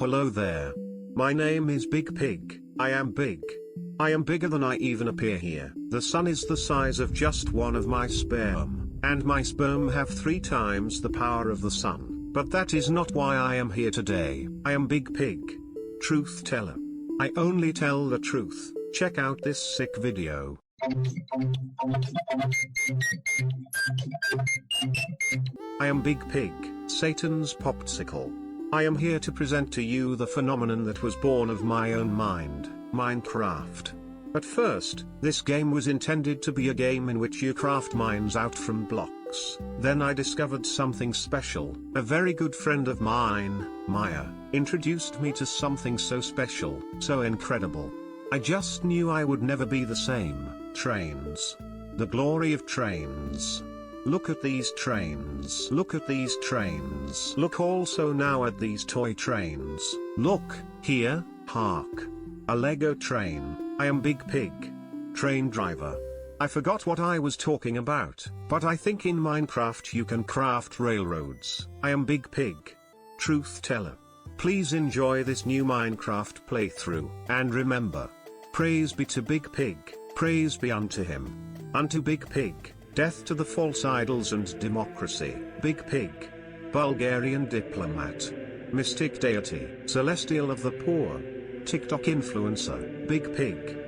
hello there. My name is Big Pig. I am big. I am bigger than I even appear here. The sun is the size of just one of my sperm, and my sperm have 3 times the power of the sun. But that is not why I am here today. I am Big Pig. Truth teller. I only tell the truth. Check out this sick video. I am Big Pig, Satan's popsicle. I am here to present to you the phenomenon that was born of my own mind, Minecraft. At first, this game was intended to be a game in which you craft mines out from blocks. Then I discovered something special. A very good friend of mine, Maya, introduced me to something so special, so incredible. I just knew I would never be the same. Trains. The glory of trains. Look at these trains. Look at these trains. Look also now at these toy trains. Look, here, hark. A Lego train. I am Big Pig. Train driver. I forgot what I was talking about, but I think in Minecraft you can craft railroads. I am Big Pig. Truth teller. Please enjoy this new Minecraft playthrough, and remember, praise be to Big Pig, praise be unto him. Unto Big Pig. Death to the false idols and democracy. Big Pig. Bulgarian diplomat. Mystic deity. Celestial of the poor. TikTok influencer. Big Pig.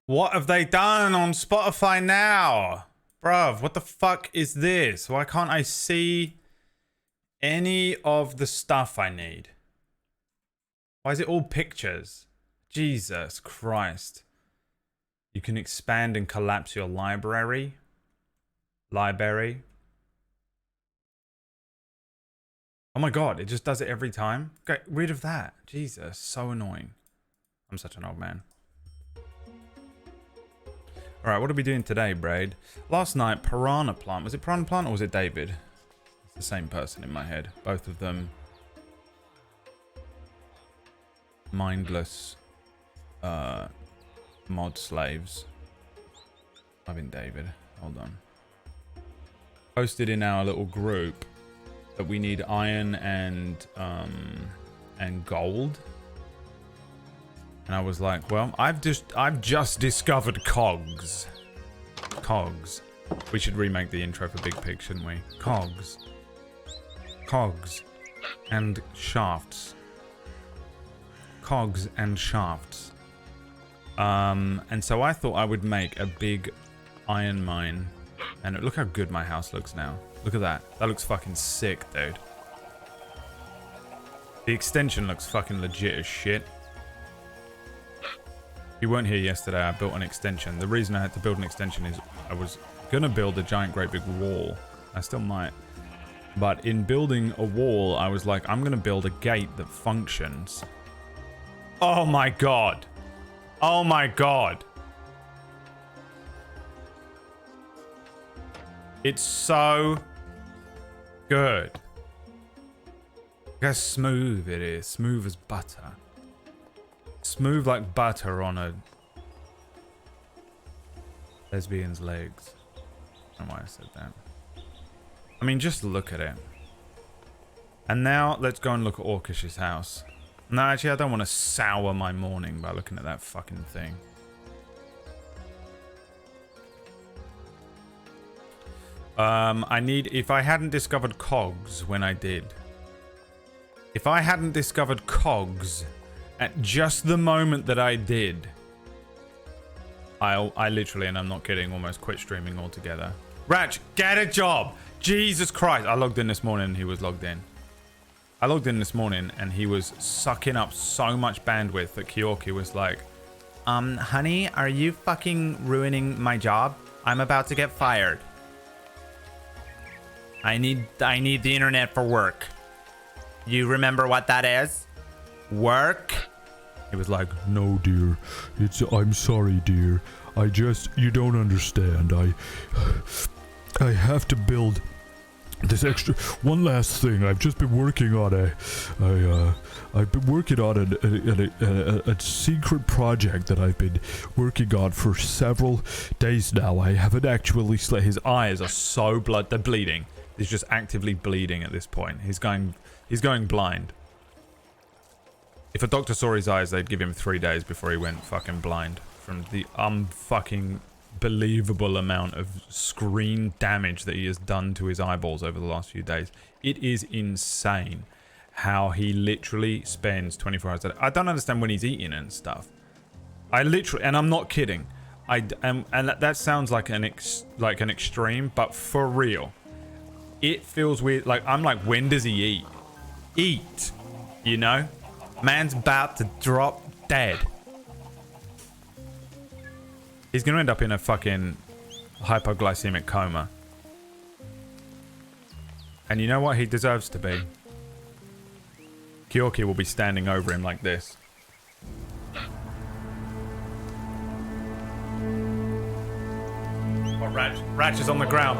What have they done on Spotify now? Bruv, what the fuck is this? Why can't I see any of the stuff I need? Why is it all pictures? Jesus Christ. You can expand and collapse your library. Oh my god, it just does it every time. Get rid of that. Jesus, so annoying. I'm such an old man. Alright, what are we doing today, Braid? Last night, Piranha Plant. Was it Piranha Plant or was it David? It's the same person in my head. Both of them mindless mod slaves. I've been David. Hold on. Posted in our little group that we need iron and gold. And I was like, well, I've just discovered cogs. Cogs. We should remake the intro for Big Pig, shouldn't we? Cogs. Cogs. And shafts. Cogs and shafts. And so I thought I would make a big iron mine. And look how good my house looks now. Look at that. That looks fucking sick, dude. The extension looks fucking legit as shit. You weren't here yesterday, I built an extension. The reason I had to build an extension is I was gonna build a giant great big wall. I still might. But in building a wall, I was like, I'm gonna build a gate that functions. Oh my god. Oh my god. It's so good. Look how smooth it is. Smooth as butter. Smooth like butter on a lesbian's legs. I don't know why I said that. I mean, just look at it. And now let's go and look at Orkish's house. No, actually, I don't want to sour my morning by looking at that fucking thing. I need... If I hadn't discovered cogs when I did. If I hadn't discovered cogs... At just the moment that I did, I literally, and I'm not kidding, almost quit streaming altogether. Ratch, get a job! Jesus Christ! I logged in this morning and he was logged in. I logged in this morning and he was sucking up so much bandwidth that Kyorki was like, honey, are you fucking ruining my job? I'm about to get fired. I need the internet for work. You remember what that is? Work? He was like, no dear, I'm sorry dear, you don't understand, I have to build one last thing. I've just been working on a secret project that I've been working on for several days now. I haven't actually His eyes are so they're bleeding. He's just actively bleeding at this point. He's going blind. If a doctor saw his eyes, they'd give him 3 days before he went fucking blind from the fucking believable amount of screen damage that he has done to his eyeballs over the last few days. It is insane how he literally spends 24 hours a day. I don't understand when he's eating and stuff. And I'm not kidding. And that sounds like an extreme, but for real, it feels weird. Like, I'm like, when does he eat? You know, man's about to drop dead. He's gonna end up in a fucking hypoglycemic coma. And you know what? He deserves to be. Kyoki will be standing over him like this. Oh, Ratch is on the ground.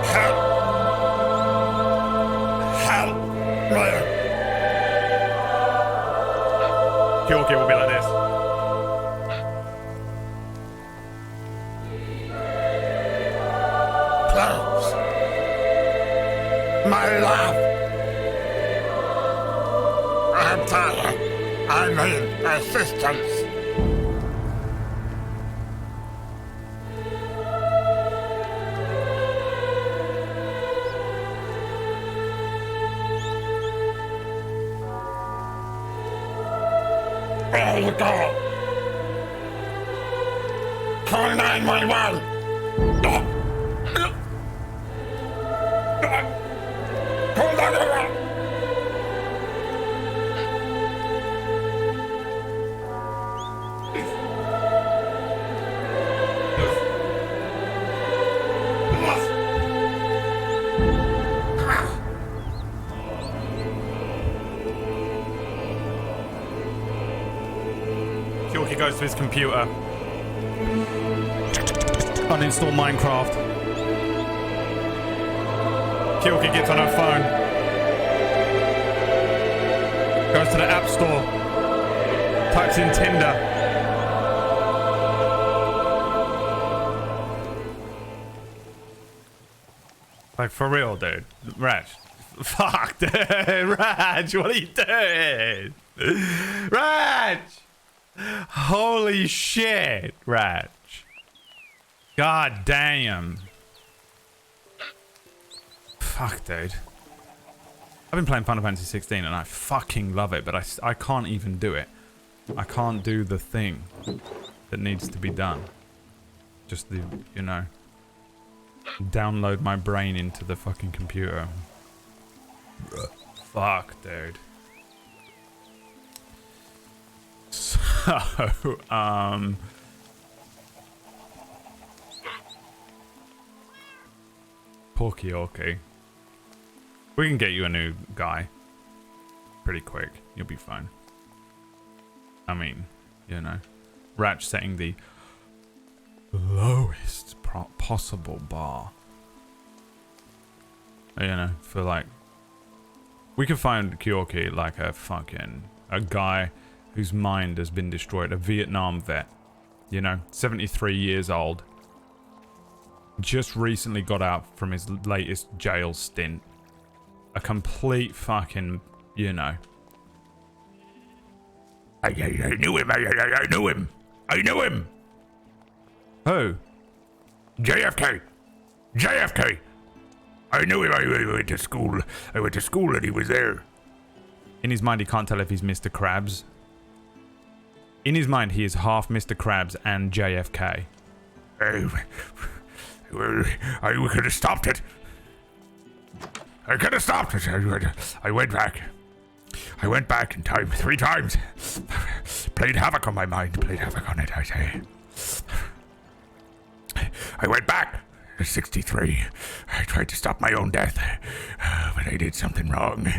Help! Kyoki will be like this. Please. My love. I'm tired. I need assistance. Where you go? Call 911. Call 911. Kyoki goes to his computer. Uninstall Minecraft. Kyoki gets on her phone. Goes to the App Store. Types in Tinder. Like, for real, dude. Ratch. Fuck, dude. Ratch, what are you doing? Ratch! Holy shit, Ratch. God damn. Fuck, dude. I've been playing Final Fantasy 16 and I fucking love it, but I can't even do it. I can't do the thing that needs to be done. Just the, you know, download my brain into the fucking computer. Fuck, dude. So, poor Kyoki. We can get you a new guy pretty quick. You'll be fine. I mean, you know, Ratch setting the lowest possible bar. You know, for like, we could find Kyoki like a guy whose mind has been destroyed, a Vietnam vet, you know, 73 years old, just recently got out from his latest jail stint, a complete fucking, you know. I knew him. I knew him. I knew him. Who? JFK. I knew him. I went to school. And he was there. In his mind, he can't tell if he's Mr. Krabs. In his mind, he is half Mr. Krabs and JFK. We could have stopped it. I could have stopped it. I went back. I went back in time 3 times. Played havoc on my mind. Played havoc on it, I say. I went back to 63. I tried to stop my own death, but I did something wrong.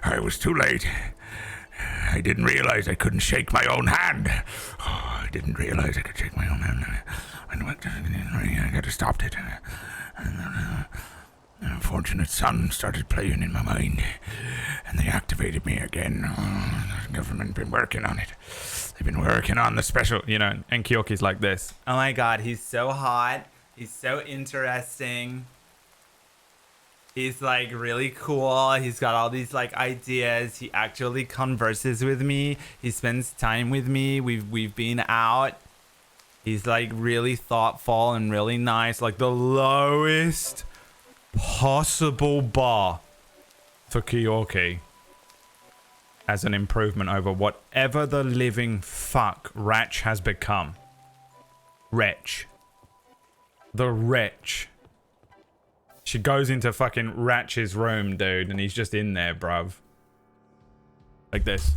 I was too late. I didn't realize I couldn't shake my own hand. Oh, didn't realize I could take my own hand. I could have stopped it. An unfortunate son started playing in my mind, and they activated me again. The government been working on it. They've been working on the special, you know, and Kyoki's like this. Oh my god, he's so hot. He's so interesting. He's like really cool. He's got all these like ideas. He actually converses with me. He spends time with me. We've been out. He's like really thoughtful and really nice. Like the lowest possible bar for Kyoki as an improvement over whatever the living fuck Ratch has become. Wretch. The wretch. She goes into fucking Ratch's room, dude, and he's just in there, bruv. Like this.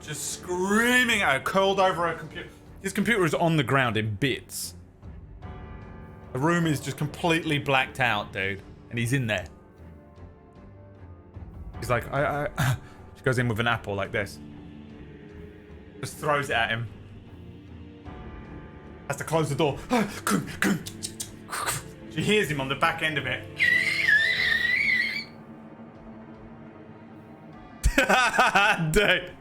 Just screaming at her, curled over her computer. His computer is on the ground in bits. The room is just completely blacked out, dude. And he's in there. He's like, She goes in with an apple like this. Just throws it at him. Has to close the door. She hears him on the back end of it. Dude.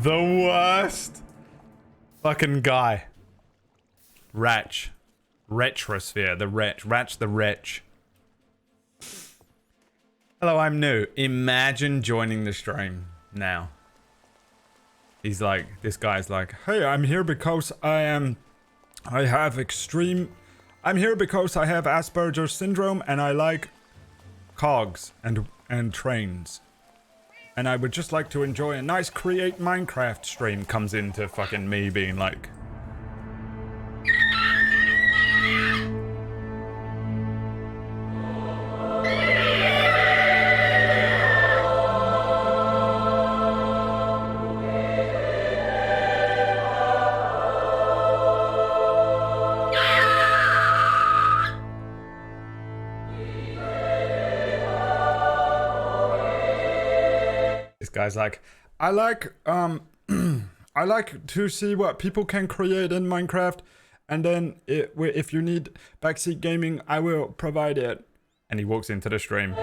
The worst fucking guy. Ratch. Retrosphere. The wretch. Ratch the wretch. Hello, I'm new. Imagine joining the stream now. He's like, this guy's like, hey, I'm here because I'm here because I have Asperger's syndrome and I like cogs and trains. And I would just like to enjoy a nice Create Minecraft stream. Comes into fucking me being like... Guy's like, I like to see what people can create in Minecraft, and then if you need backseat gaming, I will provide it. And he walks into the stream.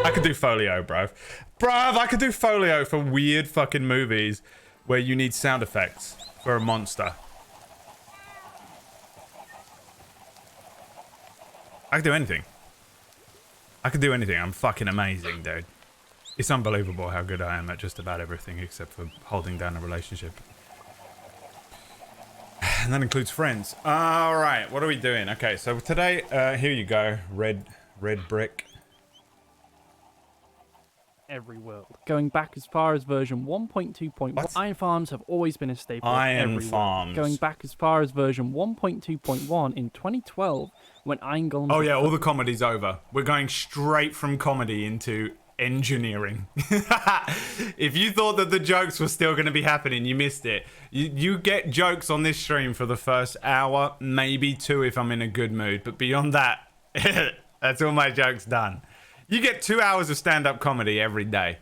I could do folio, bruv. I could do folio for weird fucking movies where you need sound effects for a monster. I could do anything. I could do anything. I'm fucking amazing, dude. It's unbelievable how good I am at just about everything except for holding down a relationship. And that includes friends. Alright, what are we doing? Okay, so today, here you go. Red brick. Every world. Going back as far as version 1.2.1, iron farms have always been a staple of every world. Going back as far as version 1.2.1 in 2012, when Iron Golem... Oh yeah, all the comedy's over. We're going straight from comedy into engineering. If you thought that the jokes were still going to be happening, you missed it. You get jokes on this stream for the first hour, maybe two if I'm in a good mood, but beyond that, that's all my jokes done. You get 2 hours of stand-up comedy every day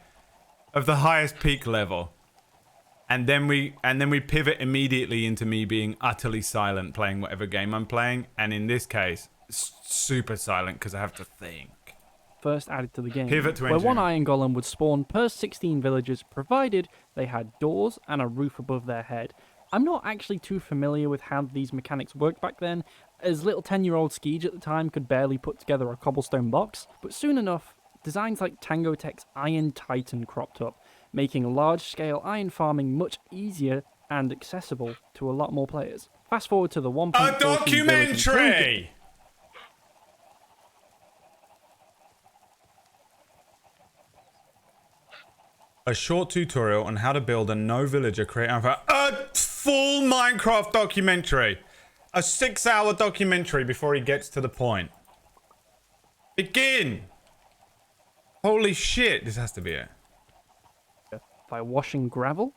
of the highest peak level. And then we pivot immediately into me being utterly silent playing whatever game I'm playing, and in this case, super silent because I have to think. First added to the game, Pivot to where one Iron Golem would spawn per 16 villagers provided they had doors and a roof above their head. I'm not actually too familiar with how these mechanics worked back then, as little 10-year-old Skeege at the time could barely put together a cobblestone box, but soon enough, designs like Tango Tech's Iron Titan cropped up, making large-scale iron farming much easier and accessible to a lot more players. Fast forward to the 1.14 A documentary! A short tutorial on how to build a no villager create a full Minecraft documentary. A 6-hour documentary before he gets to the point. Begin! Holy shit, this has to be it. By washing gravel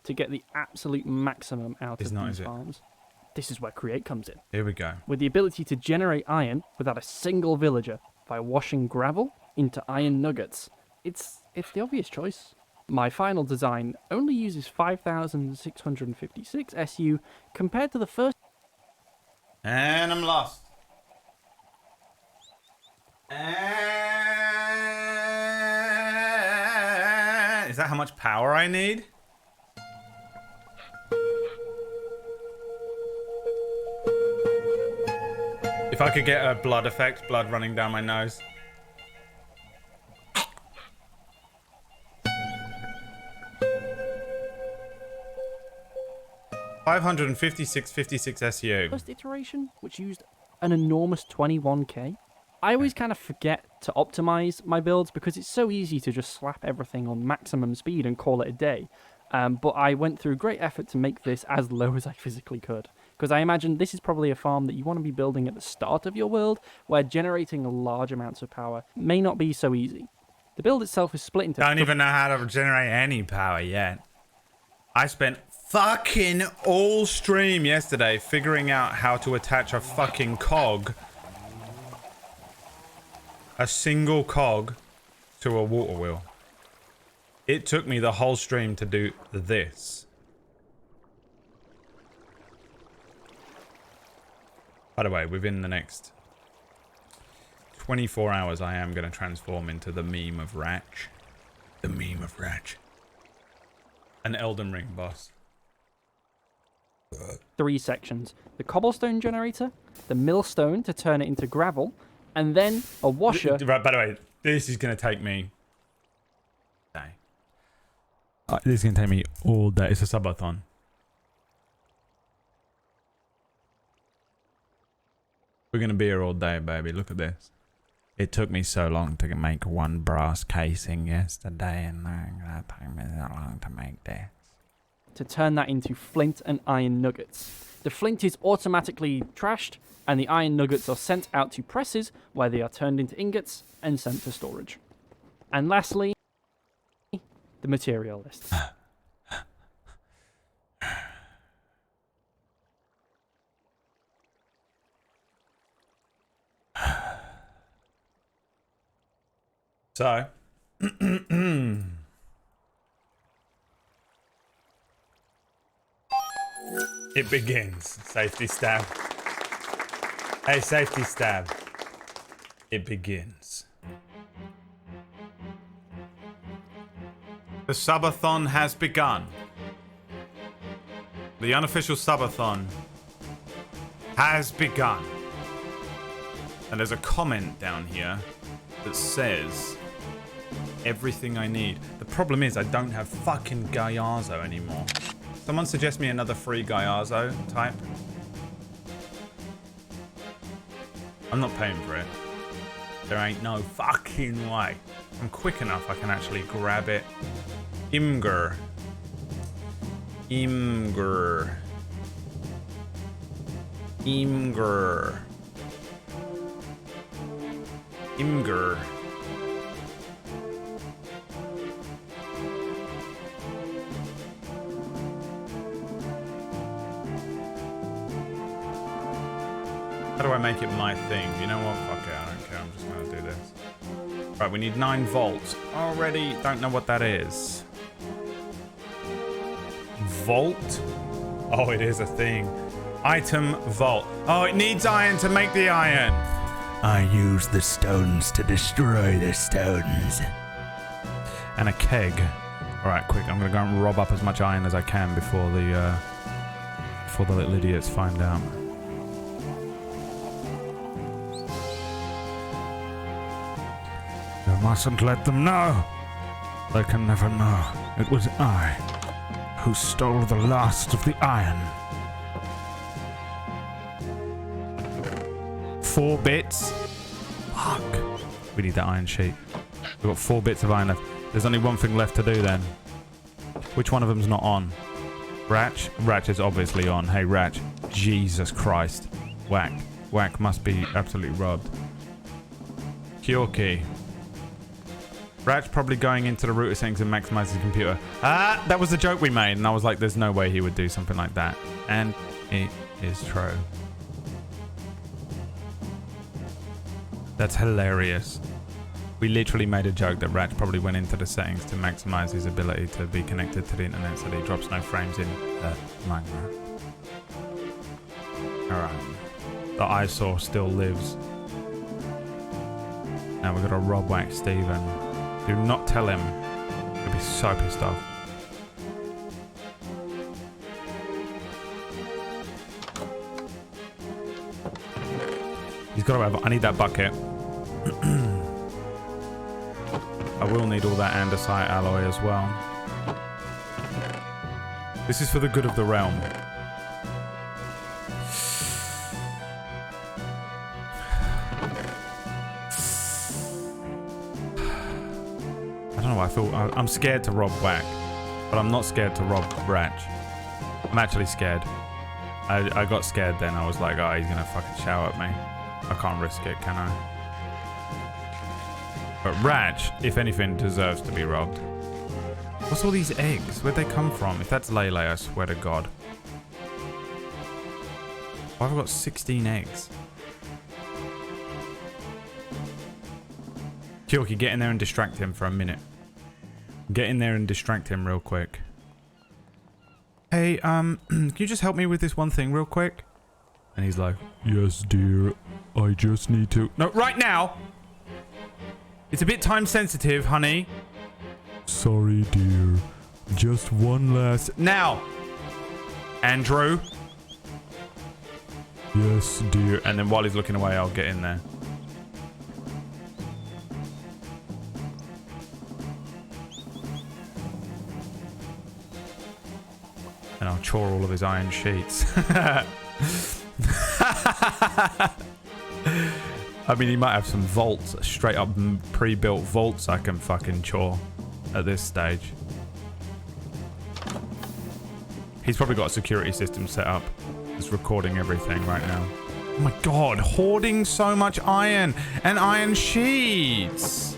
to get the absolute maximum out It's of not, these is it? farms. This is where Create comes in. Here we go. With the ability to generate iron without a single villager by washing gravel into iron nuggets. It's the obvious choice. My final design only uses 5,656 SU compared to the first. And I'm lost. Is that how much power I need? If I could get a blood effect, blood running down my nose. $556.56 SU. First iteration, which used an enormous 21k. I always kind of forget to optimize my builds because it's so easy to just slap everything on maximum speed and call it a day. But I went through great effort to make this as low as I physically could. Because I imagine this is probably a farm that you want to be building at the start of your world, where generating large amounts of power may not be so easy. The build itself is split into... Don't even know how to generate any power yet. I spent fucking all stream yesterday figuring out how to attach a fucking cog. A single cog to a water wheel. It took me the whole stream to do this. By the way, within the next 24 hours, I am going to transform into the meme of Ratch. The meme of Ratch. An Elden Ring boss. 3 sections. The cobblestone generator, the millstone to turn it into gravel, and then a washer... Right, by the way, this is going to take me... This is going to take me all day. It's a subathon. We're going to be here all day, baby. Look at this. It took me so long to make one brass casing yesterday, and that took me so long to make this. To turn that into flint and iron nuggets. The flint is automatically trashed, and the iron nuggets are sent out to presses, where they are turned into ingots and sent to storage. And lastly, the material list. So, it begins. Safety stab. Hey, safety stab. It begins. The subathon has begun. The unofficial subathon has begun. And there's a comment down here that says everything I need. The problem is I don't have fucking Gallarzo anymore. Someone suggest me another free Gallarzo type. I'm not paying for it. There ain't no fucking way. I'm quick enough I can actually grab it. Imgur. Imgur. Imgur. Imgur. How do I make it my thing? You know what? Fuck it, I don't care. I'm just gonna do this. Right, we need 9 volts. Already don't know what that is. Volt? Oh, it is a thing. Item vault. Oh, it needs iron to make the iron. I use the stones to destroy the stones. And a keg. Alright, quick. I'm gonna go and rob up as much iron as I can before the little idiots find out. You mustn't let them know. They can never know. It was I who stole the last of the iron. 4 bits? Fuck. We need that iron sheet. We've got 4 bits of iron left. There's only one thing left to do then. Which one of them's not on? Ratch? Ratch is obviously on. Hey, Ratch. Jesus Christ. Whack. Whack must be absolutely robbed. Cure key. Rat's probably going into the router settings and maximize his computer. Ah, that was the joke we made. And I was like, there's no way he would do something like that. And it is true. That's hilarious. We literally made a joke that Rat probably went into the settings to maximize his ability to be connected to the internet so that he drops no frames in Minecraft. Alright. The eyesore still lives. Now we've got to rob whack Steven. Do not tell him. He'll be so pissed off. He's got to have... I need that bucket. I will need all that andesite alloy as well. This is for the good of the realm. I don't know why I feel... I'm scared to rob Whack, but I'm not scared to rob Ratch. I'm actually scared. I got scared then. I was like, oh, he's gonna fucking shout at me. I can't risk it, can I? But Ratch, if anything, deserves to be robbed. What's all these eggs? Where'd they come from? If that's Lele, I swear to God. Why have I got 16 eggs? Kyoki, get in there and distract him for a minute. Get in there and distract him real quick. Hey, can you just help me with this one thing real quick? And he's like, yes, dear. I just need to... No, right now! It's a bit time sensitive, honey. Sorry, dear. Just one last... Now! Andrew? Yes, dear. And then while he's looking away, I'll get in there. And I'll chore all of his iron sheets. I mean, he might have some vaults, straight up pre-built vaults I can fucking chore at this stage. He's probably got a security system set up. It's recording everything right now. Oh my God, hoarding so much iron and iron sheets.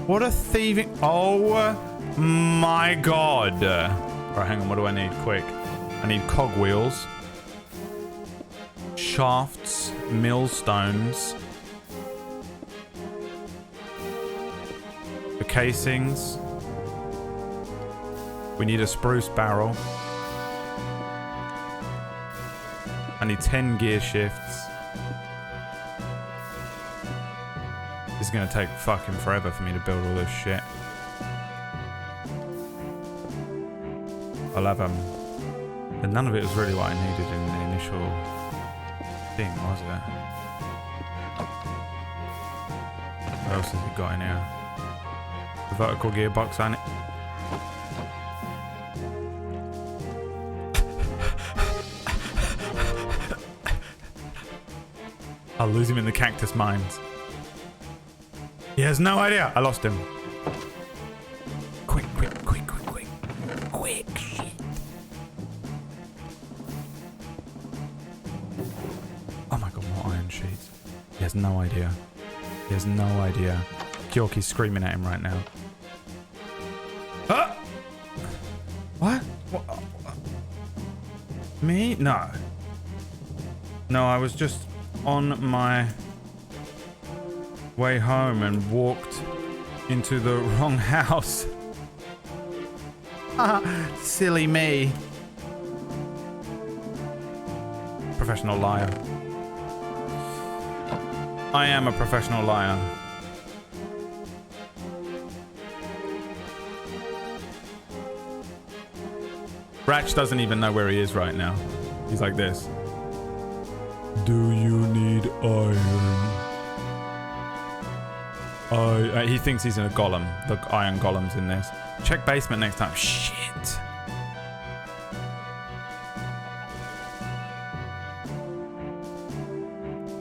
What a thieving... Oh my God. Alright, hang on, what do I need? Quick. I need cogwheels. Shafts, millstones, the casings. We need a spruce barrel. I need 10 gear shifts. This is gonna take fucking forever for me to build all this shit. I'll have and none of it was really what I needed in the initial thing, was it? What else has it got in here? The vertical gearbox on it. I'll lose him in the cactus mines. He has no idea. I lost him. Quick, quick, quick, quick, quick. Quick shit. Oh my God, more iron sheets. He has no idea. He has no idea. Kyoki's screaming at him right now. Ah! What? Me? No. No, I was just on my way home and walked into the wrong house. Silly me. Professional liar. I am a professional liar. Ratch doesn't even know where he is right now. He's like this. Do you need iron? He thinks he's in a golem. The iron golem's in this. Check basement next time. Shit.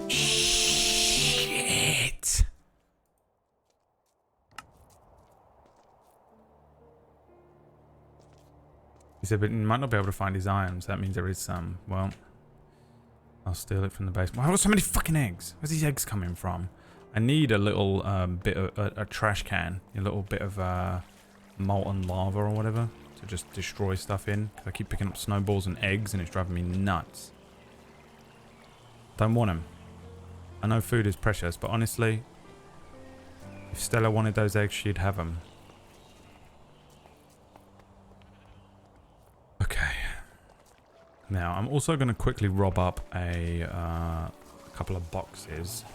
Shit. He said, but he might not be able to find his iron, so that means there is some. Well, I'll steal it from the basement. Why are there so many fucking eggs? Where's these eggs coming from? I need a little bit of a trash can, a little bit of molten lava or whatever to just destroy stuff in. 'Cause I keep picking up snowballs and eggs and it's driving me nuts. Don't want them. I know food is precious, but honestly, if Stella wanted those eggs, she'd have them. Okay. Now, I'm also going to quickly rob up a couple of boxes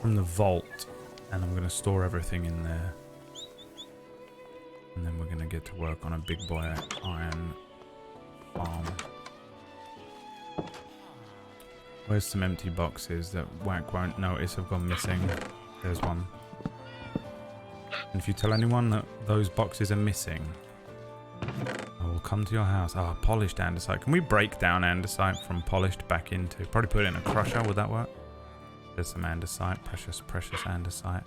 from the vault, and I'm going to store everything in there. And then we're going to get to work on a big boy iron farm. Where's some empty boxes that Whack won't notice have gone missing? There's one. And if you tell anyone that those boxes are missing, I will come to your house. Ah, polished andesite. Can we break down andesite from polished back into... Probably put it in a crusher. Would that work? There's some andesite. Precious, precious andesite.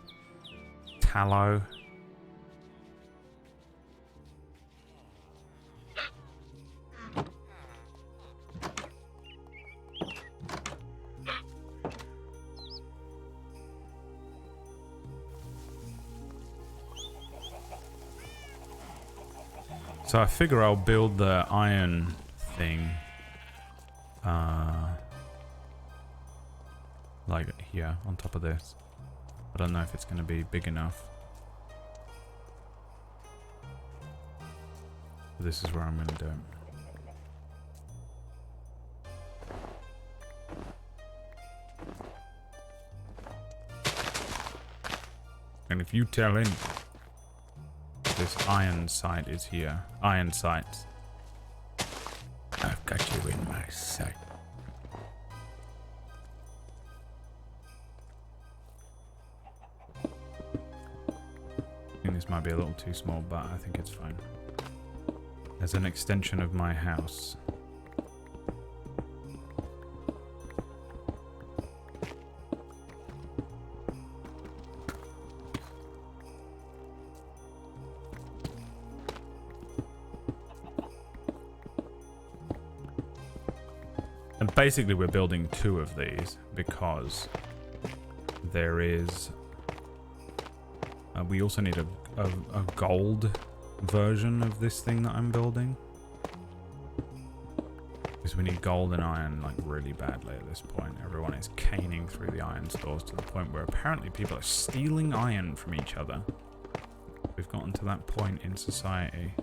Tallow. So I figure I'll build the iron thing like here on top of this. I don't know if it's going to be big enough. But this is where I'm going to do it. And if you tell him this iron sight is here. Iron sights. I've got you in my sight. I think this might be a little too small, but I think it's fine. As an extension of my house. And basically we're building 2 of these because there is... we also need a gold version of this thing that I'm building. Because we need gold and iron like really badly at this point. Everyone is caning through the iron stores to the point where apparently people are stealing iron from each other. We've gotten to that point in society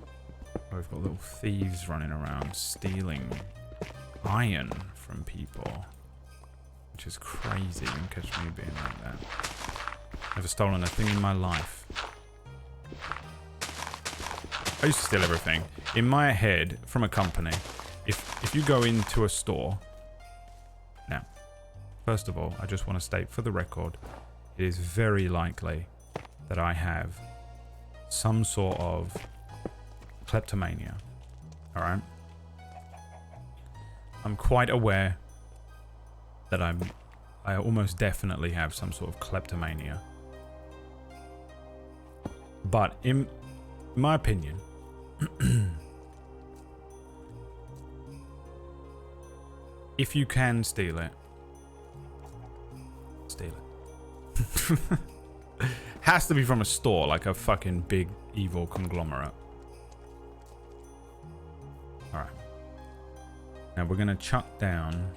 where we've got little thieves running around stealing iron from people, which is crazy. You can catch me being like that. Never stolen a thing in my life. I used to steal everything. In my head, from a company, if you go into a store... Now, first of all, I just want to state for the record, it is very likely that I have some sort of kleptomania. Alright? I'm quite aware that I almost definitely have some sort of kleptomania. But in my opinion, if you can steal it, steal it. Has to be from a store, like a fucking big evil conglomerate. Alright. Now we're going to chuck down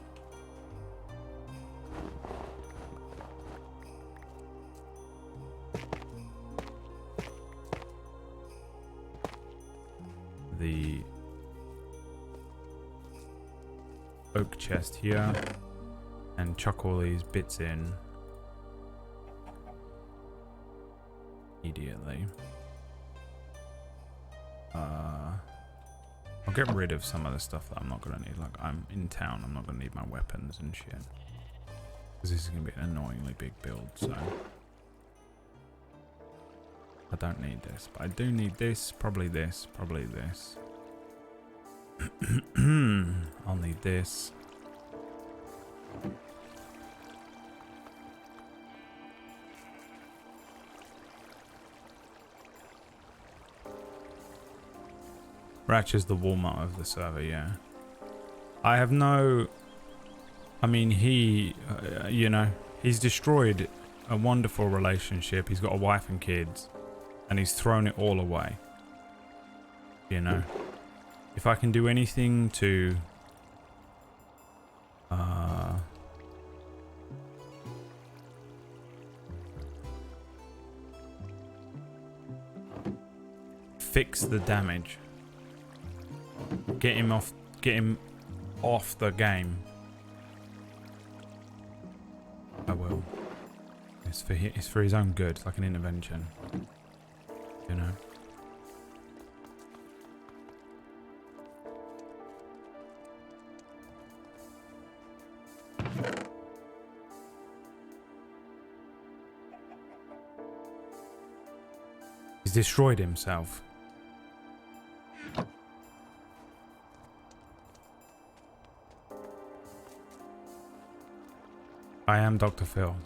the oak chest here and chuck all these bits in immediately. I'll get rid of some of the stuff that I'm not going to need. Like, I'm in town, I'm not going to need my weapons and shit. Because this is going to be an annoyingly big build, so... I don't need this, but I do need this, probably this, probably this. I'll need this. Ratch is the Walmart of the server, yeah. I have no I mean, he, you know, he's destroyed a wonderful relationship. He's got a wife and kids, and he's thrown it all away. You know, if I can do anything to, fix the damage, get him off the game, I will. It's for his own good. It's like an intervention, you know. He's destroyed himself. I am Dr. Phil.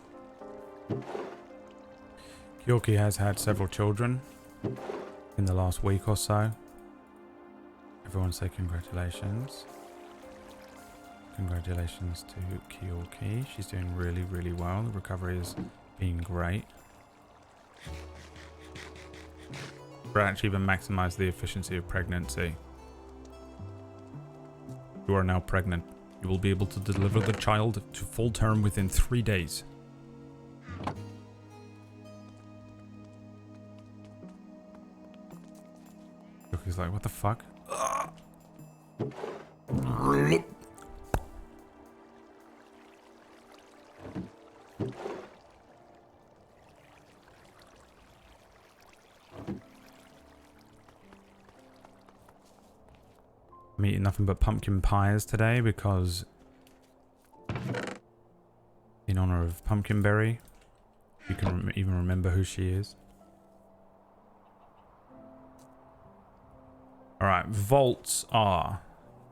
Kyoki has had several children in the last week or so. Everyone say congratulations. Congratulations to Kyoki. She's doing really, really well. The recovery has been great. We're actually even maximize the efficiency of pregnancy. You are now pregnant. You will be able to deliver the child to full term within 3 days. He's like, what the fuck? I'm eating nothing but pumpkin pies today because in honor of Pumpkinberry, you can even remember who she is. Alright, vaults are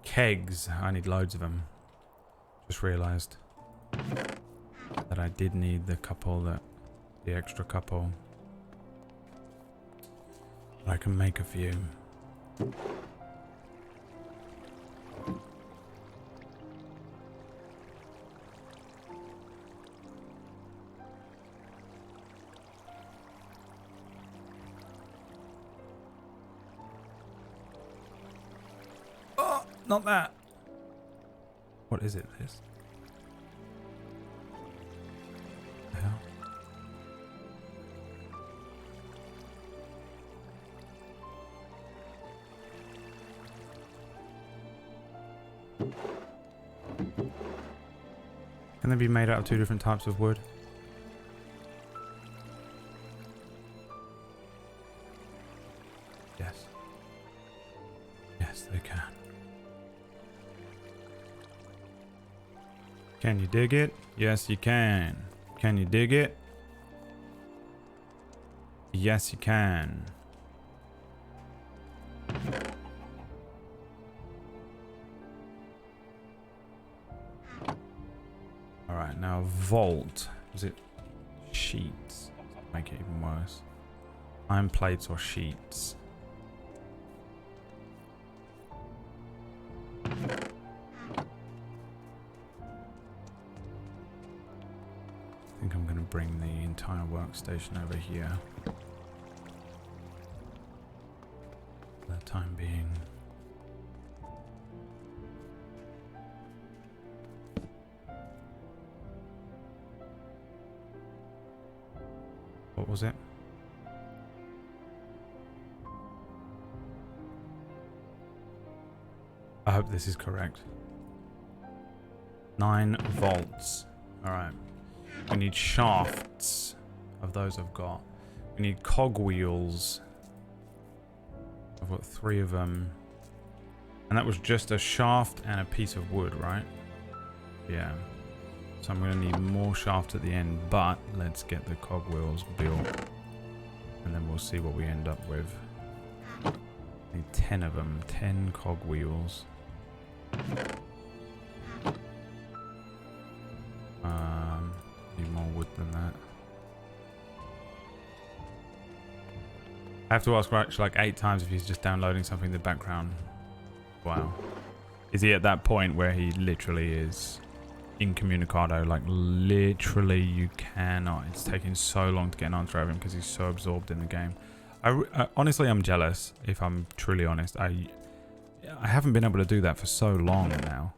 kegs. I need loads of them. Just realised that I did need the extra couple. But I can make a few. Not that. What is it, this? The hell? Can they be made out of 2 different types of wood? Yes. Yes, they can. Can you dig it? Yes, you can. Can you dig it? Yes, you can. Alright, now vault. Is it sheets? Make it even worse. Iron plates or sheets? I think I'm going to bring the entire workstation over here for the time being. What was it? I hope this is correct. 9 volts. Alright. We need shafts. Of those I've got. We need cogwheels. I've got 3 of them. And that was just a shaft and a piece of wood, right? Yeah. So I'm going to need more shaft at the end, but let's get the cogwheels built. And then we'll see what we end up with. Need 10 of them. 10 cogwheels. Need more wood than that. I have to ask Ratch like 8 times if he's just downloading something in the background. Wow. Is he at that point where he literally is incommunicado. Like, literally, you cannot. It's taking so long to get an answer out of him because he's so absorbed in the game. Honestly, I'm jealous, if I'm truly honest. I haven't been able to do that for so long now.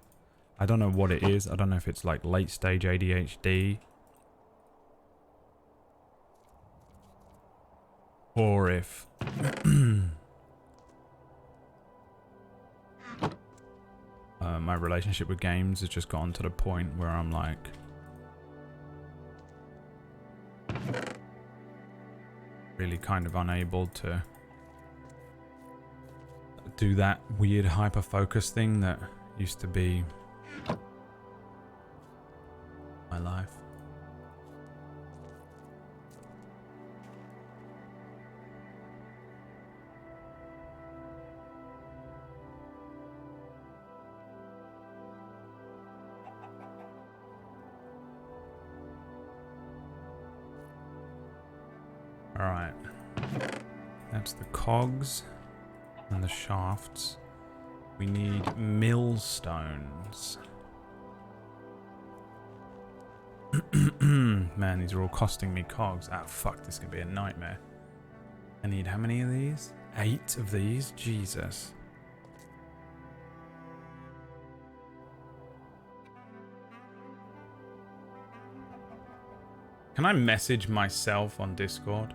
I don't know what it is. I don't know if it's like late stage ADHD. Or if... my relationship with games has just gotten to the point where I'm like... really kind of unable to do that weird hyper-focus thing that used to be my life. Alright. That's the cogs and the shafts. We need millstones. Man, these are all costing me cogs. Ah, fuck, this is gonna be a nightmare. I need how many of these? 8 of these? Jesus. Can I message myself on Discord?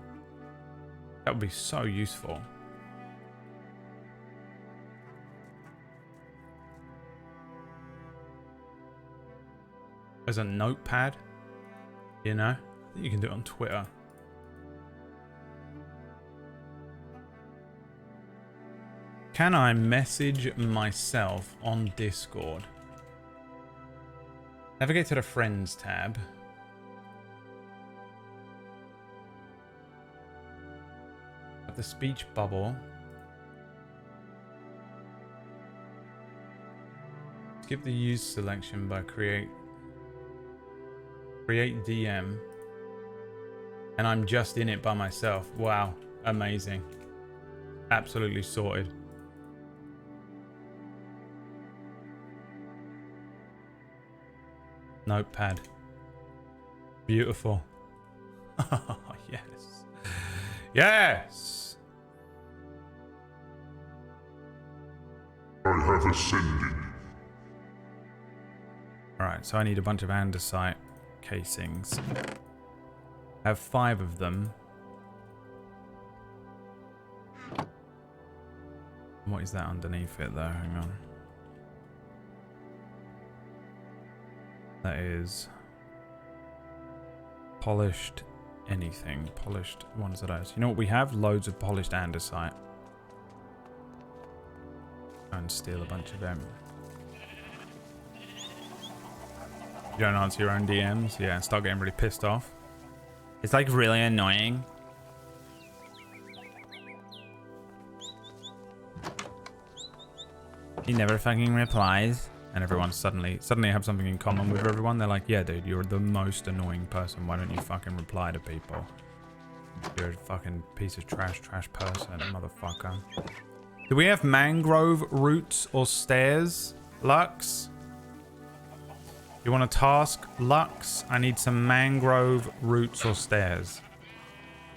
That would be so useful. As a notepad, you know? I think you can do it on Twitter. Can I message myself on Discord? Navigate to the Friends tab. At the speech bubble. Skip the use selection by create DM. And I'm just in it by myself. Wow. Amazing. Absolutely sorted. Notepad. Beautiful. Yes. Yes! I have ascended. Alright, so I need a bunch of andesite casings. I have 5 of them. What is that underneath it though? Hang on. That is polished anything. Polished ones of those. You know what we have? Loads of polished andesite. And steal a bunch of them. You don't answer your own DMs? Yeah, start getting really pissed off. It's like really annoying. He never fucking replies. And everyone suddenly have something in common with everyone. They're like, yeah, dude, you're the most annoying person. Why don't you fucking reply to people? You're a fucking piece of trash person, motherfucker. Do we have mangrove roots or stairs, Lux? You want a task, Lux? I need some mangrove roots or stairs.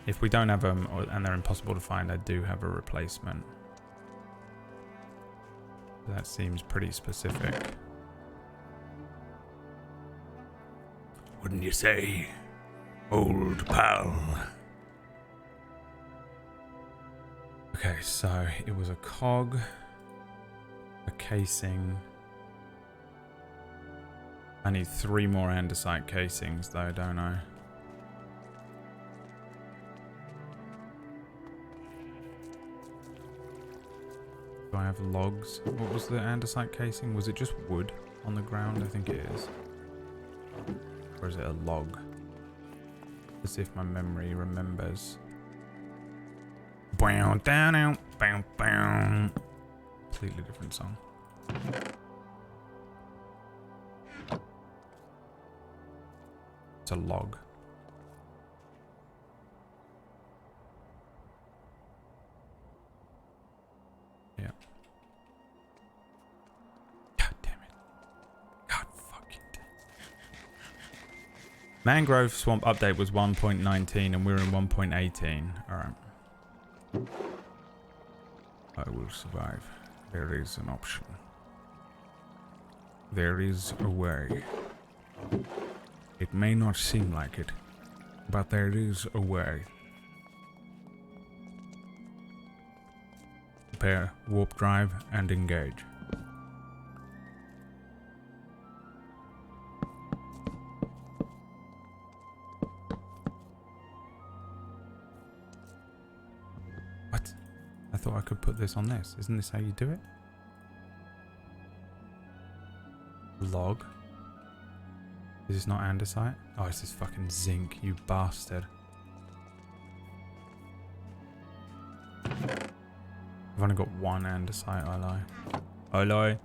If we don't have them and they're impossible to find, I do have a replacement. That seems pretty specific. Wouldn't you say, old pal? Okay, so it was a cog, a casing. I need 3 more andesite casings though, don't I? Do I have logs? What was the andesite casing? Was it just wood on the ground? I think it is. Or is it a log? Let's see if my memory remembers. Bow down out, bow bow. Completely different song. It's a log. Yeah. God damn it. God fucking damn it. Mangrove Swamp update was 1.19 and we're in 1.18. Alright. I will survive. There is an option. There is a way. It may not seem like it, but there is a way. Prepare, warp drive, and engage. What? I thought I could put this on this. Isn't this how you do it? Log. Is this not andesite? Oh, this is fucking zinc, you bastard. I've only got one andesite, I lie. I lie.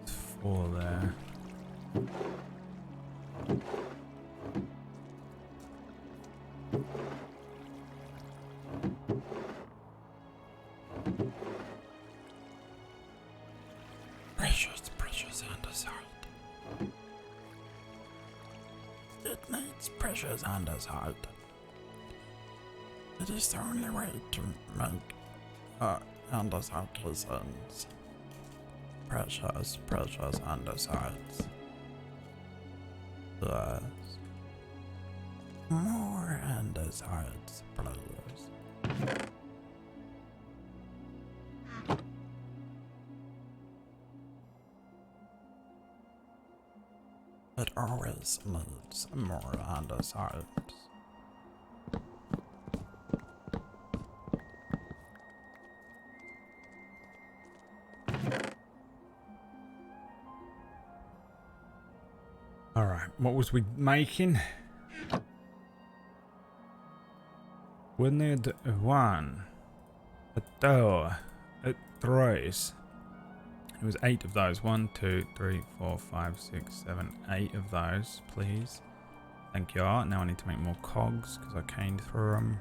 It's 4 there. Precious andesite. It needs precious andesite. It is the only way to make andesite resins. Precious andesites. Yes. More andesites, please. It always needs more andesites. Alright, what was we making? We need 1, 2, 3. It was 8 of those. 1, 2, 3, 4, 5, 6, 7, 8 of those, please. Thank you. Now I need to make more cogs because I caned through them.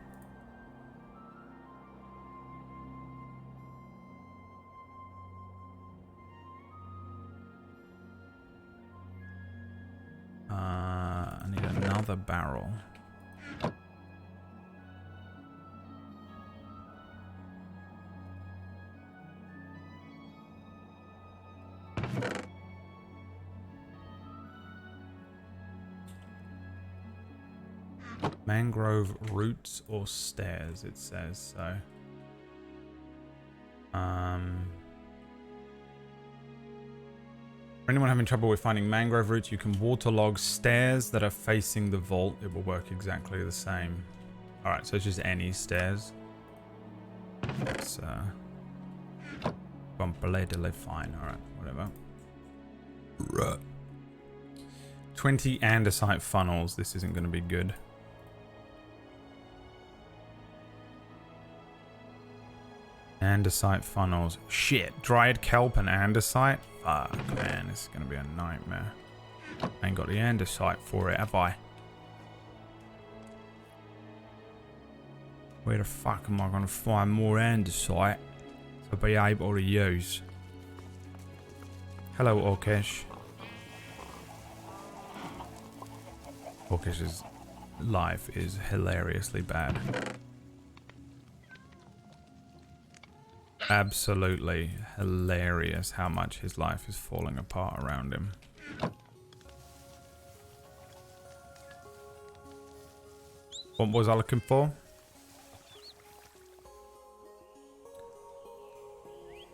I need another barrel. Mangrove roots or stairs, it says, so. For anyone having trouble with finding mangrove roots, you can waterlog stairs that are facing the vault. It will work exactly the same. Alright, so it's just any stairs. It's completely fine. Alright, whatever. 20 andesite funnels. This isn't going to be good. Andesite funnels. Shit. Dried kelp and andesite? Fuck, man. This is going to be a nightmare. I ain't got the andesite for it, have I? Where the fuck am I going to find more andesite to be able to use? Hello, Orkesh. Orkesh's life is hilariously bad. Absolutely hilarious how much his life is falling apart around him. What was I looking for?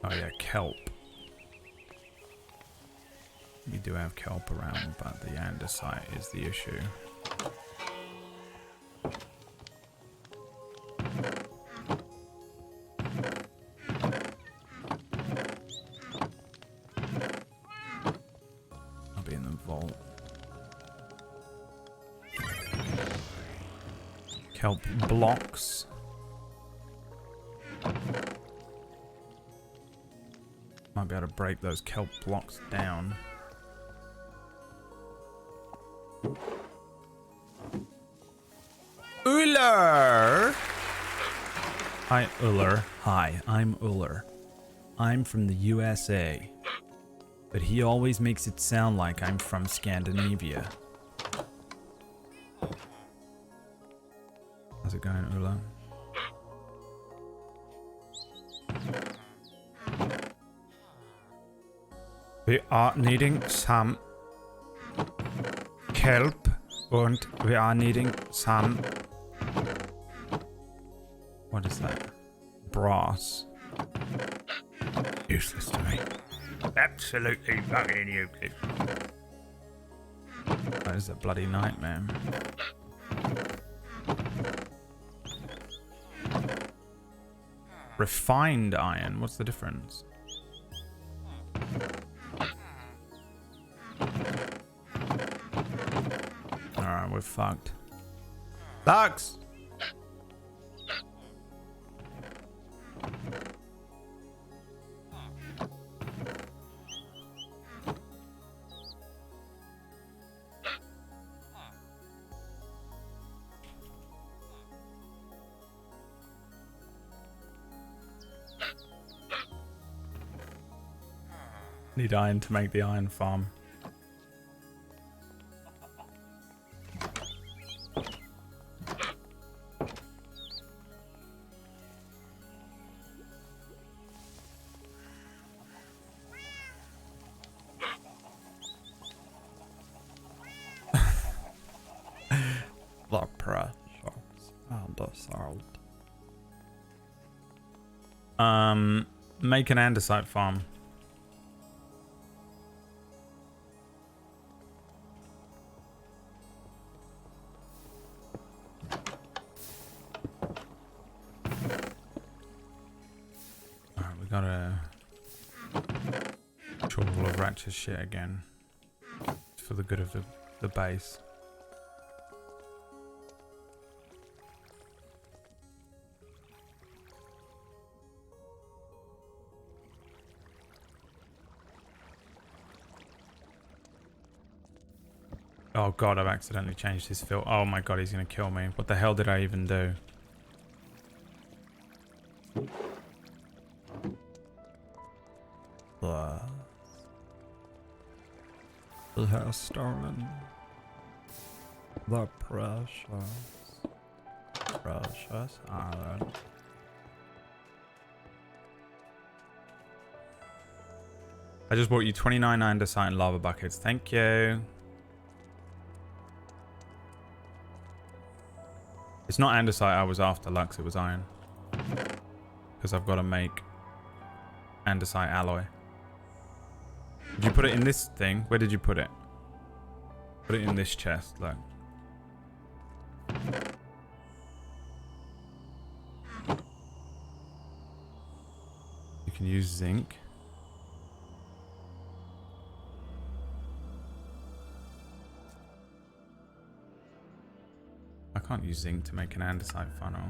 Oh yeah, kelp. We do have kelp around, but the andesite is the issue. I'll be in the vault. Kelp blocks. Might be able to break those kelp blocks down. Uller. Hi, Uller. Hi, I'm Uller. I'm from the USA. But he always makes it sound like I'm from Scandinavia. How's it going, Uller? We are needing some help and we are needing some... What is that? Brass. Useless to me. Absolutely fucking useless. That is a bloody nightmare. Refined iron. What's the difference? Alright, we're fucked. Lux! Need iron to make the iron farm. The precious and the salt. Make an andesite farm. We got a shovel of ratchet shit again. It's for the good of the base. Oh god, I've accidentally changed his filter. Oh my god, he's gonna kill me. What the hell did I even do? It has stolen the precious iron. I just bought you 29 andesite and lava buckets. Thank you. It's not andesite I was after, Lux. It was iron. Because I've got to make andesite alloy. Did you put it in this thing? Where did you put it? Put it in this chest, look. You can use zinc. I can't use zinc to make an andesite funnel.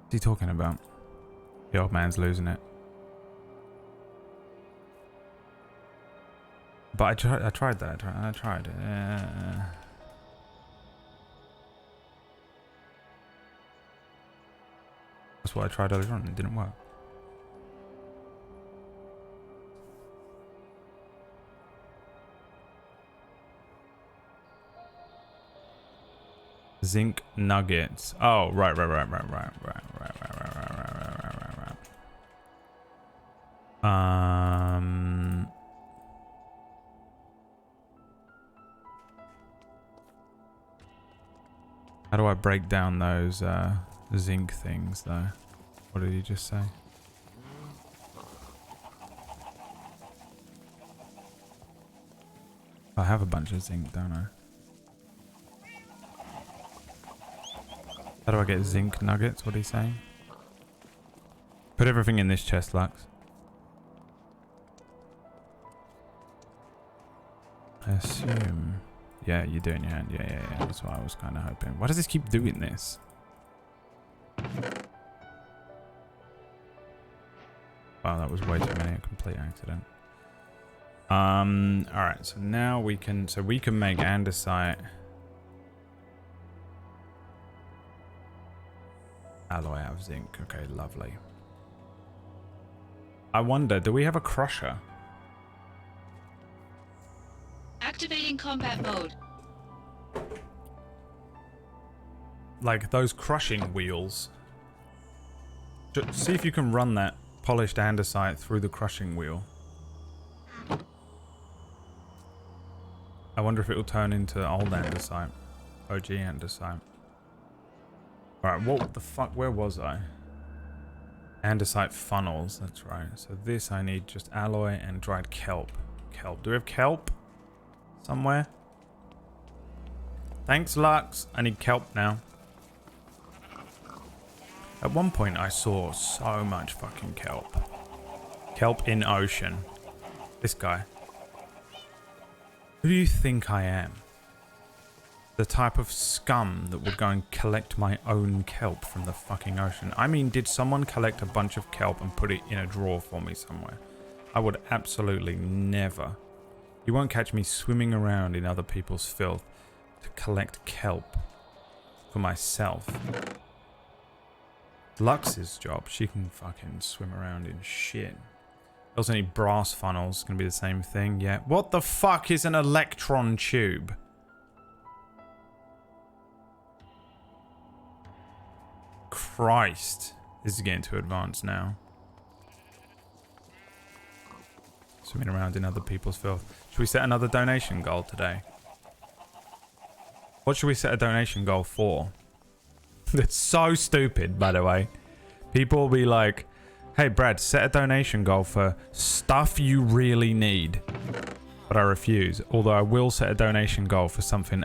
What's he talking about? The old man's losing it. But I tried that. I tried it. That's what I tried earlier on. It didn't work. Zinc nuggets. Oh, right. How do I break down those zinc things though? What did he just say? I have a bunch of zinc, don't I? How do I get zinc nuggets? What are you saying? Put everything in this chest, Lux. I assume. Yeah, you're doing your hand. Yeah. That's what I was kind of hoping. Why does this keep doing this? Wow, that was way too many. A complete accident. Alright, so now we can make andesite. Alloy out of zinc. Okay, lovely. I wonder, do we have a crusher? Activating combat mode. Like those crushing wheels. Just see if you can run that polished andesite through the crushing wheel. I wonder if it will turn into old andesite. OG andesite. Alright, what the fuck? Where was I? Andesite funnels, that's right. So this I need just alloy and dried kelp. Kelp. Do we have kelp? Somewhere? Thanks, Lux. I need kelp now. At one point I saw so much fucking kelp. Kelp in ocean. This guy. Who do you think I am? The type of scum that would go and collect my own kelp from the fucking ocean. I mean, did someone collect a bunch of kelp and put it in a drawer for me somewhere? I would absolutely never. You won't catch me swimming around in other people's filth to collect kelp for myself. Lux's job, she can fucking swim around in shit. Also need brass funnels, gonna be the same thing, yeah. What the fuck is an electron tube? Christ. This is getting too advanced now. Swimming around in other people's filth. Should we set another donation goal today? What should we set a donation goal for? That's so stupid, by the way. People will be like, hey, Brad, set a donation goal for stuff you really need. But I refuse. Although I will set a donation goal for something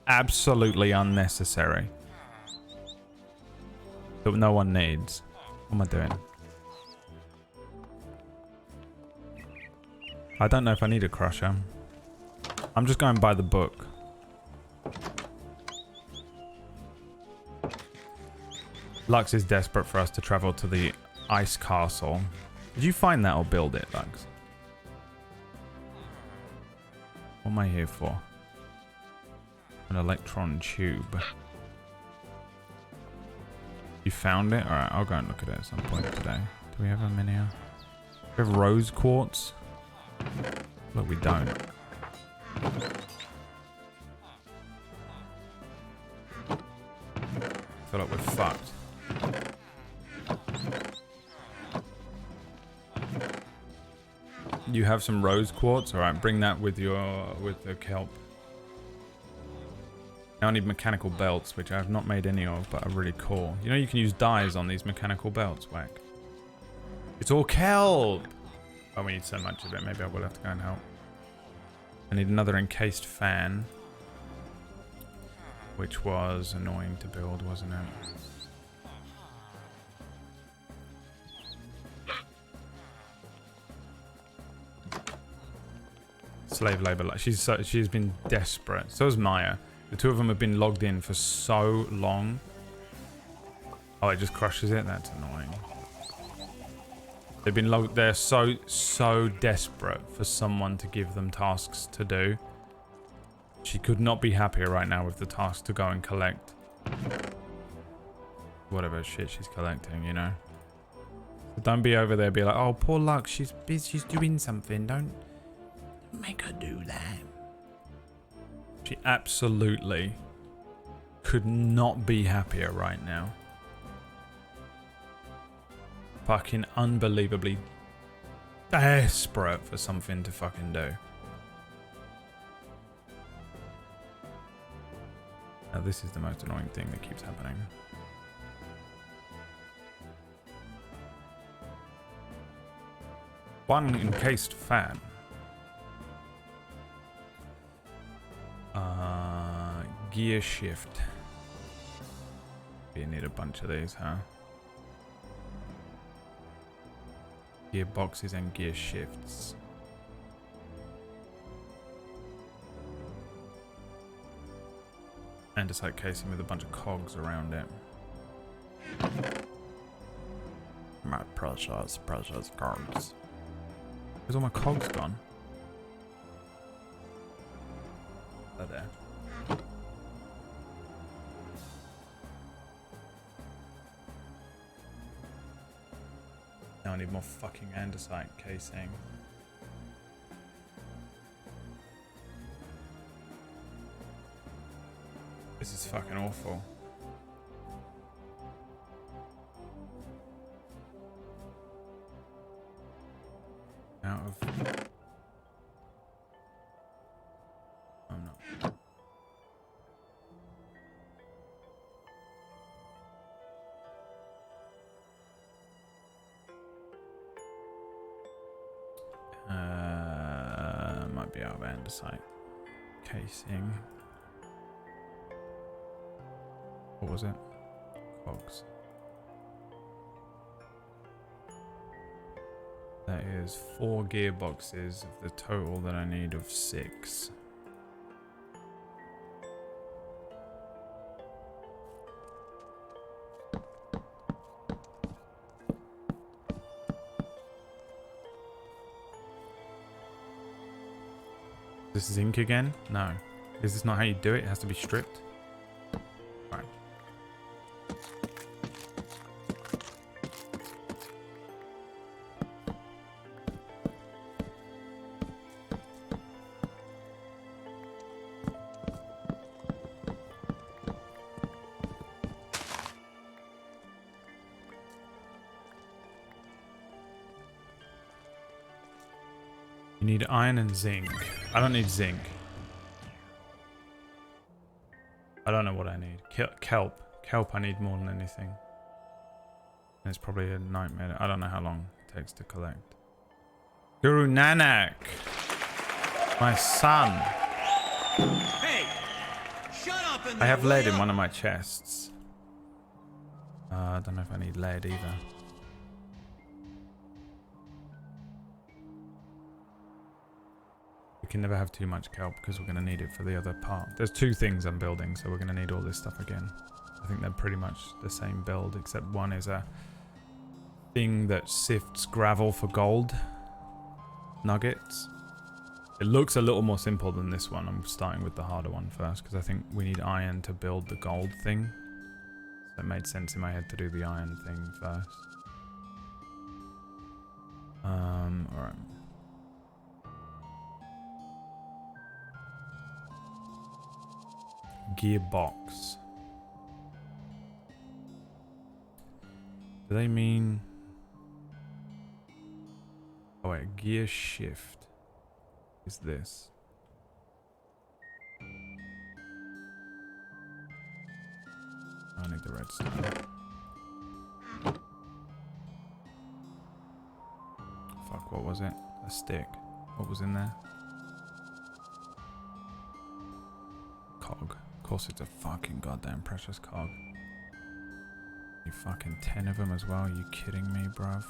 absolutely unnecessary. That no one needs. What am I doing? I don't know if I need a crusher. I'm just going by the book. Lux is desperate for us to travel to the ice castle. Did you find that or build it, Lux? What am I here for? An electron tube. You found it? Alright, I'll go and look at it at some point today. Do we have them in here? Do we have rose quartz? Look, we don't. I feel like we're fucked. You have some rose quartz? Alright, bring that with the kelp. Now I need mechanical belts, which I have not made any of, but are really cool. You know you can use dyes on these mechanical belts, Whack. It's all kelp! Oh, we need so much of it. Maybe I will have to go and help. I need another encased fan. Which was annoying to build, wasn't it? Slave labor. She's been desperate. So has Maya. The two of them have been logged in for so long. Oh, it just crushes it? That's annoying. They've been logged. They're so desperate for someone to give them tasks to do. She could not be happier right now with the task to go and collect whatever shit she's collecting, you know? So don't be over there be like, oh, poor Lux, she's busy, she's doing something. Don't make her do that. She absolutely could not be happier right now. Fucking unbelievably desperate for something to fucking do. Now this is the most annoying thing that keeps happening. One encased fan. Gear shift. You need a bunch of these, huh? Gearboxes and gear shifts. Andesite casing with a bunch of cogs around it. My precious, precious cogs. Where's all my cogs gone? Oh, there. Now I need more fucking andesite casing. This is fucking awful. Out of... Oh no. Might be out of andesite casing. What was it? Cogs. That is 4 gearboxes of the total that I need of 6. This is ink again? No. Is this not how you do it? It has to be stripped? Right. You need iron and zinc. I don't need zinc. I don't know what I need. Kelp. Kelp I need more than anything. And it's probably a nightmare. I don't know how long it takes to collect. Guru Nanak. My son. Hey! Shut up and I have lead in one of my chests. I don't know if I need lead either. We can never have too much kelp because we're going to need it for the other part. There's 2 things I'm building, so we're going to need all this stuff again. I think they're pretty much the same build, except one is a thing that sifts gravel for gold nuggets. It looks a little more simple than this one. I'm starting with the harder one first because I think we need iron to build the gold thing. So it made sense in my head to do the iron thing first. Alright. Gearbox. Do they mean... Oh wait, gear shift is this. I need the redstone. Fuck, what was it? A stick. What was in there? Cog. Of course it's a fucking goddamn precious cog. You fucking 10 of them as well? Are you kidding me, bruv?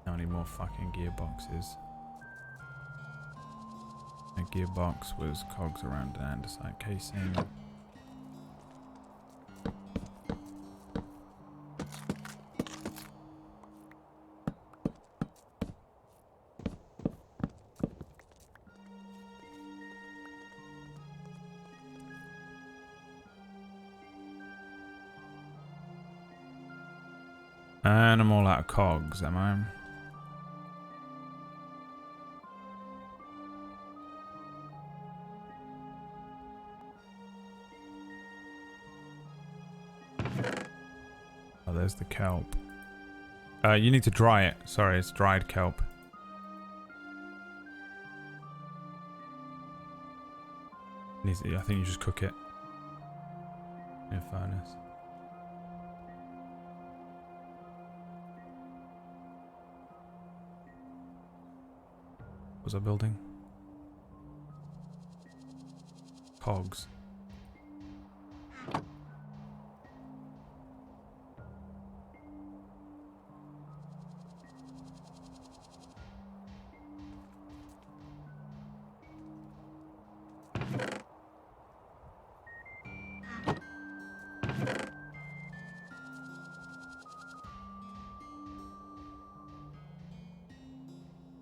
Now I need more fucking gearboxes. A gearbox was cogs around an andesite casing. And I'm all out of cogs, am I? Oh, there's the kelp. You need to dry it. Sorry, it's dried kelp. I think you just cook it in a furnace. What was I building? Cogs.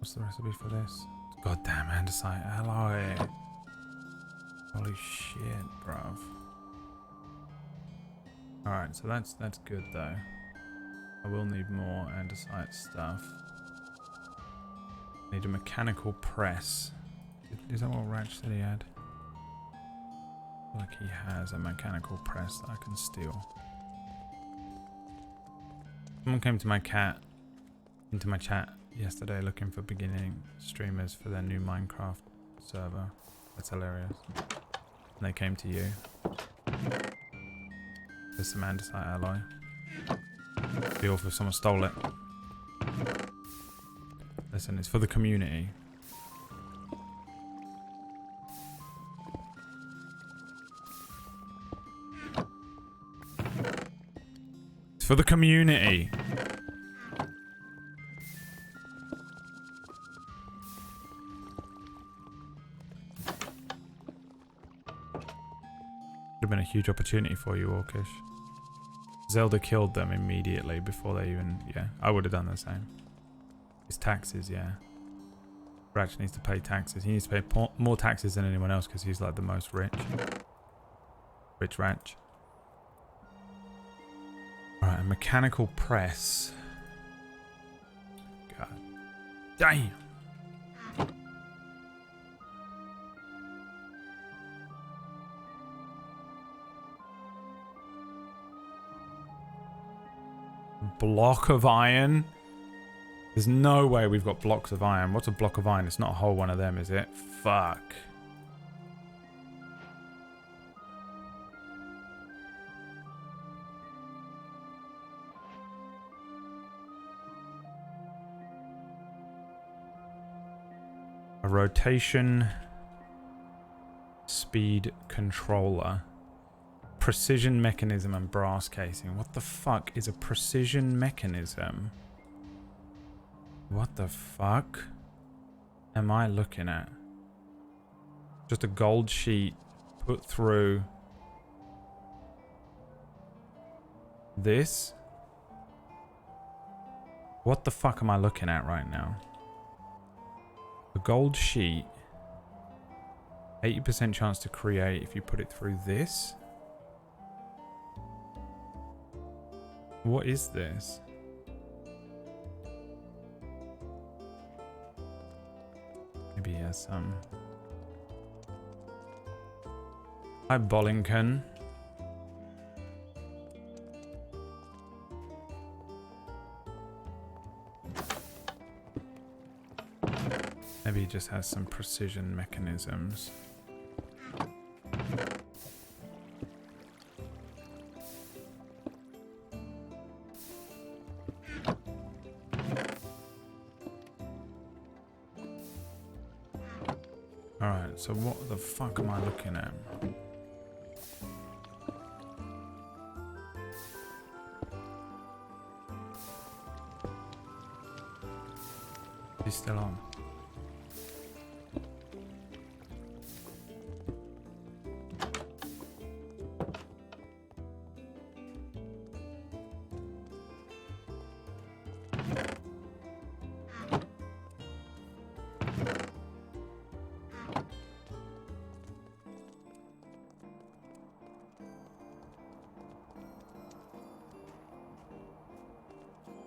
What's the recipe for this? Goddamn andesite alloy. Holy shit, bruv. Alright, so that's good though. I will need more andesite stuff. Need a mechanical press. Is that what Ratch said he had? I feel like he has a mechanical press that I can steal. Someone came to my into my chat yesterday looking for beginning streamers for their new Minecraft server. That's hilarious. And they came to you. There's some andesite alloy. Be awful if someone stole it. Listen, it's for the community. It's for the community. Would have been a huge opportunity for you, Orcish. Zelda killed them immediately before they even... Yeah, I would have done the same. His taxes, yeah. Ratch needs to pay taxes. He needs to pay more taxes than anyone else because he's like the most rich. Rich Ratch. Alright, a mechanical press. God damn. Block of iron? There's no way we've got blocks of iron. What's a block of iron? It's not a whole one of them, is it? Fuck. A rotation speed controller. Precision mechanism and brass casing. What the fuck is a precision mechanism? What the fuck am I looking at? Just a gold sheet put through this? What the fuck am I looking at right now? A gold sheet. 80% chance to create if you put it through this? What is this? Maybe he has some. Hi, Bollington. Maybe he just has some precision mechanisms. Alright, so what the fuck am I looking at? He's still on.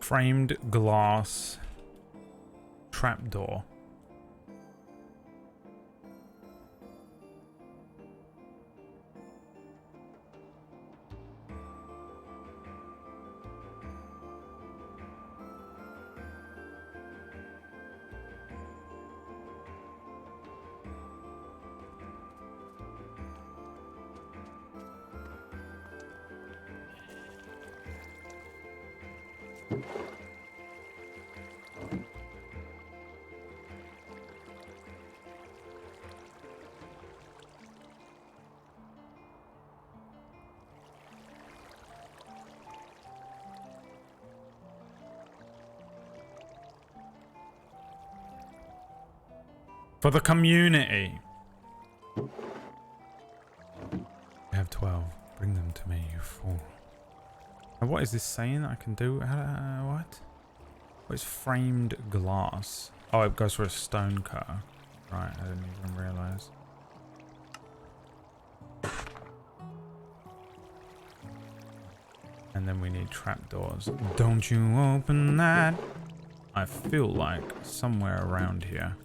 Framed glass trapdoor. For the community. You have 12. Bring them to me, you fool. And what is this saying that I can do? What? What is framed glass? Oh, it goes for a stone cutter. Right, I didn't even realize. And then we need trapdoors. Don't you open that? I feel like somewhere around here.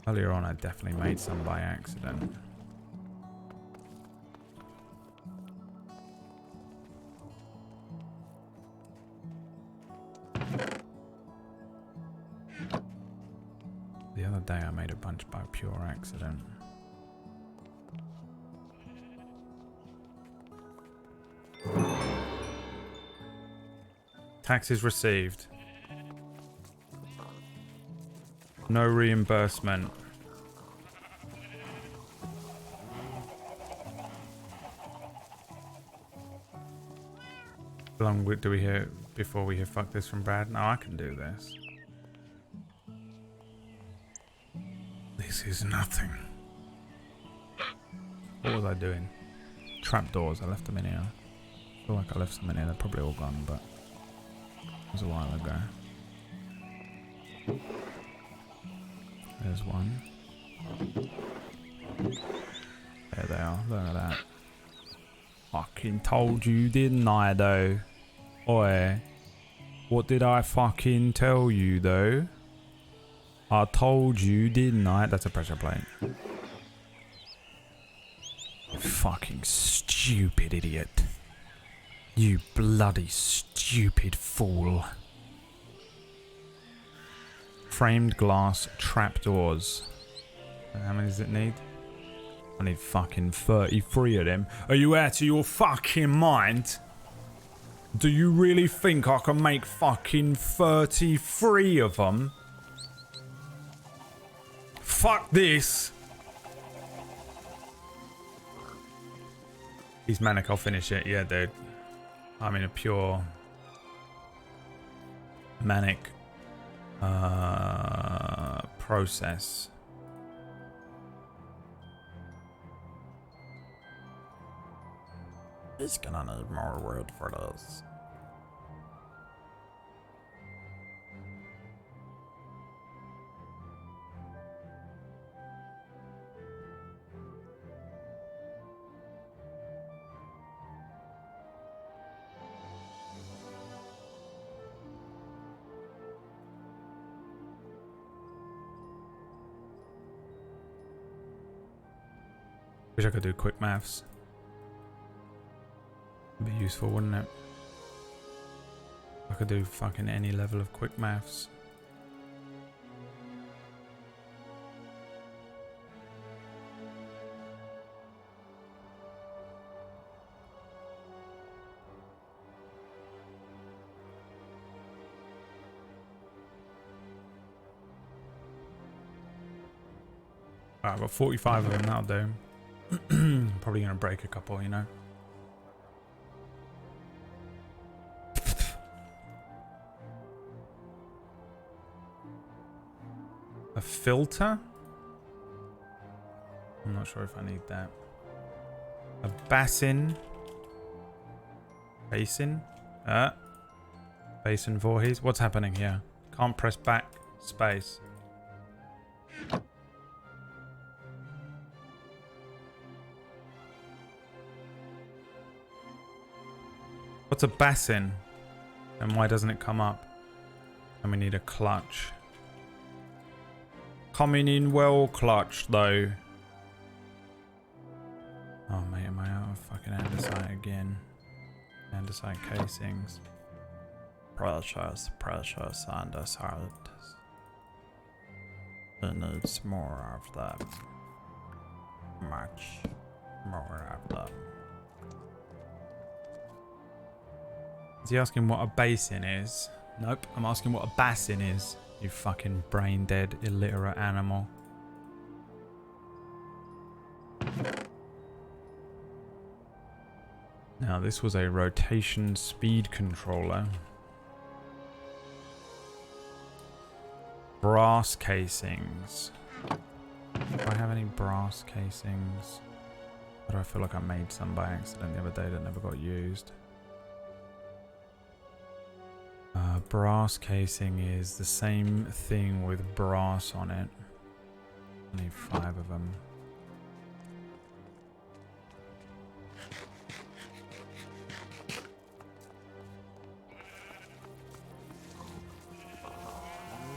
Earlier on, I definitely made some by accident. The other day I made a bunch by pure accident. Taxes received. No reimbursement. How long do we hear before we hear fuck this from Brad? No, I can do this. This is nothing. What was I doing? Trapdoors. I left them in here. I feel like I left some in here. They're probably all gone, but it was a while ago. There's one. There they are. Look at that. Fucking told you, didn't I, though? Oi. What did I fucking tell you, though? I told you, didn't I? That's a pressure plate. You fucking stupid idiot. You bloody stupid fool. Framed glass trapdoors. How many does it need? I need fucking 33 of them. Are you out of your fucking mind? Do you really think I can make fucking 33 of them? Fuck this. He's manic, I'll finish it. Yeah, dude. I'm in a pure manic process. He's gonna need more wood for this. Wish I could do quick maths. It'd be useful, wouldn't it? I could do fucking any level of quick maths. Alright, I've got 45 of them, that'll do. Probably gonna break a couple, you know. A filter? I'm not sure if I need that. A basin. Basin? Basin Voorhees. What's happening here? Can't press back space. What's a basin? And why doesn't it come up? And we need a clutch. Coming in well clutch though. Oh mate, am I out of fucking andesite again? Andesite casings. Precious andesite. It needs more of that. Much more of that. Is he asking what a basin is? Nope, I'm asking what a basin is. You fucking brain dead, illiterate animal. Now this was a rotation speed controller. Brass casings. Do I have any brass casings? Or do I feel like I made some by accident the other day that never got used? Brass casing is the same thing with brass on it. I need 5 of them.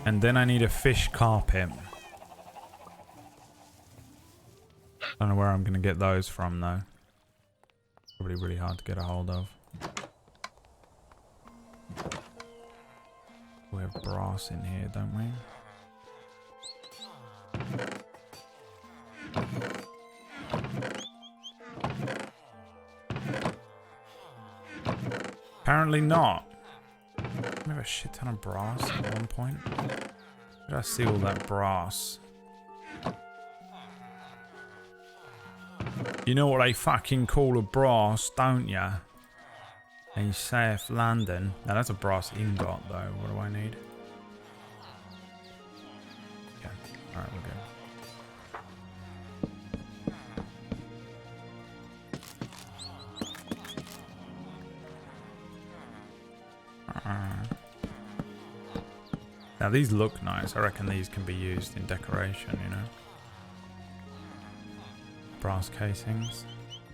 And then I need a fish carpet. Don't know where I'm going to get those from though. Probably really hard to get a hold of. We have brass in here, don't we? Apparently not. We have a shit ton of brass at one point. Where did I see all that brass? You know what they fucking call a brass, don't ya? A safe landing. Now that's a brass ingot though. What do I need? Yeah. Alright, we're good. Now these look nice. I reckon these can be used in decoration, you know. Brass casings.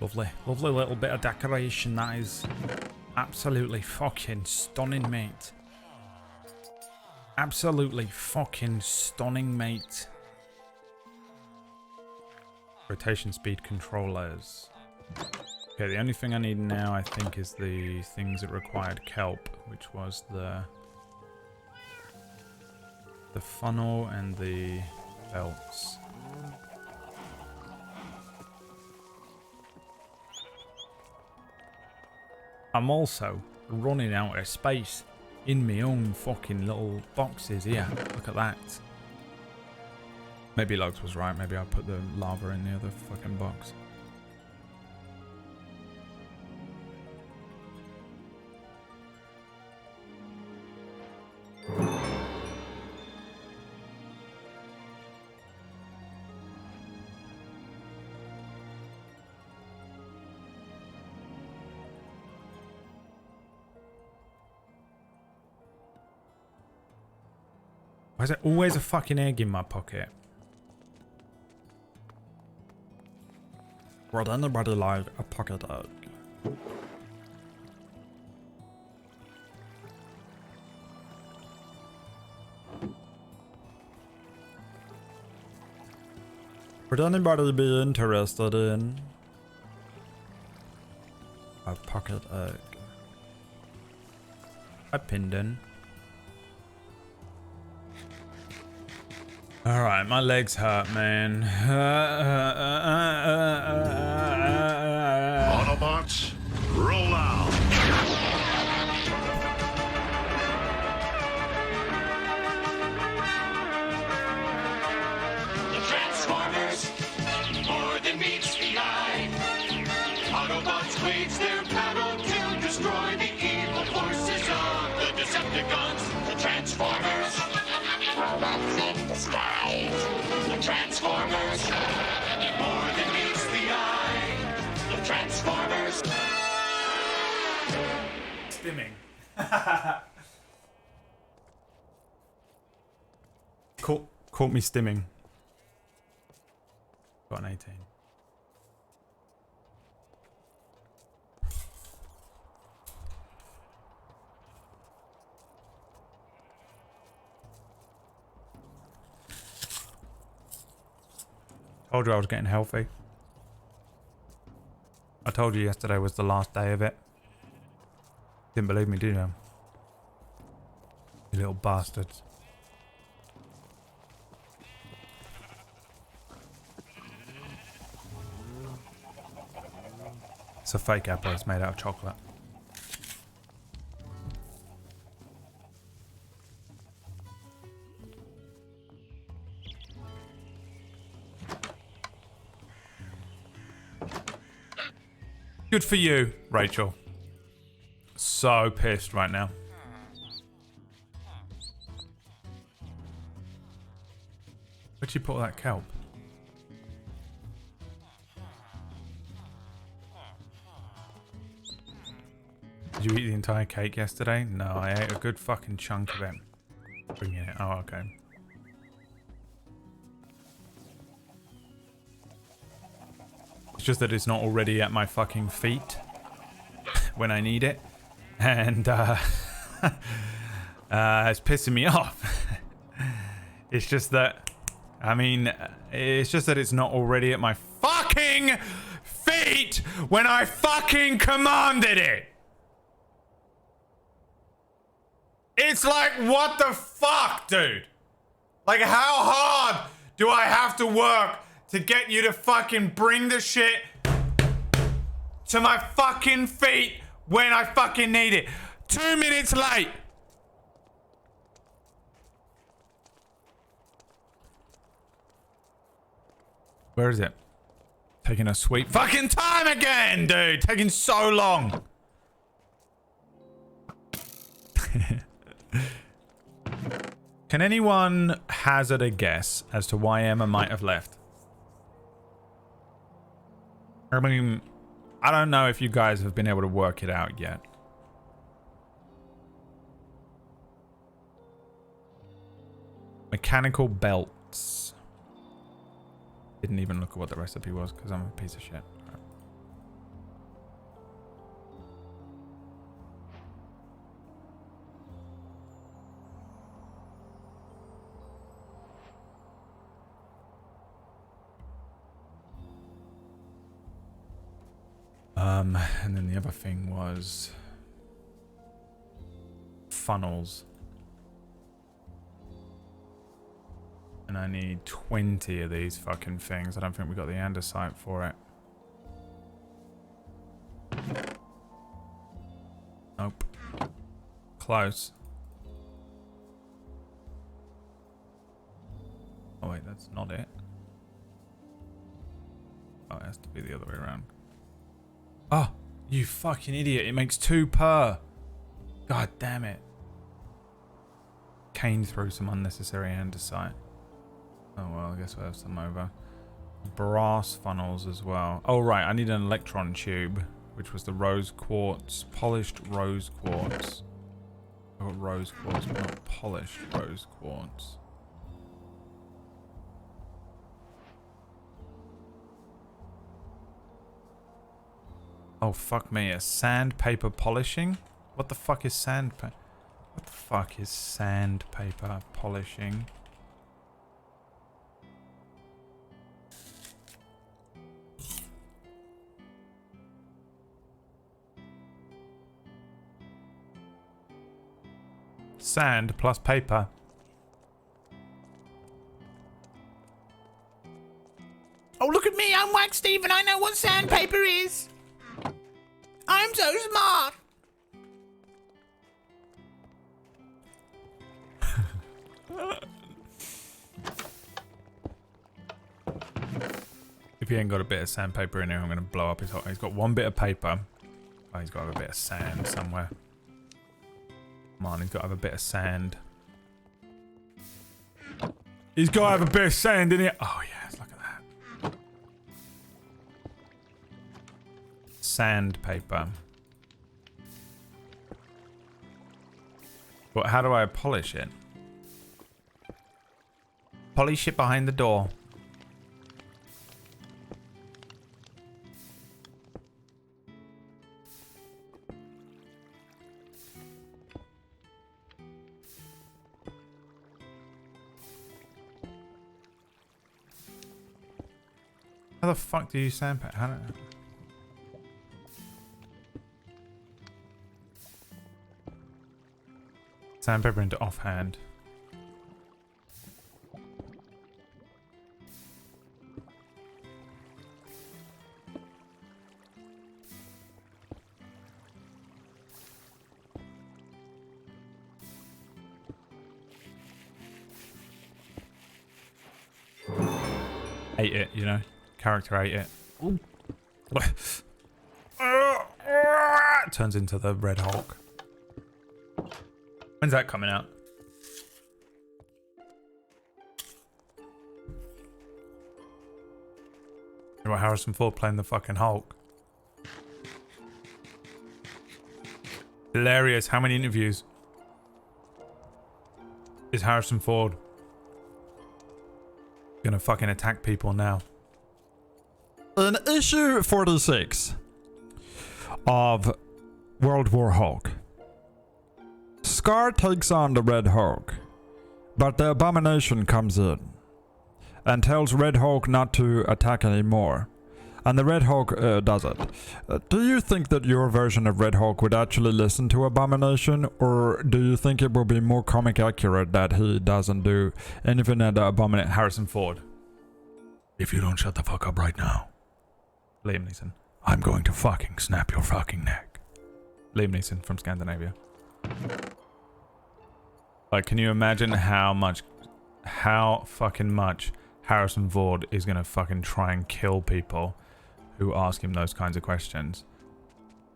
Lovely. Lovely little bit of decoration, that is. Absolutely fucking stunning, mate. Absolutely fucking stunning, mate. Rotation speed controllers. Okay, the only thing I need now, I think, is the things that required kelp, which was the funnel and the belts. I'm also running out of space in my own fucking little boxes here. Look at that. Maybe Logs was right. Maybe I'll put the lava in the other fucking box. Why is there always a fucking egg in my pocket? Would anybody like a pocket egg? Would anybody be interested in a pocket egg? I pinned in. Alright, my legs hurt, man. Autobots, roll out. The Transformers, more than meets the eye. Autobots wage their battle to destroy the evil forces of the Decepticons. The Transformers, robots in disguise. The Transformers, more than meets the eye. The Transformers. Stimming. Caught me stimming. Got an 18. Told you I was getting healthy. I told you yesterday was the last day of it. Didn't believe me, did you? You little bastards. It's a fake apple. It's made out of chocolate. Good for you, Rachel. So pissed right now. Where'd you put all that kelp? Did Did you eat the entire cake yesterday? No, I ate a good fucking chunk of it. Bringing it. Oh, okay. It's just that it's not already at my fucking feet when I need it. And, it's pissing me off. It's just that, I mean, it's just that it's not already at my fucking feet when I fucking commanded it. It's like, what the fuck, dude? Like, how hard do I have to work to get you to fucking bring the shit to my fucking feet when I fucking need it? 2 minutes late. Where is it? Taking a sweet fucking time again, dude. Taking so long. Can anyone hazard a guess as to why Emma might have left? I mean, I don't know if you guys have been able to work it out yet. Mechanical belts. Didn't even look at what the recipe was because I'm a piece of shit. And then the other thing was funnels. And I need 20 of these fucking things. I don't think we got the andesite for it. Nope. Close. Oh wait, that's not it. Oh, it has to be the other way around. Oh, you fucking idiot. It makes 2 per. God damn it. Cane through some unnecessary andesite. Oh well, I guess we'll have some over. Brass funnels as well. Oh right, I need an electron tube, which was the rose quartz, polished rose quartz. I got rose quartz, but not polished rose quartz. Oh fuck me, a sandpaper polishing? What the fuck is sandpaper? What the fuck is sandpaper polishing? Sand plus paper. Oh, look at me. I'm Wax Steve and I know what sandpaper is. I'm so smart. If he ain't got a bit of sandpaper in here, I'm going to blow up his hot. He's got 1 bit of paper. Oh, he's got to have a bit of sand somewhere. Come on, he's got to have a bit of sand. He's got to have a bit of sand in it. Oh, yes, look at that. Sandpaper. But how do I polish it? Polish it behind the door. How the fuck do you sandpaper? How do... Sandpaper into offhand. Ate it, you know. Character ate it. Ooh. Turns into the Red Hulk. When's that coming out? You got Harrison Ford playing the fucking Hulk. Hilarious. How many interviews is Harrison Ford gonna fucking attack people now? In issue 46 of World War Hulk, Scar takes on the Red Hulk, but the Abomination comes in and tells Red Hulk not to attack anymore. And the Red Hulk does it. Do you think that your version of Red Hulk would actually listen to Abomination, or do you think it will be more comic accurate that he doesn't do anything that the Abomination... Harrison Ford. If you don't shut the fuck up right now, Liam Neeson. I'm going to fucking snap your fucking neck. Liam Neeson from Scandinavia. Like, can you imagine how fucking much Harrison Ford is gonna fucking try and kill people who ask him those kinds of questions?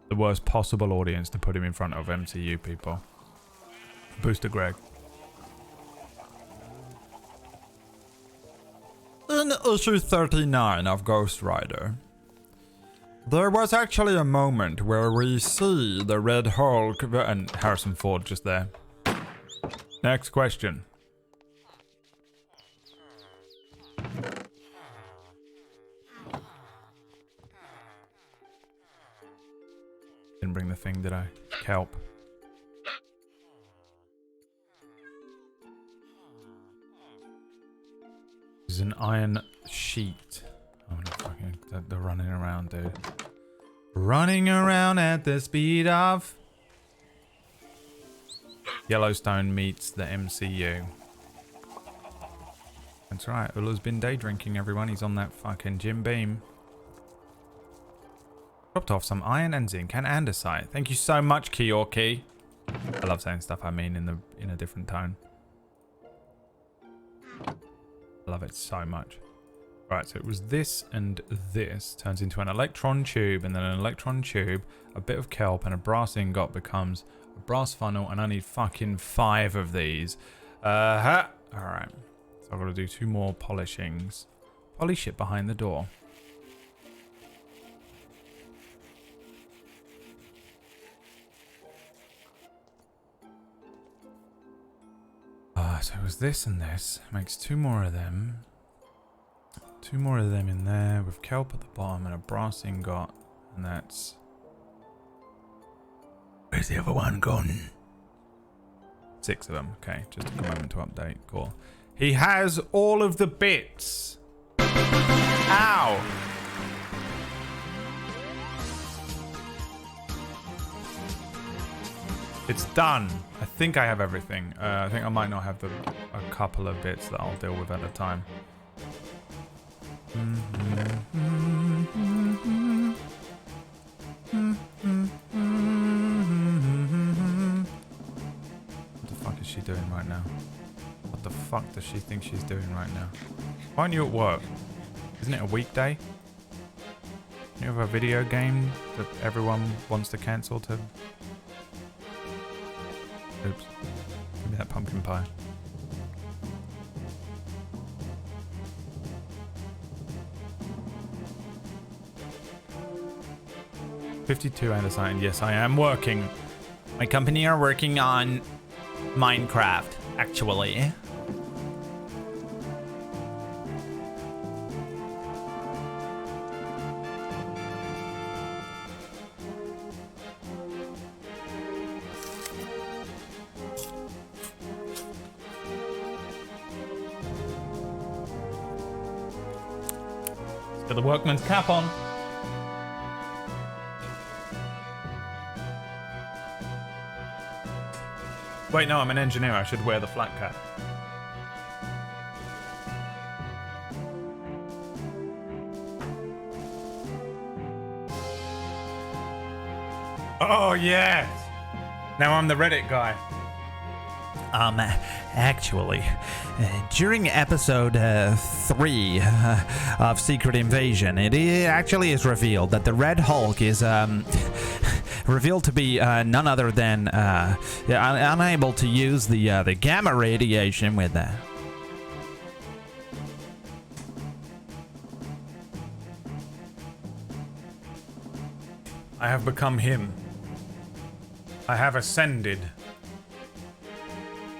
The worst possible audience to put him in front of, MCU people. Booster Greg. In issue 39 of Ghost Rider, there was actually a moment where we see the Red Hulk And Harrison Ford just there. Next question. Didn't bring the thing, did I? Kelp. This is an iron sheet. Oh no, fucking, they're running around, dude. Running around at the speed of Yellowstone meets the MCU. That's right, Ula's been day drinking, everyone. He's on that fucking Jim Beam. Dropped off some iron and zinc and andesite. Thank you so much, Kiyorki. I love saying stuff I mean in a different tone. I love it so much. Right, so it was this and this turns into an electron tube, and then an electron tube, a bit of kelp, and a brass ingot becomes a brass funnel, and I need fucking 5 of these. Alright. So I've got to do 2 more polishings. Polish it behind the door. So it was this and this. Makes 2 more of them. 2 more of them in there with kelp at the bottom and a brass ingot. And that's... Where's the other one gone? 6 of them. Okay, just took a moment to update. Cool. He has all of the bits. Ow! It's done. I think I have everything. I think I might not have a couple of bits that I'll deal with at a time. What the fuck is she doing right now? What the fuck does she think she's doing right now? Why aren't you at work? Isn't it a weekday? You have a video game that everyone wants to cancel to... Oops. Give me that pumpkin pie. $52 andesite, and yes, I am working. My company are working on Minecraft, actually. Got the workman's cap on. Wait, no, I'm an engineer. I should wear the flat cap. Oh, yes! Now I'm the Reddit guy. Actually, during episode 3 of Secret Invasion, it actually is revealed that the Red Hulk is revealed to be none other than unable to use the gamma radiation with that. I have become him. I have ascended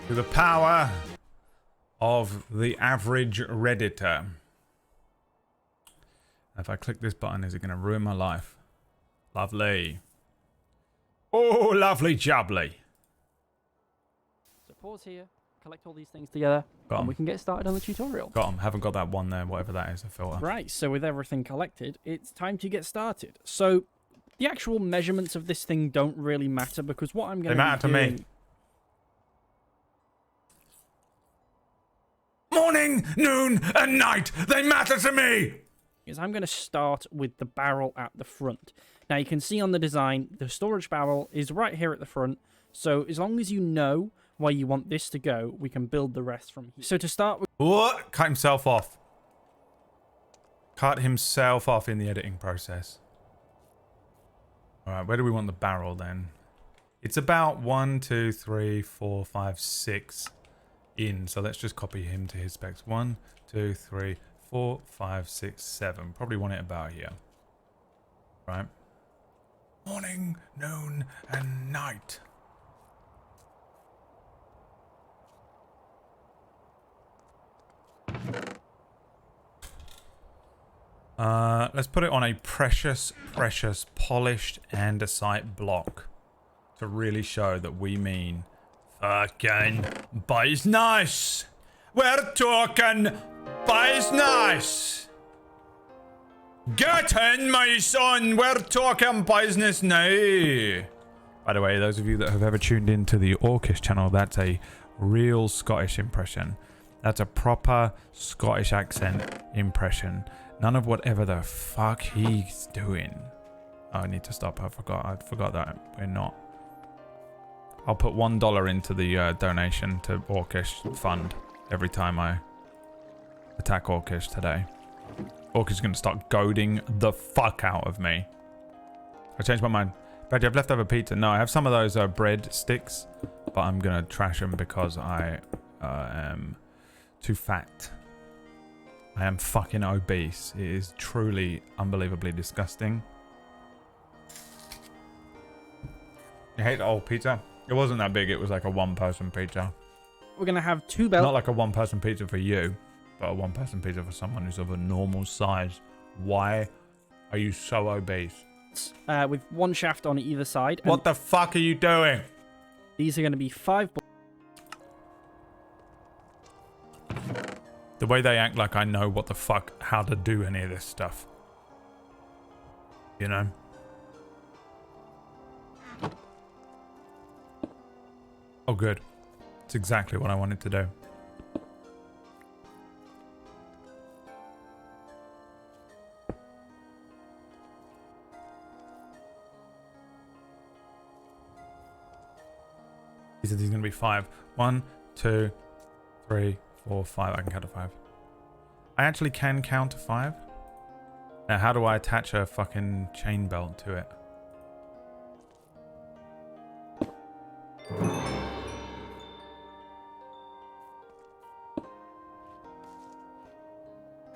to the power of the average Redditor. If I click this button, is it going to ruin my life? Lovely. Oh, lovely jubbly. So pause here, collect all these things together, Got 'em. and we can get started on the tutorial. Got 'em. Haven't got that one there, whatever that is, a filter. Right, so with everything collected, it's time to get started. So the actual measurements of this thing don't really matter because what I'm going They matter to me. Morning, noon, and night. They matter to me. is I'm going to start with the barrel at the front. Now you can see on the design, the storage barrel is right here at the front. So as long as you know where you want this to go, we can build the rest from here. So to start with... What? Cut himself off. Cut himself off in the editing process. Alright, where do we want the barrel then? It's about 1, 2, 3, 4, 5, 6 in. So let's just copy him to his specs. 1, 2, 3, 4, 5, 6, 7. Probably want it about here. Right. Morning, noon, and night. Let's put it on a precious, polished andesite block to really show that we mean fucking business. We're talking business. Get in, my son. We're talking business now. By the way, those of you that have ever tuned into the Orcish channel, that's a real Scottish impression. That's a proper Scottish accent impression. None of whatever the fuck he's doing. Oh, I need to stop. I forgot that we're not. I'll put $1 into the donation to Orcish fund every time I attack Orcish today. Orcish is going to start goading the fuck out of me. I changed my mind. But you have leftover pizza. No, I have some of those bread sticks, but I'm going to trash them because I am too fat. I am fucking obese. It is truly unbelievably disgusting. You hate the old pizza? It wasn't that big. It was like a one-person pizza. We're going to have two belts. Not like a one-person pizza for you, but a one-person pizza for someone who's of a normal size. Why are you so obese? With one shaft on either side. What the fuck are you doing? These are going to be 5 The way they act like I know what the fuck, how to do any of this stuff. You know? Oh, good. It's exactly what I wanted to do. He said he's going to be 5. 1, 2, 3, 4, 5. I can count to 5. I actually can count to 5. Now, how do I attach a fucking chain belt to it?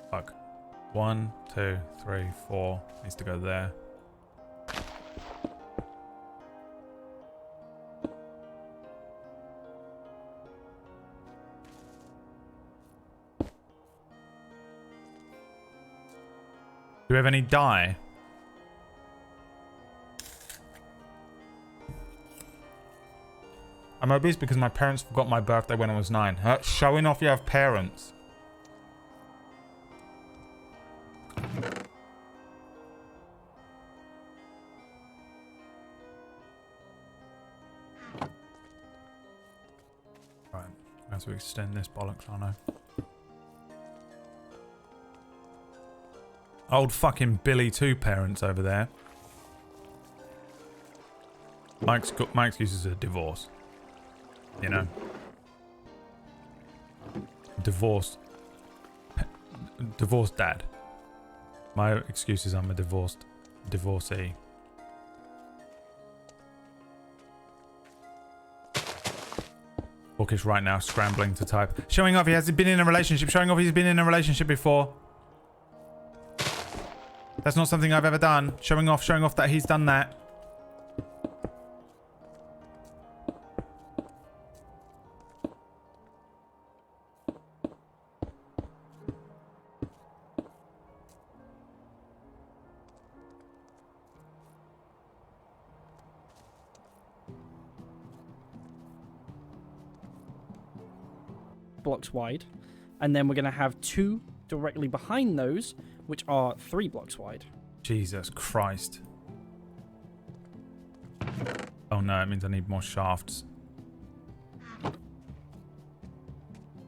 Fuck. 1, 2, 3, 4. Needs to go there. Do we have any dye? I'm obese because my parents forgot my birthday when I was 9. Showing off you have parents. Right, as we extend this bollocks, I know. Old fucking Billy 2 parents over there. My excuse is a divorce. You know? Divorced dad. My excuse is I'm a divorcee. Orcish right now scrambling to type. Showing off he has been in a relationship. Showing off he's been in a relationship before. That's not something I've ever done. Showing off that he's done that. blocks wide, and then we're going to have 2 directly behind those, which are 3 blocks wide. Jesus Christ. Oh no, it means I need more shafts.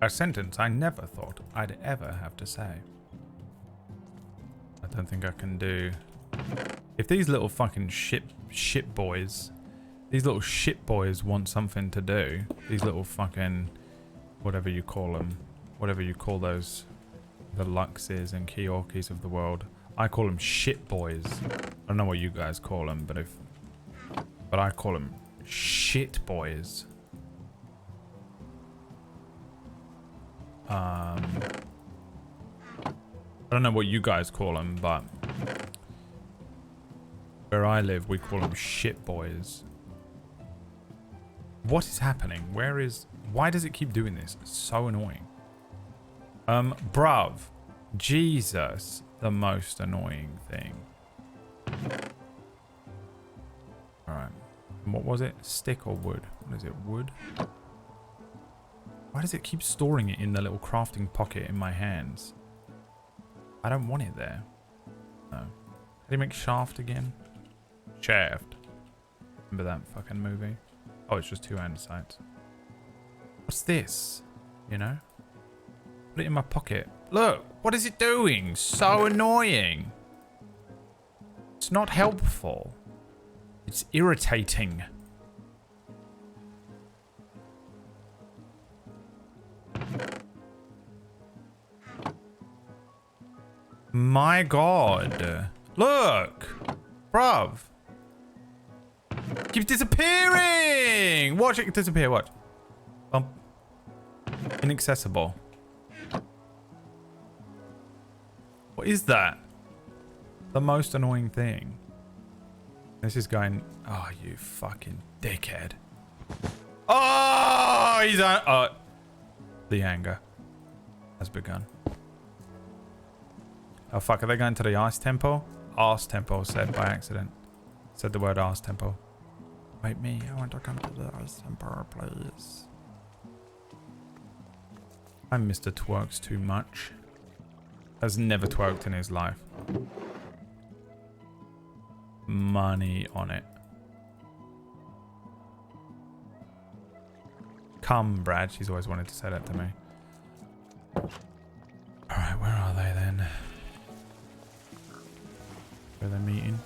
A sentence I never thought I'd ever have to say. I don't think I can do... If these little fucking shit boys... These little shit boys want something to do. These little fucking... Whatever you call them. Whatever you call those... The Luxes and Keorkis of the world. I call them shit boys. I don't know what you guys call them, but I call them shit boys. I don't know what you guys call them, but where I live, we call them shit boys. What is happening? Why does it keep doing this? It's so annoying. Bruv. Jesus. The most annoying thing. Alright. What was it? Stick or wood? What is it? Wood? Why does it keep storing it in the little crafting pocket in my hands? I don't want it there. No. How do you make shaft again? Shaft. Remember that fucking movie? Oh, it's just 2 andesites. What's this? You know? Put it in my pocket. Look! What is it doing? So annoying. It's not helpful. It's irritating. My god. Look! Bruv. Keeps disappearing! Watch it disappear, watch. Inaccessible. What is that? The most annoying thing. This is going... Oh, you fucking dickhead. Oh, he's on... Oh. The anger has begun. Oh, fuck. Are they going to the Ice Temple? Arse Temple said by accident. Said the word Arse Temple. Wait, me. I want to come to the Ice Temple, please. I Mr. Twerks too much. Has never twerked in his life. Money on it. Come, Brad. She's always wanted to say that to me. Alright, where are they then? Where they're meeting?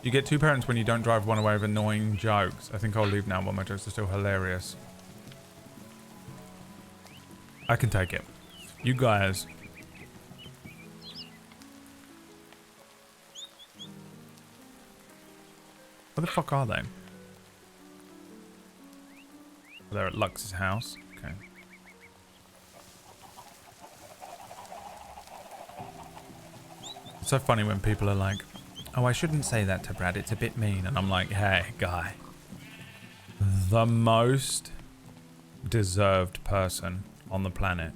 You get 2 parents when you don't drive one away with annoying jokes. I think I'll leave now, but my jokes are still hilarious. I can take it. You guys. Where the fuck are they? They're at Lux's house. Okay. It's so funny when people are like, oh, I shouldn't say that to Brad. It's a bit mean. And I'm like, hey, guy. The most deserved person on the planet.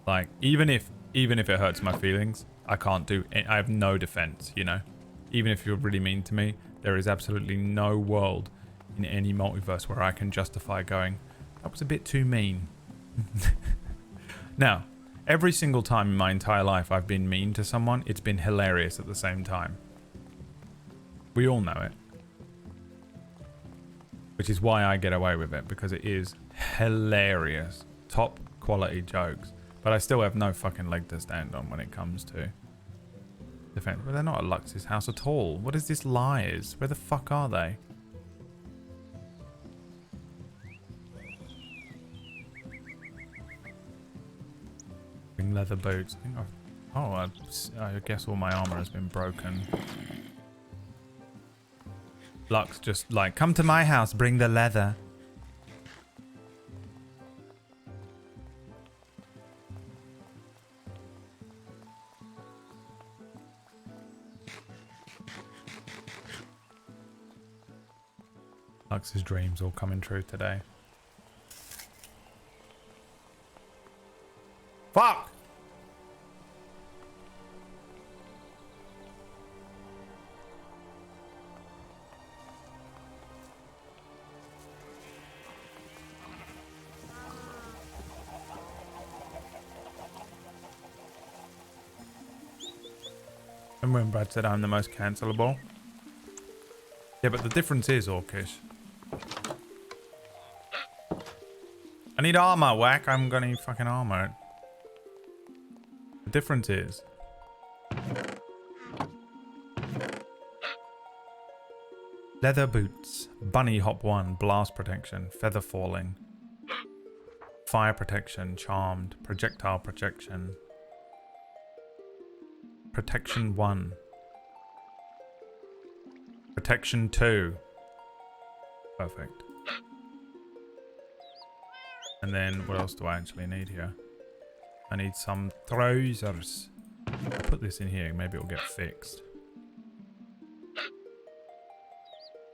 Like, even if it hurts my feelings, I can't do it. I have no defense, you know? Even if you're really mean to me, there is absolutely no world in any multiverse where I can justify going, that was a bit too mean. Now, every single time in my entire life I've been mean to someone, it's been hilarious at the same time. We all know it. Which is why I get away with it, because it is hilarious. Top quality jokes. But I still have no fucking leg to stand on when it comes to defense. But they're not at Lux's house at all. What is this lies? Where the fuck are they? Leather boots. I guess all my armor has been broken. Lux just like, come to my house, bring the leather. Lux's dreams all coming true today. Fuck! Remember when Brad said I'm the most cancelable? Yeah, but the difference is, Orcish. I need armor, whack. I'm gonna need fucking armor. The difference is... leather boots, bunny hop 1, blast protection, feather falling, fire protection, charmed, projectile protection, protection 1, protection 2. Perfect. And then what else do I actually need here? I need some trousers. I'll put this in here, maybe it'll get fixed.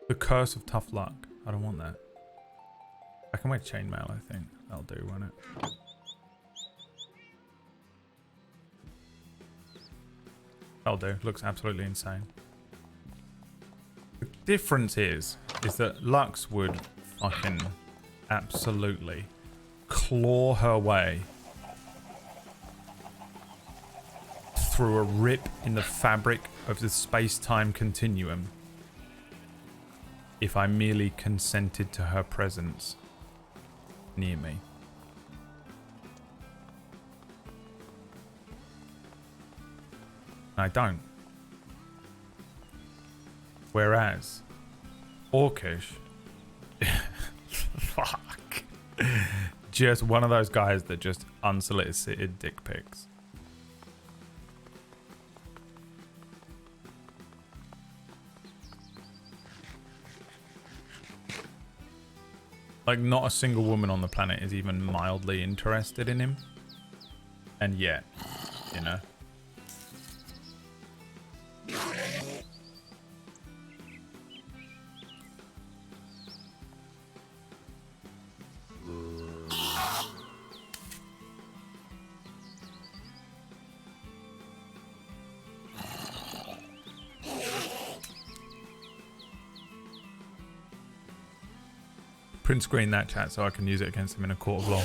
The curse of tough luck. I don't want that. I can wear chainmail, I think. That'll do, won't it? That'll do. Looks absolutely insane. The difference is that Lux would fucking absolutely claw her way through a rip in the fabric of the space-time continuum if I merely consented to her presence near me. I don't. Whereas Orcish, fuck, just one of those guys that just unsolicited dick pics. Like, not a single woman on the planet is even mildly interested in him. And yet, you know. Print screen that chat so I can use it against him in a court of law.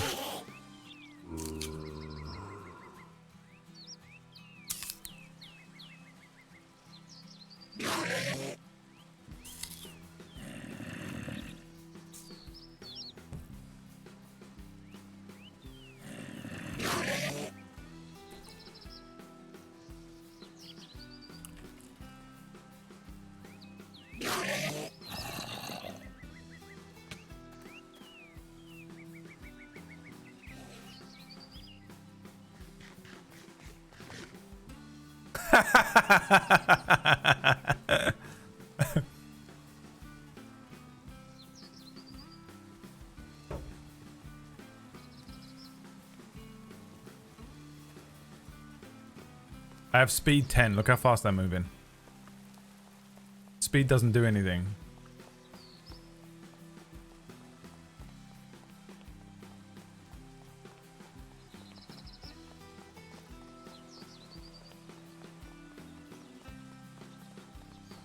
I have speed 10. Look how fast they're moving. Speed doesn't do anything.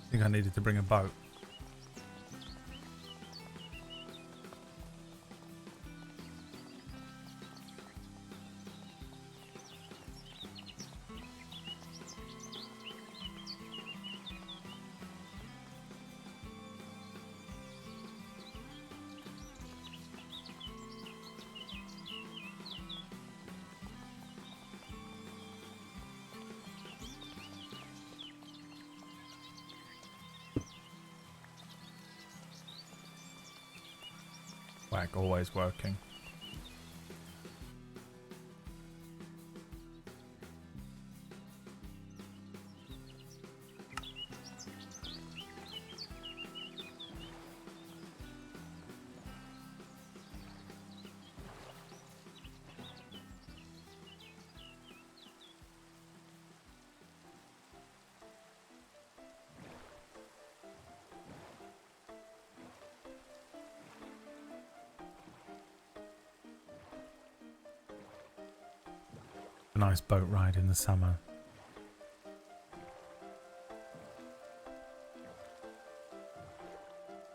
I think I needed to bring a boat. Whack, always working. A nice boat ride in the summer.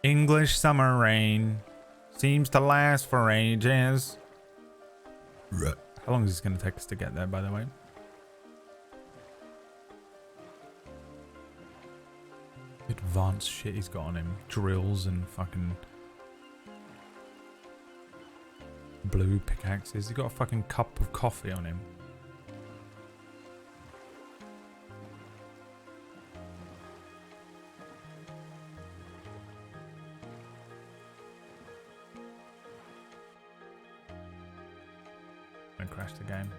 English summer rain seems to last for ages. How long is this going to take us to get there, by the way? advanced shit he's got on him. Drills and fucking blue pickaxes. He's got a fucking cup of coffee on him. I crashed the game.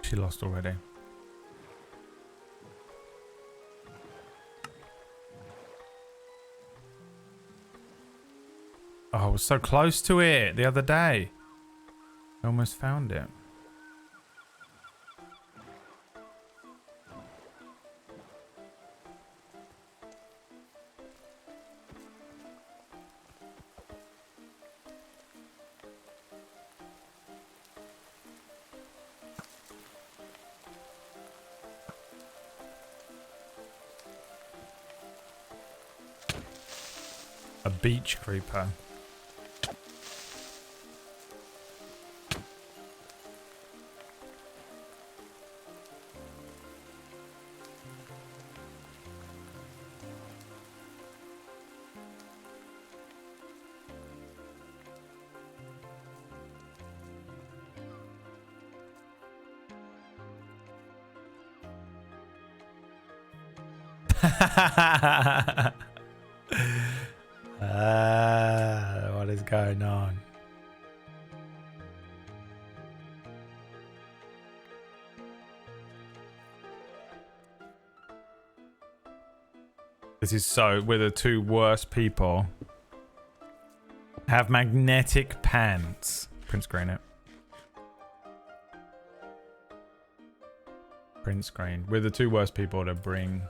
She lost already. Oh, I was so close to it the other day. I almost found it. A beach creeper. What is going on? This is so... We're the two worst people. Have magnetic pants. Print screen it. Print screen. We're the two worst people to bring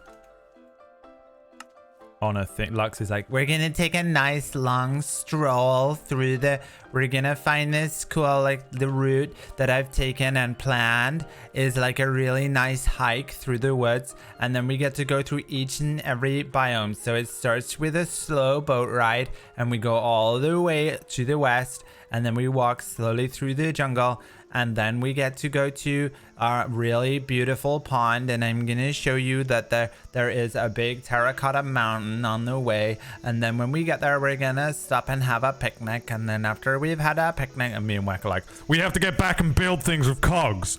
on a thing. Lux is like, we're gonna take a nice long stroll through the... We're gonna find this cool, like, the route that I've taken and planned is like a really nice hike through the woods. And then we get to go through each and every biome. So it starts with a slow boat ride and we go all the way to the west. And then we walk slowly through the jungle. And then we get to go to a really beautiful pond, and I'm gonna show you that there is a big terracotta mountain on the way. And then when we get there, we're gonna stop and have a picnic. And then after we've had a picnic, and me and Wack are like, We have to get back and build things with cogs.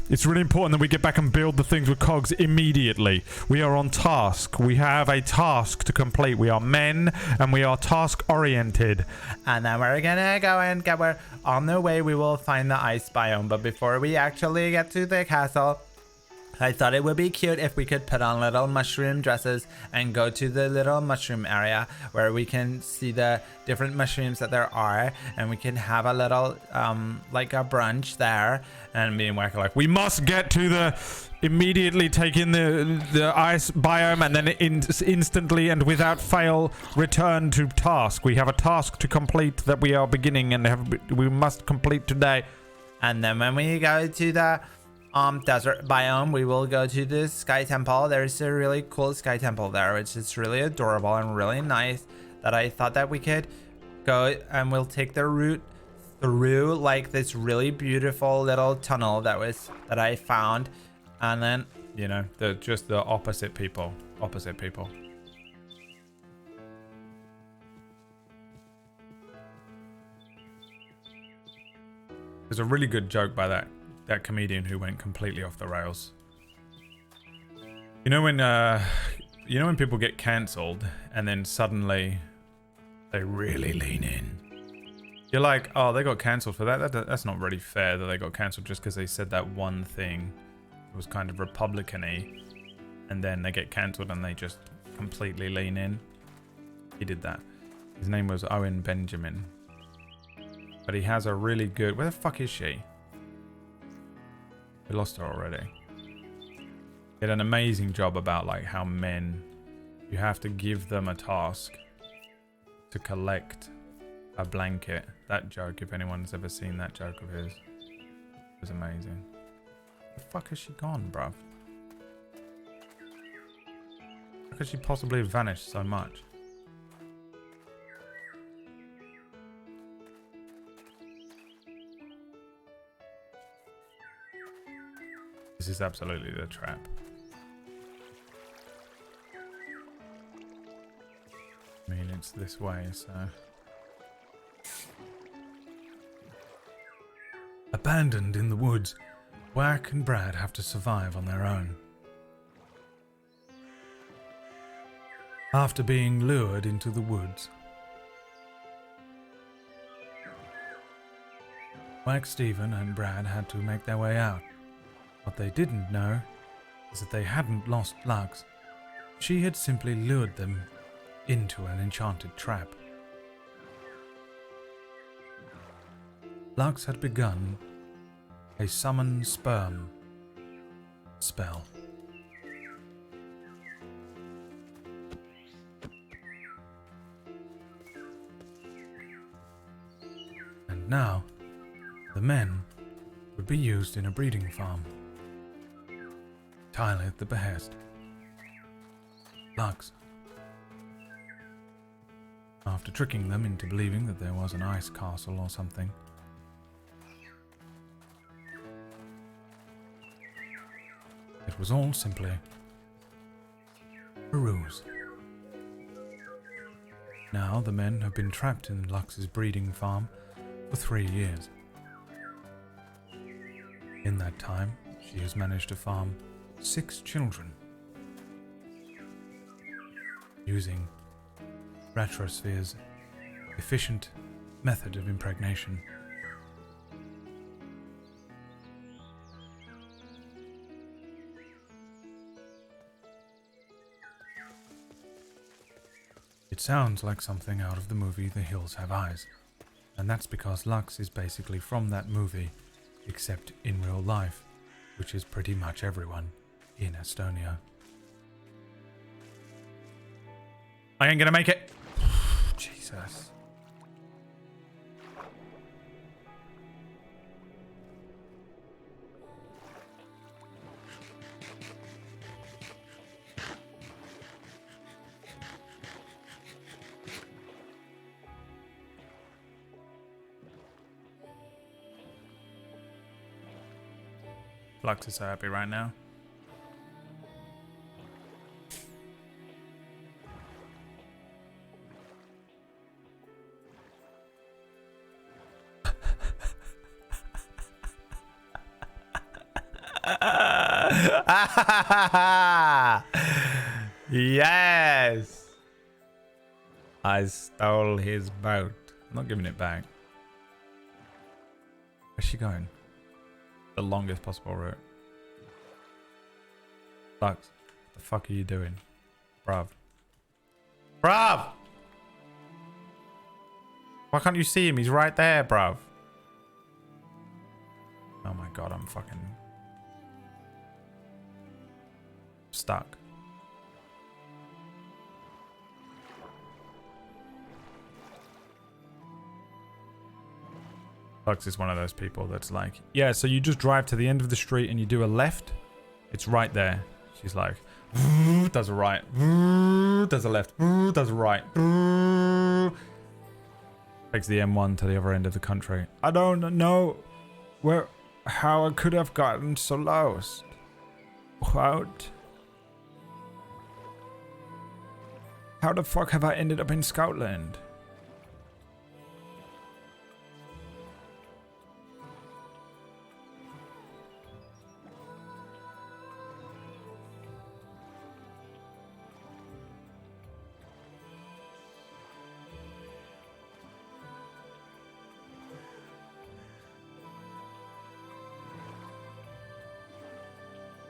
It's really important that we get back and build the things with cogs immediately. We are on task. We have a task to complete. We are men and we are task oriented. and then we're gonna go and get where on the way we will find the ice biome. But before we actually get to the castle, I thought it would be cute if we could put on little mushroom dresses and go to the little mushroom area where we can see the different mushrooms that there are, and we can have a little like a brunch there. And me and Wack are like, We must get to the... Immediately take in the ice biome and then instantly and without fail return to task. We have a task to complete that we are beginning and we must complete today. and then when we go to the desert biome, we will go to the sky temple. There's a really cool sky temple there, which is really adorable and really nice, that I thought that we could go, and we'll take the route through like this really beautiful little tunnel that I found. And then, you know, just the opposite people. Opposite people. There's a really good joke by that comedian who went completely off the rails. You know when people get cancelled and then suddenly they really lean in. You're like, oh, they got cancelled for that. That's not really fair that they got cancelled just because they said that one thing. It was kind of Republican-y, and then they get cancelled and they just completely lean in. He did that. His name was Owen Benjamin. But he has a really good... Where the fuck is she? We lost her already. Did an amazing job about like how men, you have to give them a task to collect a blanket. That joke, if anyone's ever seen that joke of his, was amazing. The fuck has she gone, bruv? How could she possibly have vanished so much? This is absolutely the trap. I mean, it's this way, so... Abandoned in the woods, Wack and Brad have to survive on their own. After being lured into the woods, Wack, Stephen and Brad had to make their way out. What they didn't know is that they hadn't lost Lux. She had simply lured them into an enchanted trap. Lux had begun a summon sperm spell. And now, the men would be used in a breeding farm, entirely at the behest. Lux. After tricking them into believing that there was an ice castle or something, it was all simply a ruse. Now the men have been trapped in Lux's breeding farm for 3 years. In that time, she has managed to farm 6 children using Retrosphere's efficient method of impregnation. It sounds like something out of the movie The Hills Have Eyes, and that's because Lux is basically from that movie, except in real life, which is pretty much everyone in Estonia. I ain't gonna make it. Jesus. Lux is so happy right now. Yes! I stole his boat. I'm not giving it back. Where's she going? The longest possible route. Lux, what the fuck are you doing? Bruv. Bruv! Why can't you see him? He's right there, bruv. Oh my god, I'm fucking stuck. Lux is one of those people that's like, yeah, so you just drive to the end of the street and you do a left. It's right there. She's like, does a right, does a left, does a right. Takes the M1 to the other end of the country. I don't know how I could have gotten so lost. What? How the fuck have I ended up in Scotland?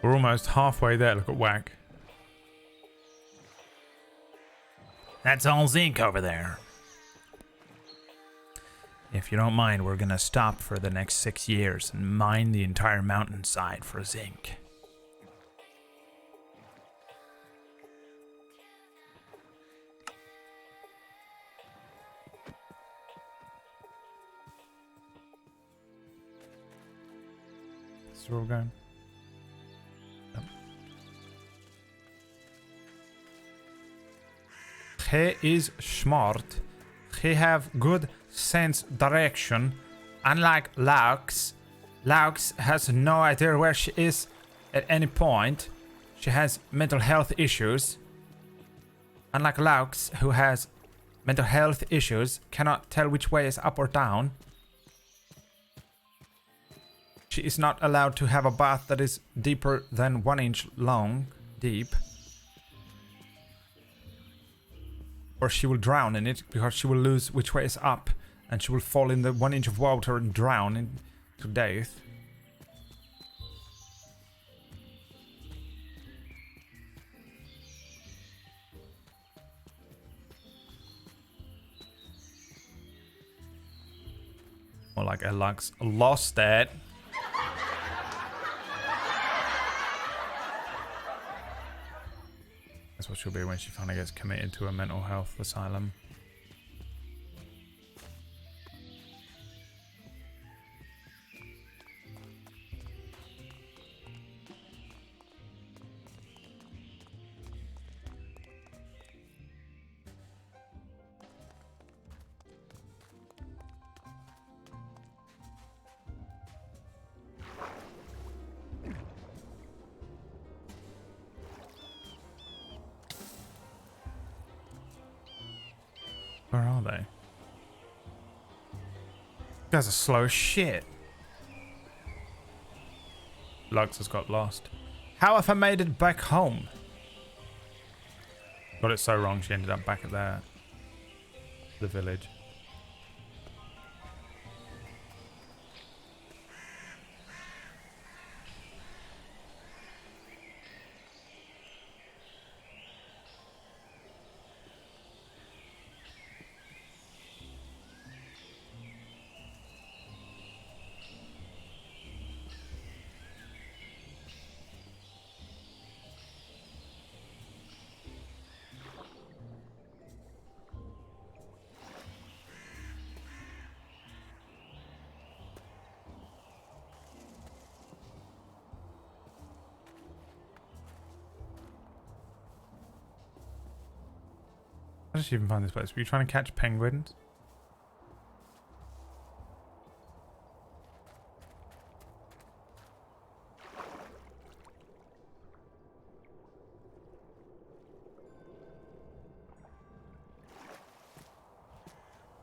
We're almost halfway there. Look at Whack. That's all zinc over there. If you don't mind, we're gonna stop for the next 6 years and mine the entire mountainside for zinc. This is where we're going. He is smart. He have good sense direction. Unlike Laux. Laux has no idea where she is at any point. She has mental health issues. Unlike Laux, who has mental health issues, cannot tell which way is up or down. She is not allowed to have a bath that is deeper than 1 inch long, deep. Or she will drown in it, because she will lose which way is up. And she will fall in the 1 inch of water and drown to death. More like Lux lost it. That's what she'll be when she finally gets committed to a mental health asylum. Where are they? You guys are slow as shit. Lux has got lost. How have I made it back home? Got it so wrong, she ended up back at the village. How did she even find this place? Were you trying to catch penguins?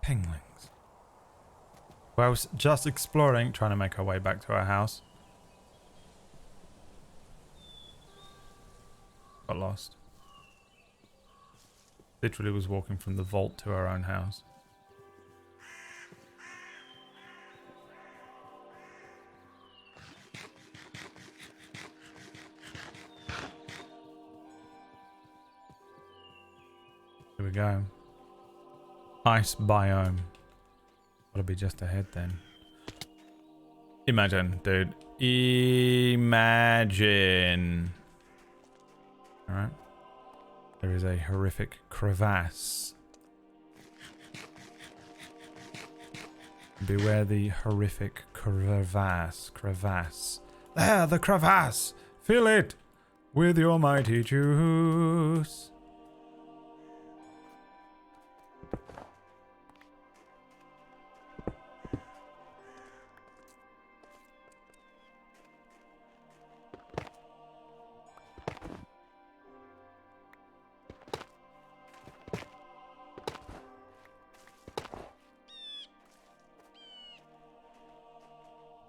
Penguins. Well, I was just exploring, trying to make our way back to our house. Got lost. Literally was walking from the vault to our own house. Here we go. Ice biome. That'll be just ahead then. Imagine, dude. Imagine. Alright. There is a horrific crevasse. Beware the horrific crevasse. Crevasse. There, the crevasse! Fill it with your mighty juice.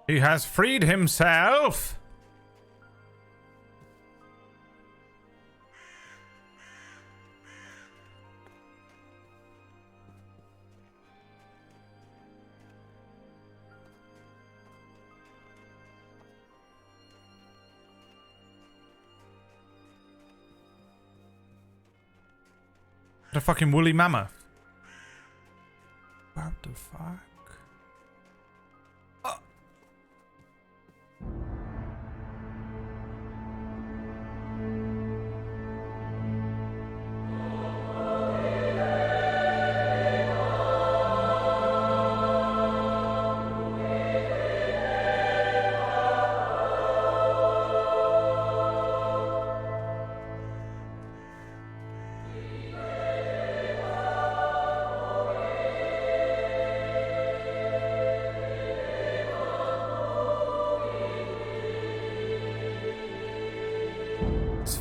He has freed himself. What a fucking woolly mammoth. What the fuck?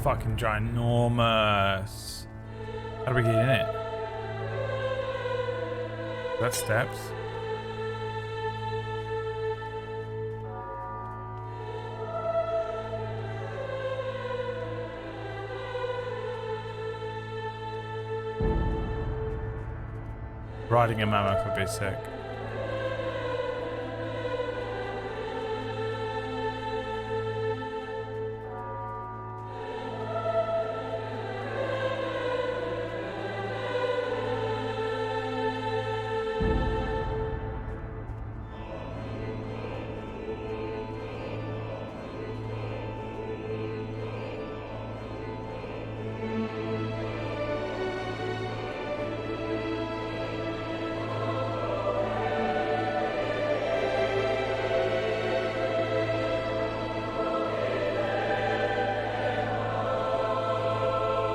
fucking ginormous. How do we get in it? That steps. Riding a mammoth would be sick.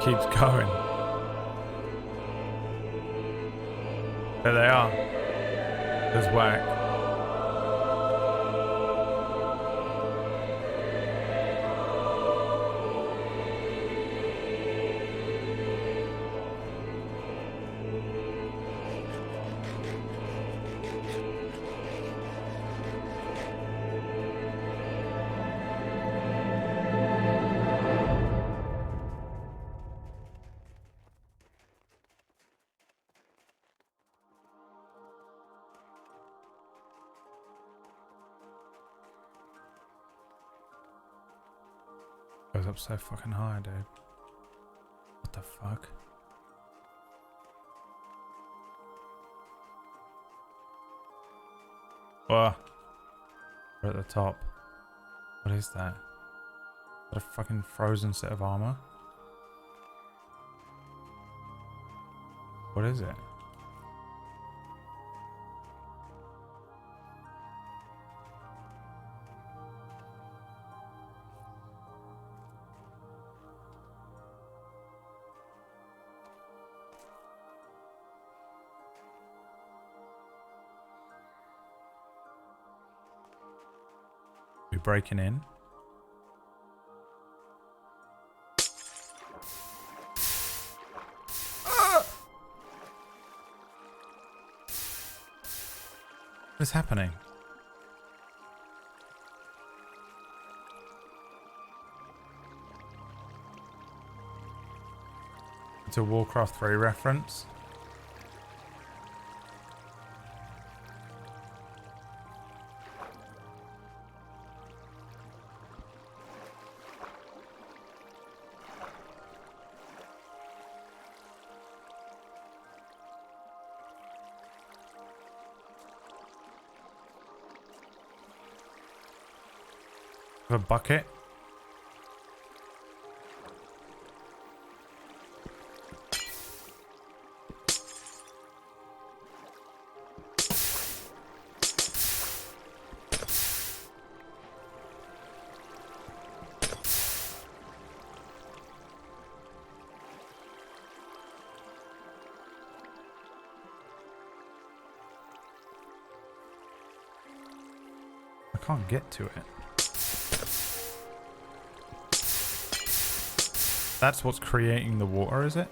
Keeps going. There they are. There's Whack. Goes up so fucking high, dude. What the fuck? Whoa. We're at the top. What is that? Is that a fucking frozen set of armor? What is it? Breaking in. What is happening? It's a Warcraft 3 reference. A bucket. I can't get to it. That's what's creating the water, is it?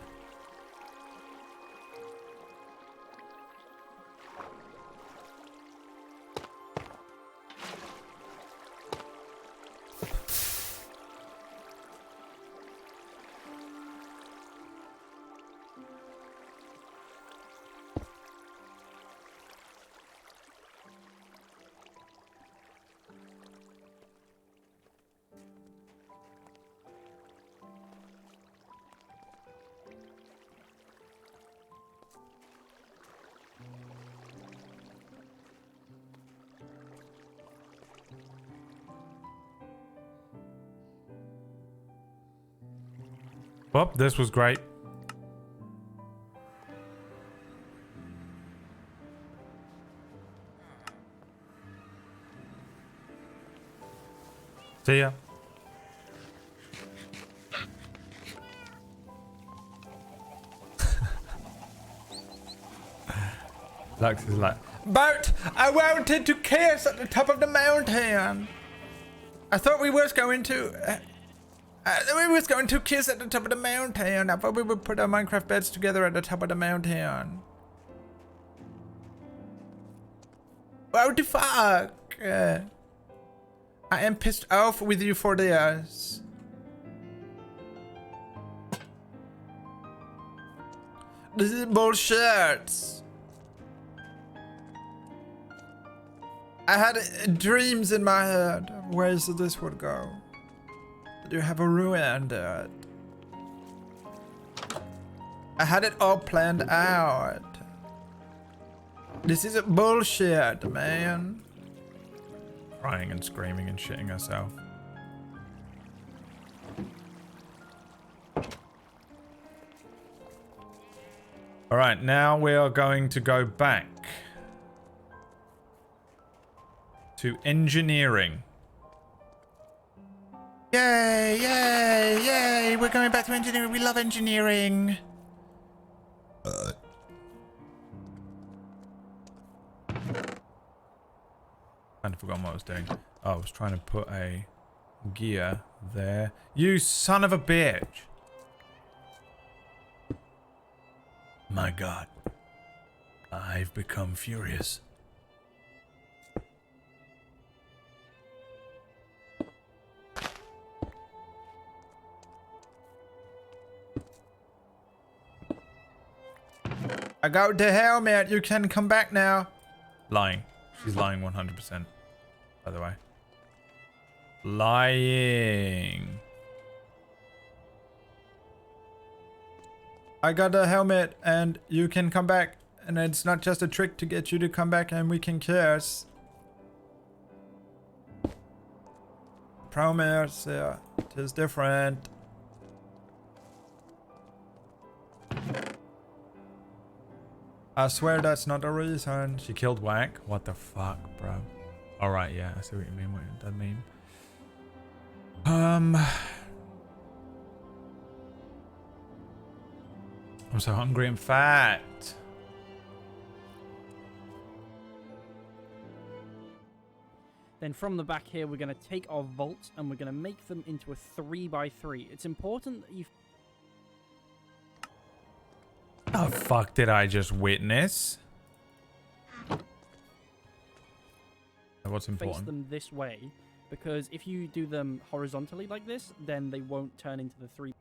Well, this was great. See ya. Lux is like, but I wanted to kiss at the top of the mountain. I thought we was going to We was going to kiss at the top of the mountain. I thought we would put our Minecraft beds together at the top of the mountain. What the fuck? I am pissed off with you for this. This is bullshit. I had dreams in my head of ways that this would go. But you have ruined it. I had it all planned out. This is bullshit, man. Crying and screaming and shitting herself. Alright, now we are going to go back to engineering. Yay, yay, yay. We're going back to engineering. We love engineering. Kind of forgotten what I was doing. Oh, I was trying to put a gear there. You son of a bitch. My god. I've become furious. I got the helmet. You can come back now. Lying. She's lying 100%, by the way. Lying. I got the helmet and you can come back. And it's not just a trick to get you to come back and we can kiss. Promise, yeah, it is different. I swear that's not the reason. She killed Whack? What the fuck, bro? Alright, yeah, I see what you mean. What does that mean? I'm so hungry and fat. Then from the back here, we're going to take our vaults and we're going to make them into a 3x3. It's important that you... The fuck did I just witness? What's important? Face them this way, because if you do them horizontally like this, then they won't turn into the 3.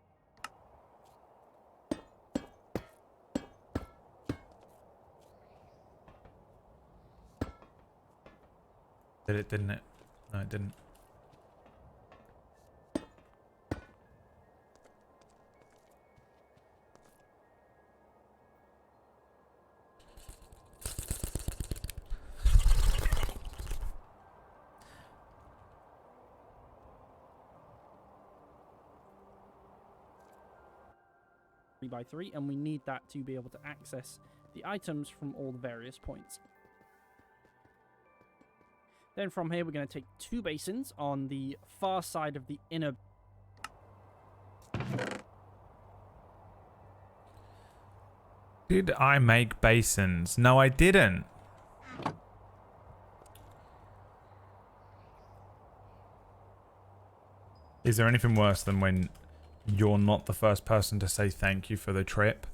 Did it, didn't it? No, it didn't. 3x3, and we need that to be able to access the items from all the various points. Then from here, we're going to take 2 basins on the far side of the inner. Did I make basins? No, I didn't. Is there anything worse than when you're not the first person to say thank you for the trip?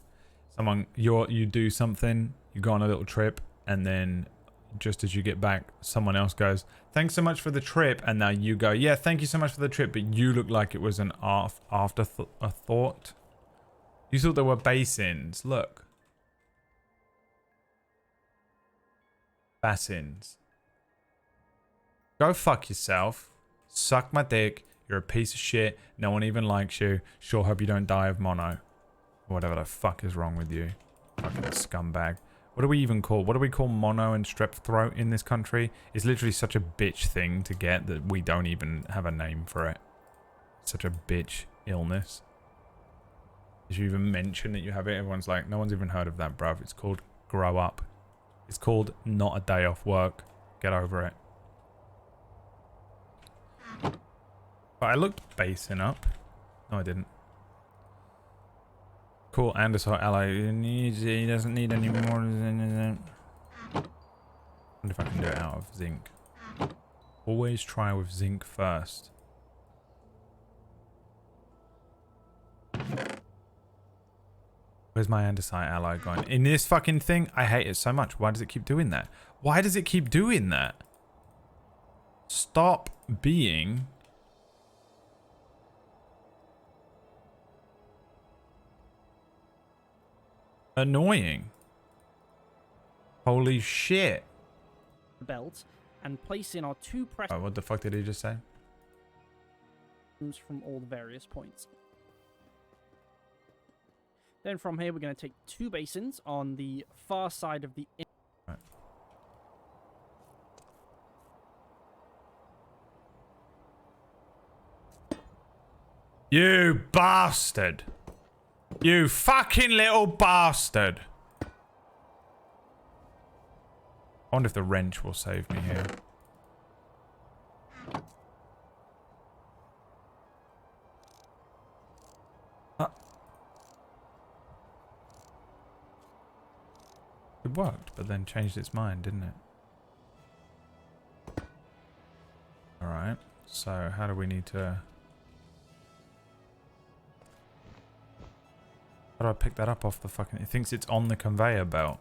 You do something, you go on a little trip, and then just as you get back, someone else goes, thanks so much for the trip, and now you go, yeah, thank you so much for the trip, but you look like it was an afterthought. You thought there were basins. Look. Basins. Go fuck yourself. Suck my dick. You're a piece of shit. No one even likes you. Sure hope you don't die of mono. Whatever the fuck is wrong with you. Fucking scumbag. What do we even call? What do we call mono and strep throat in this country? It's literally such a bitch thing to get that we don't even have a name for it. Such a bitch illness. If you even mention that you have it, everyone's like, no one's even heard of that, bruv. It's called grow up. It's called not a day off work. Get over it. But I looked basing up. No, I didn't. Cool, and his ally. He doesn't need any more. I wonder if I can do it out of zinc. Always try with zinc first. Where's my andesite ally going? In this fucking thing? I hate it so much. Why does it keep doing that? Why does it keep doing that? Stop being... annoying. Holy shit. Belt and place in our 2 press Oh, what the fuck did he just say? from all the various points. Then from here, we're going to take 2 basins on the far side of the... Right. You bastard! You fucking little bastard! I wonder if the wrench will save me here. It worked, but then changed its mind, didn't it? Alright, so how do we need to... How do I pick that up off the fucking... It thinks it's on the conveyor belt.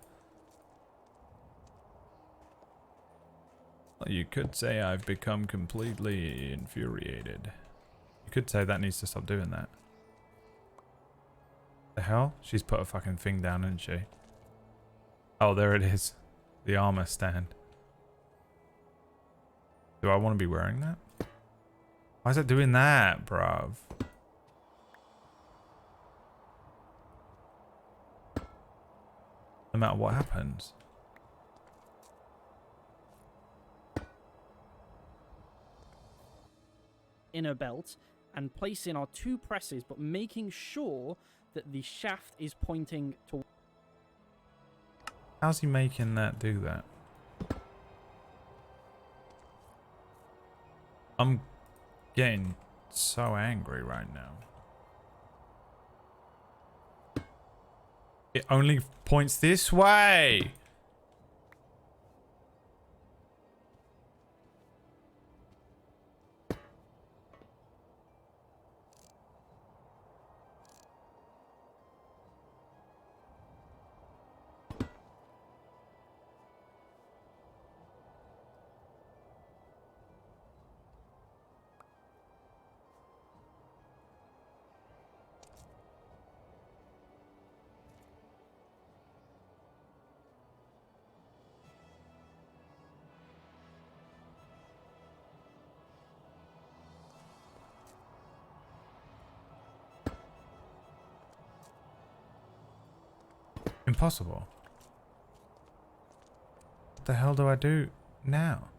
Well, you could say I've become completely infuriated. You could say that needs to stop doing that. The hell? She's put a fucking thing down, hasn't she? Oh, there it is. The armor stand. Do I want to be wearing that? Why is it doing that, bruv? No matter what happens. Inner belt and place in our 2 presses, but making sure that the shaft is pointing to... How's he making that do that? I'm getting so angry right now. It only points this way! Impossible. What the hell do I do now?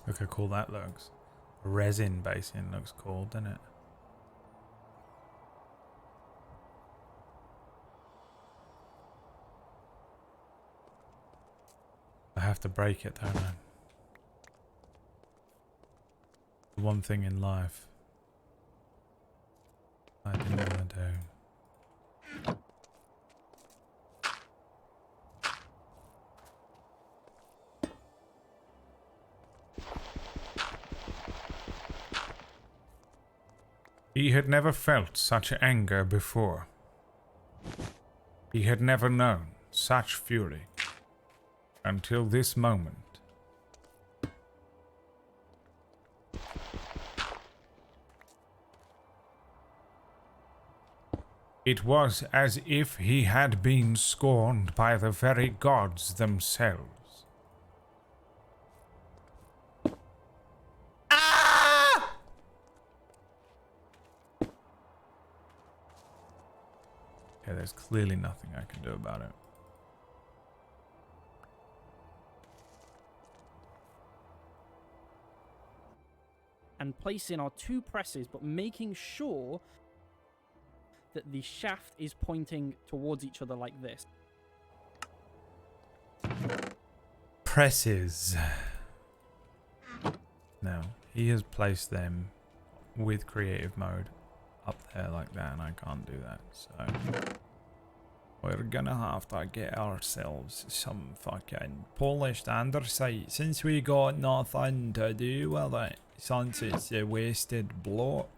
Look how cool that looks. Resin basin looks cool, doesn't it? I have to break it, don't I? The one thing in life I didn't want to do. He had never felt such anger before. He had never known such fury until this moment. It was as if he had been scorned by the very gods themselves. Okay, there's clearly nothing I can do about it. And place in our 2 presses, but making sure that the shaft is pointing towards each other like this. Presses. Now, he has placed them with creative mode up there like that, and I can't do that, so... We're gonna have to get ourselves some fucking polished andesite since we got nothing to do with it. Since it's a wasted block.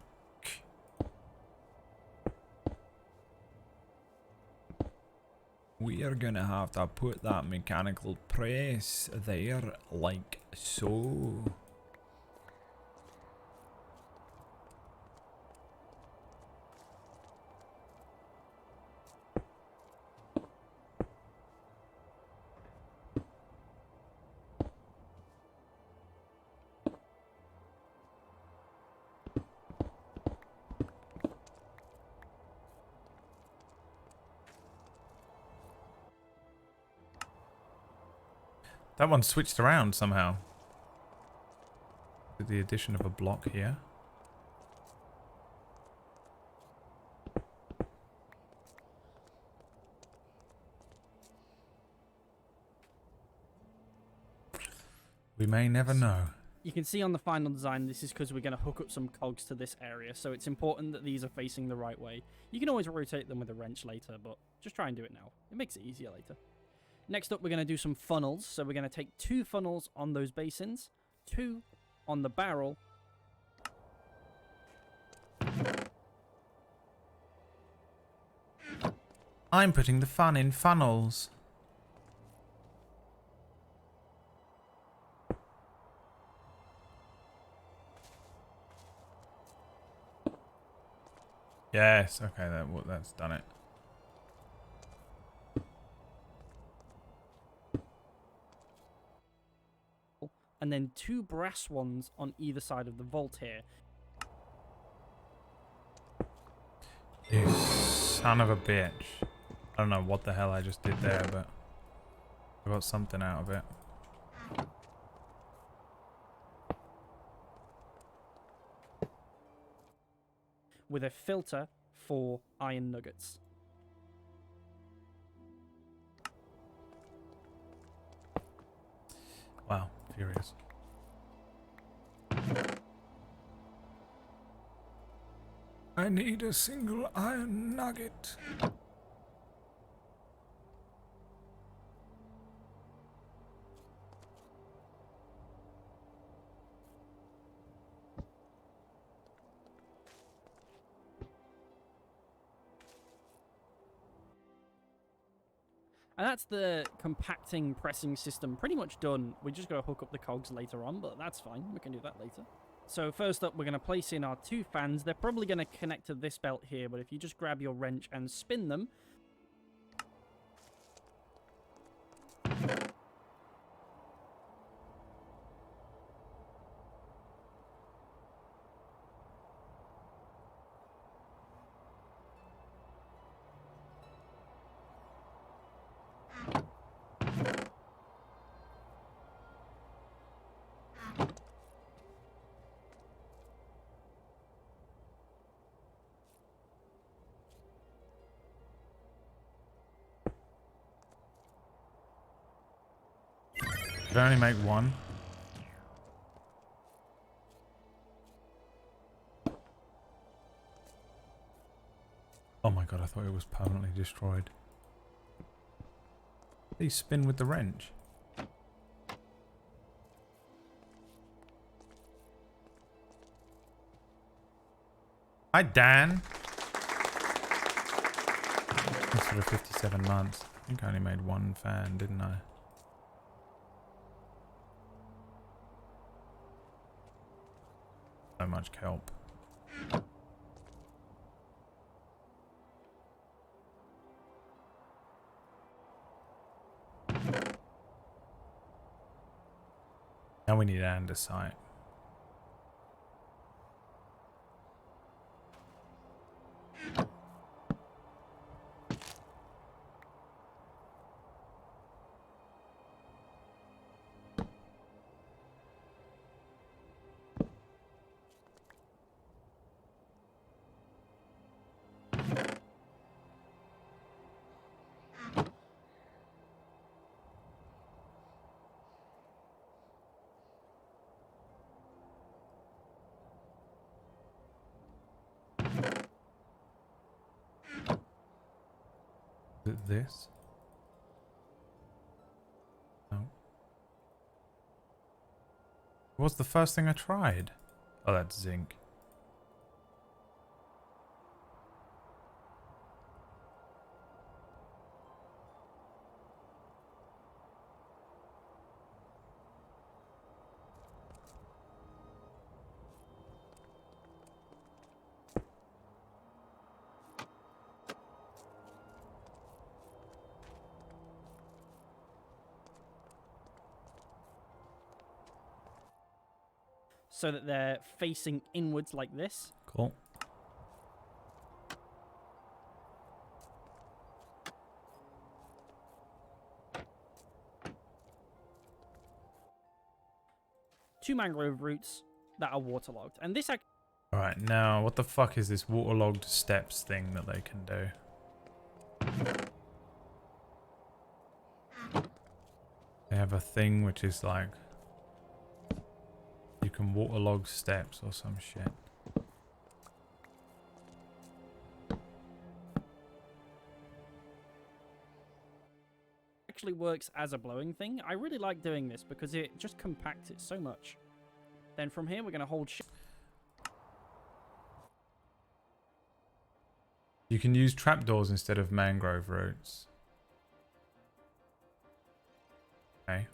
We are gonna have to put that mechanical press there like so. That one switched around somehow. With the addition of a block here. We may never know. You can see on the final design, this is because we're going to hook up some cogs to this area, so it's important that these are facing the right way. You can always rotate them with a wrench later, but just try and do it now. It makes it easier later. Next up, we're going to do some funnels. So we're going to take 2 funnels on those basins, 2 on the barrel. I'm putting the fun in funnels. Yes, okay, that's done it. And then 2 brass ones on either side of the vault here. You son of a bitch. I don't know what the hell I just did there, but I got something out of it. With a filter for iron nuggets. Wow, furious. I need a single iron nugget. And that's the compacting pressing system pretty much done. We just got to hook up the cogs later on, but that's fine. We can do that later. So first up, we're going to place in our 2 fans. They're probably going to connect to this belt here, but if you just grab your wrench and spin them. Did I only make one? Oh my god, I thought it was permanently destroyed. They spin with the wrench. Hi, Dan. Instead of 57 months. I think I only made 1 fan, didn't I? So much kelp. Now we need andesite. Is it this? No. What's the first thing I tried? Oh, that's zinc. So that they're facing inwards like this. Cool. Two mangrove roots that are waterlogged. And this Alright, now what the fuck is this waterlogged steps thing that they can do? They have a thing which is like you can waterlog steps or some shit. actually works as a blowing thing. I really like doing this because it just compacts it so much. Then from here, we're going to hold You can use trapdoors instead of mangrove roots. Okay.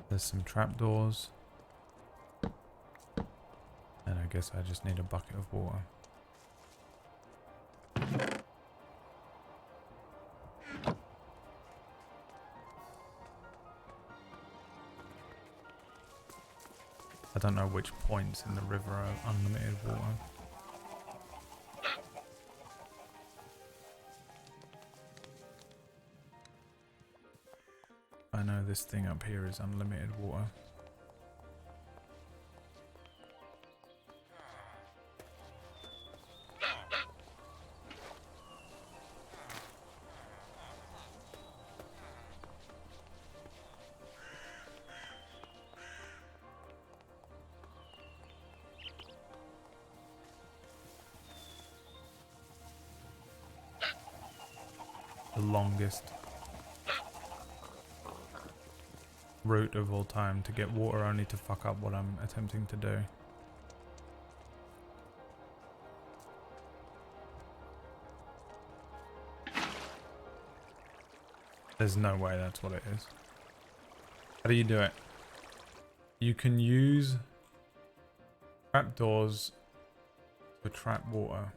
There's some trapdoors. And I guess I just need a bucket of water. I don't know which points in the river are unlimited water. I know this thing up here is unlimited water. The longest route of all time to get water only to fuck up what I'm attempting to do. There's no way that's what it is. How do you do it? You can use trapdoors to trap water.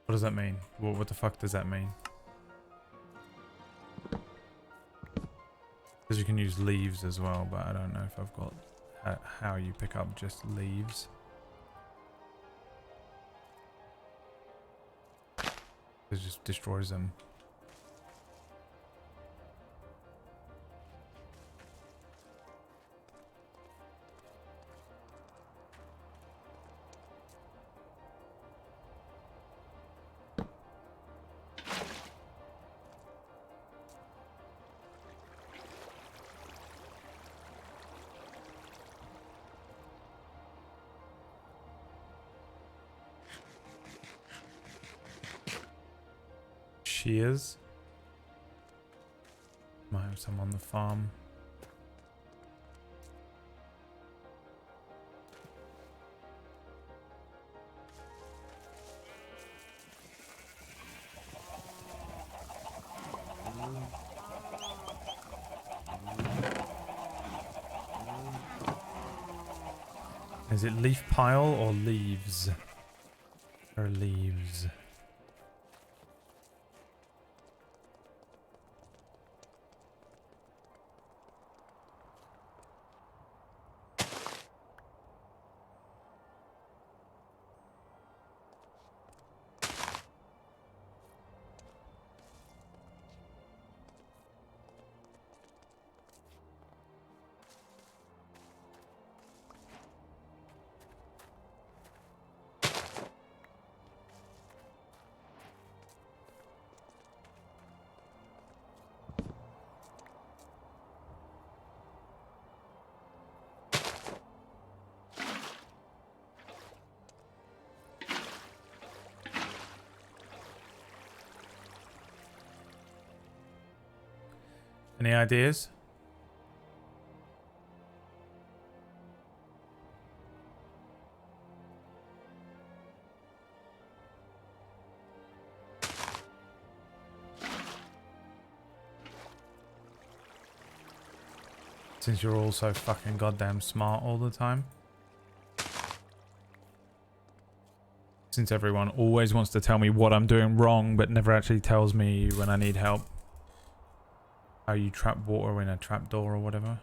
What does that mean? What the fuck does that mean? Because you can use leaves as well, but I don't know if I've got how you pick up just leaves. It just destroys them. Shears. Might have some on the farm. Is it leaf pile or leaves? Or leaves? Any ideas? Since you're all so fucking goddamn smart all the time. Since everyone always wants to tell me what I'm doing wrong, but never actually tells me when I need help. How you trap water in a trapdoor or whatever.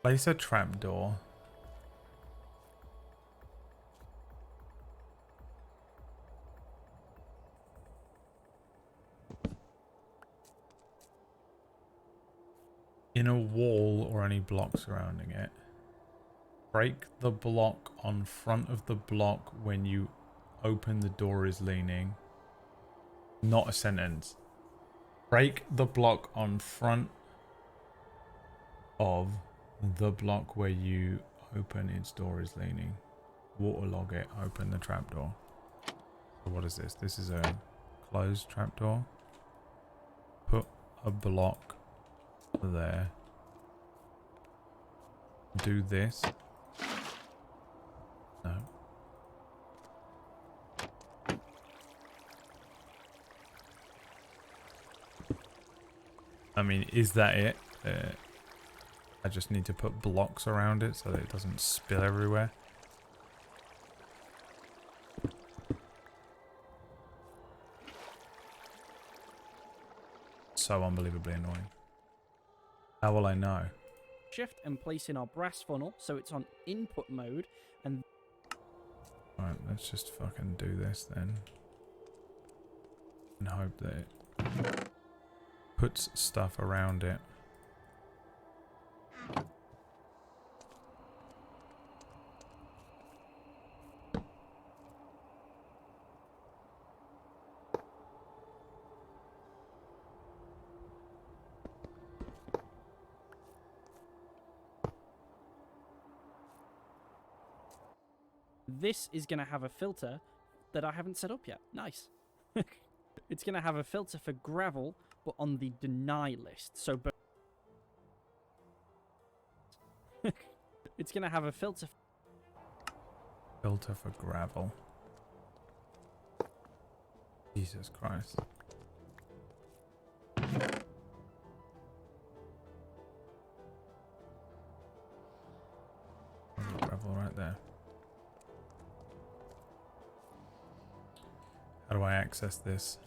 Place a trapdoor. In a wall or any block surrounding it. Break the block on front of the block when you open the door is leaning. Not a sentence. Break the block on front of the block where you open its door is leaning. Waterlog it. Open the trapdoor. So what is this? This is a closed trapdoor. Put a block there. Do this. No. I mean, is that it? I just need to put blocks around it so that it doesn't spill everywhere. So unbelievably annoying. How will I know? Shift and place in our brass funnel so it's on input mode, and Alright, let's just fucking do this then. And hope that it puts stuff around it. this is going to have a filter that I haven't set up yet. Nice. It's going to have a filter for gravel, but on the deny list. So it's going to have a filter. Filter for gravel. Jesus Christ. Gravel right there. How do I access this?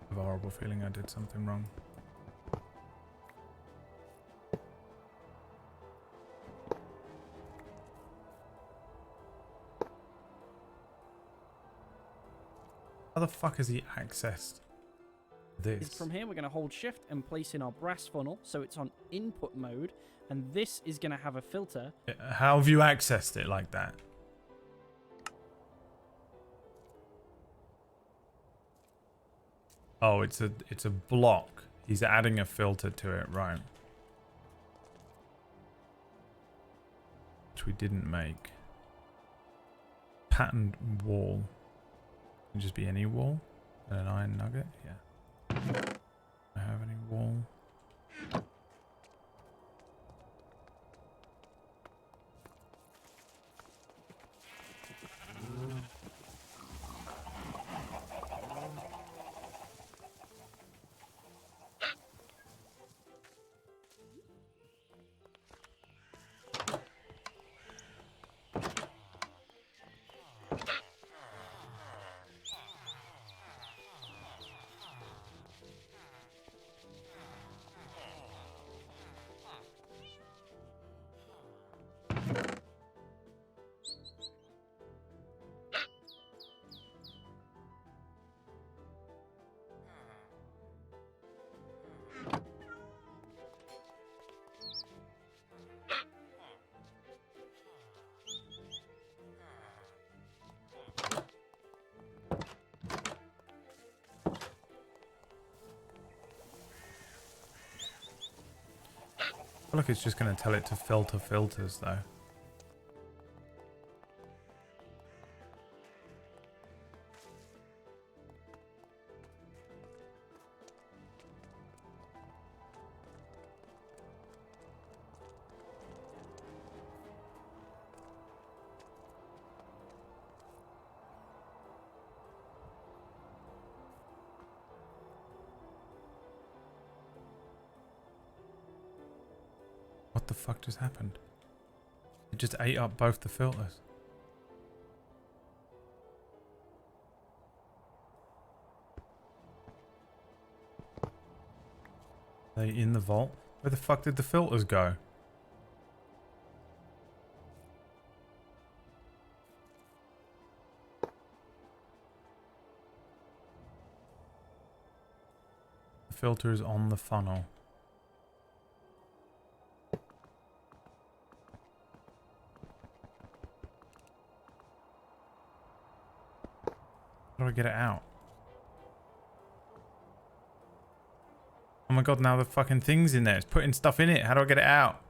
I have a horrible feeling I did something wrong. How the fuck has he accessed this? From here, we're going to hold shift and place in our brass funnel so it's on input mode, and this is going to have a filter. How have you accessed it like that? Oh, it's a block. He's adding a filter to it, right? Which we didn't make. Patterned wall. Can just be any wall. An iron nugget? Yeah. Do I have any wool? I feel like it's just going to tell it to filter filters, though. What the fuck just happened? It just ate up both the filters. Are they in the vault? Where the fuck did the filters go? The filter is on the funnel. How do I get it out? Oh my god, now the fucking thing's in there. It's putting stuff in it. How do I get it out?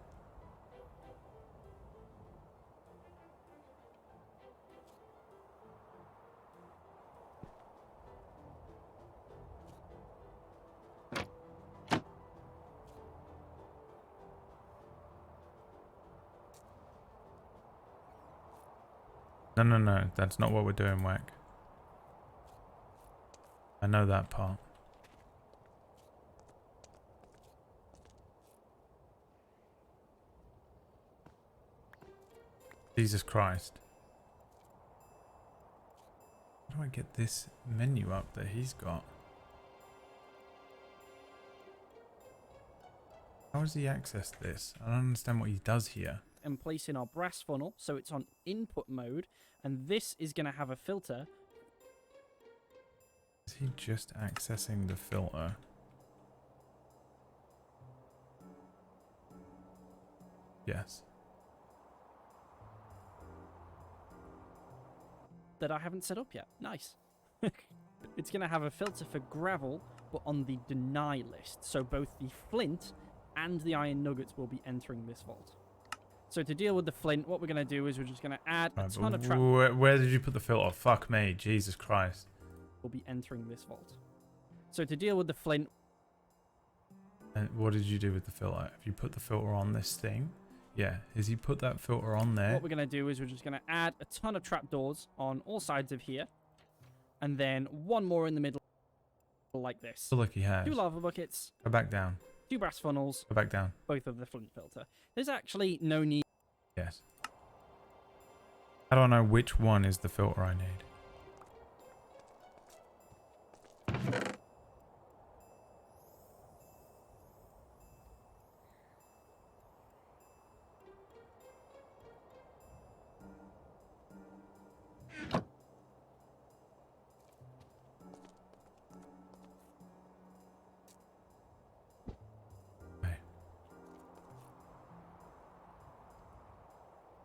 No. That's not what we're doing, Whack. I know that part. Jesus Christ. How do I get this menu up that he's got? How does he access this? I don't understand what he does here. And place in our brass funnel, so it's on input mode, and this is going to have a filter. Is he just accessing the filter? Yes. That I haven't set up yet. Nice. It's going to have a filter for gravel, but on the deny list. So both the flint and the iron nuggets will be entering this vault. So to deal with the flint, what we're going to do is we're just going to add a ton of trap. Where did you put the filter? Fuck me. Jesus Christ. Will be entering this vault. So to deal with the flint. And what did you do with the filter? Have you put the filter on this thing? Yeah. Has he put that filter on there? What we're going to do is we're just going to add a ton of trapdoors on all sides of here. And then one more in the middle like this. I feel like he has. 2 lava buckets. Go back down. 2 brass funnels. Go back down. Both of the flint filter. There's actually no need. Yes. I don't know which one is the filter I need.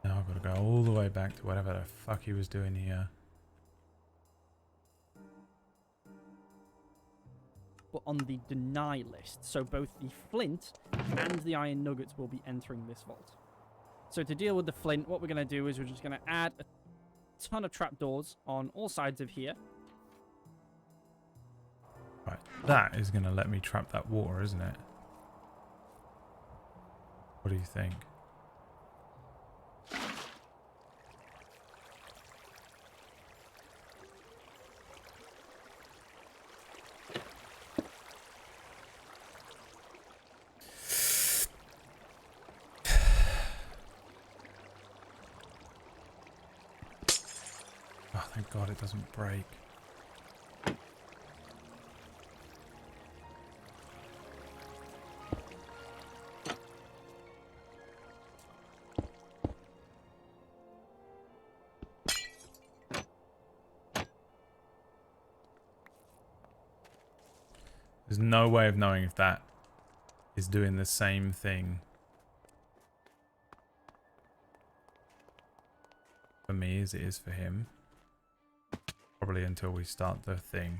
Now I've got to go all the way back to whatever the fuck he was doing here. But on the deny list. So both the flint and the iron nuggets will be entering this vault. So to deal with the flint, what we're going to do is we're just going to add a ton of trapdoors on all sides of here. Right, that is going to let me trap that water, isn't it? What do you think? Oh, thank God it doesn't break. There's no way of knowing if that is doing the same thing for me as it is for him. Probably until we start the thing.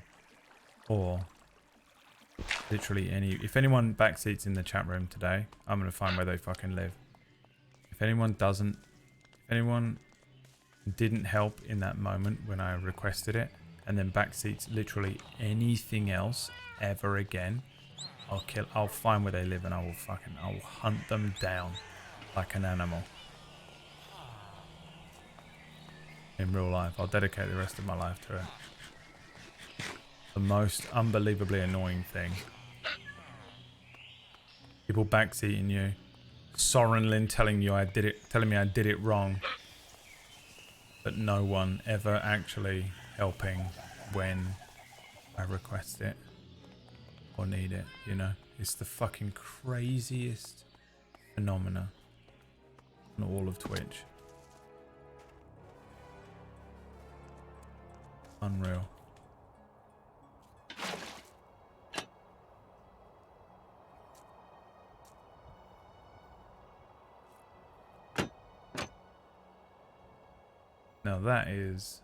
Or literally if anyone backseats in the chat room today, I'm going to find where they fucking live. If anyone didn't help in that moment when I requested it, and then backseats literally anything else ever again, I'll find where they live and I'll hunt them down like an animal. In real life, I'll dedicate the rest of my life to it. The most unbelievably annoying thing. People backseating you. Sorenlin telling me I did it wrong. But no one ever actually helping when I request it or need it, you know? It's the fucking craziest phenomena on all of Twitch. Unreal. Now that is...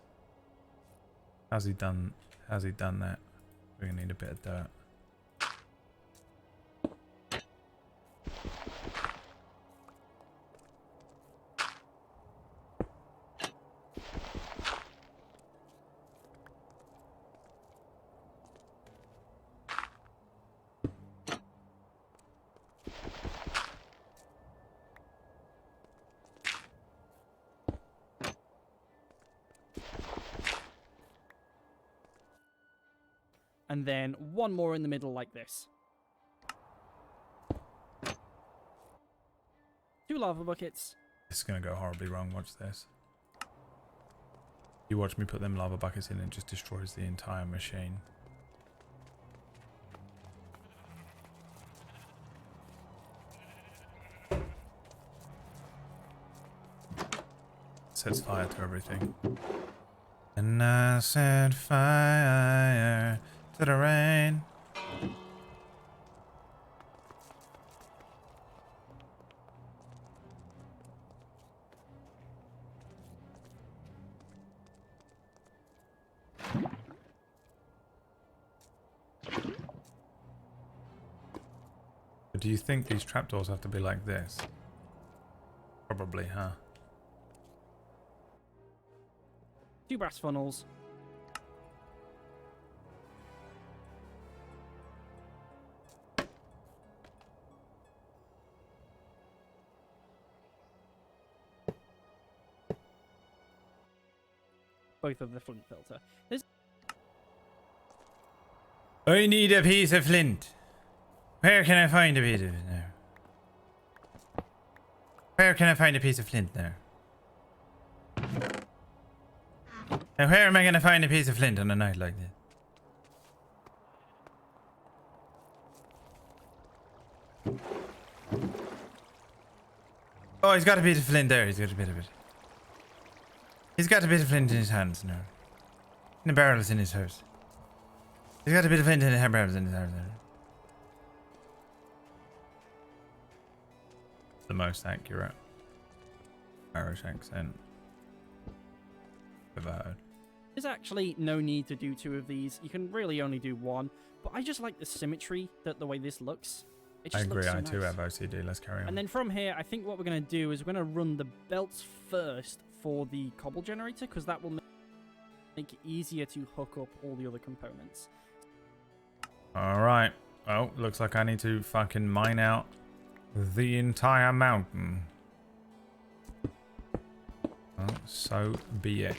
How's he done that? We're gonna need a bit of dirt. And then one more in the middle like this. 2 lava buckets. This is gonna go horribly wrong, watch this. You watch me put them lava buckets in and it just destroys the entire machine. Sets fire to everything. And I set fire to the rain. But do you think these trapdoors have to be like this? Probably, huh? 2 brass funnels. Both of the flint filter. I need a piece of flint. Where can I find a piece of it now? Where can I find a piece of flint now? Now where am I going to find a piece of flint on a night like this? Oh, he's got a bit of flint there. He's got a bit of it. He's got a bit of flint in his hands now. And the barrels in his house. He's got a bit of flint in the barrels in his house now. The most accurate Irish accent I've ever heard. There's actually no need to do 2 of these. You can really only do 1. But I just like the symmetry, that the way this looks. It I just agree, looks so I too nice. have OCD. Let's carry on. And then from here, I think what we're going to do is we're going to run the belts first for the cobble generator, because that will make it easier to hook up all the other components. Alright. Oh, looks like I need to fucking mine out the entire mountain. Oh, so be it.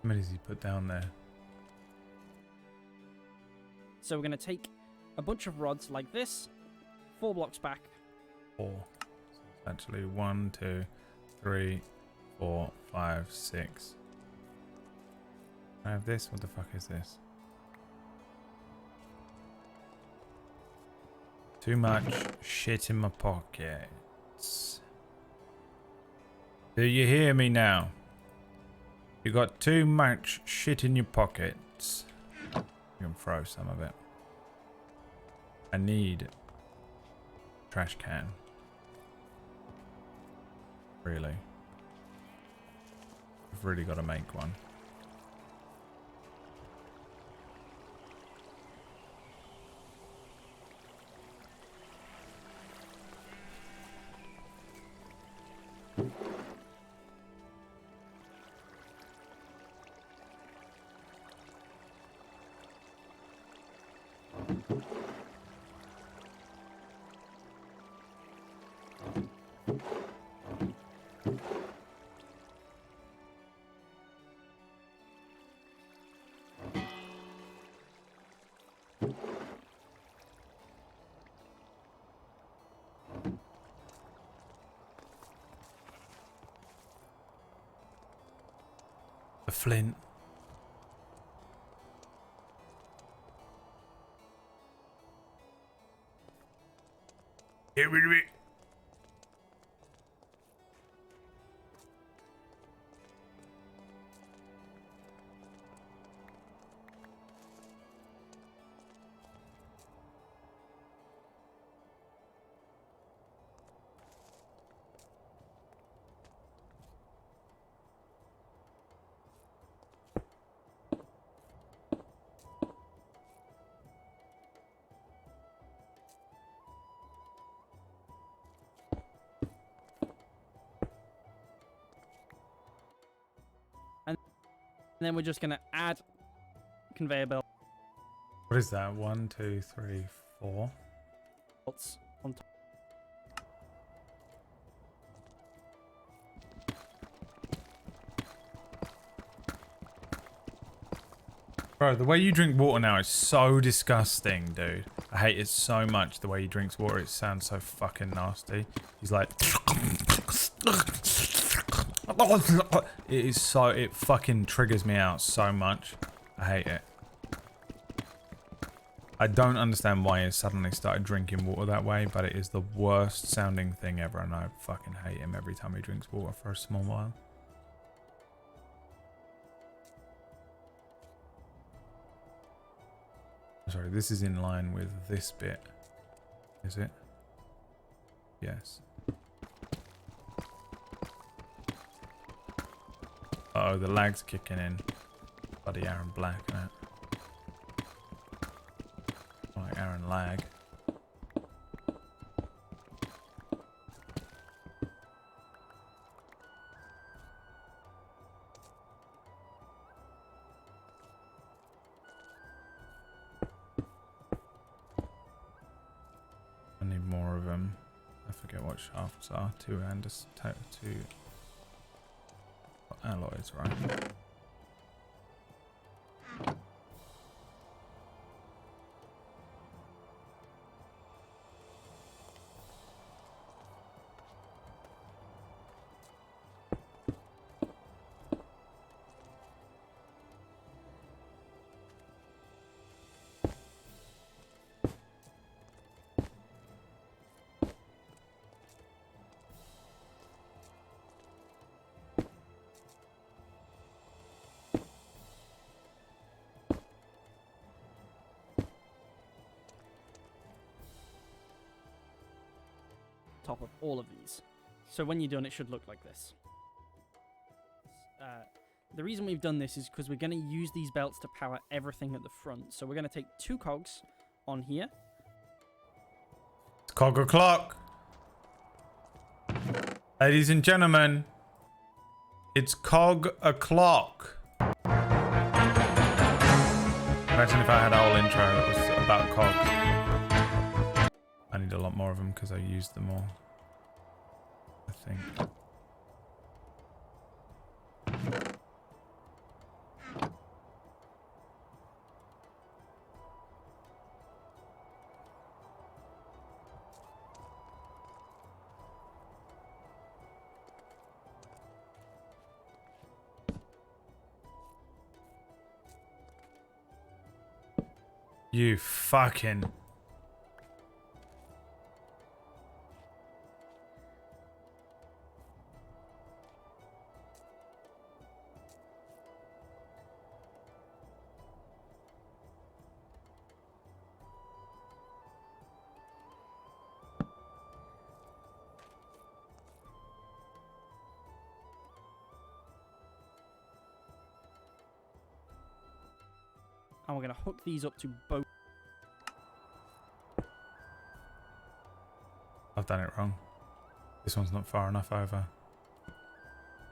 How many does he put down there? So we're going to take a bunch of rods like this, 4 blocks back. 4. So it's actually 1, 2, 3, 4, 5, 6. I have this? What the fuck is this? Too much shit in my pockets. Do you hear me now? You got too much shit in your pockets. You can throw some of it. I need a trash can. Really. I've really got to make one. The flint. Get rid of it. And then we're just going to add conveyor What is that? 1, 2, 3, 4. belts on top. Bro, the way you drink water now is so disgusting, dude. I hate it so much, the way he drinks water. It sounds so fucking nasty. He's like... It is so... It fucking triggers me out so much. I hate it. I don't understand why he suddenly started drinking water that way, but it is the worst sounding thing ever, and I fucking hate him every time he drinks water for a small while. Sorry, this is in line with this bit. Is it? Yes. Uh oh, the lag's kicking in. Bloody Aaron Black, innit? Like Aaron Lag. I need more of them. I forget what shafts are. 2 alloys, right? top of all of these. So when you're done, it should look like this. The reason we've done this is because we're going to use these belts to power everything at the front. So we're going to take 2 cogs on here. It's cog o'clock. Ladies and gentlemen, it's cog o'clock. Imagine if I had a whole intro that was about cogs. I need a lot more of them because I used them all, I think. You fucking... And we're going to hook these up to both. I've done it wrong. This one's not far enough over.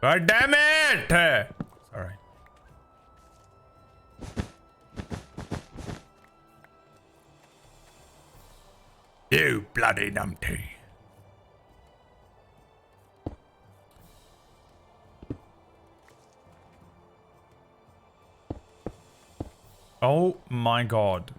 God damn it! Sorry. You bloody numpty. Oh my god.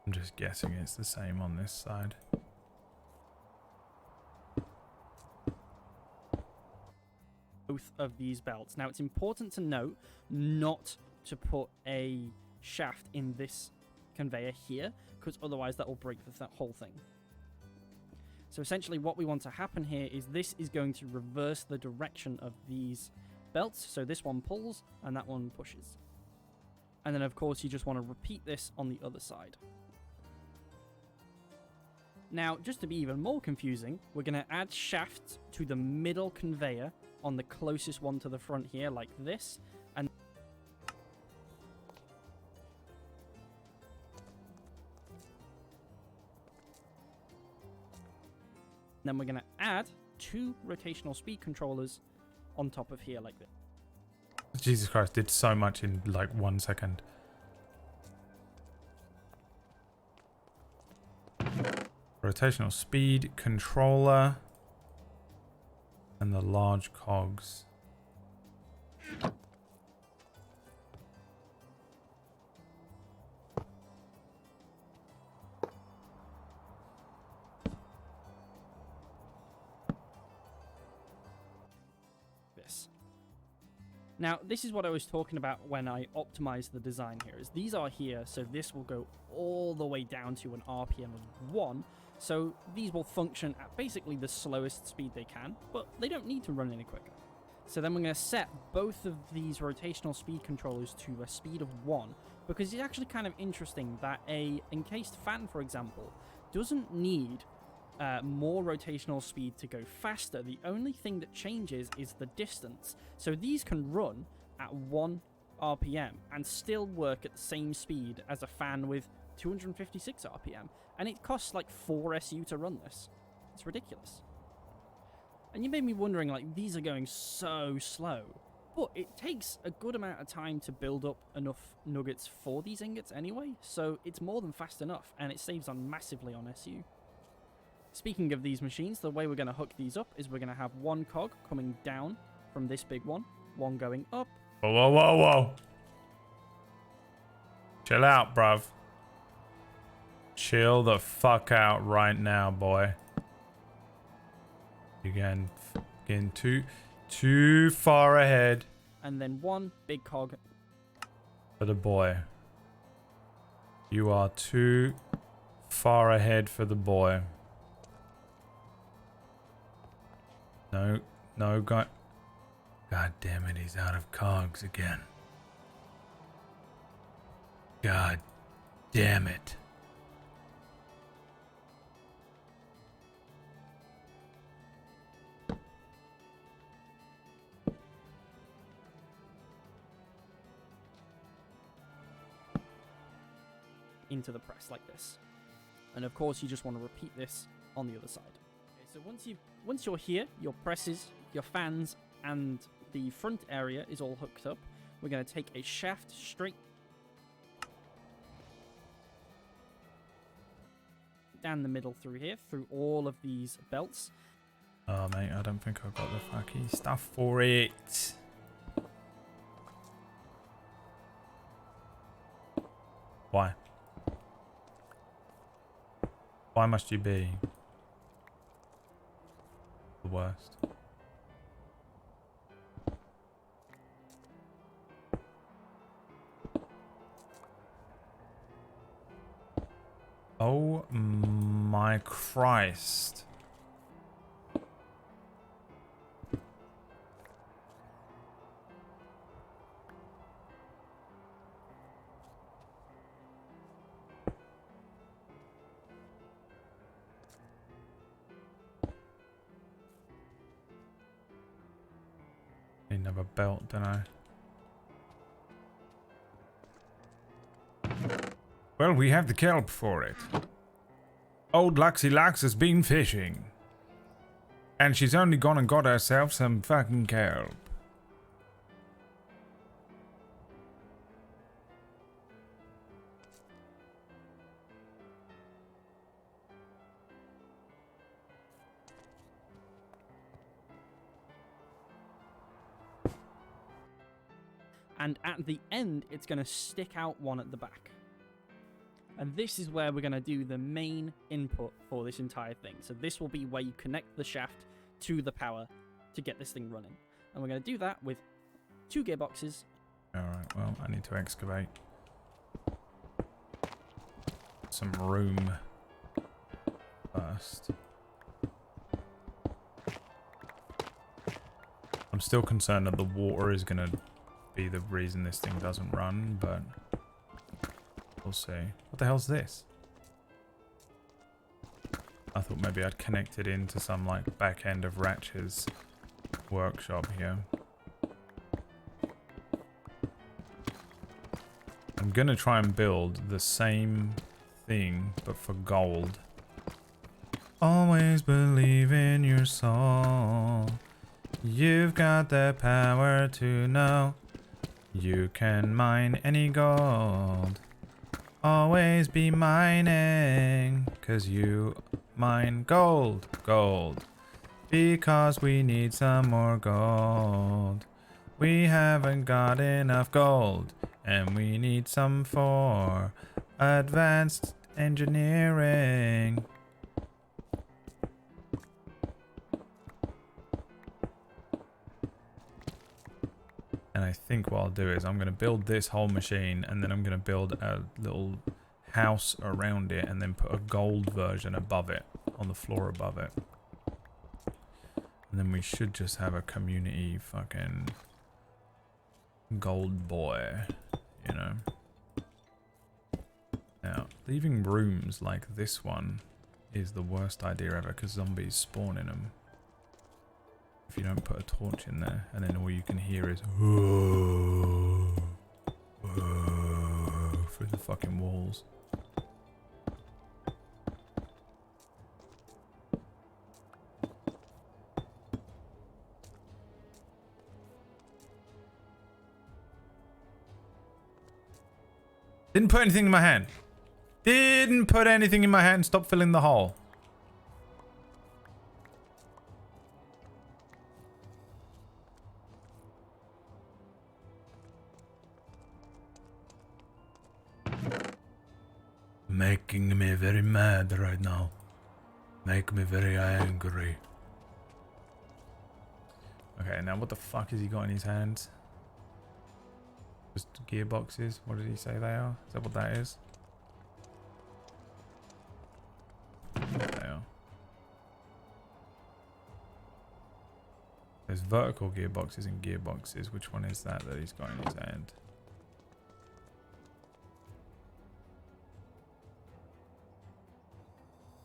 I'm just guessing it's the same on this side. Both of these belts. Now, it's important to note not to put a shaft in this conveyor here, because otherwise that will break that whole thing. So essentially what we want to happen here is this is going to reverse the direction of these belts. So this one pulls and that one pushes. And then of course you just want to repeat this on the other side. Now, just to be even more confusing, we're going to add shafts to the middle conveyor on the closest one to the front here, like this. And then we're going to add 2 rotational speed controllers on top of here, like this. Jesus Christ, did so much in like 1 second. Rotational speed controller and the large cogs. This. Now, this is what I was talking about when I optimized the design here, is these are here, so this will go all the way down to an RPM of 1. So these will function at basically the slowest speed they can, but they don't need to run any quicker. So then we're going to set both of these rotational speed controllers to a speed of 1, because it's actually kind of interesting that a encased fan, for example, doesn't need more rotational speed to go faster. The only thing that changes is the distance. So these can run at 1 RPM and still work at the same speed as a fan with 256 RPM, and it costs like 4 SU to run this. It's ridiculous. And you may be wondering, like, these are going so slow, but it takes a good amount of time to build up enough nuggets for these ingots anyway, so it's more than fast enough, and it saves on massively on SU. Speaking of these machines, the way we're going to hook these up is we're going to have 1 cog coming down from this big one going up, Whoa, whoa, whoa, whoa. Chill out, bruv. Chill the fuck out right now, boy. You're getting too far ahead. And then one big cog. For the boy. You are too far ahead for the boy. No, God damn it, he's out of cogs again. God damn it. Into the press like this. And of course you just want to repeat this on the other side. Okay, so once you're here, your presses, your fans, and the front area is all hooked up. We're going to take a shaft straight down the middle through here, through all of these belts. Oh mate, I don't think I've got the fucking stuff for it. Why? Why must you be the worst? Oh my Christ. Need another belt, don't I? Well, we have the kelp for it. Old Luxy Lux has been fishing. And she's only gone and got herself some fucking kelp. And at the end, it's going to stick out one at the back. And this is where we're going to do the main input for this entire thing. So this will be where you connect the shaft to the power to get this thing running. And we're going to do that with 2 gearboxes. Alright, well, I need to excavate some room first. I'm still concerned that the water is going to be the reason this thing doesn't run, but we'll see. What the hell's this? I thought maybe I'd connect it into some like back end of Ratch's workshop here. I'm gonna try and build the same thing but for gold. Always believe in your soul. You've got the power to know you can mine any gold. Always be mining, 'cause you mine gold, gold. Because we need some more gold. We haven't got enough gold, and we need some for advanced engineering. And I think what I'll do is I'm going to build this whole machine, and then I'm going to build a little house around it, and then put a gold version above it, on the floor above it. And then we should just have a community fucking gold boy, you know. Now, leaving rooms like this one is the worst idea ever, because zombies spawn in them. If you don't put a torch in there, and then all you can hear is whoa, whoa, through the fucking walls. Didn't put anything in my hand. Didn't put anything in my hand. Stop filling the hole. making me very mad right now. Make me very angry. Okay, now what the fuck has he got in his hands? Just gearboxes? What did he say they are? Is that what that is? They are. There's vertical gearboxes and gearboxes. Which one is that he's got in his hand?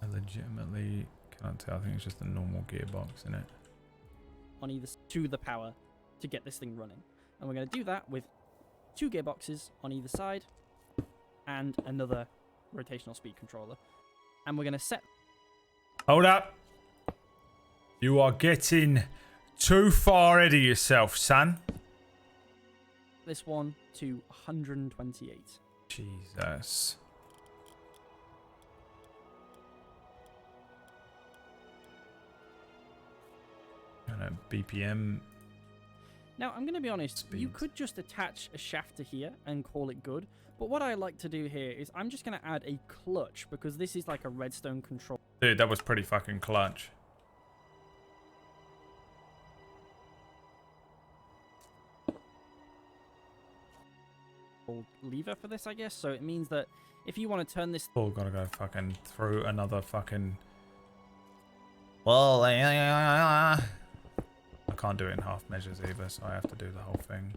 I legitimately can't tell. I think it's just a normal gearbox, isn't it? On either to the power to get this thing running. And we're going to do that with 2 gearboxes on either side and another rotational speed controller. And we're going to set... Hold up. You are getting too far ahead of yourself, son. this one to 128. Jesus. And a BPM. Now, I'm going to be honest, you Speeds. could just attach a shaft to here and call it good, but what I like to do here is I'm just going to add a clutch, because this is like a redstone control. Dude, that was pretty fucking clutch. Lever for this, I guess, so it means that if you want to turn this... Oh, gotta go fucking through another fucking... Well, I can't do it in half measures either, so I have to do the whole thing.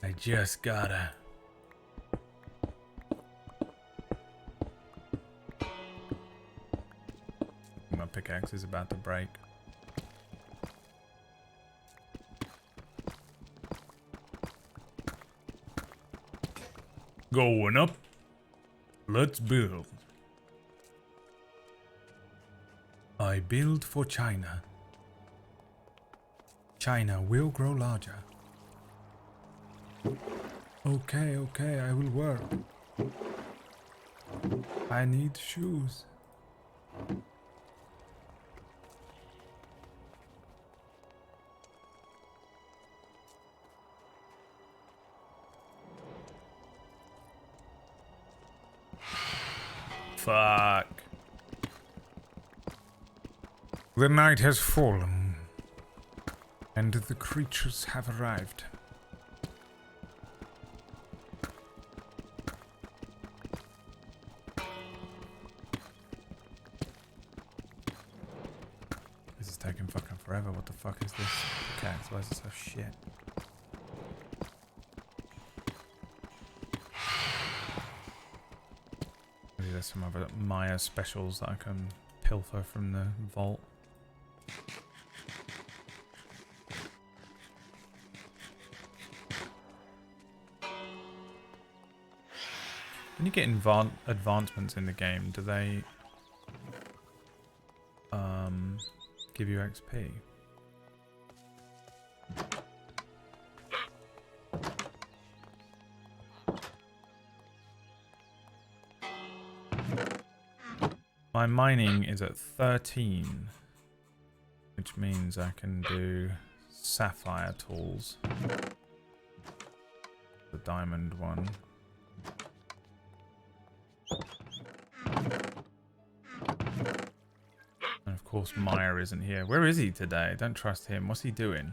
I just gotta. My pickaxe is about to break. Going up. Let's build. I build for China. China will grow larger. Okay, I will work. I need shoes. Fuck. The night has fallen, and the creatures have arrived. This is taking fucking forever. What the fuck is this? Pickaxe, why is it so shit? Maybe there's some other Maya specials that I can pilfer from the vault. When you get advancements in the game, do they give you XP? My mining is at 13, which means I can do sapphire tools. The diamond one. And of course Maya isn't here. Where is he today? Don't trust him. What's he doing?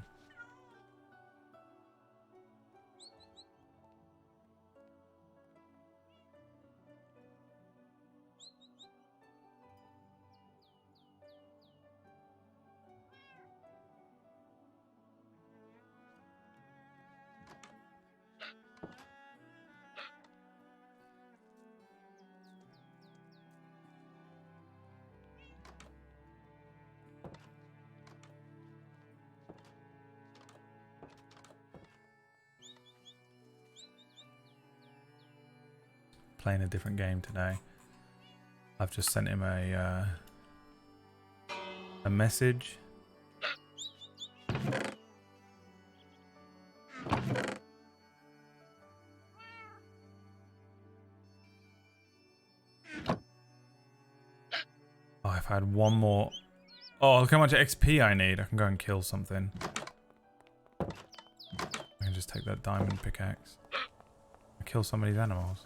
Playing a different game today. I've just sent him a message. Oh, if I had one more. Oh, look how much XP I need. I can go and kill something. I can just take that diamond pickaxe. I kill some of these animals.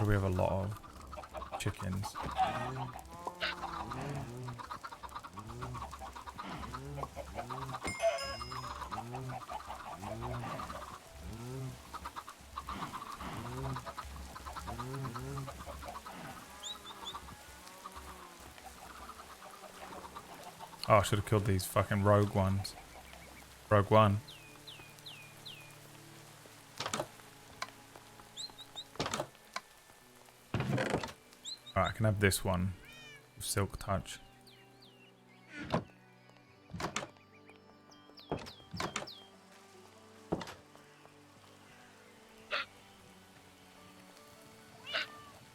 We have a lot of chickens. Oh, I should have killed these fucking rogue ones. Rogue one. Alright, I can have this one. Silk touch.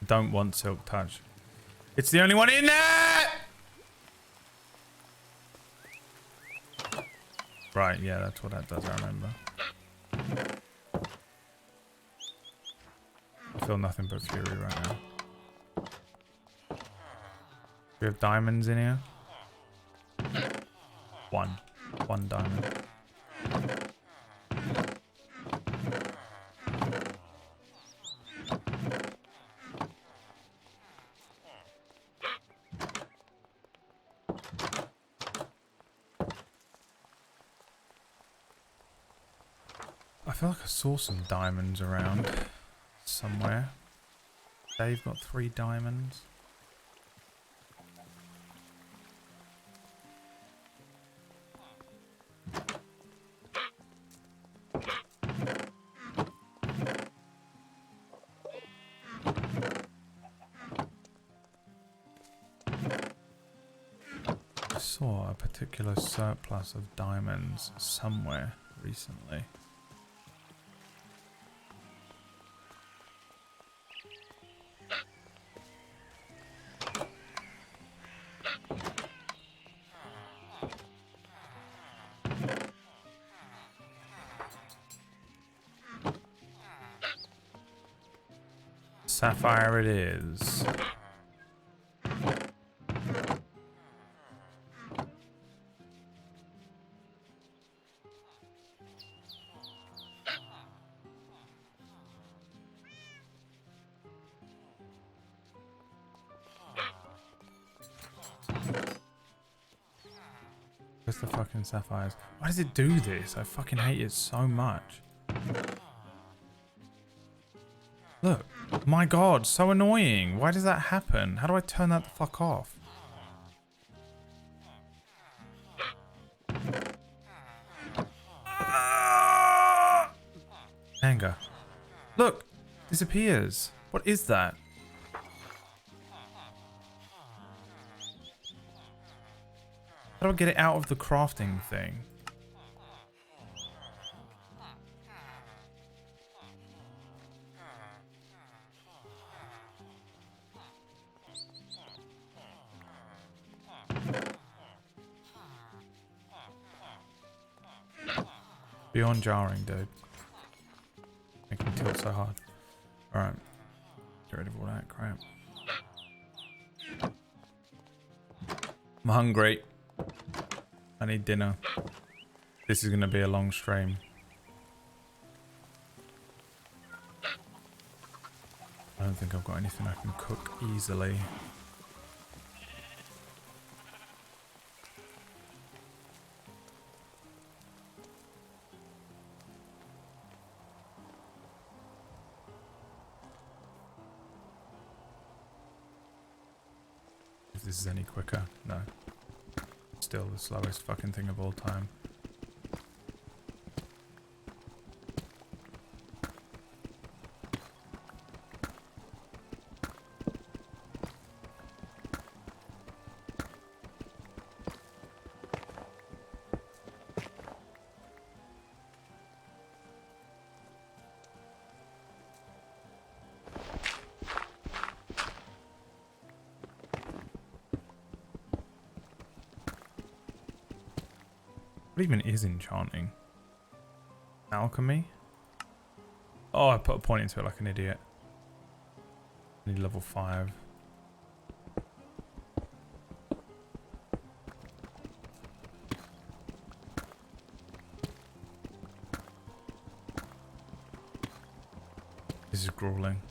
Don't want silk touch. It's the only one in there! Right, yeah, that's what that does, I remember. I feel nothing but fury right now. We have diamonds in here. One diamond. I feel like I saw some diamonds around somewhere. They've got 3 diamonds. I saw a particular surplus of diamonds somewhere recently. Sapphire it is. Where's the fucking sapphires? Why does it do this? I fucking hate it so much. Look. My god, so annoying. Why does that happen? How do I turn that the fuck off? Anger. Look! Disappears. What is that? How do I get it out of the crafting thing? Beyond jarring, dude. Making me tilt so hard. Alright. Get rid of all that crap. I'm hungry. I need dinner. This is going to be a long stream. I don't think I've got anything I can cook easily. If this is any quicker. No. Still the slowest fucking thing of all time. What even is enchanting? Alchemy? Oh, I put a point into it like an idiot. I need level 5. grueling.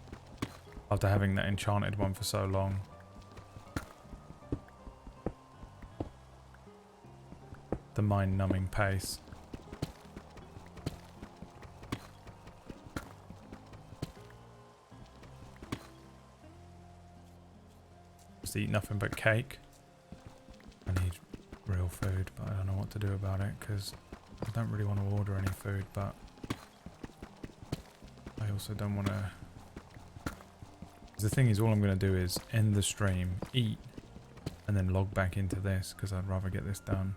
After having that enchanted one for so long. The mind-numbing pace. Just eat nothing but cake. I need real food, but I don't know what to do about it because I don't really want to order any food, but I also don't want to... The thing is, all I'm going to do is end the stream, eat, and then log back into this because I'd rather get this done.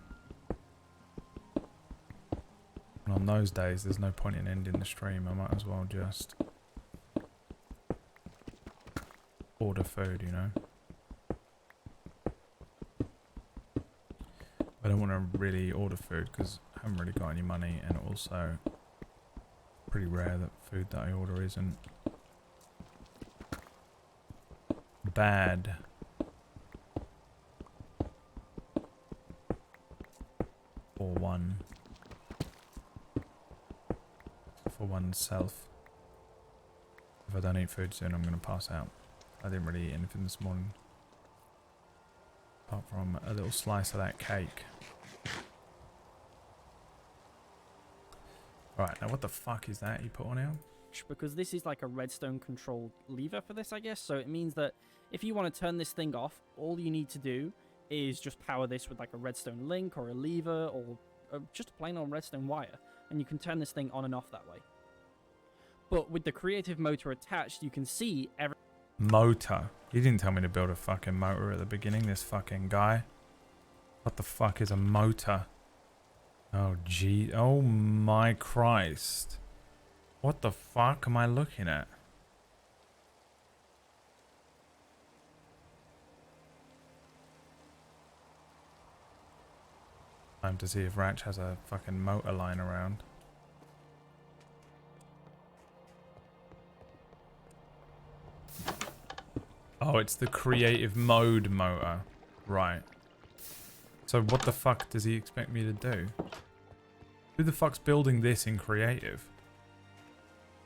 And on those days, there's no point in ending the stream. I might as well just order food, you know? I don't want to really order food because I haven't really got any money, and also pretty rare that food that I order isn't bad. For oneself. If I don't eat food soon, I'm going to pass out. I didn't really eat anything this morning. Apart from a little slice of that cake. Alright, now what the fuck is that you put on here? Because this is like a redstone controlled lever for this, I guess. So it means that if you want to turn this thing off, all you need to do is just power this with like a redstone link or a lever or just a plain old redstone wire. And you can turn this thing on and off that way. But with the creative motor attached, you can see every... Motor? You didn't tell me to build a fucking motor at the beginning, this fucking guy. What the fuck is a motor? Oh gee, oh my Christ. What the fuck am I looking at? Time to see if Ratch has a fucking motor lying around. Oh, it's the creative mode motor. Right. So what the fuck does he expect me to do? Who the fuck's building this in creative?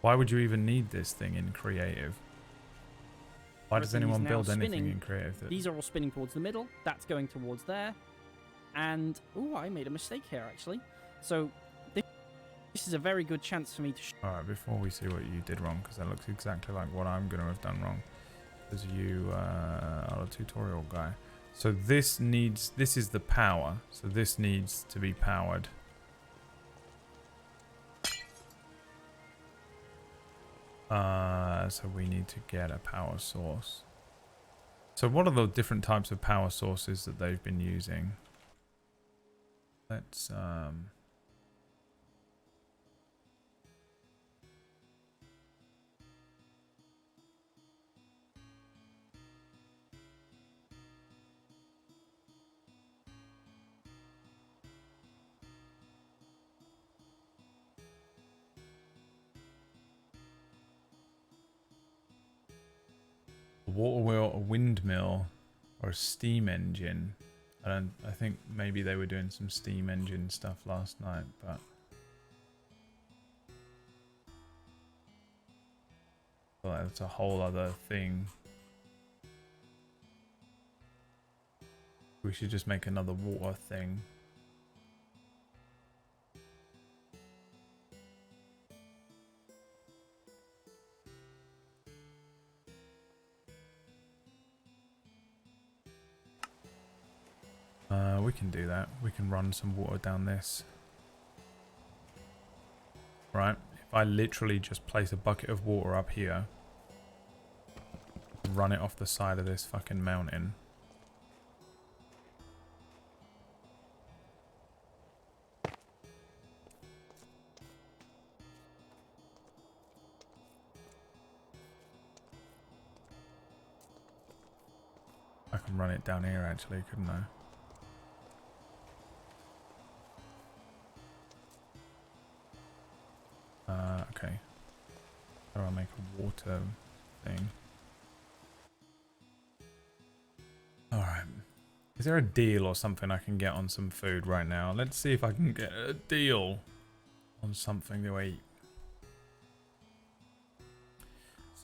Why would you even need this thing in creative? Why does anyone build anything in creative? These are all spinning towards the middle. That's going towards there. And, oh, I made a mistake here, actually. So, this is a very good chance for me to... Alright, before we see what you did wrong, because that looks exactly like what I'm going to have done wrong. Because you are a tutorial guy. So this needs... This is the power. So this needs to be powered. So we need to get a power source. So what are the different types of power sources that they've been using? Let's a water wheel, a windmill, or a steam engine. I think maybe they were doing some steam engine stuff last night, but well, that's a whole other thing. We should just make another water thing. We can do that. We can run some water down this. Right. If I literally just place a bucket of water up here, run it off the side of this fucking mountain. I can run it down here actually, couldn't I? Okay. How do I make a water thing? Alright. Is there a deal or something I can get on some food right now? Let's see if I can get a deal on something to eat.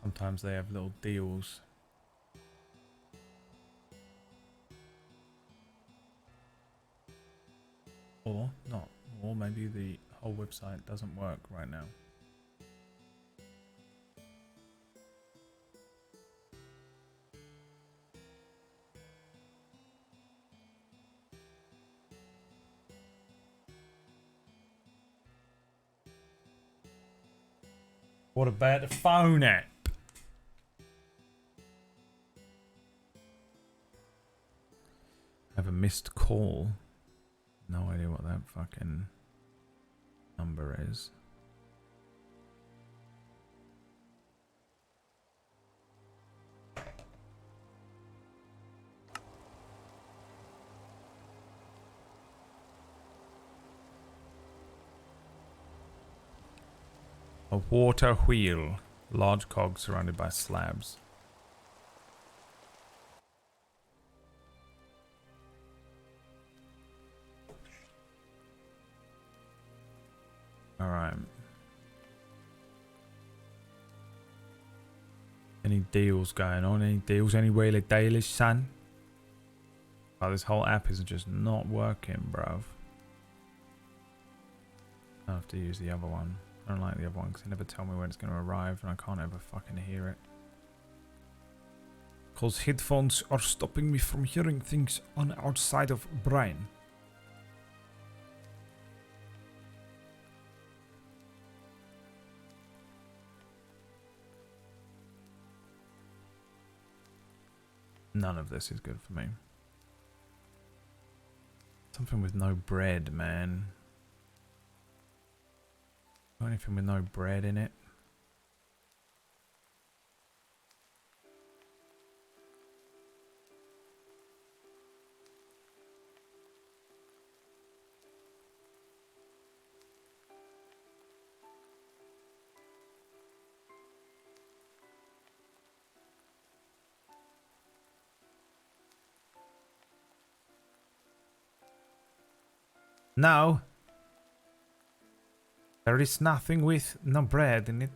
Sometimes they have little deals. Or not. Or maybe the whole website doesn't work right now. What about the phone app? I have a missed call. No idea what that fucking number is. A water wheel. Large cog surrounded by slabs. Alright. Any deals going on? Any deals? Any wheelie dailies, son? Oh, this whole app is just not working, bruv. I have to use the other one. I don't like the other one because they never tell me when it's going to arrive and I can't ever fucking hear it. Because headphones are stopping me from hearing things on the outside of brain. None of this is good for me. Something with no bread, man. Got anything with no bread in it? No. There is nothing with no bread in it.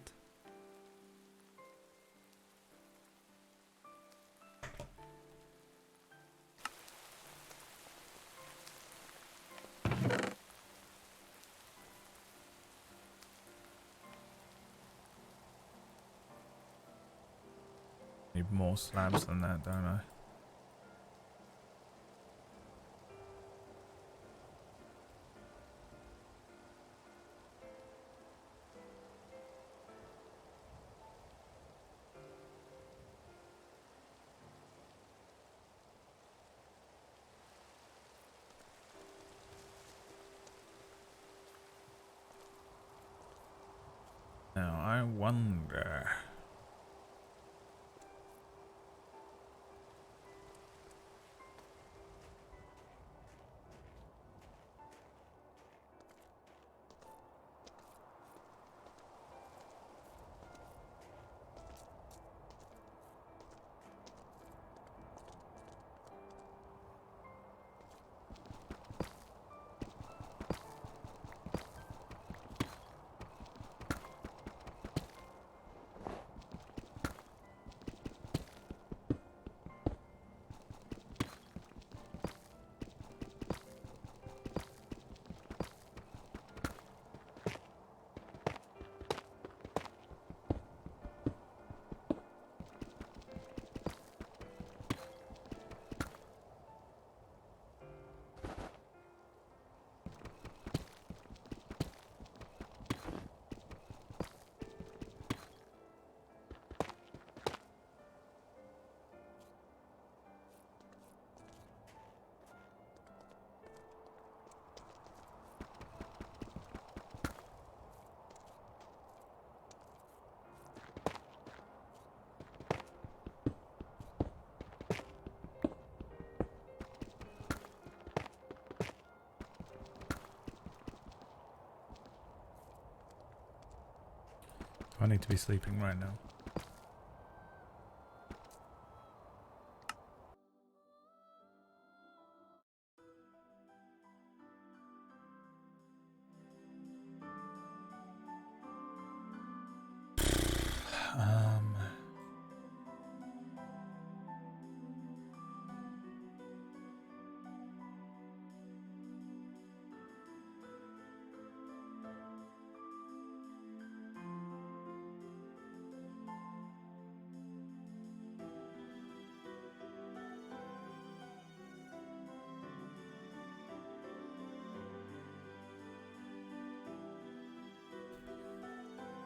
Need more slabs than that, don't I? Now, I wonder... I need to be sleeping right now.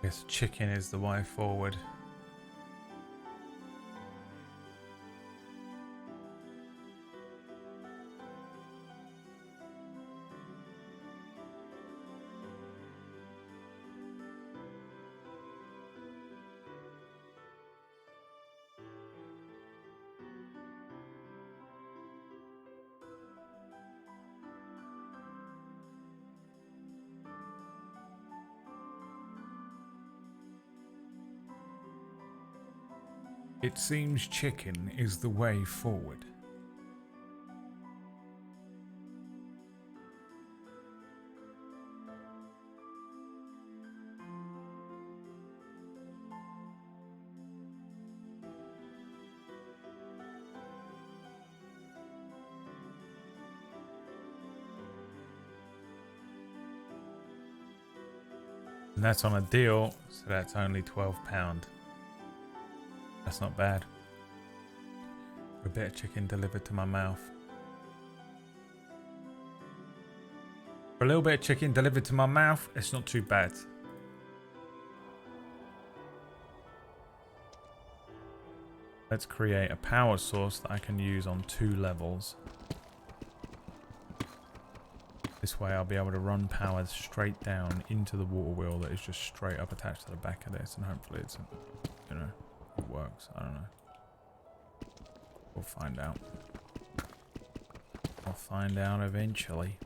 Guess chicken is the way forward. It seems chicken is the way forward. And that's on a deal, so that's only £12. That's not bad. A bit of chicken delivered to my mouth. For a little bit of chicken delivered to my mouth, it's not too bad. Let's create a power source that I can use on 2 levels. This way I'll be able to run power straight down into the water wheel that is just straight up attached to the back of this, and hopefully it's, you know, it works. I don't know. We'll find out. I'll find out eventually.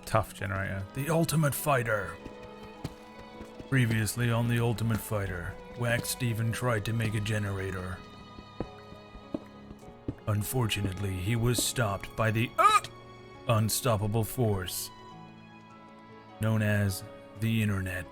Tough generator. The Ultimate Fighter. Previously on The Ultimate Fighter, Wax Steven tried to make a generator. Unfortunately, he was stopped by the unstoppable force known as the Internet.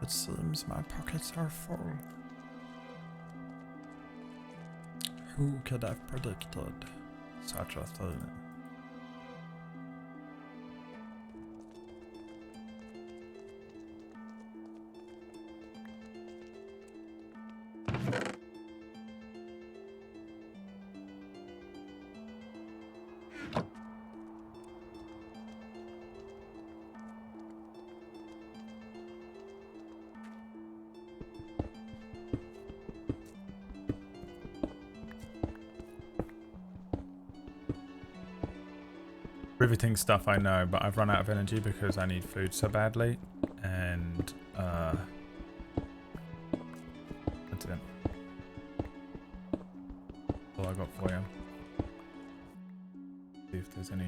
It seems my pockets are full. Who could have predicted such a thing? Riveting stuff I know, but I've run out of energy because I need food so badly, and that's it. All I got for you. See if there's any.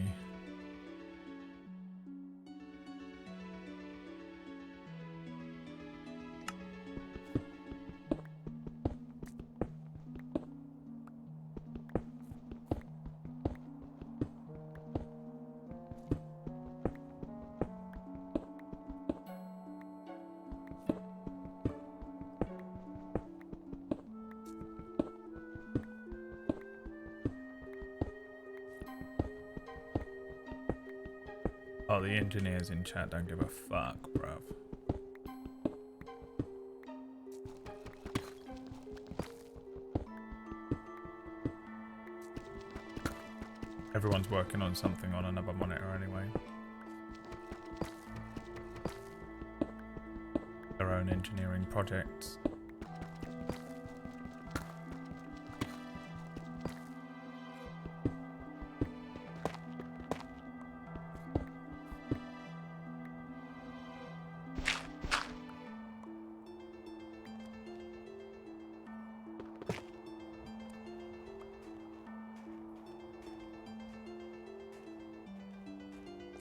Oh, the engineers in chat don't give a fuck, bruv. Everyone's working on something on another monitor anyway. Their own engineering projects.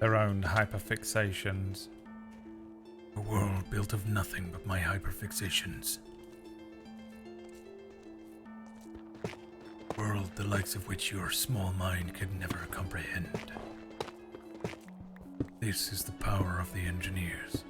their own hyperfixations. A world built of nothing but my hyperfixations. A world the likes of which your small mind could never comprehend. This is the power of the engineers.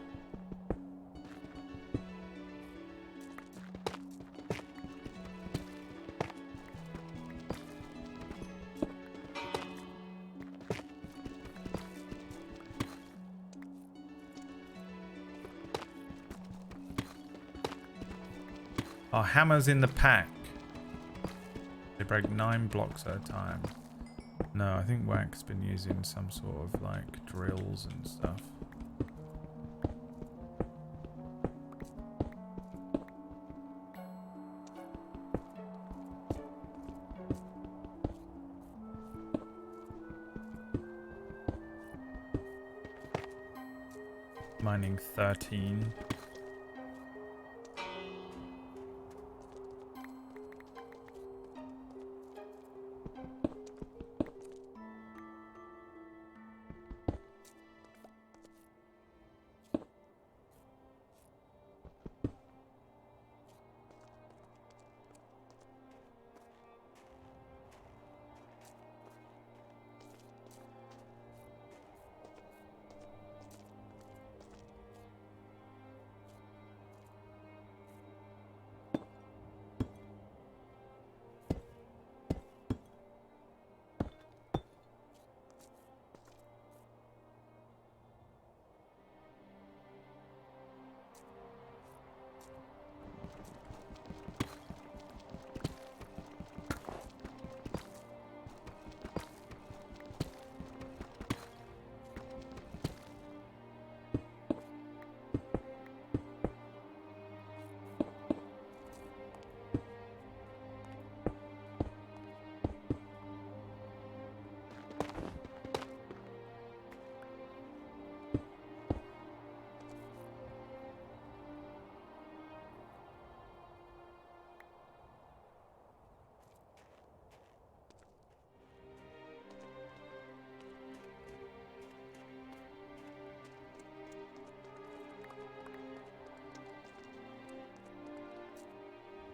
Our hammers in the pack. They break 9 blocks at a time. No, I think Wack's been using some sort of like drills and stuff. Mining 13.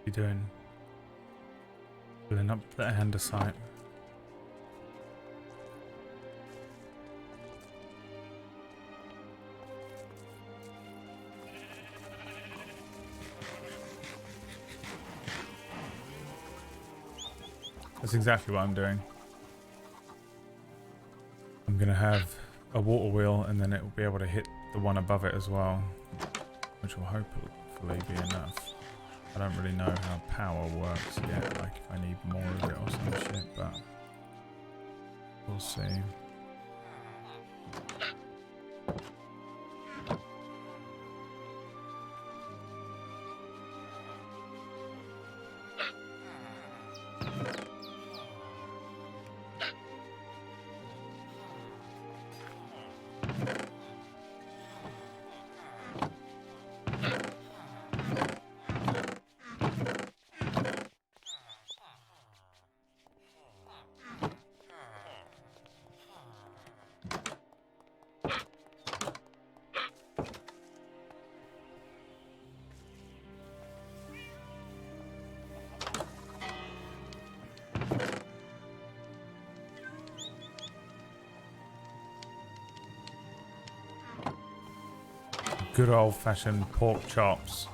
You doing? Filling up the andesite. That's exactly what I'm doing. I'm gonna have a water wheel and then it will be able to hit the one above it as well, which will hopefully be enough. I don't really know how power works yet, like if I need more of it or some shit, but we'll see. Good old-fashioned pork chops.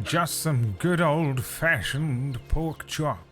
Just some good old-fashioned pork chops.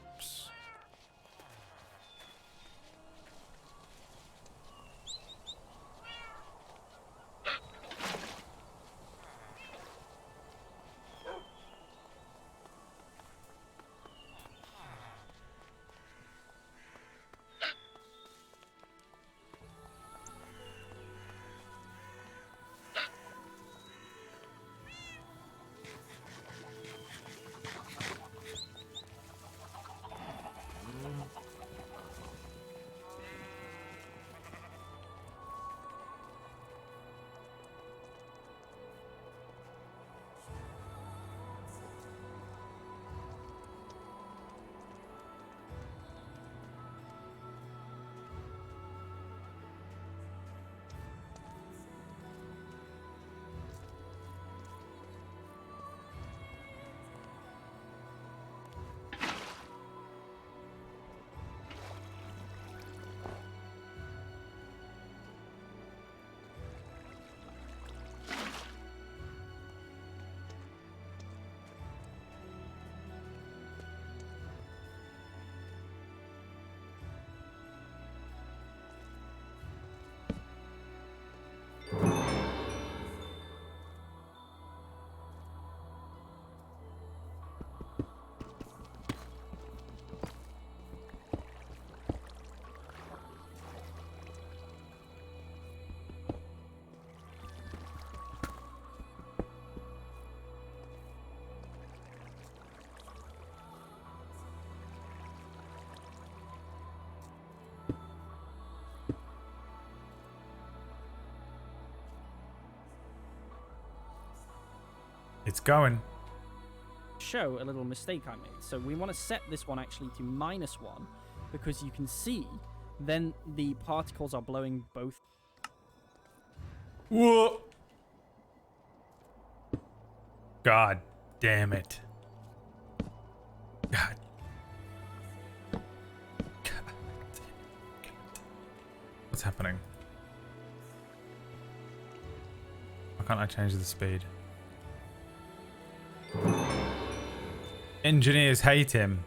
It's going. Show a little mistake I made. So we want to set this one actually to -1 because you can see then the particles are blowing both. Whoa. God damn it. God. What's happening? Why can't I change the speed? Engineers hate him.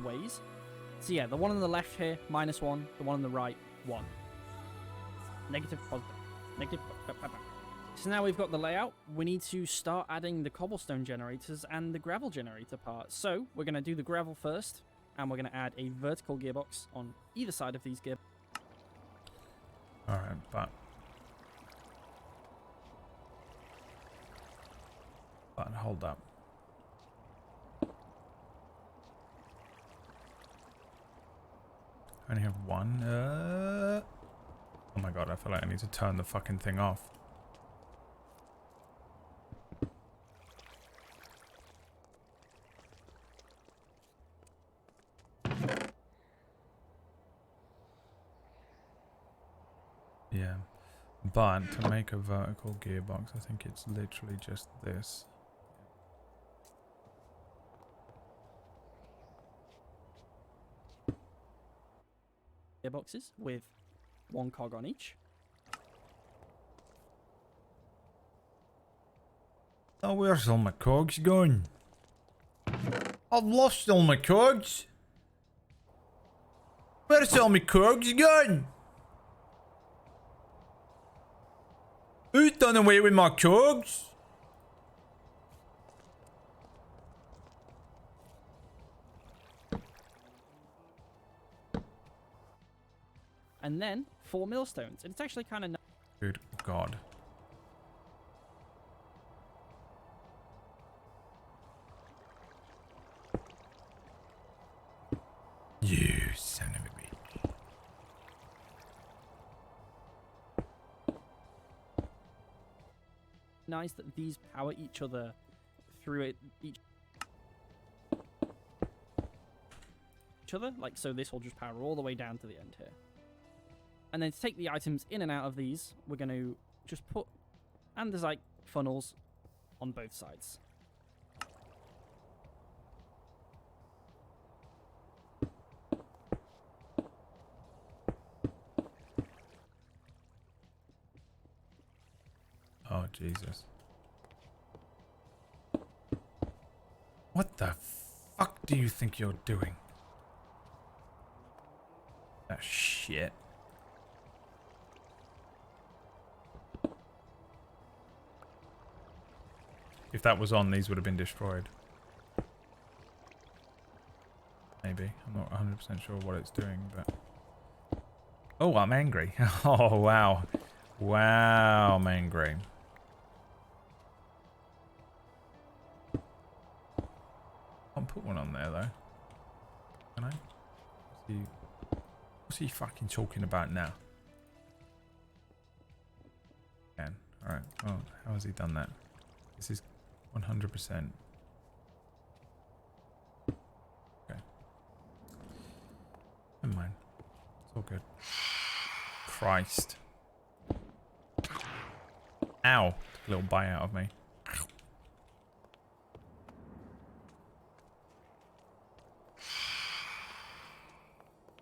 Ways. So yeah, the one on the left here, -1. The one on the right, 1. Negative, positive. Negative. So now we've got the layout. We need to start adding the cobblestone generators and the gravel generator part. So we're going to do the gravel first, and we're going to add a vertical gearbox on either side of these gearboxes. Alright, but hold up. I only have one. Oh my god, I feel like I need to turn the fucking thing off. Yeah, but to make a vertical gearbox, I think it's literally just this. Gearboxes with 1 cog on each. Oh, where's all my cogs gone? I've lost all my cogs. Where's all my cogs gone? Who's done away with my cogs? And then 4 millstones. And it's actually kind of Good God. You son of a bitch. nice that these power each other through each other. Like, so this will just power all the way down to the end here. And then to take the items in and out of these, we're going to just put andesite funnels on both sides. Oh, Jesus. What the fuck do you think you're doing? That shit. If that was on, these would have been destroyed. Maybe. I'm not 100% sure what it's doing, but... Oh, I'm angry. Oh, wow. Wow, I'm angry. I'll put one on there, though. Can I? What's he fucking talking about now? Can. Alright. Oh, how has he done that? This is 100%. Okay. Never mind. It's all good. Christ. Ow. Took a little bite out of me.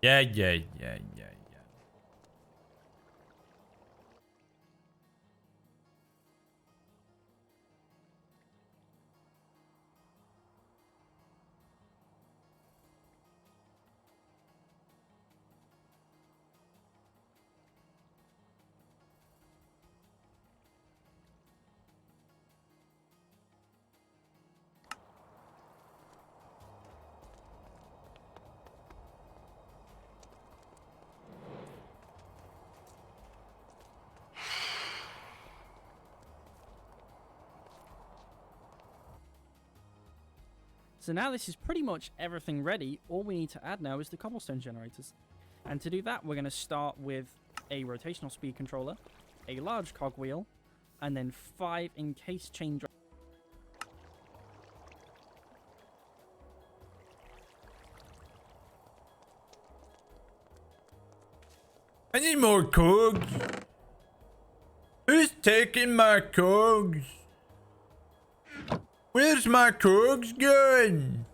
Yeah. So now this is pretty much everything ready. All we need to add now is the cobblestone generators. And to do that, we're going to start with a rotational speed controller, a large cogwheel, and then 5 encased chain drives. I need more cogs. Who's taking my cogs? Where's my cogs going?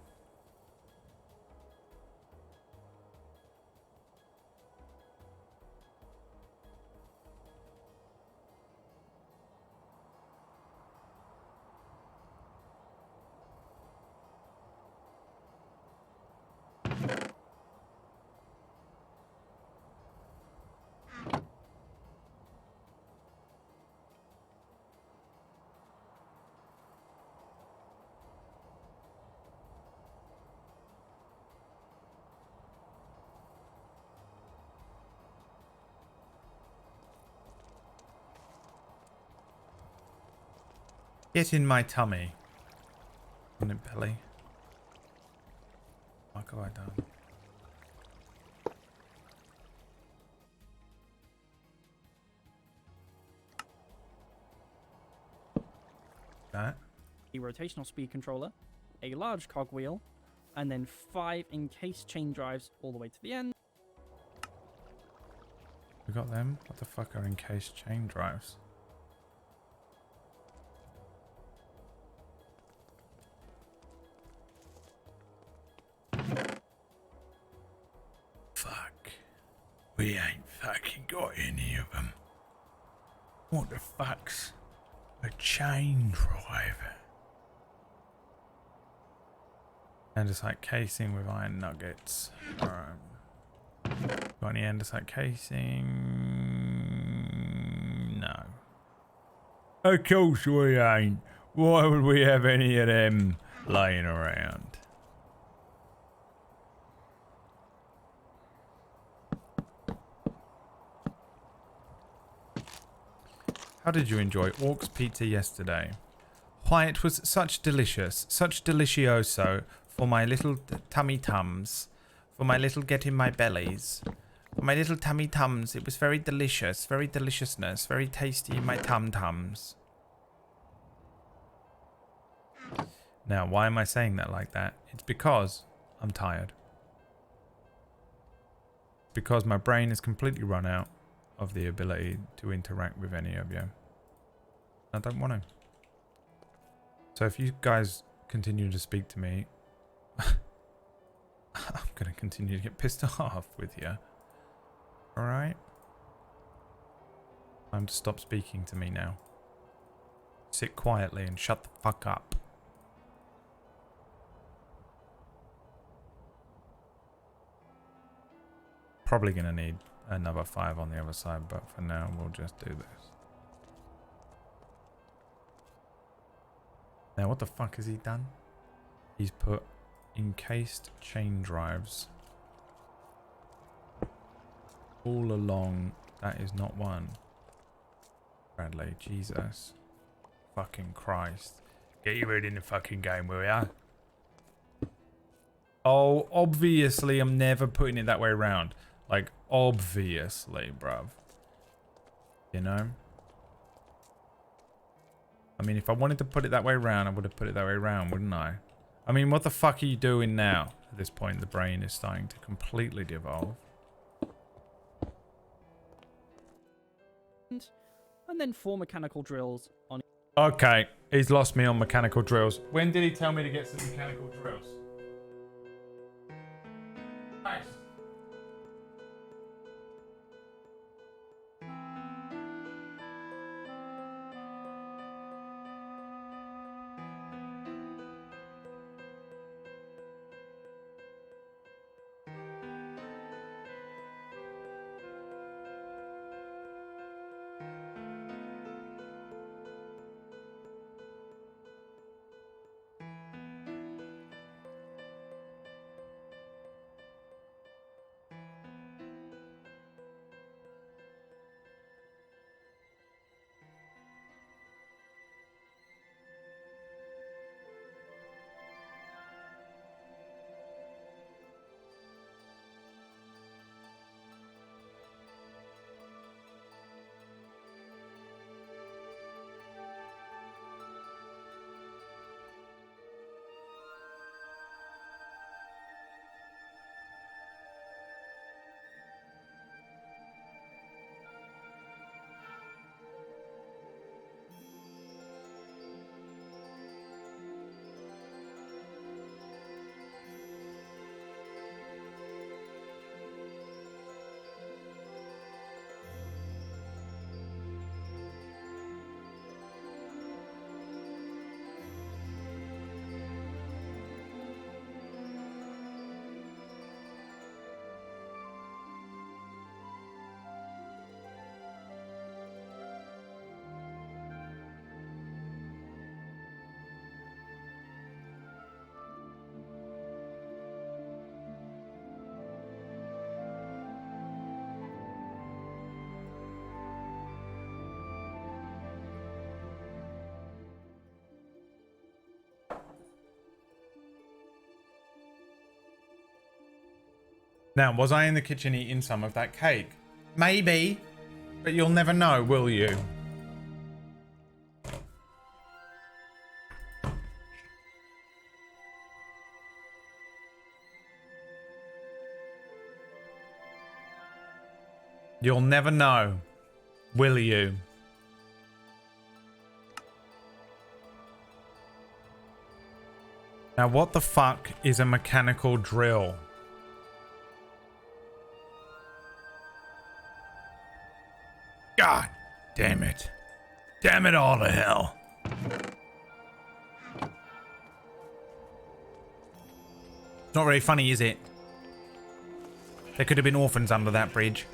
Get in my tummy. On it, belly. What have I done? That. A rotational speed controller, a large cogwheel, and then 5 encased chain drives all the way to the end. We got them? What the fuck are encased chain drives? Fuck. We ain't fucking got any of them. What the fuck's a chain drive? Andesite casing with iron nuggets. Alright. Got any andesite casing? No. Of course we ain't. Why would we have any of them laying around? How did you enjoy Orc's pizza yesterday? Why, it was such delicious, such delicioso for my little tummy tums, for my little get in my bellies, for my little tummy tums. It was very delicious, very deliciousness, very tasty in my tum tums. Now, why am I saying that like that? It's because I'm tired. Because my brain is completely run out of the ability to interact with any of you. I don't want to. So if you guys continue to speak to me, I'm going to continue to get pissed off with you. Alright? Time to stop speaking to me now. Sit quietly and shut the fuck up. Probably going to need another 5 on the other side, but for now we'll just do this. Now what the fuck has he done? He's put encased chain drives all along. That is not one. Bradley, Jesus. Fucking Christ. Get your head in the fucking game, will ya? Oh, obviously I'm never putting it that way around. Like, obviously, bruv. You know? I mean, if I wanted to put it that way around, I would have put it that way around, wouldn't I? I mean, what the fuck are you doing now? At this point, the brain is starting to completely devolve. And then 4 mechanical drills on. Okay, he's lost me on mechanical drills. When did he tell me to get some mechanical drills? Nice. Now, was I in the kitchen eating some of that cake? Maybe, but you'll never know, will you? You'll never know, will you? Now, what the fuck is a mechanical drill? God damn it. Damn it all to hell. It's not very funny, is it? There could have been orphans under that bridge.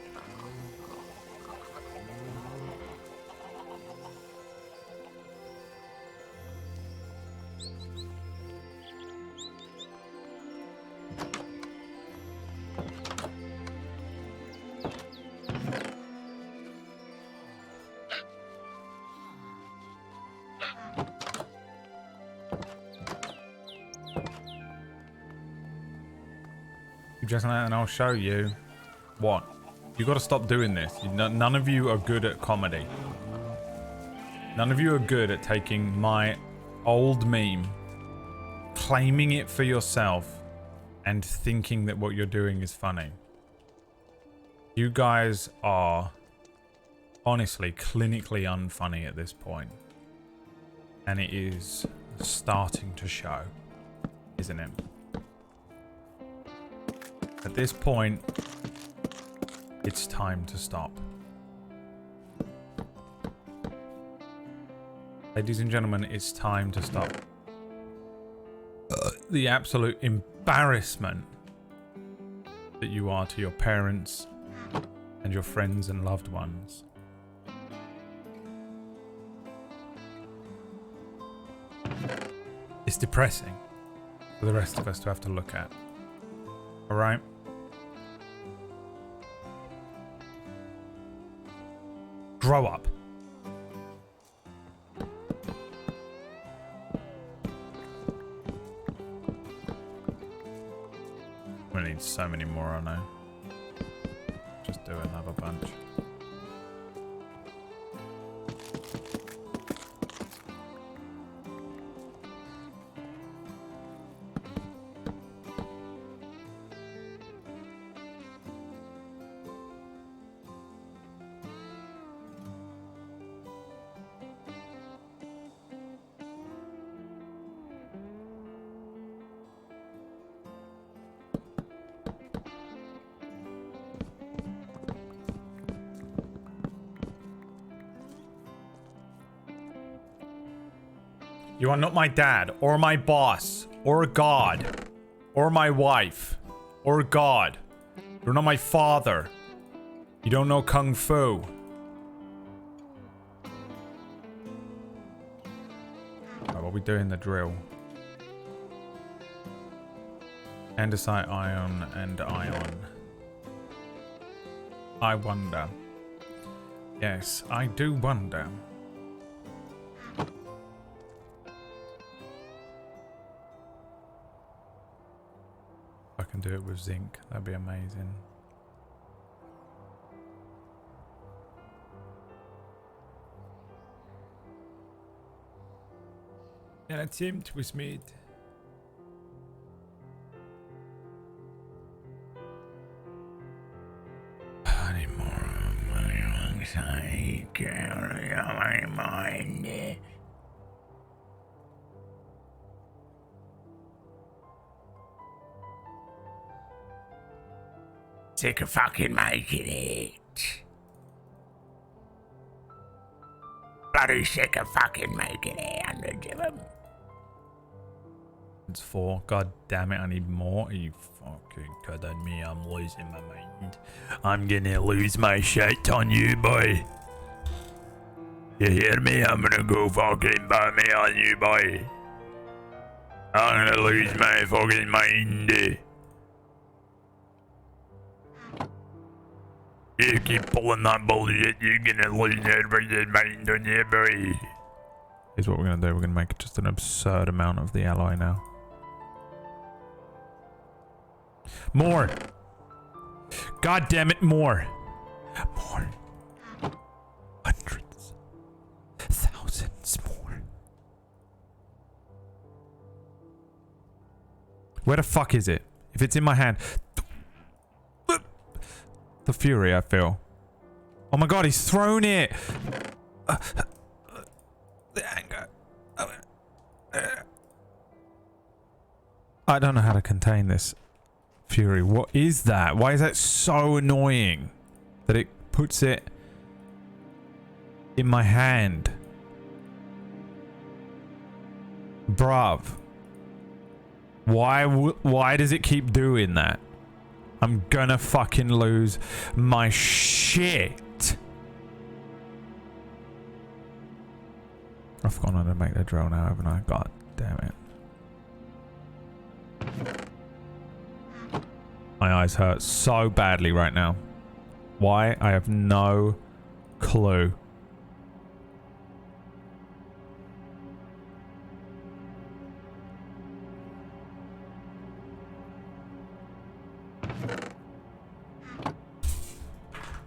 Just and I'll show you what you got to stop doing this. None of you are good at comedy. None of you are good at taking my old meme, claiming it for yourself, and thinking that what you're doing is funny. You guys are honestly clinically unfunny at this point, and it is starting to show, isn't it? At this point, it's time to stop. Ladies and gentlemen, it's time to stop. The absolute embarrassment that you are to your parents and your friends and loved ones. It's depressing for the rest of us to have to look at. Alright? Grow up. We need so many more, I know. Just do another bunch. You are not my dad, or my boss, or God, or my wife, or God. You're not my father. You don't know Kung Fu. Right, what we doing the drill? Andesite, ion, and ion. I wonder. Yes, I do wonder. I can do it with zinc, that'd be amazing. An attempt was made. Anymore of my anxiety carry on my mind. Sick of fucking making it. Bloody sick of fucking making it, hundreds of them. It's 4. God damn it, I need more. Are you fucking kidding me? I'm losing my mind. I'm gonna lose my shit on you, boy. You hear me? I'm gonna go fucking me on you, boy. I'm gonna lose my fucking mind. You keep pulling that bullshit, you're gonna lose your fucking mind on you, boy. Here's what we're gonna do. We're gonna make just an absurd amount of the alloy now. More! God damn it, more. More. Hundreds. Thousands more. Where the fuck is it? If it's in my hand. The fury I feel. Oh my god, he's thrown it. The anger. I don't know how to contain this fury. What is that? Why is that so annoying that it puts it in my hand? Bruv. Why does it keep doing that? I'm gonna fucking lose my shit. I've forgotten how to make the drill now, haven't I? God damn it. My eyes hurt so badly right now. Why? I have no clue.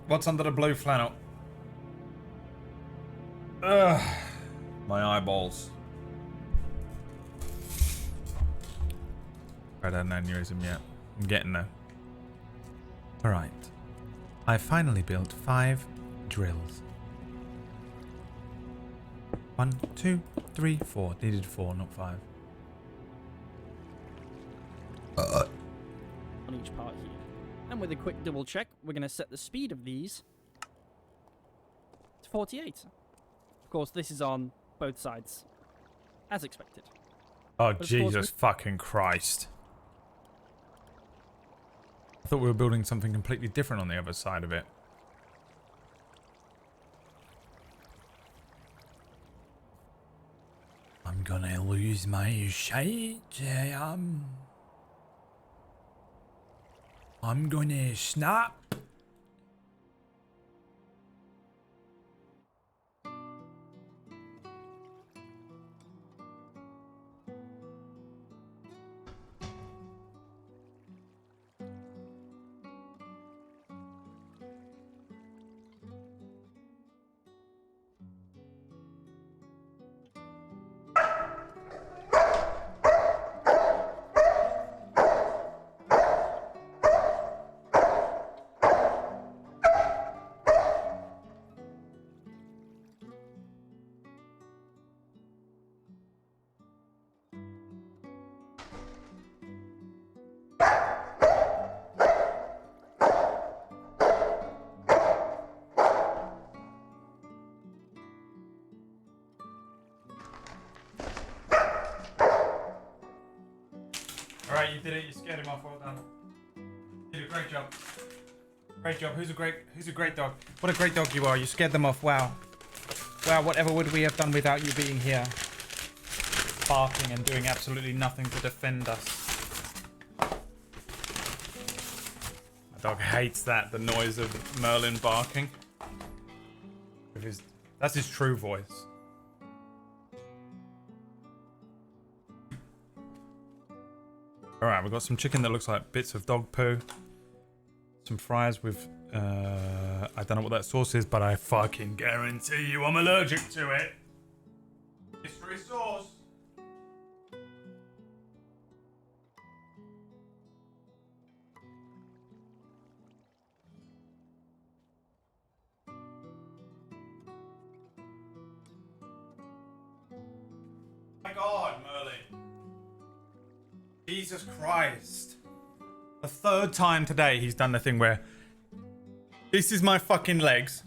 What's under the blue flannel? Ugh. My eyeballs. I had an aneurysm yet. I'm getting there. Alright. I finally built 5 drills. 1, 2, 3, 4. Needed 4, not 5. On each part here. And with a quick double check, we're going to set the speed of these to 48. Of course, this is on both sides, as expected. Oh, Jesus fucking Christ. I thought we were building something completely different on the other side of it. I'm gonna lose my shit. I'm gonna snap. Alright, you did it. You scared him off. Well done. You did a great job. Great job. Who's a great dog? What a great dog you are. You scared them off. Wow. Wow, whatever would we have done without you being here? Barking and doing absolutely nothing to defend us. My dog hates that, the noise of Merlin barking. That's his true voice. Alright, we've got some chicken that looks like bits of dog poo. Some fries with, I don't know what that sauce is, but I fucking guarantee you I'm allergic to it. Mystery sauce. My God, Merlin. Jesus Christ. The 3rd time today he's done the thing where this is my fucking legs.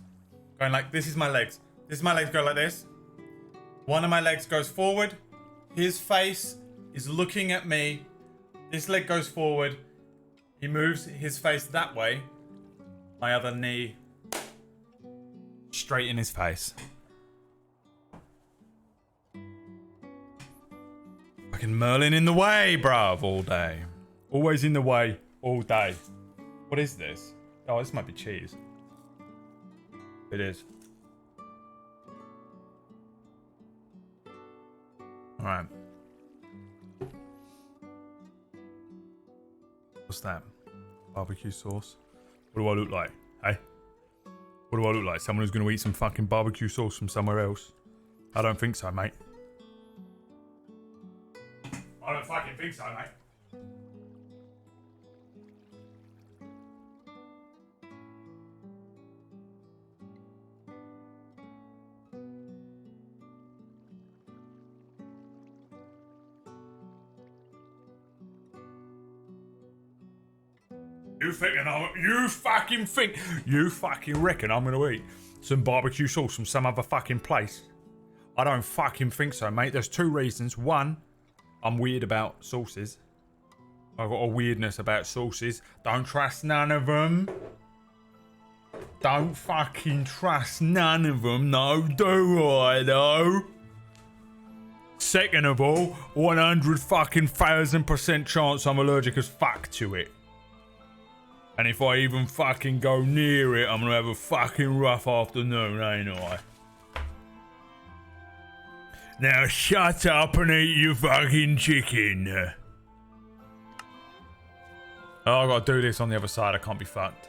Going like, this is my legs. This is my legs go like this. One of my legs goes forward. His face is looking at me. This leg goes forward. He moves his face that way. My other knee straight in his face. Fucking Merlin in the way, bruv, all day. Always in the way, all day. What is this? Oh, this might be cheese. It is. Alright. What's that? Barbecue sauce. What do I look like? Hey? What do I look like? Someone who's going to eat some fucking barbecue sauce from somewhere else? I don't think so, mate. I don't fucking think so, mate. You fucking reckon I'm gonna eat some barbecue sauce from some other fucking place? I don't fucking think so, mate. There's two reasons. One, I'm weird about sauces. I've got a weirdness about sauces. Don't trust none of them. Don't fucking trust none of them. No, do I though? Second of all, 100,000% chance I'm allergic as fuck to it. And if I even fucking go near it, I'm gonna have a fucking rough afternoon, ain't I? Now shut up and eat your fucking chicken. Oh, I gotta do this on the other side, I can't be fucked.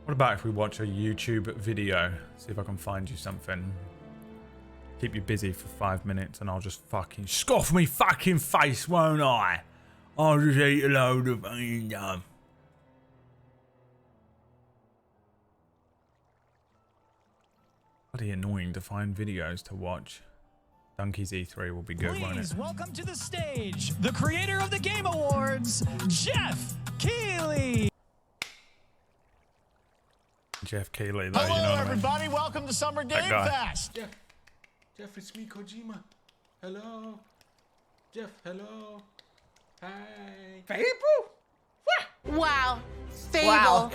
What about if we watch a YouTube video? See if I can find you something. Keep you busy for 5 minutes and I'll just fucking scoff me fucking face, won't I? I'll just eat a load of fucking dumb. Bloody annoying to find videos to watch. Donkey's E3 will be good, won't it? Please welcome to the stage the creator of the Game Awards, Jeff Keighley. Jeff Keighley, though, Hello, you know what everybody. Welcome to Summer Game Fest. Jeff, it's me, Kojima. Hello. Jeff, hello. Hi. Fable? What? Wow. Fable. Wow.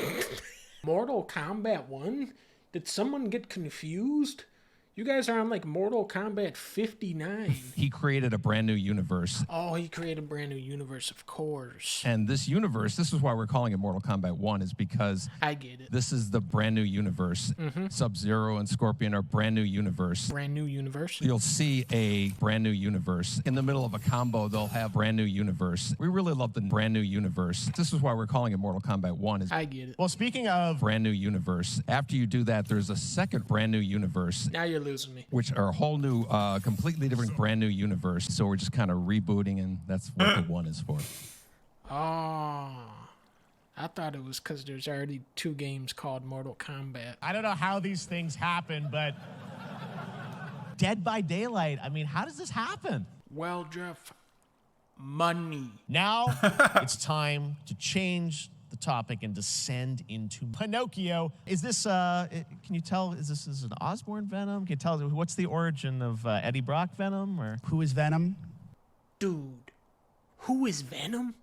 Mortal Kombat 1? Did someone get confused? You guys are on like Mortal Kombat 59. He created a brand new universe. Oh, he created a brand new universe, of course. And this universe, this is why we're calling it Mortal Kombat 1, is because I get it. this is the brand new universe. Sub-Zero and Scorpion are brand new universe. Brand new universe. You'll see a brand new universe. In the middle of a combo, they'll have brand new universe. We really love the brand new universe. This is why we're calling it Mortal Kombat 1. Is I get it. Well, speaking of brand new universe, after you do that, there's a second brand new universe. Now you're losing me. Which are a whole new, completely different, brand new universe. So we're just kind of rebooting, and that's what the one is for. Oh. I thought it was because there's already 2 games called Mortal Kombat. I don't know how these things happen, but Dead by Daylight, I mean, how does this happen? Well, Jeff, money. Now it's time to change the topic and descend into Pinocchio. Is this, can you tell, is this an Osborn Venom? Can you tell, what's the origin of Eddie Brock Venom? Or who is Venom? Dude, who is Venom?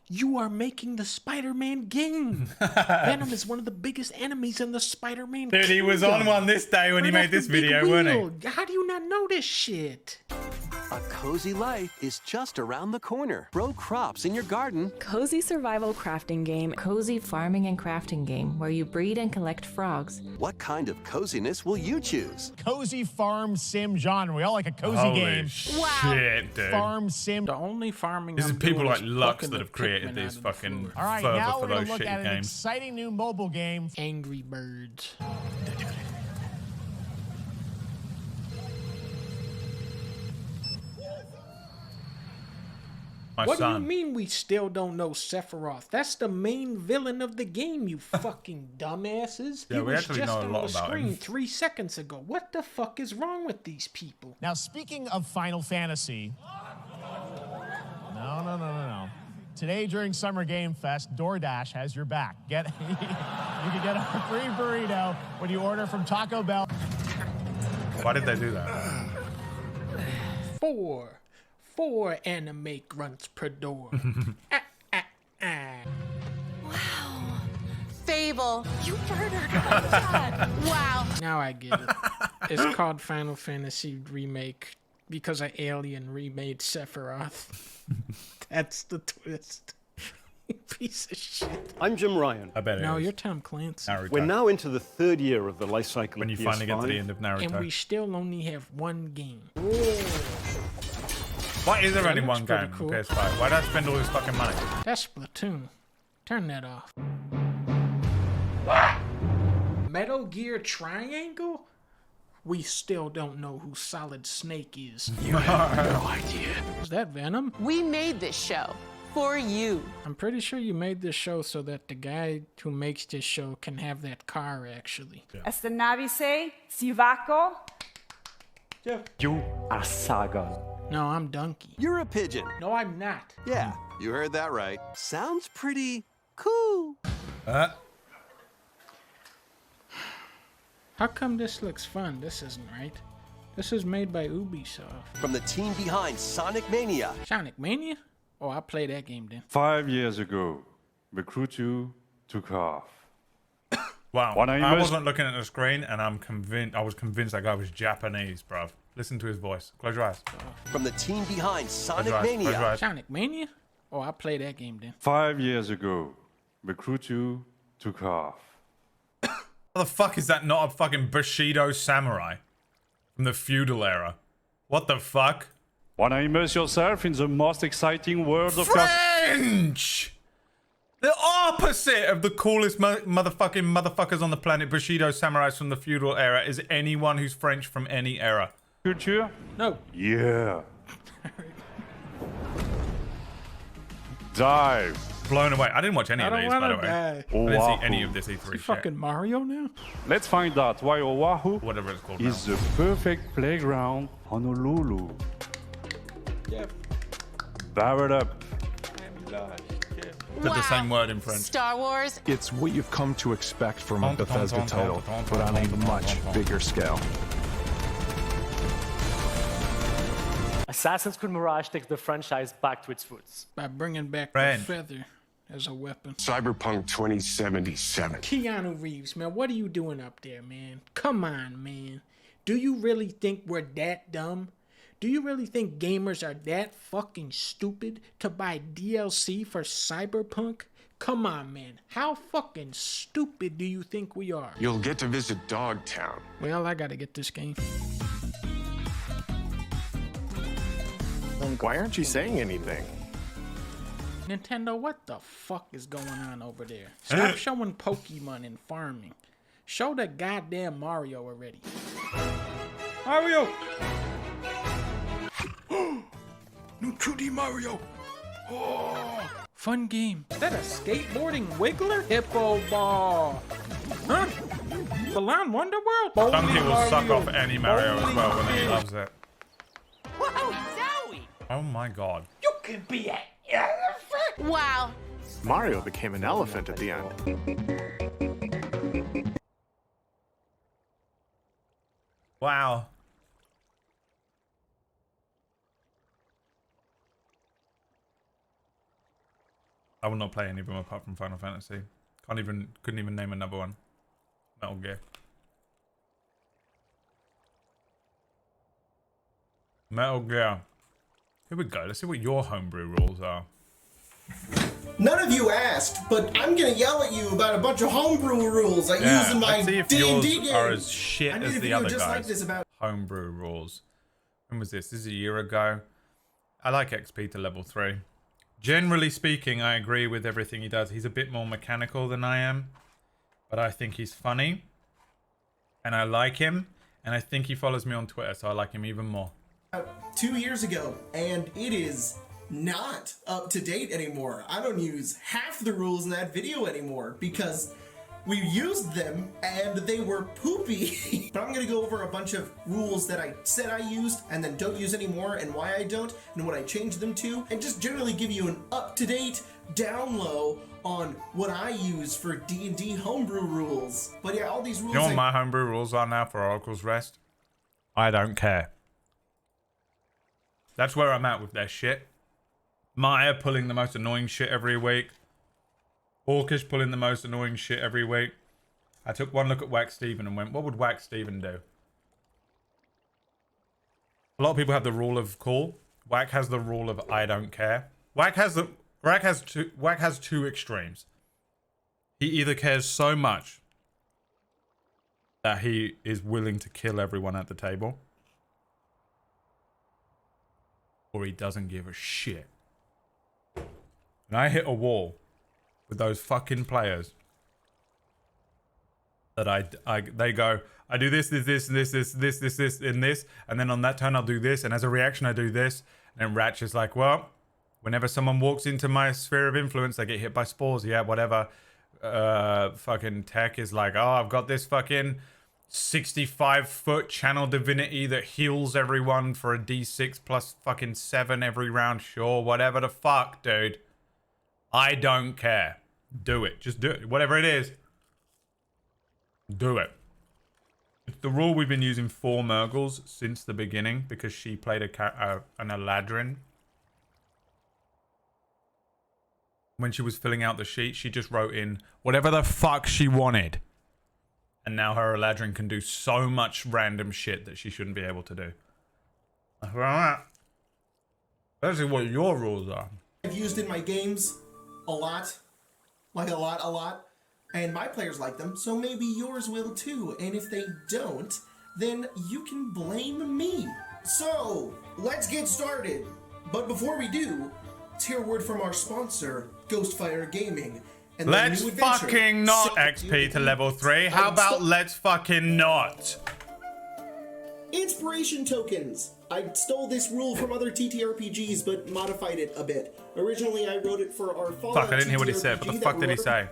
You are making the Spider-Man game. Venom is one of the biggest enemies in the Spider-Man Dude, he was on one this day when he made this video, weren't he? How do you not know this shit? A cozy life is just around the corner. Grow crops in your garden. Cozy survival crafting game. Cozy farming and crafting game where you breed and collect frogs. What kind of coziness will you choose? Cozy farm sim genre. We all like a cozy Holy game. shit, dude. Farm sim. The only farming This is I'm people doing like is Lux plucking that the have created Pikmin these out of the fucking floor. All right, further now for we're going those to look shitty at an games. exciting new mobile game. Angry Birds. What do you mean we still don't know Sephiroth? That's the main villain of the game, you fucking dumbasses. Yeah, he we was actually just know a on lot the about screen him. 3 seconds ago. What the fuck is wrong with these people? Now, speaking of Final Fantasy. No. Today during Summer Game Fest, DoorDash has your back. You can get a free burrito when you order from Taco Bell. Why did they do that? 4 anime grunts per door. Wow. Fable. You murdered my dad. Wow. Now I get it. It's called Final Fantasy Remake because an alien remade Sephiroth. That's the twist. Piece of shit. I'm Jim Ryan. I bet it No, is. you're Tom Clancy. Naruto. We're now into the third year of the life cycle When of you finally get to the PS5. end of Naruto. And we still only have one game. Why is there That only looks one pretty game cool. on PS5? Why did I spend all this fucking money? That's Splatoon. Turn that off. Metal Gear Triangle? We still don't know who Solid Snake is. You have no idea. Is that Venom? We made this show for you. I'm pretty sure you made this show so that the guy who makes this show can have that car, actually. Estanavise, Sivako. You are Saga. No, I'm Donkey. You're a pigeon. No, I'm not. Yeah, you heard that right. Sounds pretty cool. How come this looks fun? This isn't right. This is made by Ubisoft. From the team behind Sonic Mania. Sonic Mania? Oh, I'll play that game then. 5 years ago, Recruit You took off. Wow. When I wasn't looking at the screen, and I was convinced that guy was Japanese, bruv. Listen to his voice. Close your eyes. From the team behind Sonic Close your eyes. Close your Mania. eyes. Sonic Mania? Oh, I'll play that game then. 5 years ago, Recruit You took off. How the fuck is that not a fucking Bushido samurai from the feudal era? What the fuck? Wanna immerse yourself in the most exciting world of French! The opposite of the coolest motherfuckers on the planet, Bushido samurais from the feudal era, is anyone who's French from any era. culture? No. Yeah. Dive. Blown away. I didn't watch any I of don't these, by the wanna way. die. I didn't Oahu. see any of this E3 Is he shit. fucking Mario now? Let's find out why Oahu Whatever it's called is the perfect playground Honolulu. Jeff. Power it up. Said the same word in French. Star Wars. It's what you've come to expect from a Bethesda title, but on a much bigger scale. Assassin's Creed Mirage takes the franchise back to its roots. By bringing back Friend. the feather as a weapon. Cyberpunk 2077. Keanu Reeves, man, what are you doing up there, man? Come on, man. Do you really think we're that dumb? Do you really think gamers are that fucking stupid to buy DLC for Cyberpunk? Come on, man. How fucking stupid do you think we are? You'll get to visit Dogtown. Well, I gotta get this game. Why aren't you saying anything? Nintendo, what the fuck is going on over there? Stop showing Pokemon and farming. Show the goddamn Mario already. Mario! New 2D Mario! Oh, fun game. Is that a skateboarding wiggler? Hippo ball. Huh? Balan Wonderworld? Donkey will Bowling suck Mario. off any Mario as Bowling well when he Mario. loves it. Whoa, Zowie! Oh my god. You can be an elephant! Wow. Mario became an elephant at the end. Wow. I will not play any of them apart from Final Fantasy. Couldn't even name another one. Metal Gear. Metal Gear. Here we go. Let's see what your homebrew rules are. None of you asked, but I'm gonna yell at you about a bunch of homebrew rules I use in my let's see if D&D yours game. are as shit I made as a the video other just guys. like this about Homebrew rules. When was this? This is a year ago. I like XP to level 3. Generally speaking, I agree with everything he does. He's a bit more mechanical than I am, but I think he's funny, and I like him, and I think he follows me on Twitter, so I like him even more. 2 years ago, and it is not up to date anymore. I don't use half the rules in that video anymore because we used them and they were poopy. But I'm gonna go over a bunch of rules that I said I used and then don't use anymore and why I don't and what I changed them to, and just generally give you an up-to-date down low on what I use for D&D homebrew rules. But yeah, all these rules You know what my homebrew rules are now for Oracle's Rest? I don't care. That's where I'm at with their shit. Maya pulling the most annoying shit every week. Orcish pulling the most annoying shit every week. I took one look at Wax Steven and went, what would Wax Steven do? A lot of people have the rule of cool. Whack has the rule of I don't care. Whack has the Whack has two extremes. He either cares so much that he is willing to kill everyone at the table, or he doesn't give a shit. And I hit a wall with those fucking players that they go, I do this, and this, and then on that turn I'll do this, and as a reaction I do this, and then Ratch is like, well, whenever someone walks into my sphere of influence, they get hit by spores, yeah, whatever. Fucking Tech is like, oh, I've got this fucking 65-foot channel divinity that heals everyone for a d6 plus fucking 7 every round, sure, whatever the fuck, dude. I don't care. Do it. Just do it. Whatever it is, do it. It's the rule we've been using for Murgles since the beginning because she played an Eladrin. When she was filling out the sheet, she just wrote in whatever the fuck she wanted. And now her Eladrin can do so much random shit that she shouldn't be able to do. That's what your rules are. I've used in my games a lot. Like a lot. And my players like them, so maybe yours will too. And if they don't, then you can blame me. So, let's get started. But before we do, let's hear a word from our sponsor, Ghostfire Gaming. And let's fucking not XP to level 3. How about let's fucking not? Inspiration tokens. I stole this rule from other TTRPGs, but modified it a bit. Originally, I wrote it for our Fallout Fuck, I didn't hear what he said. What the fuck did he say?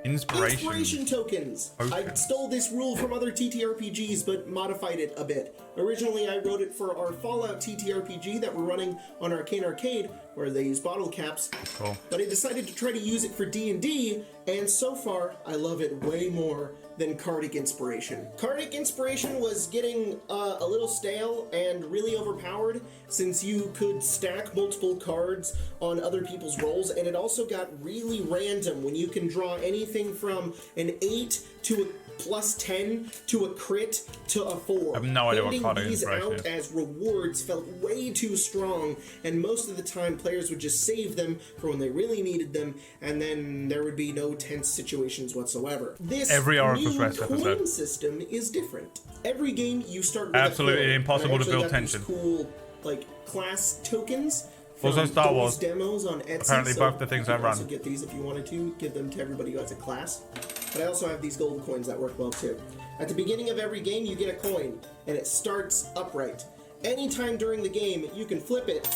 Inspiration tokens. I stole this rule from other TTRPGs, but modified it a bit. Originally, I wrote it for our Fallout TTRPG that we're running on Arcane Arcade, where they use bottle caps. Cool. But I decided to try to use it for D&D, and so far, I love it way more than Cardic Inspiration. Cardic Inspiration was getting a little stale and really overpowered since you could stack multiple cards on other people's rolls, and it also got really random when you can draw anything from an 8 to a plus 10 to a crit to a 4. I have no idea what Cardic these Inspiration out is. as rewards felt way too strong, and most of the time players would just save them for when they really needed them, and then there would be no tense situations whatsoever. This Every Oracle's new Rest coin episode. system is different. Every game you start with Absolutely a coin, impossible and I to build actually got these tension. cool class tokens. Also from Star those Wars. demos on Etsy, Apparently so both the things you I can run. also get these if you wanted to. Give them to everybody who has a class. But I also have these gold coins that work well too. At the beginning of every game, you get a coin, and it starts upright. Anytime during the game, you can flip it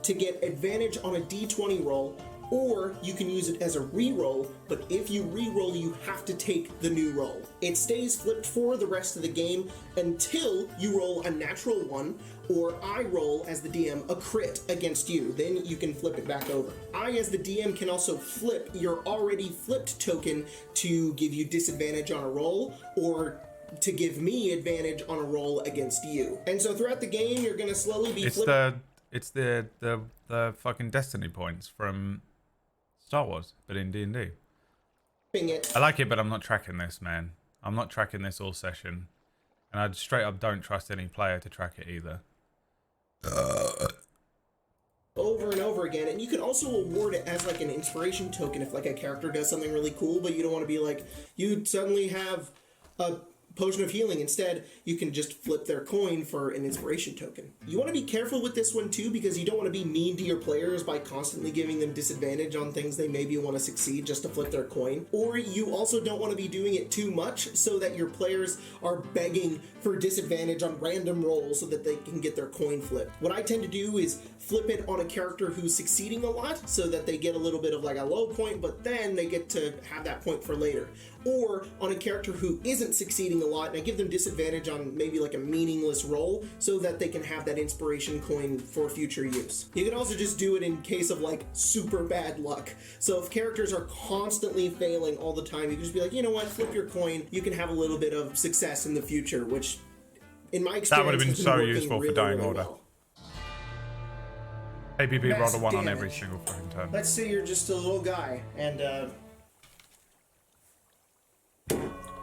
to get advantage on a d20 roll, or you can use it as a re-roll, but if you re-roll, you have to take the new roll. It stays flipped for the rest of the game until you roll a natural 1, or I roll, as the DM, a crit against you. Then you can flip it back over. I, as the DM, can also flip your already flipped token to give you disadvantage on a roll, or to give me advantage on a roll against you. And so throughout the game, you're going to slowly be flipping. It's the fucking Destiny points from Star Wars, but in D&D. I like it, but I'm not tracking this, man. I'm not tracking this all session. And I straight up don't trust any player to track it either. Over and over again, and you can also award it as like an inspiration token if like a character does something really cool, but you don't want to be like, you suddenly have a potion of healing. Instead, you can just flip their coin for an inspiration token. You want to be careful with this one too, because you don't want to be mean to your players by constantly giving them disadvantage on things they maybe want to succeed just to flip their coin. Or you also don't want to be doing it too much so that your players are begging for disadvantage on random rolls so that they can get their coin flipped. What I tend to do is flip it on a character who's succeeding a lot so that they get a little bit of like a low point, but then they get to have that point for later. Or on a character who isn't succeeding a lot, and I give them disadvantage on maybe like a meaningless roll so that they can have that inspiration coin for future use. You can also just do it in case of like super bad luck. So if characters are constantly failing all the time, you can just be like, you know what, flip your coin, you can have a little bit of success in the future, which in my experience That would have been has so working useful really, for Dying really Order. well. APB rolled a 1 on Mass every damage. single fucking turn. Let's say you're just a little guy, and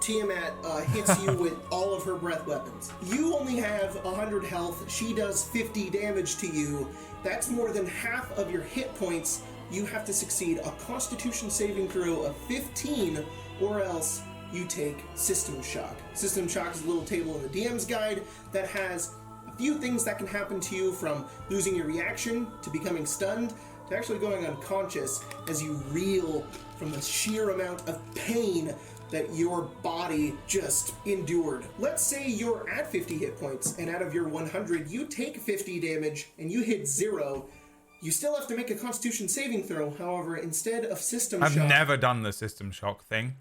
Tiamat hits you with all of her breath weapons. You only have 100 health. She does 50 damage to you. That's more than half of your hit points. You have to succeed a Constitution saving throw of 15, or else you take System Shock. System Shock is a little table in the DM's guide that has a few things that can happen to you, from losing your reaction to becoming stunned to actually going unconscious as you reel from the sheer amount of pain that your body just endured. Let's say you're at 50 hit points, and out of your 100, you take 50 damage, and you hit 0. You still have to make a Constitution saving throw. However, instead of System Shock... I've never done the System Shock thing.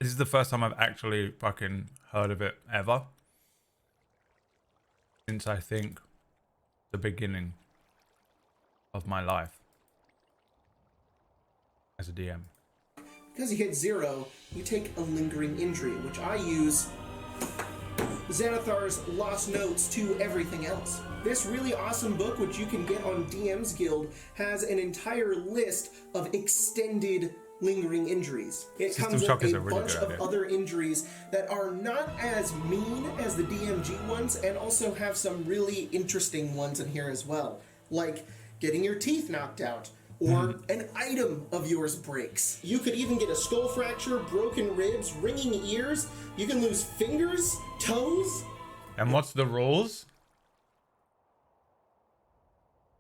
This is the first time I've actually fucking heard of it ever. Since, I think, the beginning of my life as a DM. Because you hit 0, you take a lingering injury, which I use Xanathar's Lost Notes to Everything Else. This really awesome book, which you can get on DM's Guild, has an entire list of extended lingering injuries. It comes with a bunch of other injuries that are not as mean as the DMG ones, and also have some really interesting ones in here as well, like getting your teeth knocked out, or an item of yours breaks. You could even get a skull fracture, broken ribs, ringing ears. You can lose fingers, toes. And what's the rules?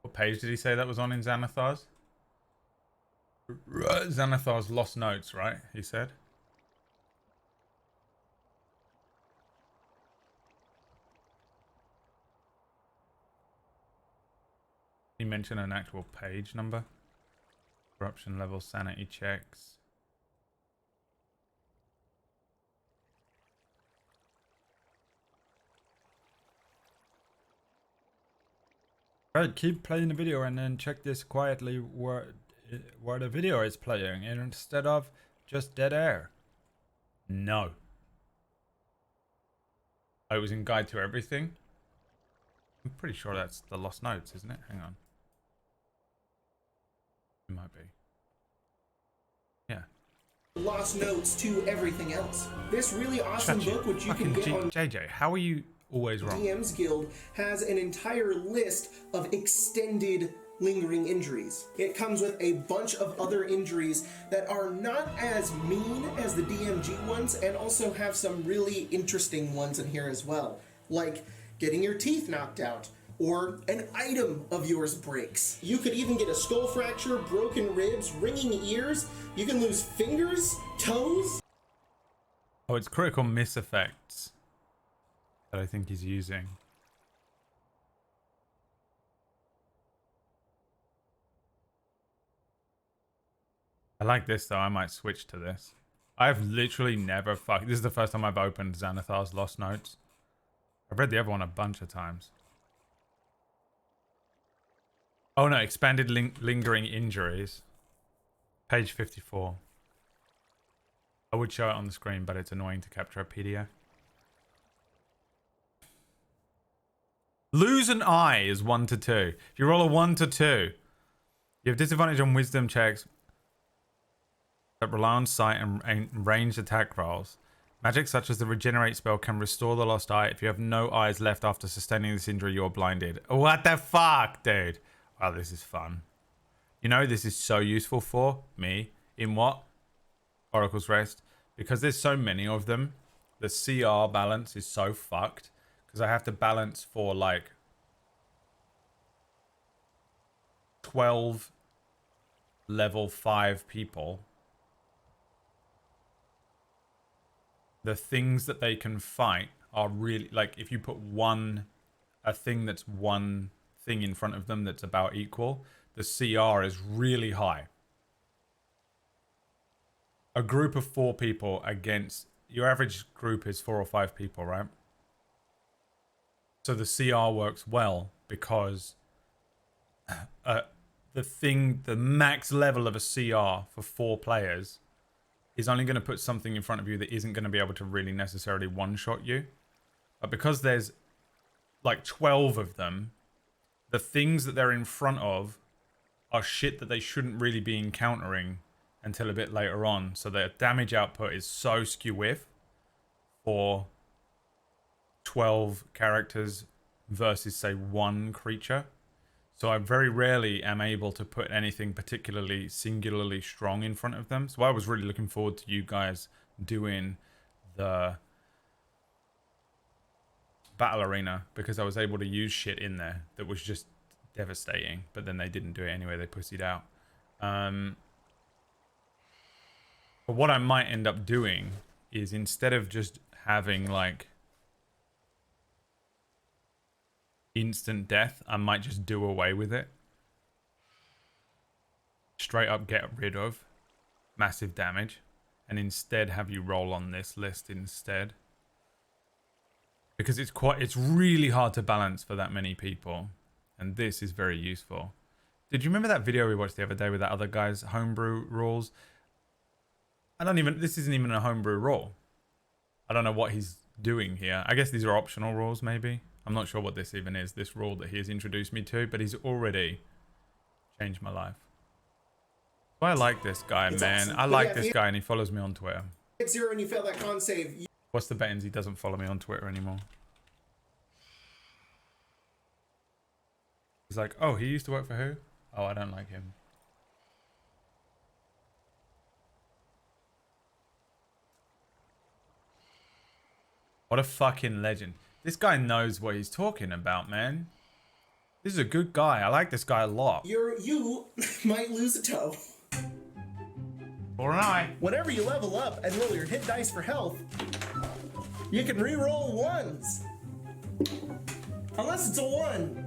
What page did he say that was on in Xanathar's? Xanathar's Lost Notes, right? He said. He mentioned an actual page number. Corruption level, sanity checks. Right, keep playing the video and then check this quietly where the video is playing instead of just dead air. No. Oh, it was in Guide to Everything? I'm pretty sure that's the Lost Notes, isn't it? Hang on. It might be. Yeah. Lost Notes to Everything Else. This really awesome book, which you can get on JJ, how are you always wrong? DM's Guild, has an entire list of extended lingering injuries. It comes with a bunch of other injuries that are not as mean as the DMG ones, and also have some really interesting ones in here as well, like getting your teeth knocked out, or an item of yours breaks. You could even get a skull fracture, broken ribs, ringing ears. You can lose fingers, toes. Oh, it's critical miss effects that I think he's using. I like this though. I might switch to this. I've literally never this is the first time I've opened Xanathar's Lost Notes. I've read the other one a bunch of times. Oh no, expanded lingering injuries. Page 54. I would show it on the screen, but it's annoying to capture a PDF. Lose an eye is 1 to 2. If you roll a 1 to 2, you have disadvantage on wisdom checks that rely on sight and ranged attack rolls. Magic such as the regenerate spell can restore the lost eye. If you have no eyes left after sustaining this injury, you're blinded. What the fuck, dude? Wow, this is fun. You know, this is so useful for me. In what? Oracle's Rest. Because there's so many of them, the CR balance is so fucked. Because I have to balance for like 12 level 5 people. The things that they can fight are really, like, if you put a thing that's one thing in front of them that's about equal, the CR is really high. A group of 4 people against, your average group is 4 or 5 people, right? So the CR works well because the max level of a CR for 4 players is only going to put something in front of you that isn't going to be able to really necessarily one-shot you. But because there's like 12 of them, the things that they're in front of are shit that they shouldn't really be encountering until a bit later on. So the damage output is so skew with for 12 characters versus, say, one creature. So I very rarely am able to put anything particularly singularly strong in front of them. So I was really looking forward to you guys doing the battle arena, because I was able to use shit in there that was just devastating. But then they didn't do it anyway. They pussied out. But what I might end up doing is, instead of just having like instant death, I might just do away with it. Straight up get rid of massive damage, and instead have you roll on this list instead, because it's really hard to balance for that many people, and this is very useful. Did you remember that video we watched the other day with that other guy's homebrew rules? This isn't even a homebrew rule. I don't know what he's doing here. I guess these are optional rules, maybe. I'm not sure what this even is, this rule that he has introduced me to, but he's already changed my life. So I like this guy, man. I like this guy, and he follows me on Twitter. 6-0 and you fail that con save. What's the bettings he doesn't follow me on Twitter anymore? He's like, oh, he used to work for who? Oh, I don't like him. What a fucking legend. This guy knows what he's talking about, man. This is a good guy. I like this guy a lot. You might lose a toe. Or an eye. Whenever you level up and roll your hit dice for health, you can re-roll ones. Unless it's a 1.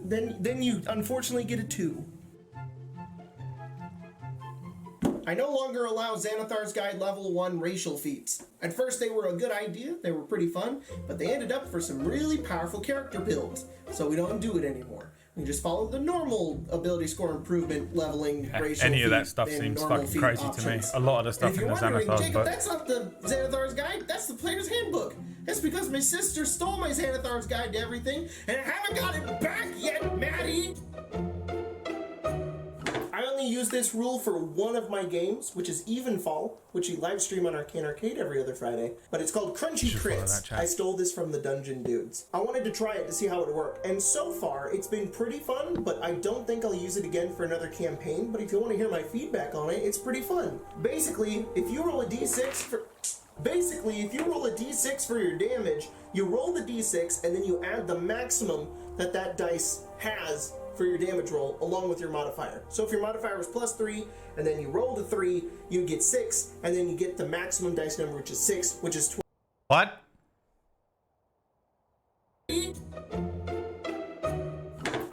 Then you unfortunately get a 2. I no longer allow Xanathar's Guide level 1 racial feats. At first they were a good idea, they were pretty fun, but they ended up for some really powerful character builds, so we don't do it anymore. We just follow the normal ability score improvement leveling racial Any of that feat stuff and seems normal fucking feat crazy options. to me. A lot of the stuff in the Xanathar's Jacob, book. that's not the Xanathar's Guide, that's the player's handbook. That's because my sister stole my Xanathar's Guide to everything, and I haven't got it back yet, Maddie! I only use this rule for one of my games, which is Evenfall, which we live stream on Arcane Arcade every other Friday. But it's called Crunchy Crits. I stole this from the Dungeon Dudes. I wanted to try it to see how it would work, and so far it's been pretty fun, but I don't think I'll use it again for another campaign. But if you want to hear my feedback on it, it's pretty fun. Basically, if you roll a d6 for your damage, you roll the d6 and then you add the maximum that that dice has for your damage roll along with your modifier. So if your modifier was +3 and then you roll the 3, you get 6, and then you get the maximum dice number, which is 6, which is 12. What?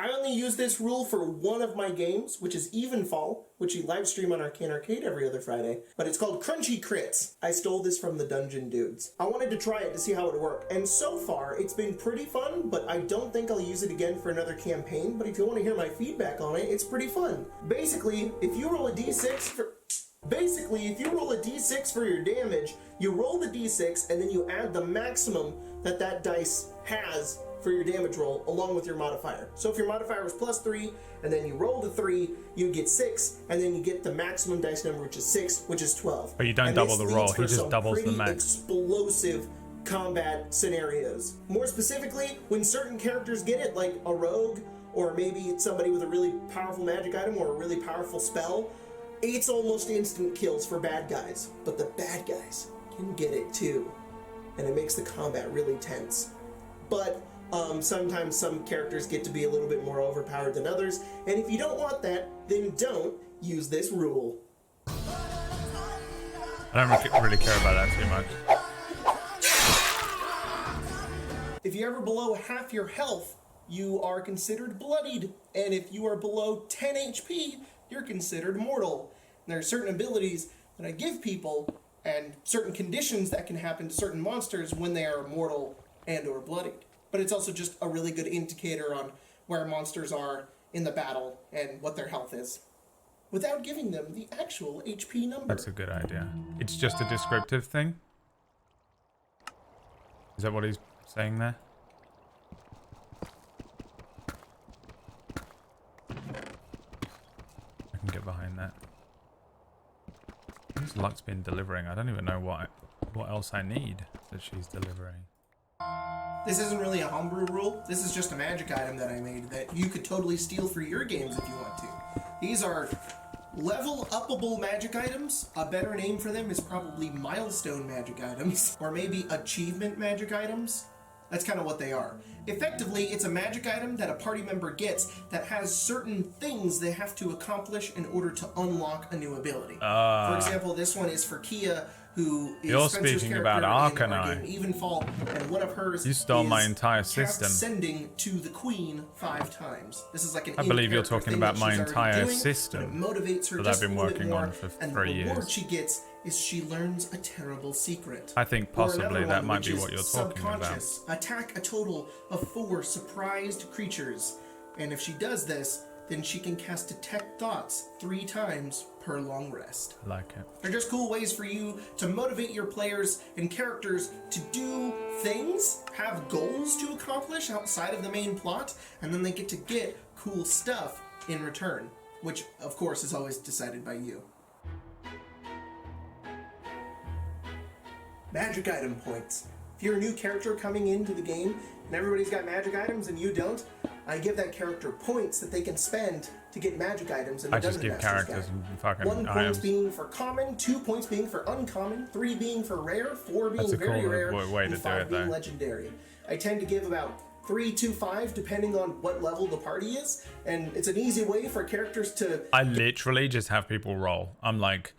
I only use this rule for one of my games, which is Evenfall, which we live stream on Arcane Arcade every other Friday, but it's called Crunchy Crits. I stole this from the Dungeon Dudes. I wanted to try it to see how it would work, and so far it's been pretty fun, but I don't think I'll use it again for another campaign. But if you want to hear my feedback on it, it's pretty fun. Basically, if you roll a d6 for your damage, you roll the d6 and then you add the maximum that that dice has for your damage roll along with your modifier. So if your modifier was +3 and then you roll the 3, you get 6, and then you get the maximum dice number, which is 6, which is 12. But you don't double the roll, he just doubles the max. Explosive combat scenarios. More specifically, when certain characters get it, like a rogue, or maybe it's somebody with a really powerful magic item or a really powerful spell, it's almost instant kills for bad guys. But the bad guys can get it too, and it makes the combat really tense. But sometimes some characters get to be a little bit more overpowered than others, and if you don't want that, then don't use this rule. I don't really care about that too much. If you're ever below half your health, you are considered bloodied, and if you are below 10 HP, you're considered mortal. And there are certain abilities that I give people, and certain conditions that can happen to certain monsters when they are mortal and or bloodied. But it's also just a really good indicator on where monsters are in the battle and what their health is, without giving them the actual HP number. That's a good idea. It's just a descriptive thing? Is that what he's saying there? I can get behind that. Since Luck's been delivering, I don't even know what else I need that she's delivering. This isn't really a homebrew rule. This is just a magic item that I made that you could totally steal for your games if you want to. These are level upable magic items. A better name for them is probably milestone magic items, or maybe achievement magic items. That's kind of what they are. Effectively, it's a magic item that a party member gets that has certain things they have to accomplish in order to unlock a new ability. For example, this one is for Kia, who is You're Spencer's speaking character about in our Arcanine. game Evenfall, and one of hers You stole my is entire cast system. sending to the queen 5 times. This is like an I believe you're in-character talking thing about that my she's already entire doing, system but it motivates her that just I've been a little bit working more, on for and 3 the reward years. she gets is she learns a terrible secret. I think Or possibly another that one, might which be is what you're talking about. subconscious. Attack a total of 4 surprised creatures, and if she does this, then she can cast Detect Thoughts 3 times per long rest. I like it. They're just cool ways for you to motivate your players and characters to do things, have goals to accomplish outside of the main plot, and then they get to get cool stuff in return, which of course is always decided by you. Magic item points. If you're a new character coming into the game and everybody's got magic items and you don't, I give that character points that they can spend to get magic items in the I just Dungeon give Master's characters Guide. and fucking 1 point items. being for common, 2 points being for uncommon, 3 being for rare, 4 being That's a very cool rare, way and to do 5 it, being though. legendary. I tend to give about 3 to 5 depending on what level the party is, and it's an easy way for characters to... I literally just have people roll. I'm like,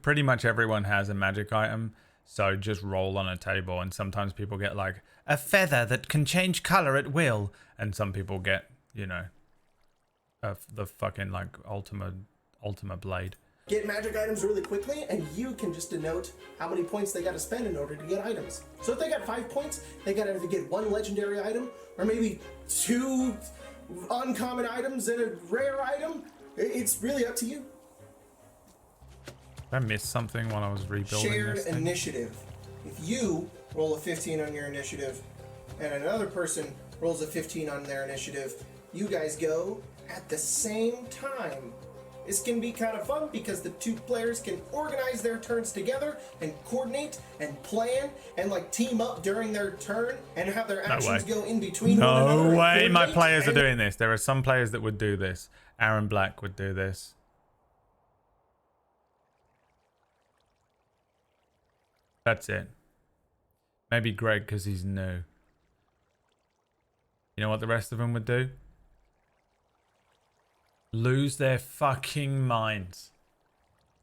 pretty much everyone has a magic item, so just roll on a table, and sometimes people get like a feather that can change color at will, and some people get, you know, the fucking like ultimate blade. Get magic items really quickly, and you can just denote how many points they got to spend in order to get items. So if they got 5 points, they got to either get 1 legendary item, or maybe 2 uncommon items and a rare item. It's really up to you. Did I missed something while I was rebuilding Shared this thing? initiative. If you roll a 15 on your initiative, and another person rolls a 15 on their initiative, you guys go at the same time. This can be kind of fun because the 2 players can organize their turns together and coordinate and plan and like team up during their turn and have their actions go in between one another. No and way my coordinate players are and- doing this. There are some players that would do this. Aaron Black would do this. That's it. Maybe Greg because he's new. You know what the rest of them would do? Lose their fucking minds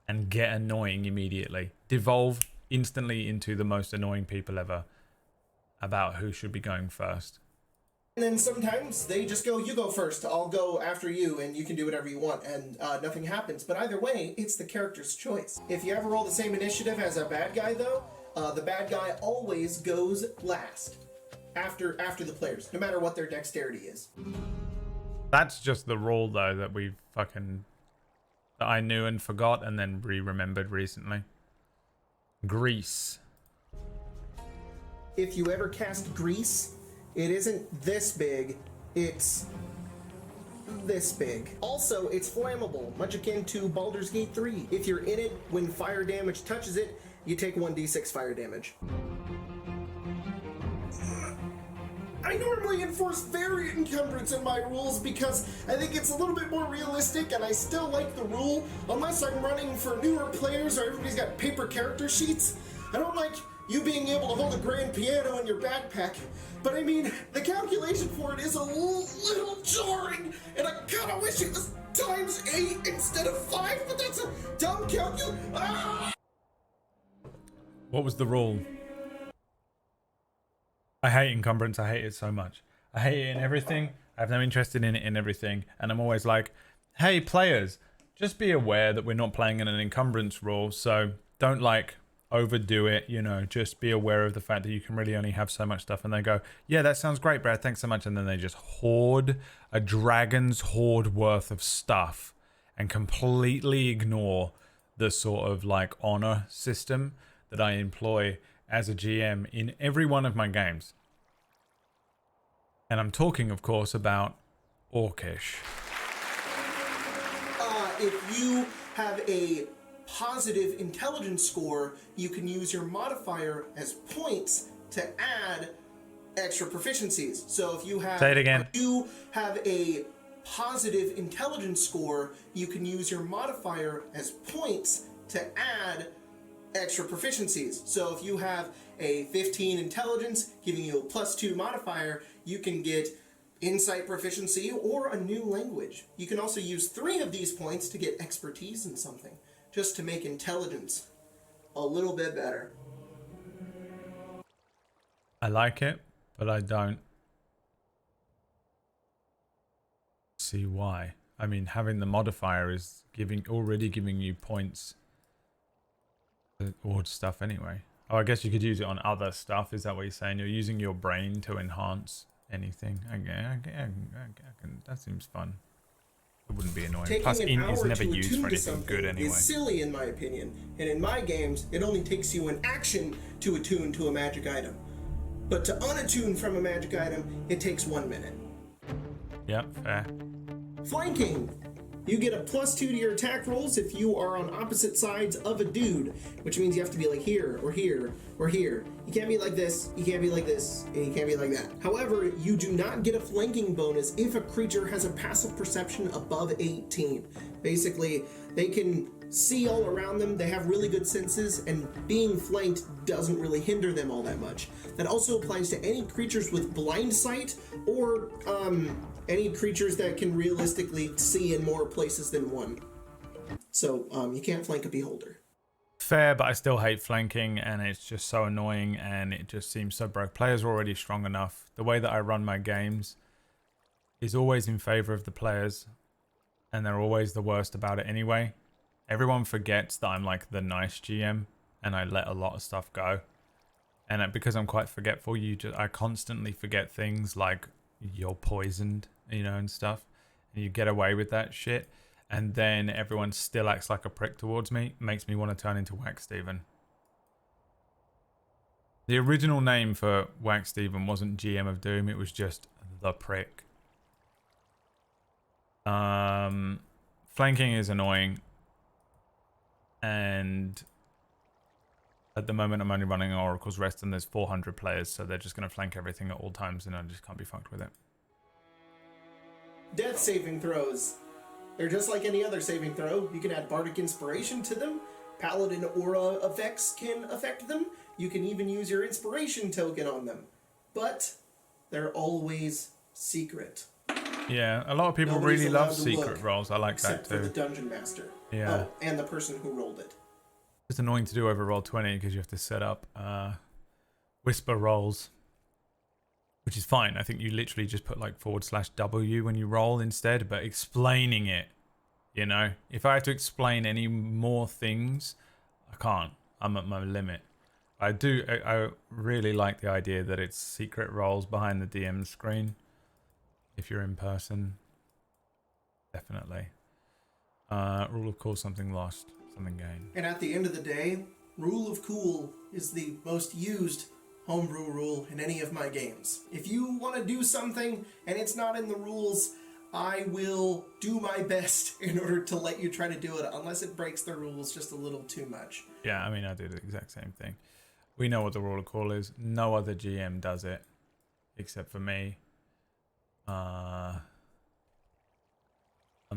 and get annoying immediately. Devolve instantly into the most annoying people ever about who should be going first. And then sometimes they just go, you go first, I'll go after you, and you can do whatever you want, and nothing happens. But either way, it's the character's choice. If you ever roll the same initiative as a bad guy, though, the bad guy always goes last after the players, no matter what their dexterity is. That's just the rule, though, that that I knew and forgot and then remembered recently. Grease. If you ever cast Grease, it isn't this big, it's this big. Also, it's flammable, much akin to Baldur's Gate 3. If you're in it, when fire damage touches it, you take 1d6 fire damage. I normally enforce variant encumbrance in my rules because I think it's a little bit more realistic, and I still like the rule, unless I'm running for newer players or everybody's got paper character sheets. I don't like you being able to hold a grand piano in your backpack, but I mean, the calculation for it is a little jarring, and I kinda wish it was times 8 instead of 5, but that's a dumb calculation. Ah! What was the rule? I hate encumbrance. I hate it so much. I hate it in everything. I have no interest in it in everything. And I'm always like, hey, players, just be aware that we're not playing in an encumbrance rule. So don't like overdo it. You know, just be aware of the fact that you can really only have so much stuff. And they go, yeah, that sounds great, Brad. Thanks so much. And then they just hoard a dragon's hoard worth of stuff and completely ignore the sort of like honor system that I employ as a GM in every one of my games. And I'm talking, of course, about Orcish. If you have a positive intelligence score, you can use your modifier as points to add extra proficiencies. So if you have Say it again. If you have a positive intelligence score, you can use your modifier as points to add extra proficiencies. So if you have a 15 intelligence giving you a +2 modifier, you can get insight proficiency or a new language. You can also use 3 of these points to get expertise in something, just to make intelligence a little bit better. I like it, but I don't see why. I mean, having the modifier is already giving you points towards stuff anyway. Oh, I guess you could use it on other stuff. Is that what you're saying? You're using your brain to enhance anything. That seems fun. It wouldn't be annoying. Taking Plus, an int is hour never to used attune for to anything good something anyway. is silly in my opinion, and in my games, it only takes you an action to attune to a magic item. But to unattune from a magic item, it takes 1 minute. Yep, fair. Flanking! You get a +2 to your attack rolls if you are on opposite sides of a dude, which means you have to be like here, or here, or here. You can't be like this, you can't be like this, and you can't be like that. However, you do not get a flanking bonus if a creature has a passive perception above 18. Basically, they can see all around them, they have really good senses, and being flanked doesn't really hinder them all that much. That also applies to any creatures with blind sight, or any creatures that can realistically see in more places than one. So you can't flank a beholder. Fair, but I still hate flanking, and it's just so annoying, and it just seems so broke. Players are already strong enough. The way that I run my games is always in favor of the players, and they're always the worst about it anyway. Everyone forgets that I'm like the nice GM, and I let a lot of stuff go. And because I'm quite forgetful, I constantly forget things like you're poisoned, and stuff. And you get away with that shit. And then everyone still acts like a prick towards me. Makes me want to turn into Whack Steven. The original name for Whack Steven wasn't GM of Doom. It was just the prick. Flanking is annoying. And at the moment, I'm only running Oracle's Rest, and there's 400 players, so they're just going to flank everything at all times, and I just can't be fucked with it. Death saving throws. They're just like any other saving throw. You can add Bardic Inspiration to them. Paladin Aura effects can affect them. You can even use your Inspiration token on them. But they're always secret. Yeah, a lot of people Nobody's really allowed love to secret look, rolls. I like that except for too. the Dungeon Master. Yeah. Oh, and the person who rolled it. It's annoying to do over Roll20 because you have to set up whisper rolls, which is fine. I think you literally just put like /W when you roll instead, but explaining it, if I have to explain any more things, I can't. I'm at my limit. I really like the idea that it's secret rolls behind the DM screen. If you're in person, definitely. Rule of cool, something lost, something gained. And at the end of the day, Rule of Cool is the most used homebrew rule in any of my games. If you want to do something and it's not in the rules, I will do my best in order to let you try to do it, unless it breaks the rules just a little too much. Yeah, I mean, I do the exact same thing. We know what the rule of call is. No other GM does it, except for me. I'm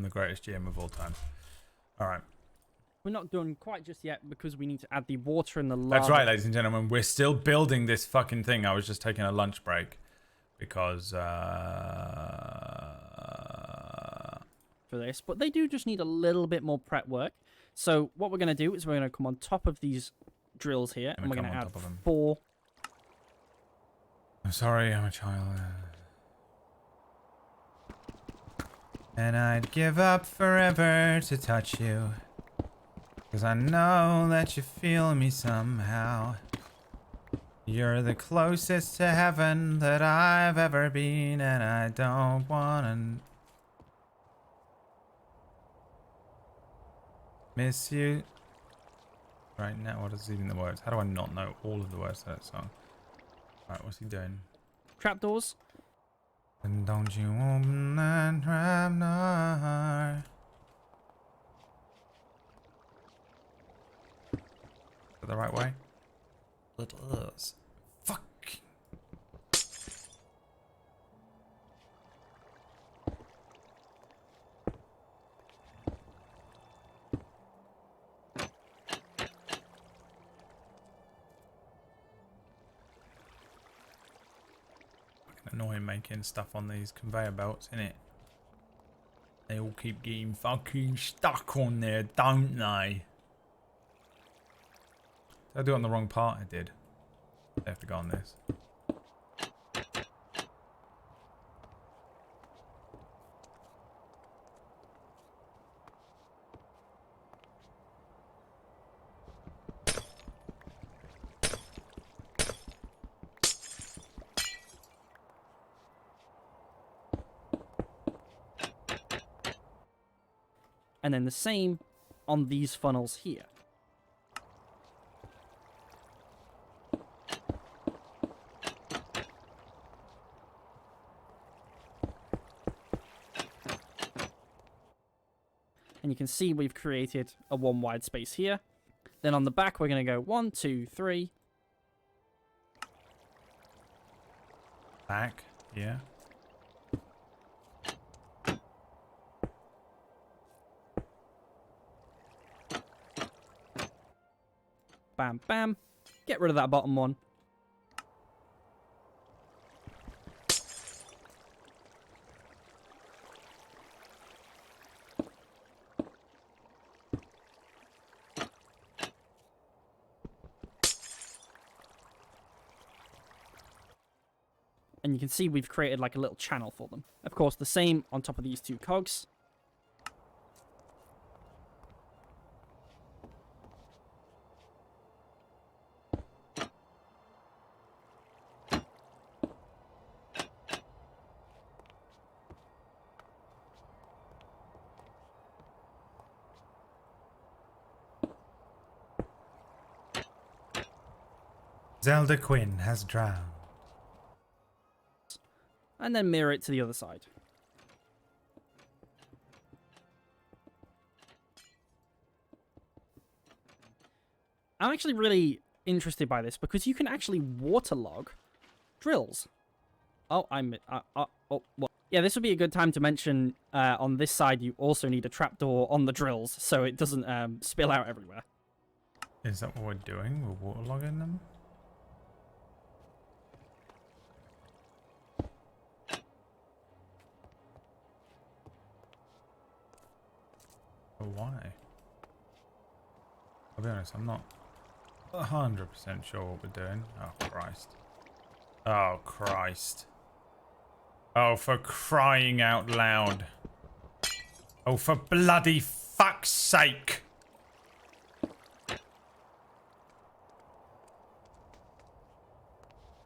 the greatest GM of all time. All right. We're not done quite just yet because we need to add the water and the lava. That's right, ladies and gentlemen. We're still building this fucking thing. I was just taking a lunch break because for this, but they do just need a little bit more prep work. So what we're going to do is we're going to come on top of these drills here, and we're going to add 4. I'm sorry, I'm a child. And I'd give up forever to touch you, 'cause I know that you feel me somehow. You're the closest to heaven that I've ever been, and I don't wanna miss you right now. What is even the words? How do I not know all of the words to that song? Alright, what's he doing? Trapdoors. And don't you open that trap door. that the right way? It is. Fuck. Annoying making stuff on these conveyor belts, innit? They all keep getting fucking stuck on there, don't they? Did I do it on the wrong part? I did. I have to go on this. And then the same on these funnels here. And you can see we've created a one wide space here. Then on the back, we're going to go 1, 2, 3. Back, yeah. Bam, bam. Get rid of that bottom one. And you can see we've created like a little channel for them. Of course, the same on top of these two cogs. Zelda Quinn has drowned. And then mirror it to the other side. I'm actually really interested by this because you can actually waterlog drills. Oh, what? Yeah, this would be a good time to mention on this side you also need a trapdoor on the drills so it doesn't spill out everywhere. Is that what we're doing? We're waterlogging them? Why? I'll be honest, I'm not 100% sure what we're doing. Oh, Christ. Oh, Christ. Oh, for crying out loud. Oh, for bloody fuck's sake.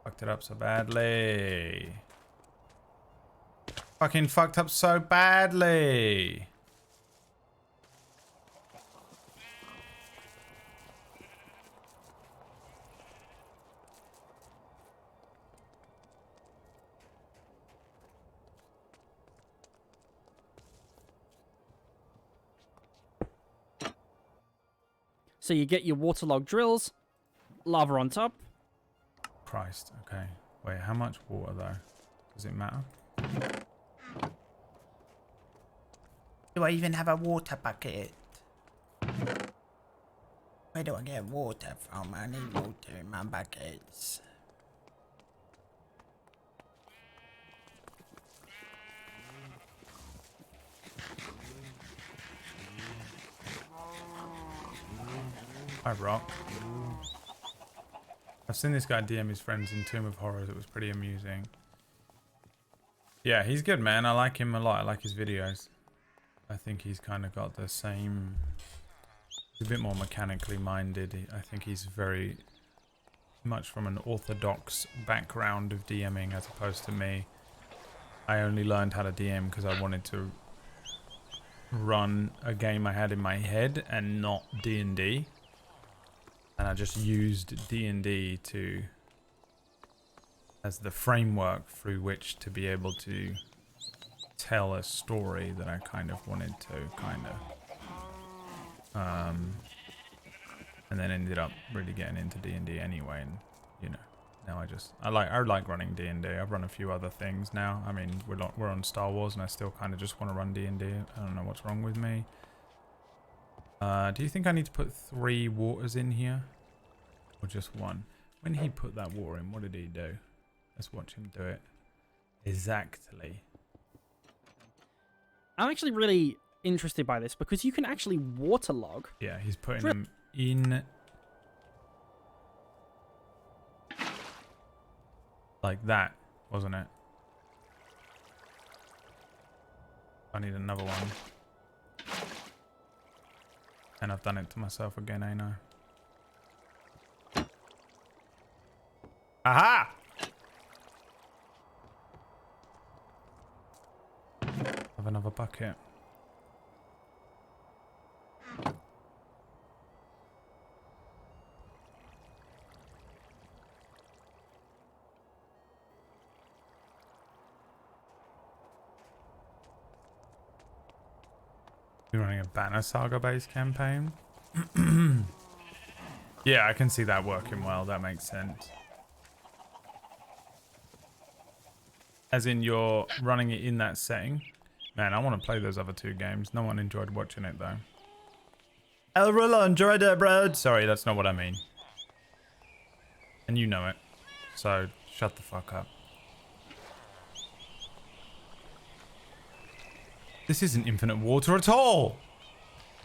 Fucked it up so badly. Fucking fucked up so badly. So you get your waterlogged drills, lava on top. Christ, okay. Wait, how much water though? Does it matter? Do I even have a water bucket? Where do I get water from? I need water in my buckets. Hi, Rock. I've seen this guy DM his friends in Tomb of Horrors. It was pretty amusing. Yeah, he's good, man. I like him a lot. I like his videos. I think he's kind of got the same... He's a bit more mechanically minded. I think he's very much from an orthodox background of DMing as opposed to me. I only learned how to DM because I wanted to run a game I had in my head and not D&D. And I just used D&D to as the framework through which to be able to tell a story that I kind of wanted to and then ended up really getting into D&D anyway. And you know, now I like running D&D. I've run a few other things now. I mean, we're on Star Wars, and I still kind of just want to run D&D. I don't know what's wrong with me. Do you think I need to put 3 waters in here, or just 1? When he put that water in, what did he do? Let's watch him do it. Exactly. I'm actually really interested by this because you can actually waterlog. Yeah, he's putting them in like that, wasn't it? I need another one. And I've done it to myself again, ain't I? Aha! Have another bucket. You're running a Banner Saga based campaign? Yeah, I can see that working well. That makes sense. As in, you're running it in that setting. Man, I want to play those other 2 games. No one enjoyed watching it, though. Elrilla enjoyed it, bro. Sorry, that's not what I mean. And you know it. So, shut the fuck up. This isn't infinite water at all!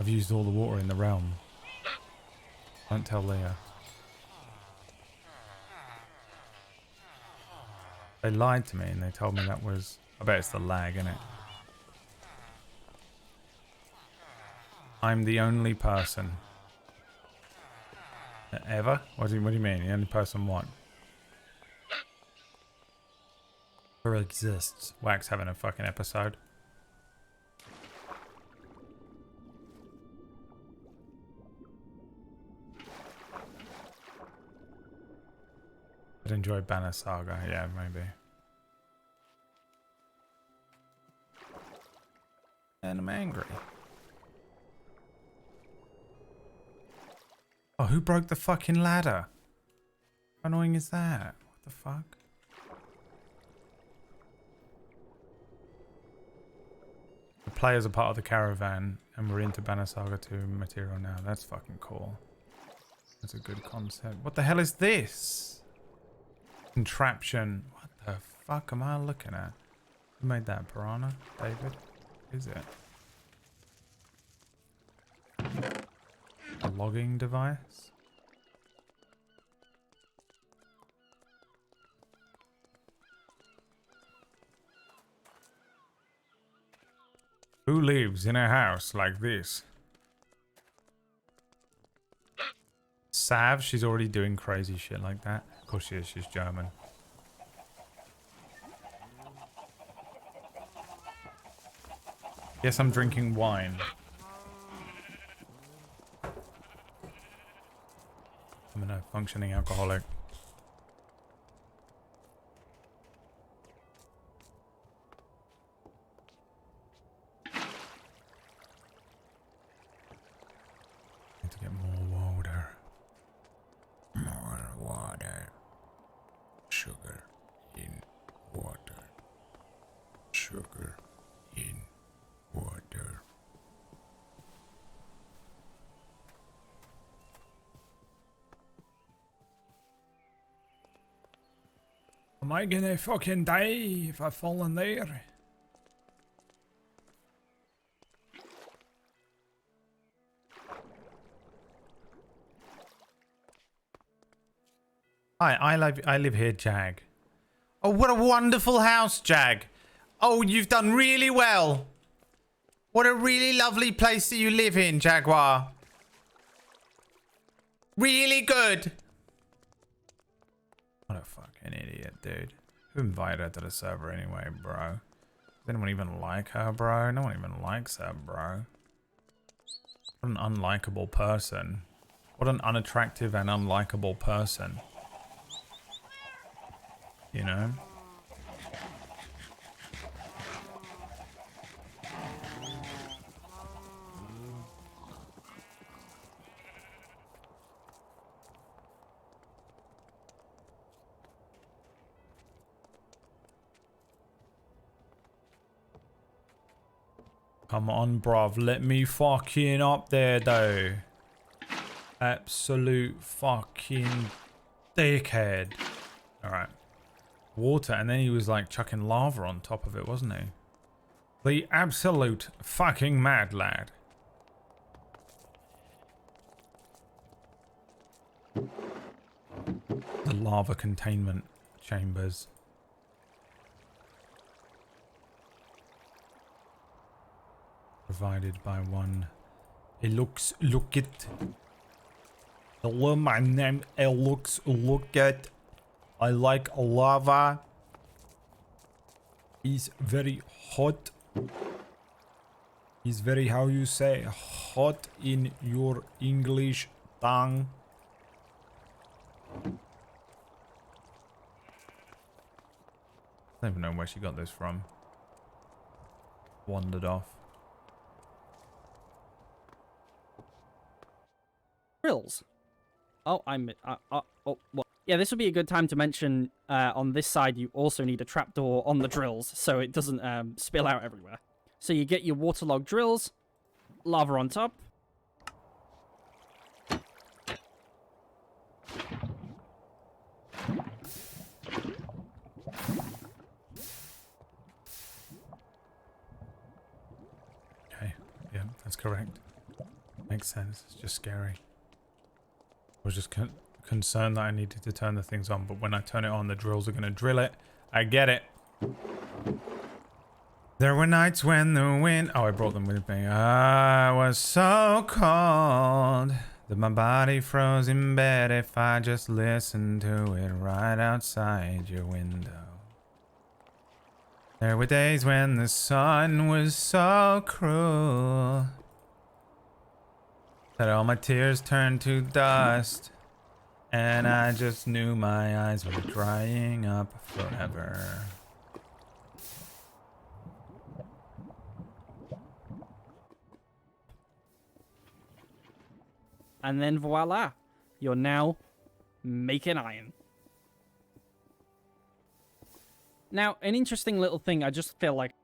I've used all the water in the realm. Don't tell Leah. They lied to me and they told me that was... I bet it's the lag, innit? I'm the only person. Ever? What do you mean? The only person what? Or exists. Wax having a fucking episode. I'd enjoy Banner Saga, yeah, maybe. And I'm angry. Oh, who broke the fucking ladder? How annoying is that? What the fuck? The players are part of the caravan, and we're into Banner Saga 2 material now. That's fucking cool. That's a good concept. What the hell is this? Contraption. What the fuck am I looking at? Who made that? Piranha? David? Is it? A logging device? Who lives in a house like this? Sav, she's already doing crazy shit like that. Of course she is, she's German. Yes, I'm drinking wine. I'm a functioning alcoholic. Need to get more water. More water. Sugar in water. Sugar in water. Am I gonna fucking die if I fall in there? Hi, I live here, Jag. Oh, what a wonderful house, Jag. Oh, you've done really well. What a really lovely place that you live in, Jaguar. Really good. What a fucking idiot, dude. Who invited her to the server anyway, bro? Does anyone even like her, bro? No one even likes her, bro. What an unlikable person. What an unattractive and unlikable person. You know? Come on, bruv. Let me fucking up there, though. Absolute fucking dickhead. Alright. Water, and then he was like chucking lava on top of it, wasn't he? The absolute fucking mad lad. The lava containment chambers. Provided by one. It looks look it. Hello, my name it looks look at. I like lava. It's very hot. It's very, how you say, hot in your English tongue. I don't even know where she got this from. Wandered off. Drills. Oh, oh, well. Yeah, this would be a good time to mention on this side you also need a trapdoor on the drills so it doesn't spill out everywhere. So you get your waterlogged drills, lava on top. Okay, yeah, that's correct. Makes sense. It's just scary. I was just concerned that I needed to turn the things on, but when I turn it on, the drills are going to drill it. I get it. There were nights when the wind... Oh, I brought them with me. I was so cold that my body froze in bed if I just listened to it right outside your window. There were days when the sun was so cruel that all my tears turned to dust, and I just knew my eyes were drying up forever. And then voila, you're now making iron. Now, an interesting little thing I just feel like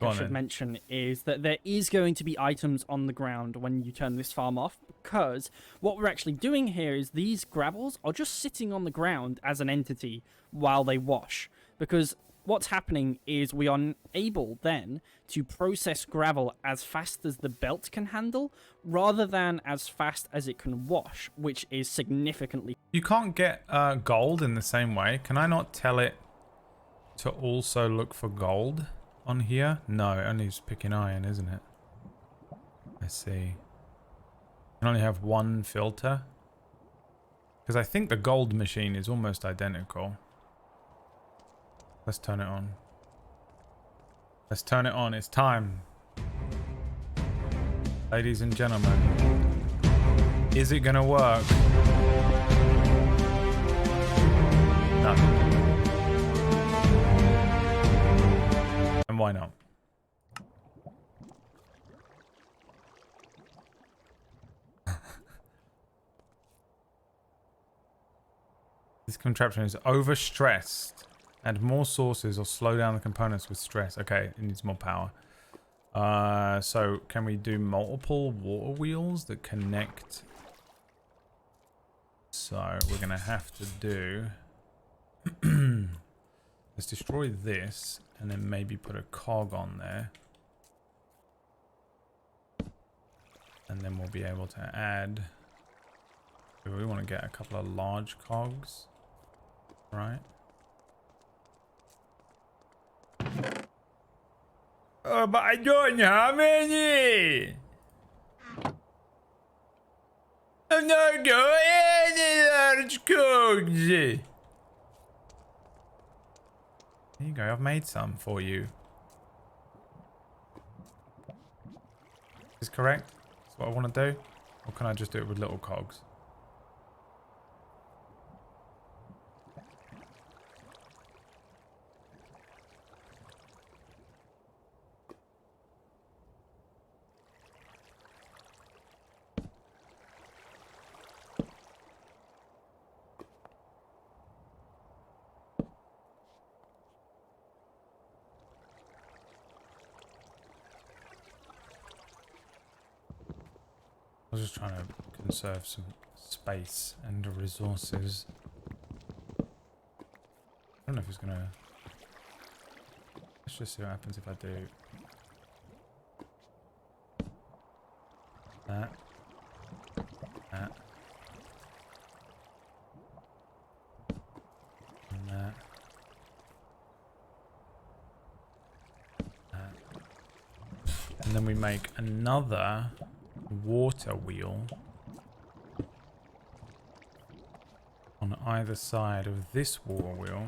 I should mention is that there is going to be items on the ground when you turn this farm off, because what we're actually doing here is these gravels are just sitting on the ground as an entity while they wash. Because what's happening is we are able then to process gravel as fast as the belt can handle, rather than as fast as it can wash, which is significantly... You can't get gold in the same way. Can I not tell it to also look for gold on here? No, only it's picking iron, isn't it? I see. You can only have one filter. Because I think the gold machine is almost identical. Let's turn it on. Let's turn it on. It's time. Ladies and gentlemen. Is it gonna work? No. And why not? This contraption is overstressed. Add more sources or slow down the components with stress. Okay, it needs more power. So can we do multiple water wheels that connect? So we're gonna have to do... Let's destroy this and then maybe put a cog on there. And then we'll be able to add... We want to get a couple of large cogs. Right? Oh, but I don't know how many. I'm not got any large cogs. There you go, I've made some for you. Is correct? That's what I want to do? Or can I just do it with little cogs? was just trying to conserve some space and resources. I don't know if it's gonna... Let's just see what happens if I do that. That. And that. That. And then we make another water wheel on either side of this water wheel.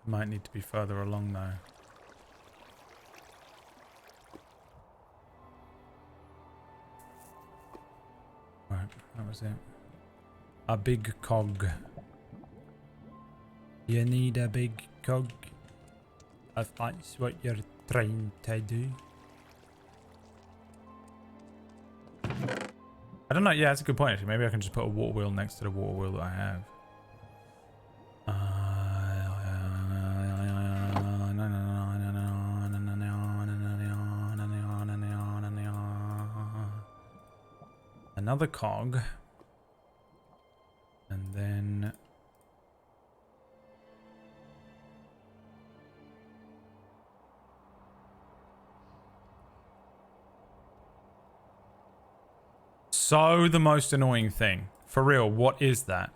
Might need to be further along though. Right, that was it. A big cog. You need a big cog. If that's what you're trying to do. I don't know. Yeah, that's a good point actually. Maybe I can just put a water wheel next to the water wheel that I have. Another cog. And then... So the most annoying thing. For real, what is that?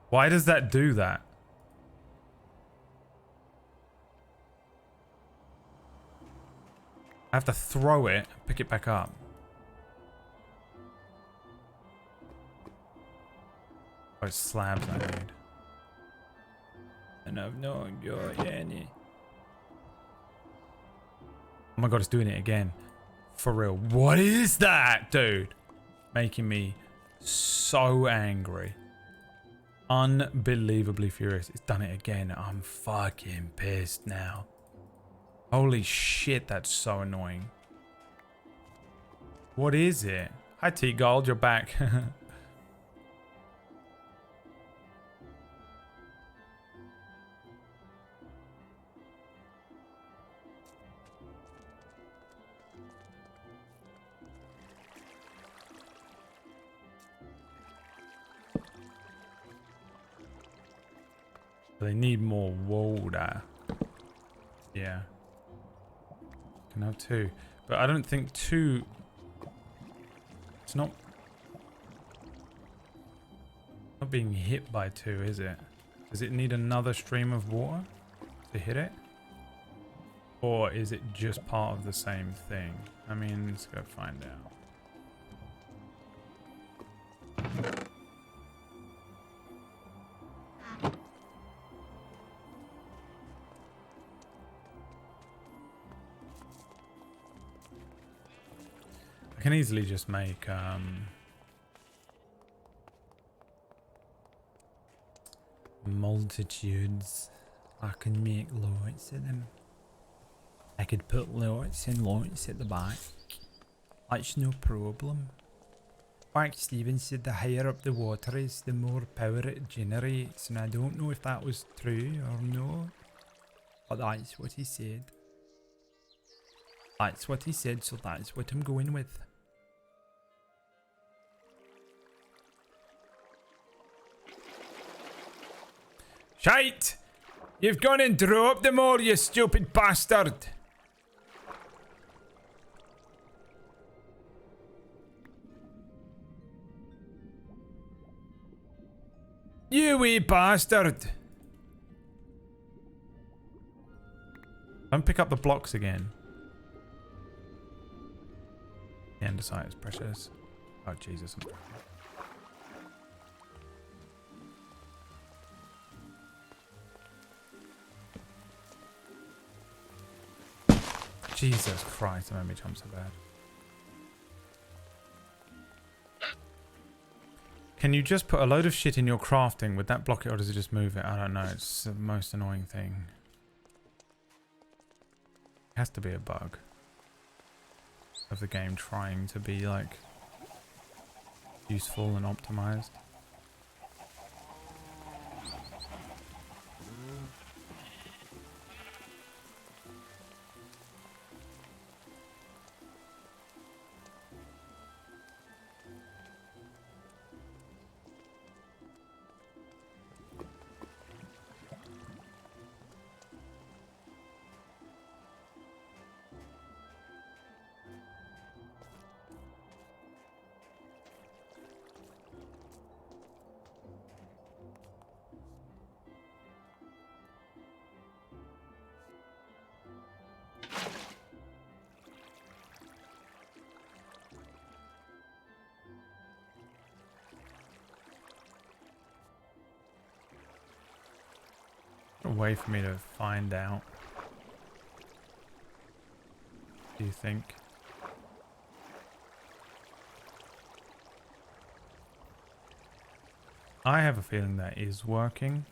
Why does that do that? I have to throw it, pick it back up. Oh, it's slabs I need. And I've not got any. Oh my god, it's doing it again. For real. What is that, dude? Making me so angry. Unbelievably furious. It's done it again. I'm fucking pissed now. Holy shit, that's so annoying. What is it? Hi T-Gold, you're back. They need more water. Yeah. Can have two. But I don't think two... It's not being hit by two, is it? Does it need another stream of water to hit it? Or is it just part of the same thing? I mean, let's go find out. I can easily just make multitudes. I can make lots of them. I could put lots and lots at the back. That's no problem. Like Steven said, the higher up the water is, the more power it generates, and I don't know if that was true or no, but that's what he said. That's what he said, so that's what I'm going with. Shite! You've gone and drew up them all, you stupid bastard! You wee bastard! Don't pick up the blocks again. The andesite is precious. Oh Jesus. Jesus Christ, that made me jump so bad. Can you just put a load of shit in your crafting? Would that block it or does it just move it? I don't know. It's the most annoying thing. It has to be a bug of the game trying to be like useful and optimized. a way for me to find out? Do you think? I have a feeling that is working.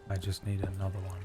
I just need another one.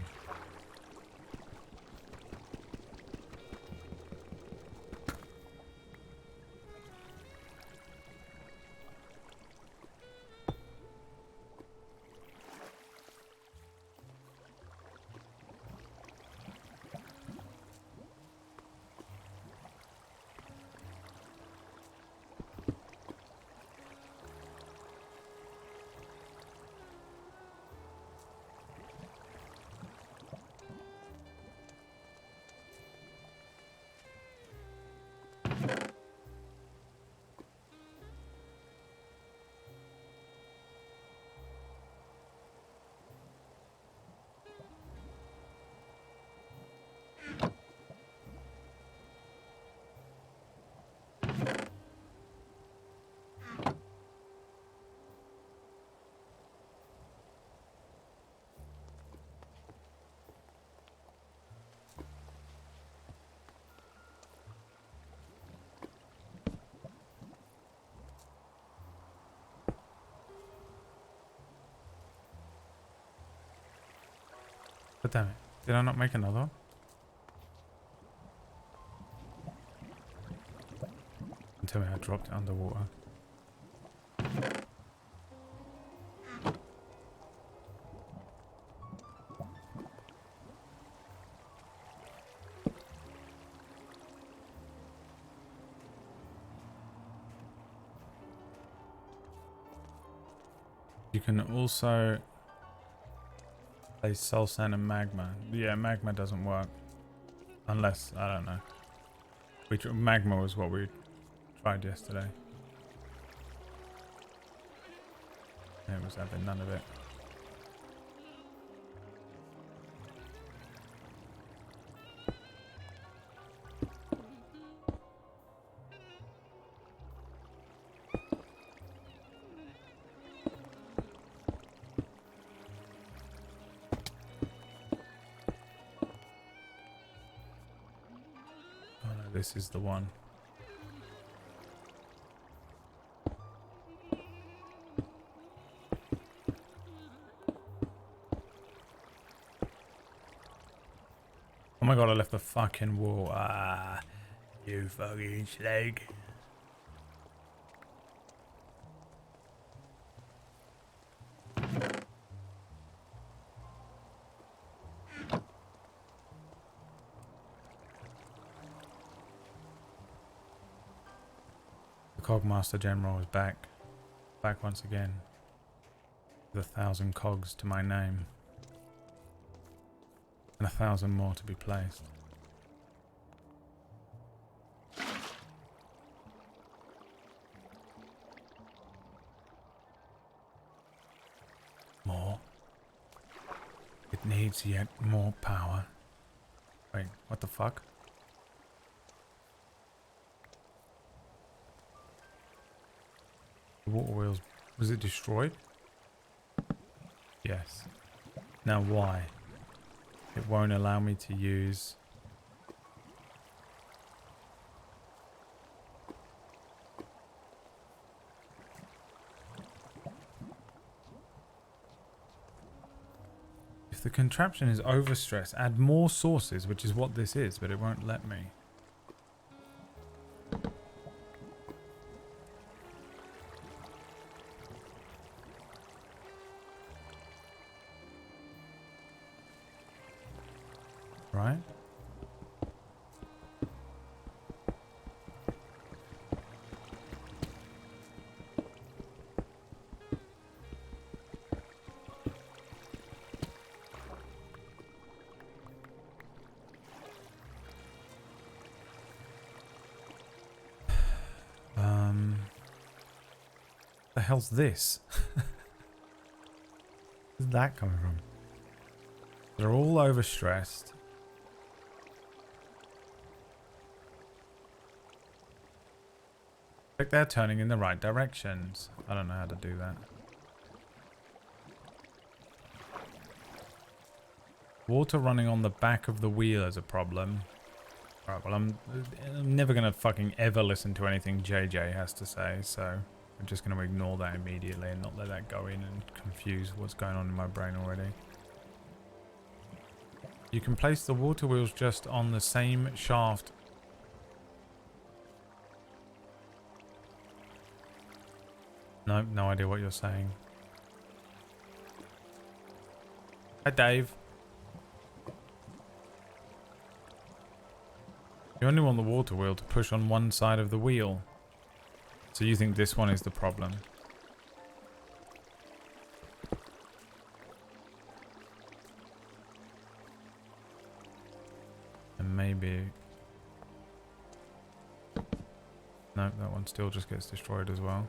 But damn it, did I not make another one? Until I dropped it underwater. You can also place soul sand and magma. Yeah, magma doesn't work. Unless, I don't know. Magma was what we tried yesterday. It was having none of it. Oh no, this is the one. Oh my god, I left the fucking wall. Ah, you fucking slag. The Cogmaster General is back. Back once again. With 1,000 cogs to my name. And 1,000 more to be placed. More. It needs yet more power. Wait, what the fuck? The water wheels, was it destroyed? Yes. Now why? It won't allow me to use... If the contraption is overstressed, add more sources, which is what this is, but it won't let me. Right? The hell's this? Where's that coming from? They're all overstressed. Like they're turning in the right directions. I don't know how to do that. Water running on the back of the wheel is a problem. Alright, well I'm never gonna fucking ever listen to anything JJ has to say, so I'm just gonna ignore that immediately and not let that go in and confuse what's going on in my brain already. You can place the water wheels just on the same shaft. Nope, no idea what you're saying. Hi, Dave. You only want the water wheel to push on one side of the wheel. So you think this one is the problem? And maybe... Nope, that one still just gets destroyed as well.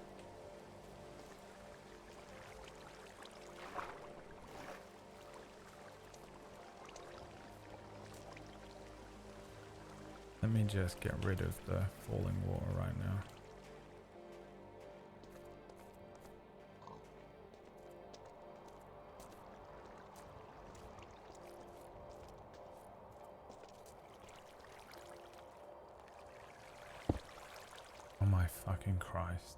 Let me just get rid of the falling water right now. Oh my fucking Christ.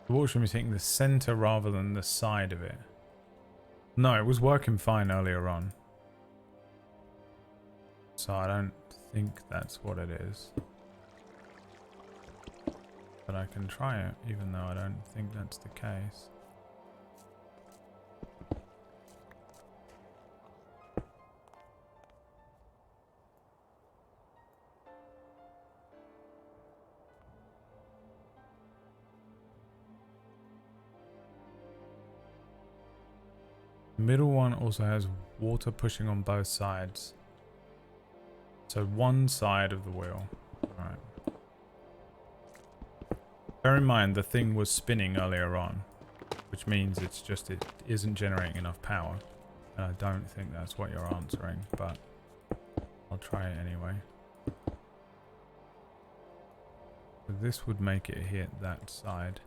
The water should be hitting the center rather than the side of it. No, it was working fine earlier on. So I don't think that's what it is. But I can try it, even though I don't think that's the case. The middle one also has water pushing on both sides. So one side of the wheel. Alright. Bear in mind the thing was spinning earlier on, which means it's just it isn't generating enough power. And I don't think that's what you're answering, but I'll try it anyway. So this would make it hit that side.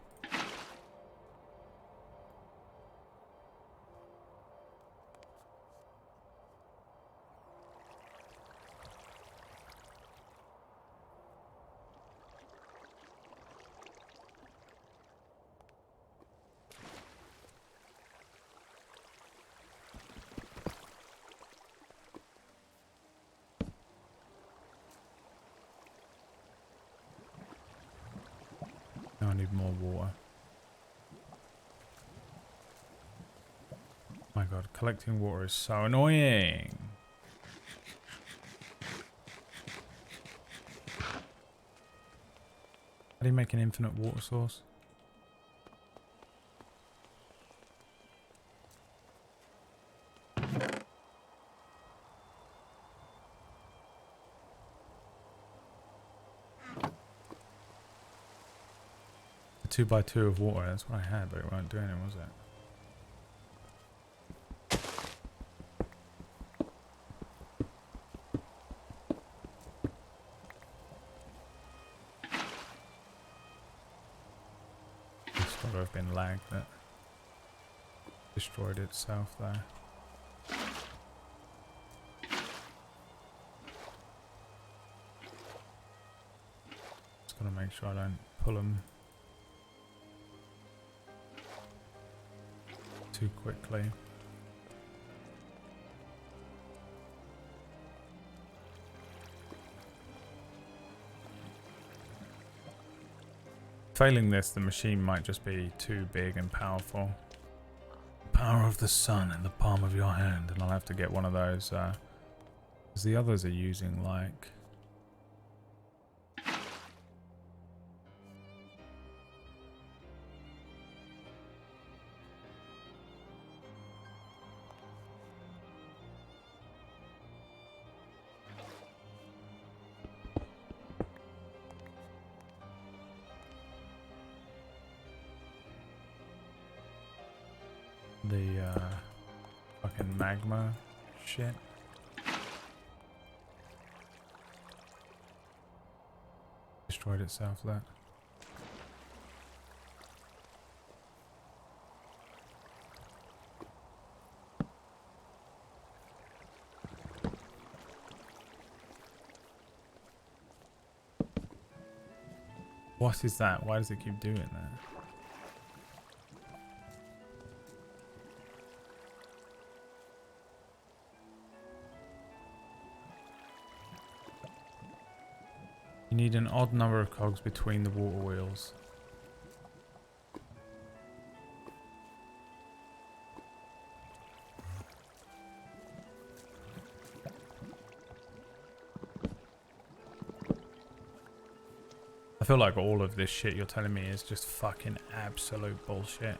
I need more water. My god, collecting water is so annoying. How do you make an infinite water source? A 2x2 of water, that's what I had, but it weren't doing it, was it? It's got to have been lag that destroyed itself there. Just got to make sure I don't pull them too quickly. Failing this, the machine might just be too big and powerful. Power of the sun in the palm of your hand, and I'll have to get one of those, because the others are using like... the fucking magma shit. Destroyed itself, that. What is that? Why does it keep doing that? You need an odd number of cogs between the water wheels. I feel like all of this shit you're telling me is just fucking absolute bullshit.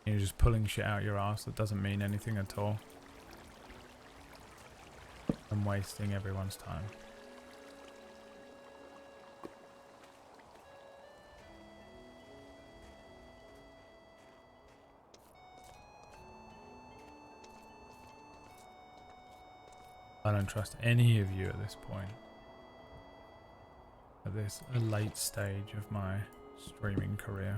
You're just pulling shit out your ass that doesn't mean anything at all. And wasting everyone's time. I don't trust any of you at this point. At this late stage of my streaming career.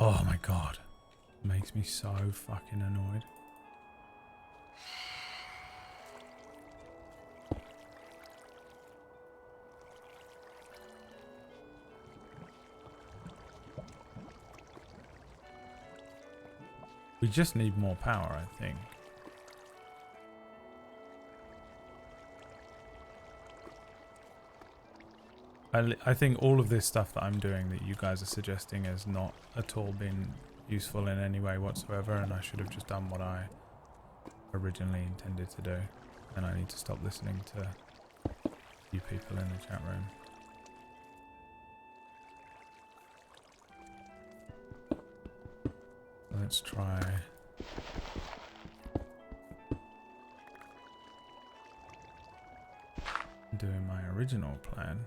Oh my god. It makes me so fucking annoyed. We just need more power, I think. I think all of this stuff that I'm doing that you guys are suggesting has not at all been useful in any way whatsoever, and I should have just done what I originally intended to do. And I need to stop listening to you people in the chat room. Let's try doing my original plan.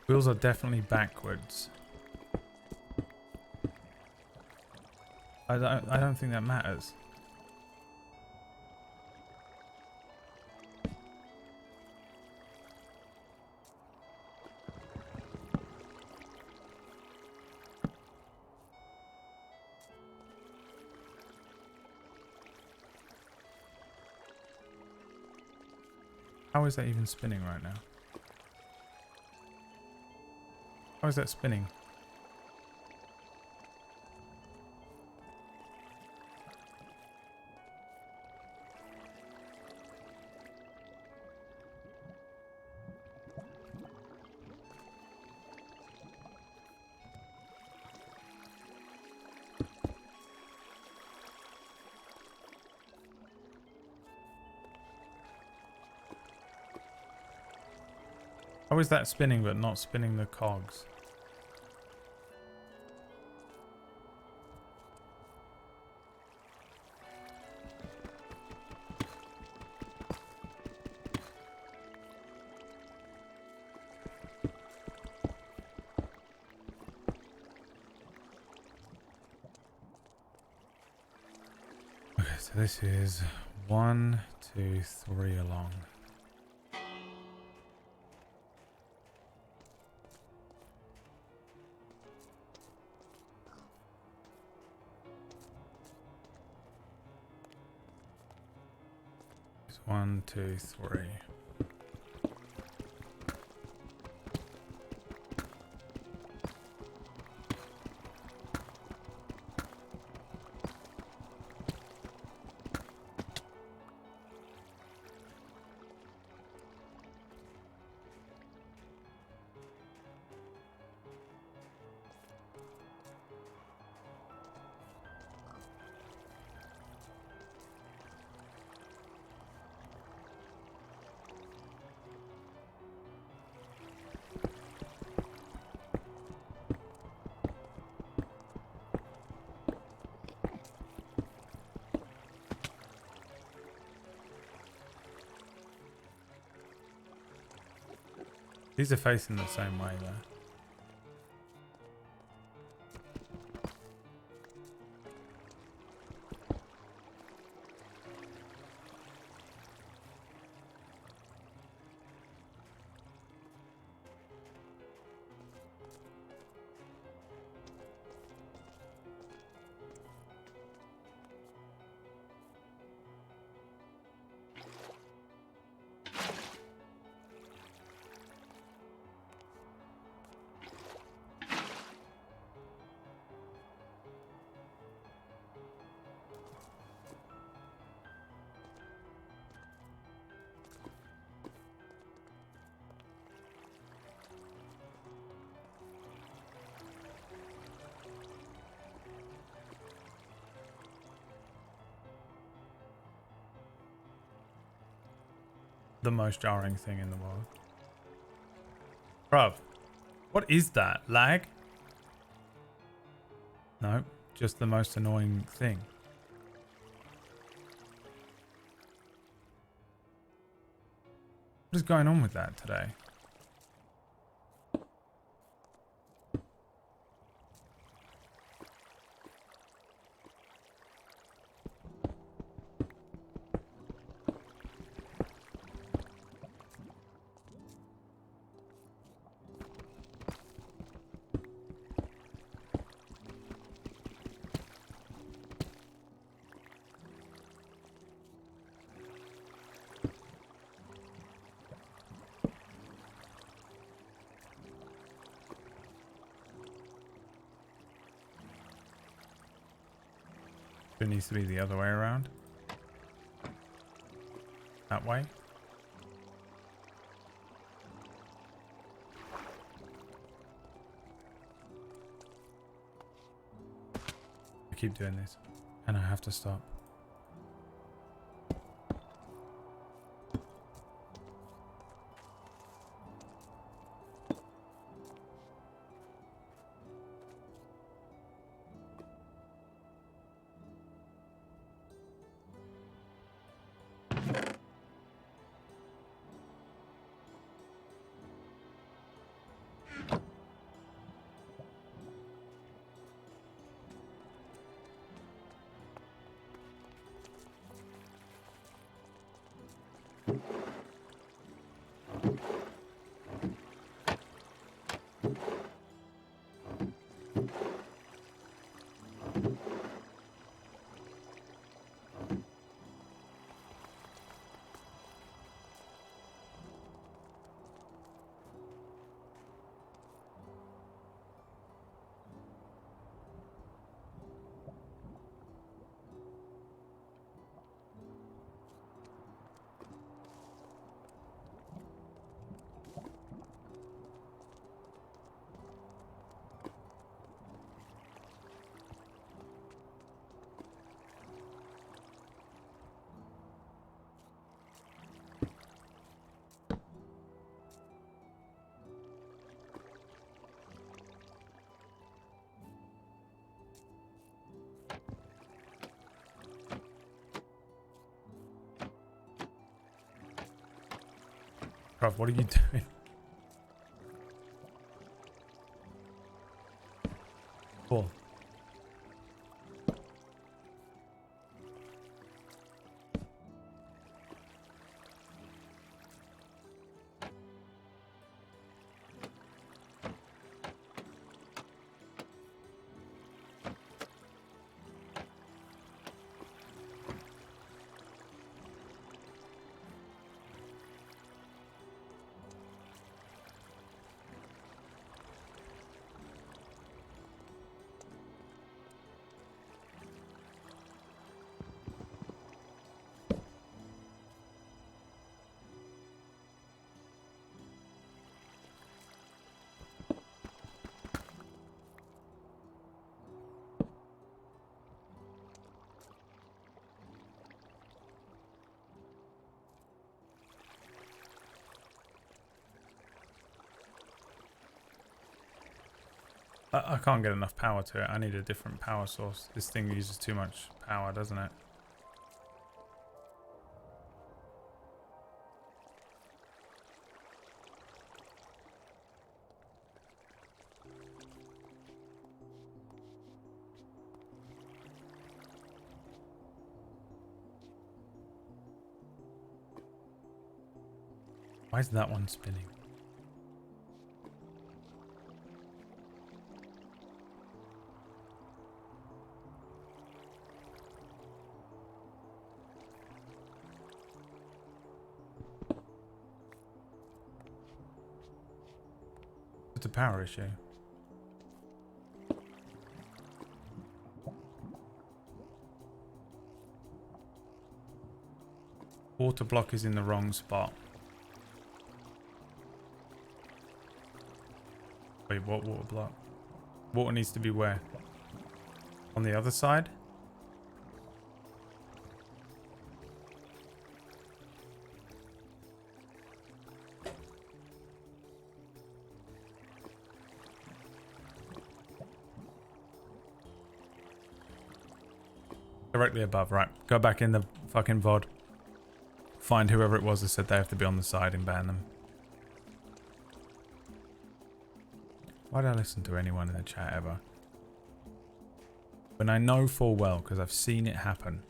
Wheels are definitely backwards. I don't think that matters. How is that even spinning right now? How is that spinning? How is that spinning but not spinning the cogs? Okay, so this is 1, 2, 3 along. It's 1, 2, 3. These are facing the same way though. The most jarring thing in the world. Bruv, what is that? Lag? No, just the most annoying thing. What is going on with that today? It needs to be the other way around. That way. I keep doing this and I have to stop. Bruv, what are you doing? Cool. I can't get enough power to it. I need a different power source. This thing uses too much power, doesn't it? Why is that one spinning? It's a power issue. Water block is in the wrong spot. Wait, what water block? Water needs to be where? On the other side? Directly above, right. Go back in the fucking VOD. Find whoever it was that said they have to be on the side and ban them. Why do I listen to anyone in the chat ever? When I know full well, because I've seen it happen.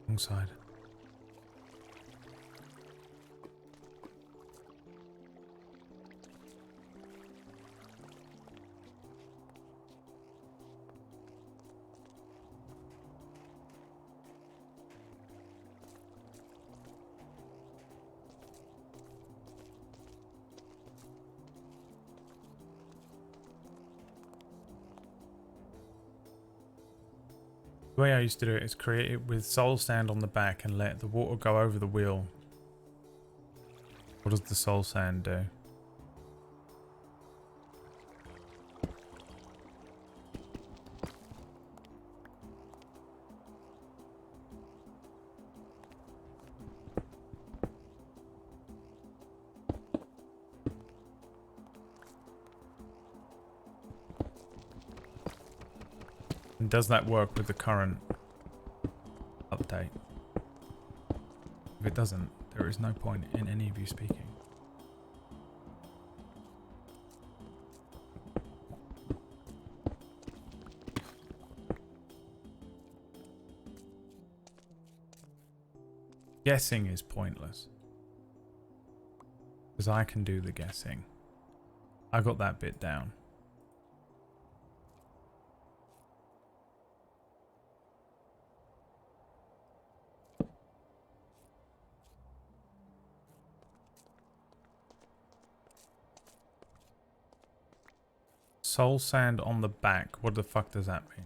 Wrong side. The way I used to do it is create it with soul sand on the back and let the water go over the wheel. What does the soul sand do? And does that work with the current update? If it doesn't, there is no point in any of you speaking. Guessing is pointless. Because I can do the guessing. I got that bit down. Soul sand on the back. What the fuck does that mean?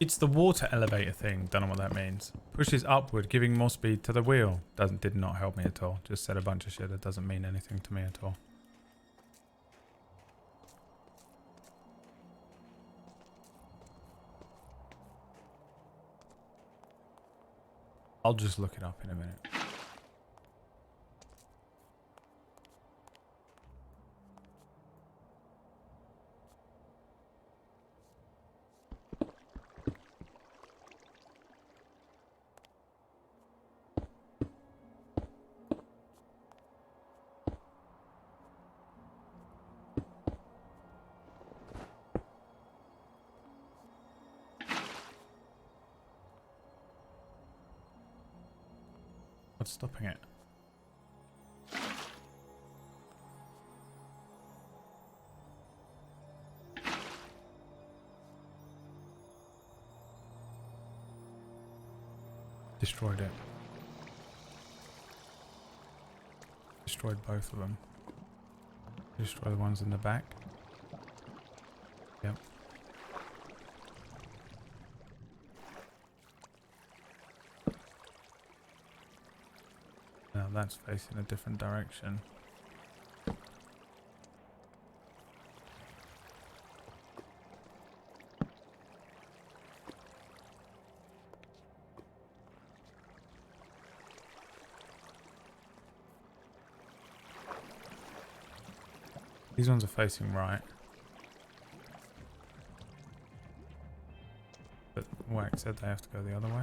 It's the water elevator thing. Don't know what that means. Pushes upward, giving more speed to the wheel. Did not help me at all. Just said a bunch of shit that doesn't mean anything to me at all. I'll just look it up in a minute. What's stopping it? Destroyed it. Destroyed both of them. Destroy the ones in the back. Yep. Now that's facing a different direction. These ones are facing right. But Wax said they have to go the other way.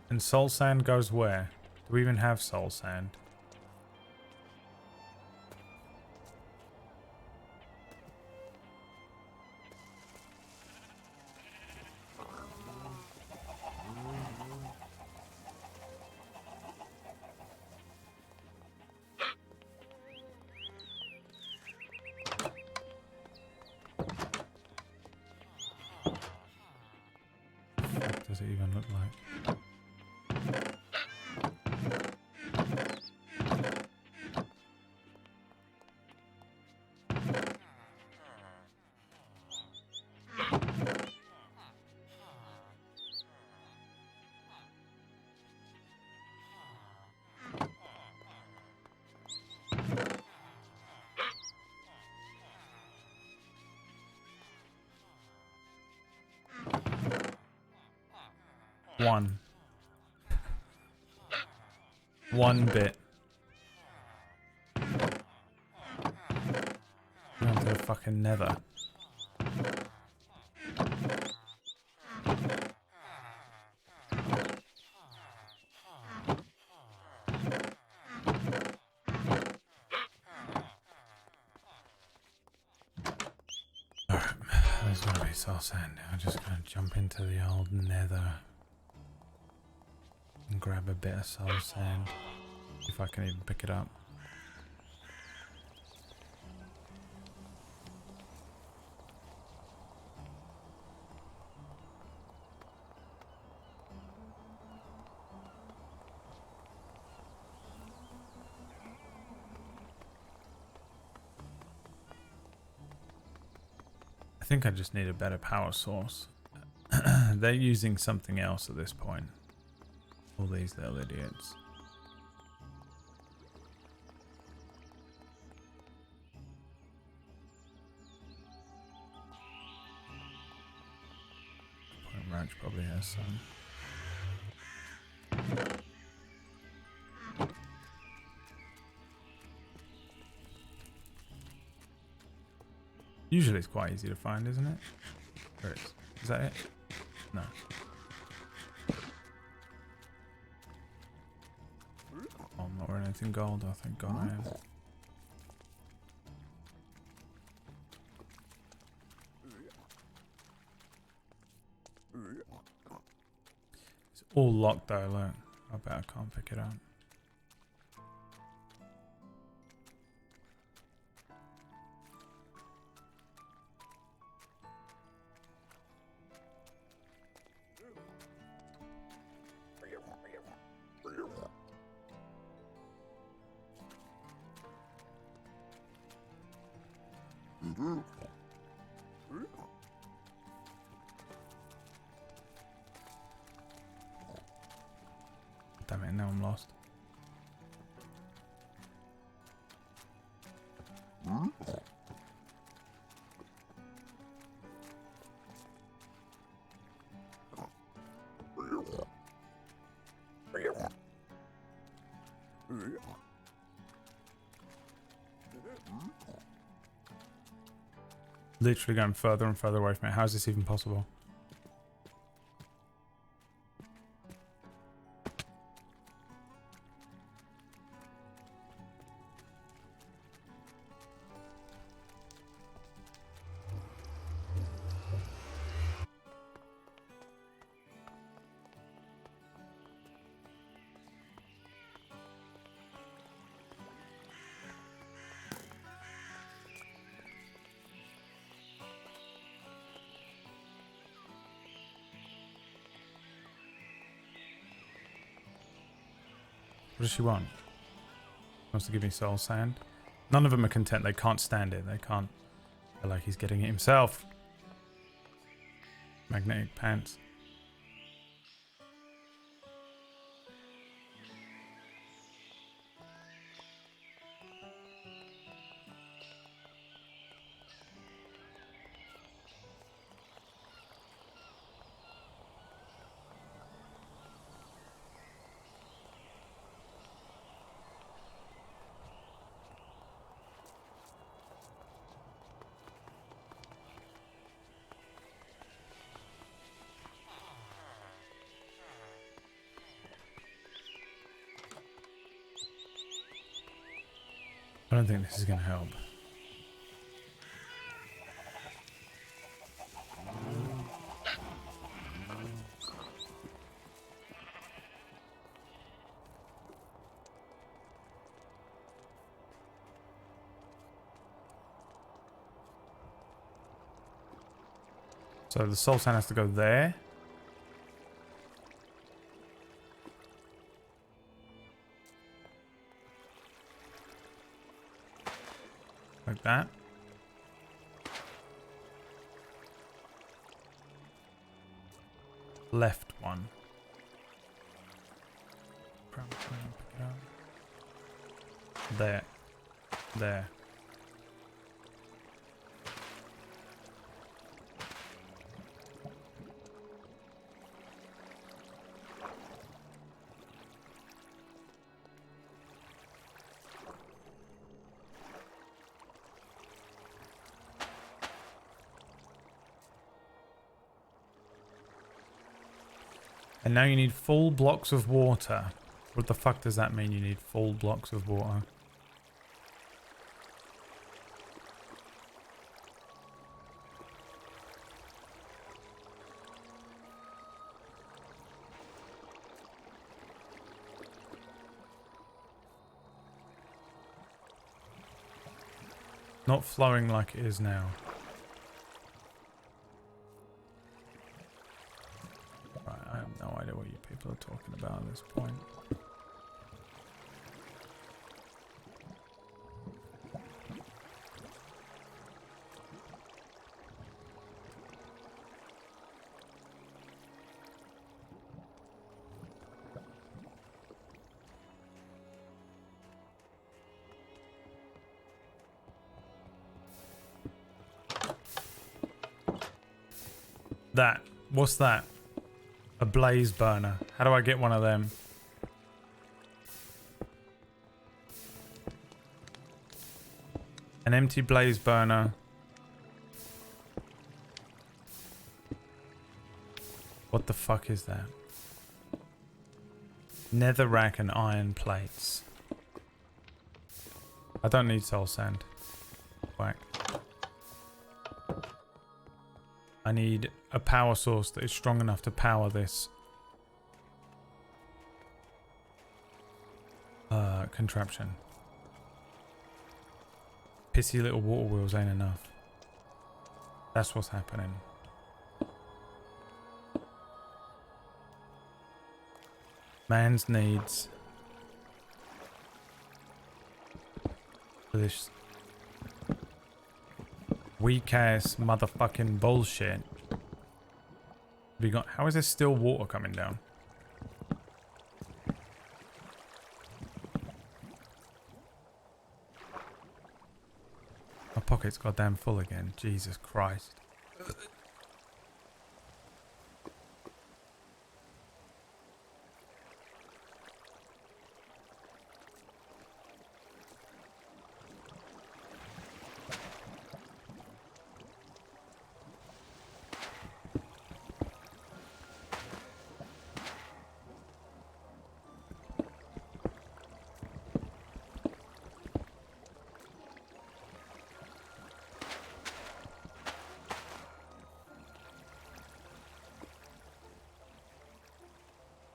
And soul sand goes where? Do we even have soul sand? What does it even look like? One bit. Down to the fucking nether. Alright, there's gotta be soul sand. I'm just gonna jump into the old nether and grab a bit of soul sand. If I can even pick it up. I think I just need a better power source. They're using something else at this point. All these little idiots. hatch probably has some. Usually it's quite easy to find, isn't it? Where is that it? No. Oh, I'm not wearing anything gold. Oh, thank God I am. It's all locked though, look. I bet I can't pick it up. Damn it, now I'm lost. Literally going further and further away from it. How is this even possible? What does she want? She wants to give me soul sand. None of them are content. They can't stand it. They can't. Feel like he's getting it himself. Magnetic pants. I don't think this is going to help. So the soul sand has to go there. Like that. Left one. There. There. And now you need full blocks of water. What the fuck does that mean, you need full blocks of water? Not flowing like it is now. Right, I have no idea what you people are talking about at this point. That. What's that? A blaze burner. How do I get one of them? An empty blaze burner. What the fuck is that? Netherrack and iron plates. I don't need soul sand. Whack. I need a power source that is strong enough to power this contraption. Pissy little water wheels ain't enough. That's what's happening. Man's needs for this weak ass motherfucking bullshit. We got. How is there still water coming down? My pocket's goddamn full again. Jesus Christ.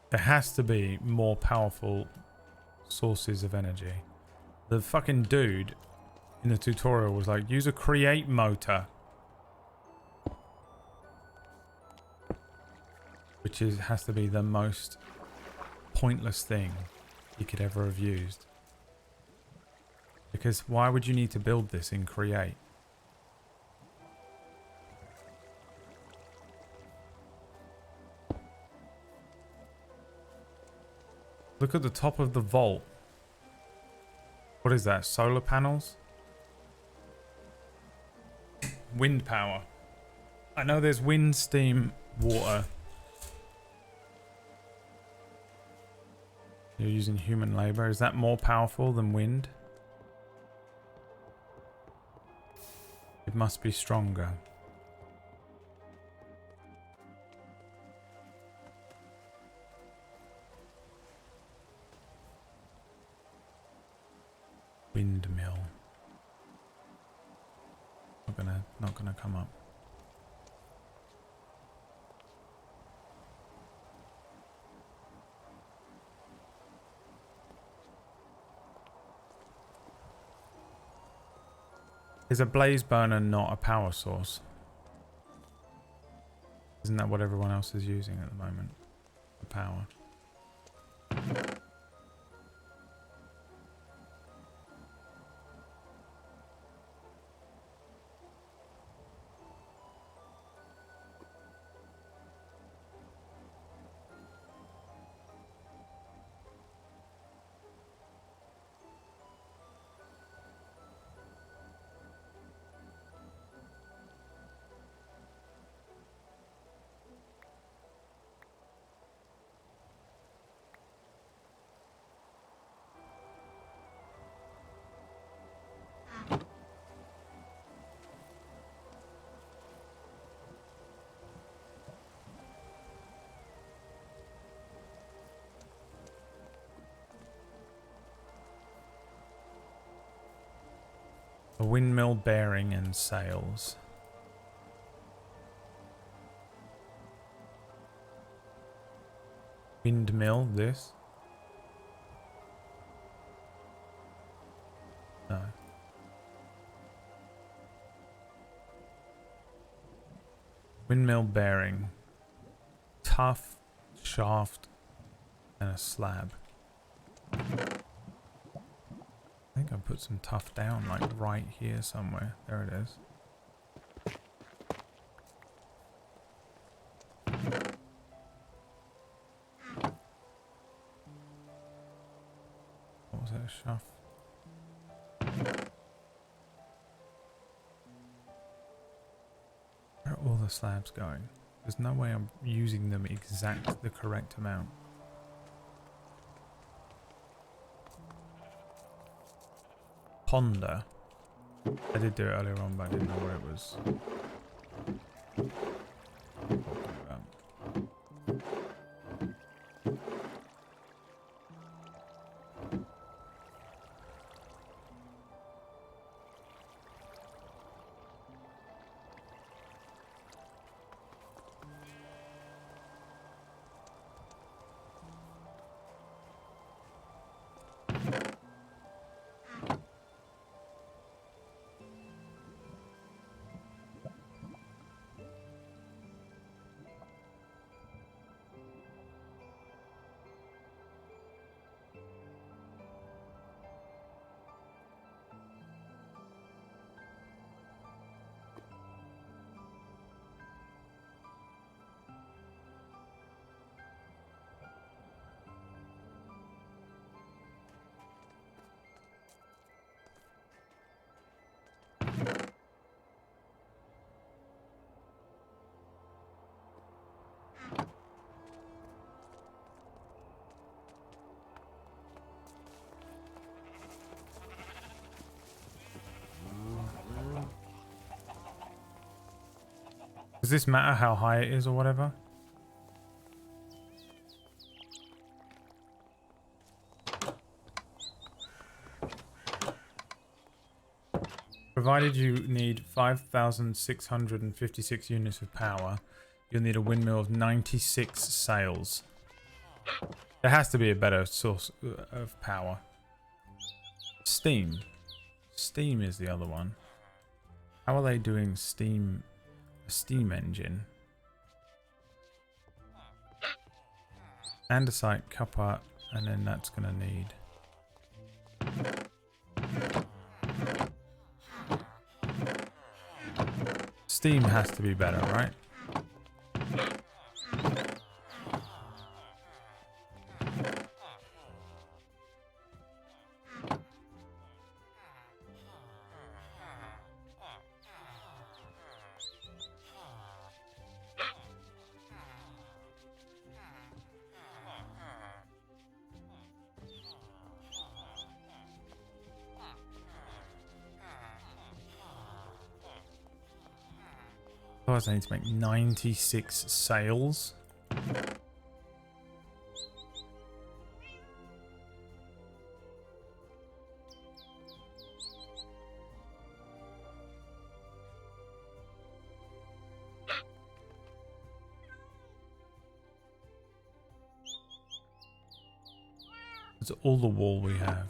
There has to be more powerful sources of energy. The fucking dude in the tutorial was like, use a create motor. Which has to be the most pointless thing he could ever have used. Because why would you need to build this in create? Look at the top of the vault. What is that? Solar panels? Wind power. I know there's wind, steam, water. You're using human labor. Is that more powerful than wind? It must be stronger. Windmill. Not gonna come up. Is a blaze burner not a power source? Isn't that what everyone else is using at the moment? The power. A windmill bearing and sails. Windmill, this? No. Windmill bearing. Tough shaft and a slab. I think I put some tough down, like right here somewhere. There it is. What was that, a shaft? Where are all the slabs going? There's no way I'm using them the correct amount. Ponder. I did do it earlier on, but I didn't know where it was. Does this matter how high it is or whatever? Provided you need 5,656 units of power, you'll need a windmill of 96 sails. There has to be a better source of power. Steam. Steam is the other one. How are they doing steam? A steam engine. Andesite, copper, and then that's gonna need. Steam has to be better, right? Otherwise I need to make 96 sails. That's all the wool we have.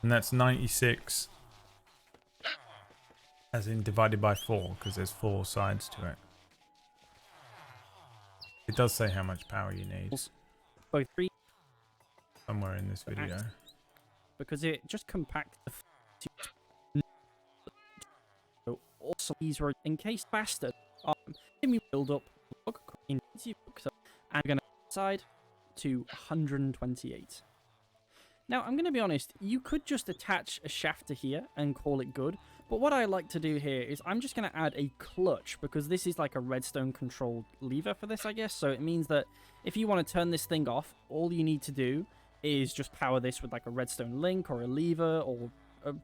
And that's 96 as in divided by 4 because there's 4 sides to it. It does say how much power you need. Both three. Somewhere in this video. Because it just compacts the so also these were encased faster. Let me build up log and I'm gonna side to 128. Now, I'm going to be honest, you could just attach a shaft to here and call it good, but what I like to do here is I'm just going to add a clutch, because this is like a redstone controlled lever for this, I guess, so it means that if you want to turn this thing off, all you need to do is just power this with like a redstone link or a lever or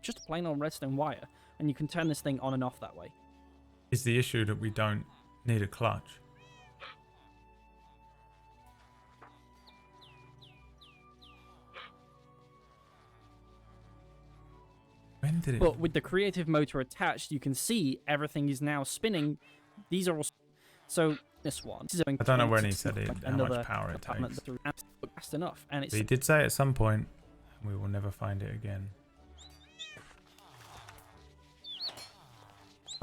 just a plain old redstone wire, and you can turn this thing on and off that way. Is the issue that we don't need a clutch? When did it? But with the creative motor attached, you can see everything is now spinning. These are all... So, this one... I don't know when he said it, how much power it takes. Fast enough, and it's... But he did say at some point, we will never find it again.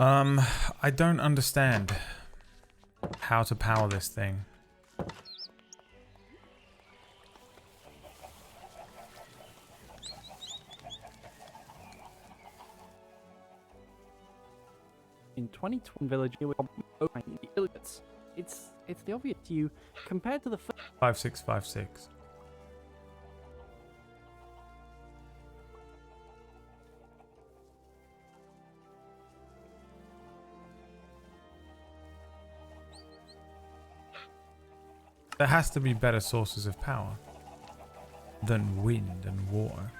I don't understand how to power this thing. in 2020 village with opening the illiterates. It's the obvious to you compared to the 5656. There has to be better sources of power than wind and water.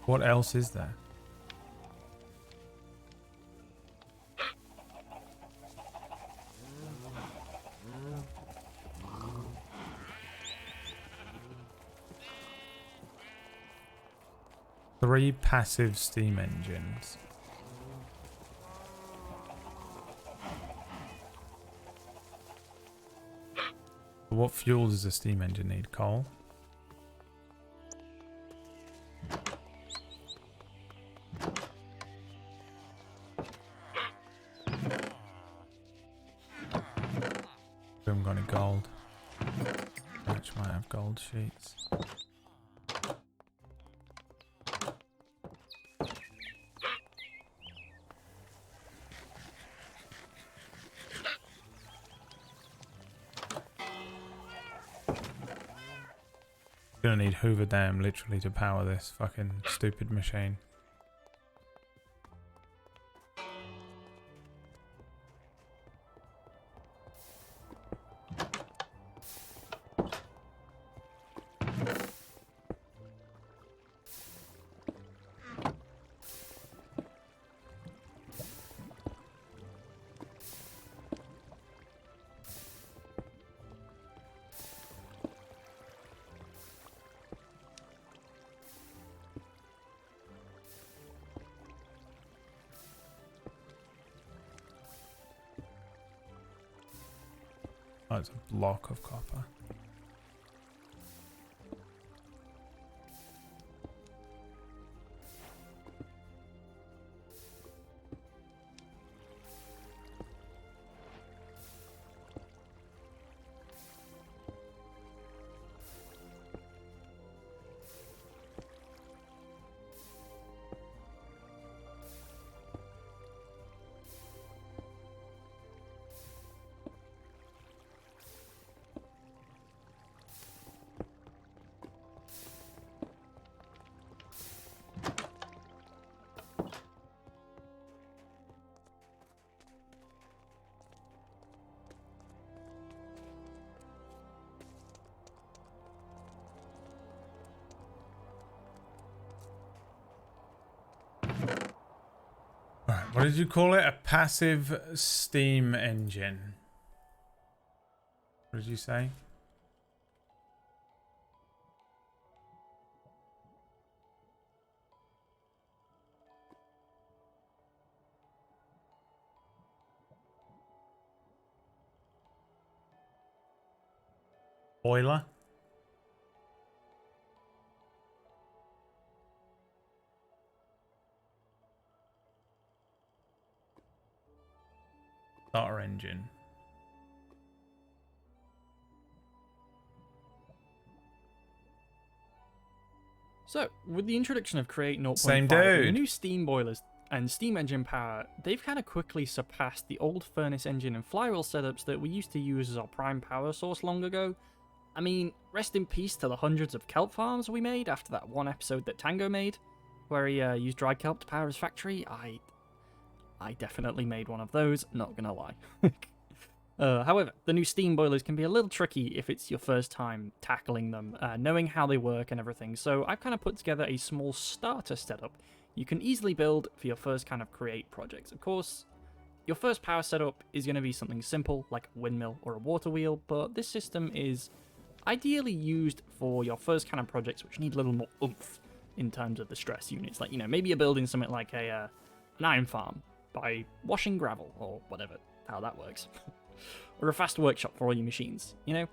What else is there? Three passive steam engines. What fuel does a steam engine need? Coal? We haven't got any gold. Which might have gold sheets. Gonna need Hoover Dam literally to power this fucking stupid machine. Oh, it's a block of copper. What did you call it? A passive steam engine. What did you say? Boiler? Starter engine. So, with the introduction of Create 0.5, Same the dude. new steam boilers and steam engine power, they've kind of quickly surpassed the old furnace engine and flywheel setups that we used to use as our prime power source long ago. I mean, rest in peace to the hundreds of kelp farms we made after that one episode that Tango made, where he used dried kelp to power his factory. I definitely made one of those, not gonna lie. However, the new steam boilers can be a little tricky if it's your first time tackling them, knowing how they work and everything, so I've kind of put together a small starter setup you can easily build for your first kind of create projects. Of course, your first power setup is going to be something simple, like a windmill or a water wheel, but this system is ideally used for your first kind of projects which need a little more oomph in terms of the stress units. Like, you know, maybe you're building something like an iron farm by washing gravel, or whatever, how that works. Or a fast workshop for all your machines, you know?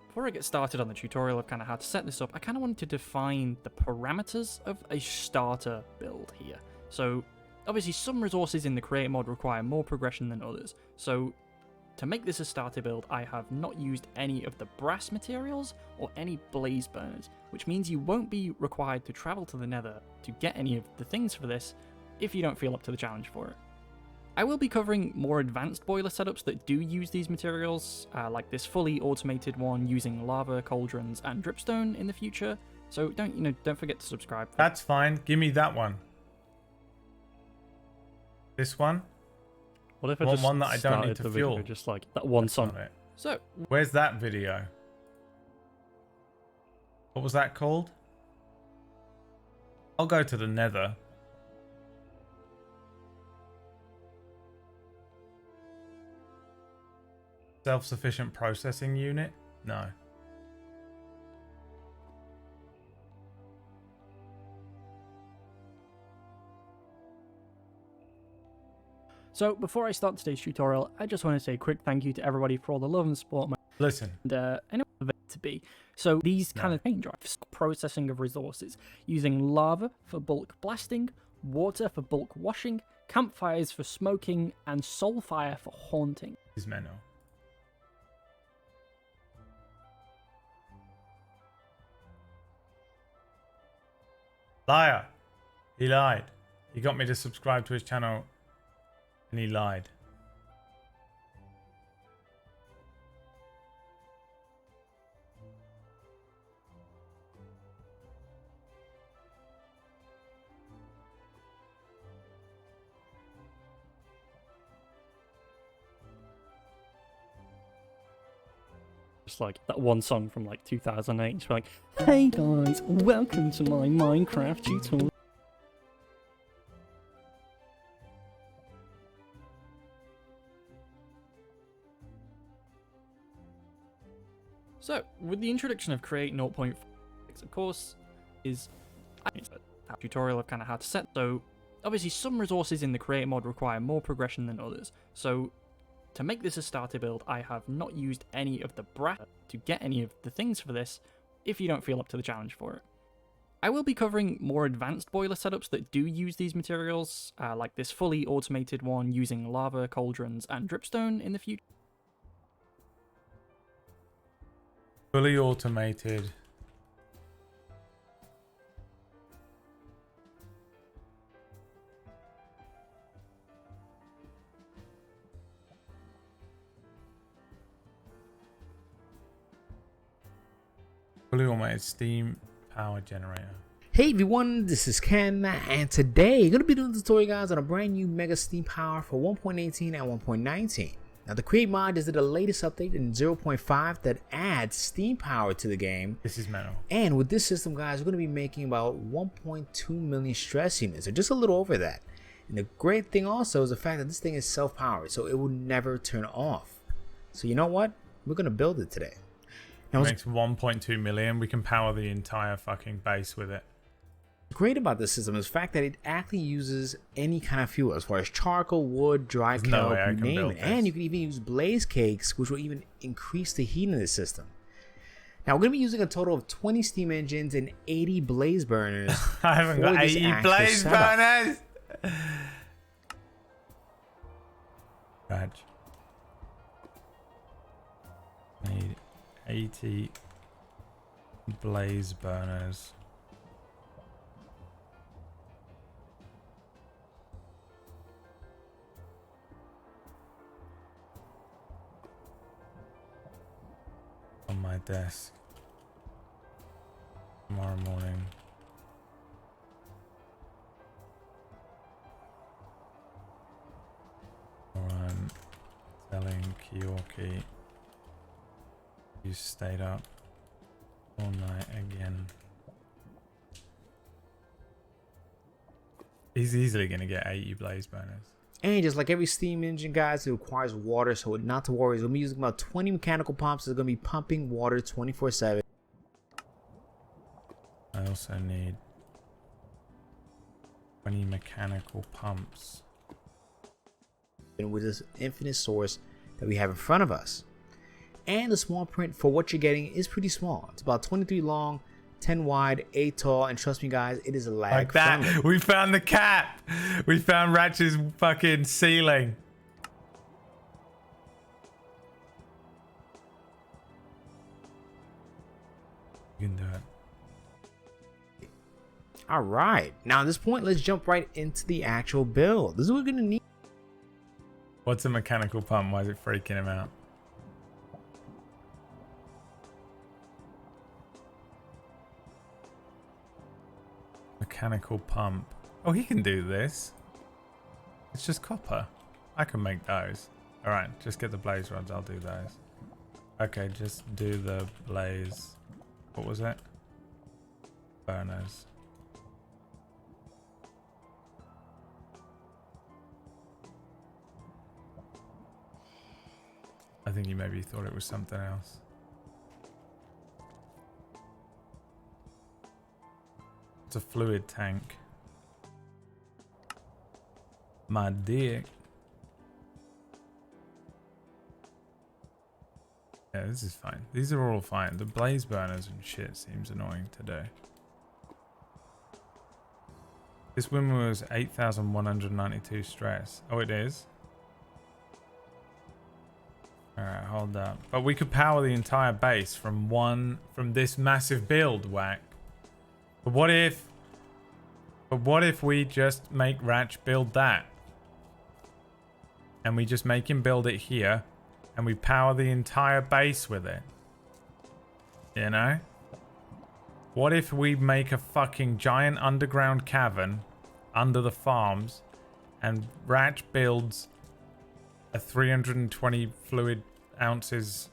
Before I get started on the tutorial of kind of how to set this up, I kind of wanted to define the parameters of a starter build here. So, obviously some resources in the create mod require more progression than others, so To make this a starter build, I have not used any of the brass materials or any blaze burners, which means you won't be required to travel to the nether to get any of the things for this if you don't feel up to the challenge for it. I will be covering more advanced boiler setups that do use these materials, like this fully automated one using lava, cauldrons, and dripstone in the future, so don't forget to subscribe. That's fine. Give me that one. This one? What if I just one that I don't started need to the fuel? video just like that one song? Not it. So, where's that video? What was that called? I'll go to the nether. Self-sufficient processing unit? No. So before I start today's tutorial, I just want to say a quick thank you to everybody for all the love and support. Listen. And I know it to be. So these kind of paint drives, processing of resources, using lava for bulk blasting, water for bulk washing, campfires for smoking, and soul fire for haunting. Is Menno. Liar. He lied. He got me to subscribe to his channel and he lied. Just like that one song from like 2008. It's like, hey guys, welcome to my Minecraft tutorial. So, with the introduction of Create 0.6, of course, is a tutorial of kind of how to set. So, obviously, some resources in the Create mod require more progression than others. So, to make this a starter build, I have not used any of the brass to get any of the things for this if you don't feel up to the challenge for it. I will be covering more advanced boiler setups that do use these materials, like this fully automated one using lava, cauldrons, and dripstone in the future. Fully automated. Fully automated steam power generator. Hey everyone, this is Ken, and today I'm going to be doing a tutorial, guys, on a brand new Mega Steam Power for 1.18 and 1.19. Now, the Create mod is the latest update in 0.5 that adds Steam Power to the game. This is metal. And with this system, guys, we're going to be making about 1.2 million stress units, or just a little over that. And the great thing also is the fact that this thing is self-powered, so it will never turn off. So you know what? We're going to build it today. Now, it makes 1.2 million. We can power the entire fucking base with it. Great about this system is the fact that it actually uses any kind of fuel, as far as charcoal, wood, dry kelp, you name it. And you can even use blaze cakes, which will even increase the heat in this system. Now, we're going to be using a total of 20 steam engines and 80 blaze burners. I haven't got 80 blaze burners! Raj. Need 80 blaze burners. On my desk tomorrow morning. Or I'm telling Kyoki you stayed up all night again. He's easily gonna get 80 blaze burners. And just like every steam engine, guys, it requires water, so not to worry. We'll be using about 20 mechanical pumps that are going to be pumping water 24/7. I also need 20 mechanical pumps. And with this infinite source that we have in front of us. And the small print for what you're getting is pretty small. It's about 23 long, 10 wide, 8 tall, and trust me, guys, it is a lag like that. friendly. We found the cap. We found Ratchet's fucking ceiling. All right, now at this point, let's jump right into the actual build. This is what we're gonna need. What's a mechanical pump? Why is it freaking him out? Mechanical pump. Oh, he can do this. It's just copper. I can make those. Alright, just get the blaze rods. I'll do those. Okay, just do the blaze. What was it? Burners. I think you maybe thought it was something else. It's a fluid tank. My dick. Yeah, this is fine. These are all fine. The blaze burners and shit seems annoying today. This windmill was 8,192 stress. Oh, it is? Alright, hold up. But we could power the entire base from this massive build, whack. But what if we just make Ratch build that? And we just make him build it here. And we power the entire base with it. You know? What if we make a fucking giant underground cavern under the farms. And Ratch builds a 320 fluid ounces.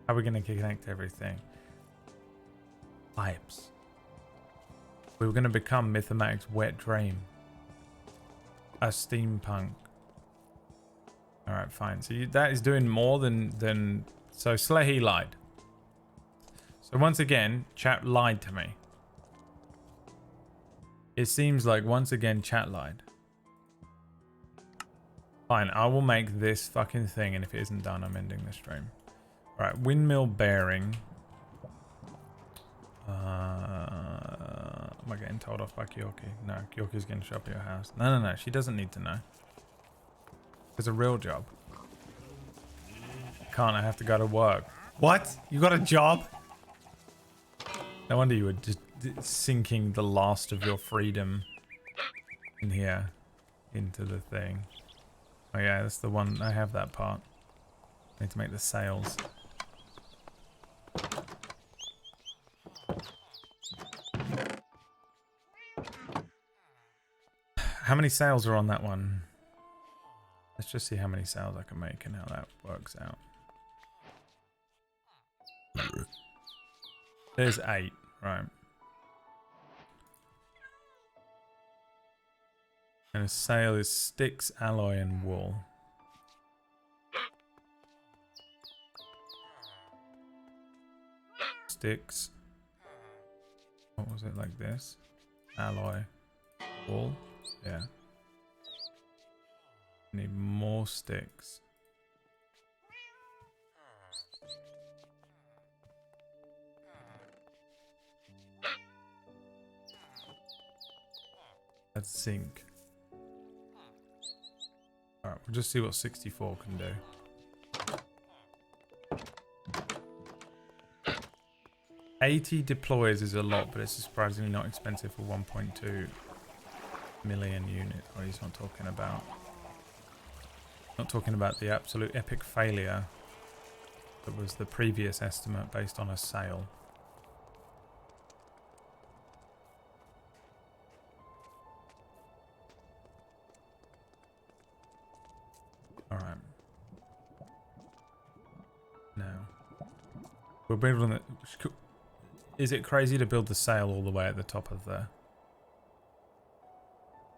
How are we going to connect everything? Pipes. We were going to become Mythomatic's wet dream. A steampunk. Alright, fine. So that is doing more than... So Slehy lied. So once again, chat lied to me. It seems like once again chat lied. Fine, I will make this fucking thing, and if it isn't done, I'm ending the stream. Alright, windmill bearing. Am I getting told off by Kyoki? No, Kyoki's going to show up at your house. No. She doesn't need to know. It's a real job. Can't, I have to go to work. What? You got a job? No wonder you were just sinking the last of your freedom in here into the thing. Oh yeah, that's the one. I have that part. I need to make the sails. How many sails are on that one? Let's just see how many sails I can make and how that works out. There's 8, right. And a sail is sticks, alloy, and wool. Sticks. What was it, like this? Alloy. Wool? Yeah. Need more sticks. That's zinc. Alright, we'll just see what 64 can do. $80 deploys is a lot, but it's surprisingly not expensive for 1.2 million units. Oh, he's not talking about. Not talking about the absolute epic failure that was the previous estimate based on a sale. Alright. Now. We're building the... Is it crazy to build the sail all the way at the top of the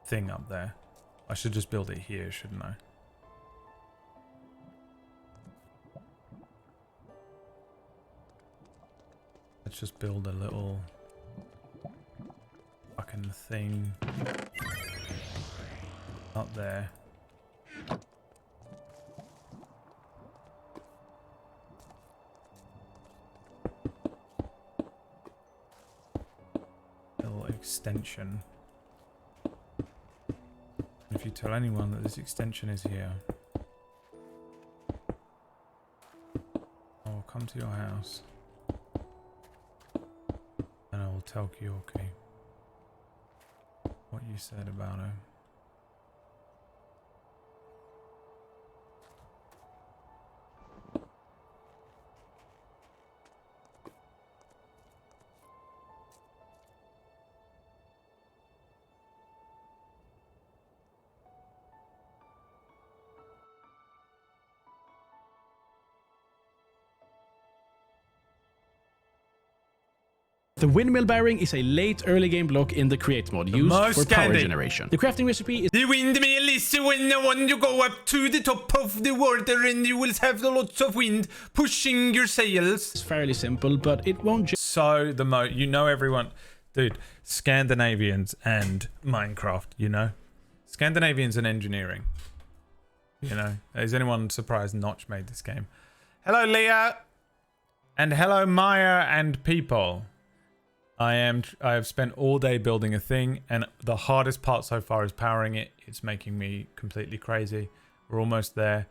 thing up there? I should just build it here, shouldn't I? Let's just build a little fucking thing up there. Little extension. If you tell anyone that this extension is here, I'll come to your house. And I will tell Kyoki. what you said about her. The windmill bearing is a late early game block in the create mod used for power generation. The crafting recipe is the windmill is when you want to go up to the top of the water and you will have lots of wind pushing your sails. It's fairly simple, but it won't so you know everyone, dude, Scandinavians and Minecraft, you know? Scandinavians and engineering. You know, is anyone surprised Notch made this game? Hello Leah and hello Maya and people. I have spent all day building a thing, and the hardest part so far is powering it. It's making me completely crazy. We're almost there.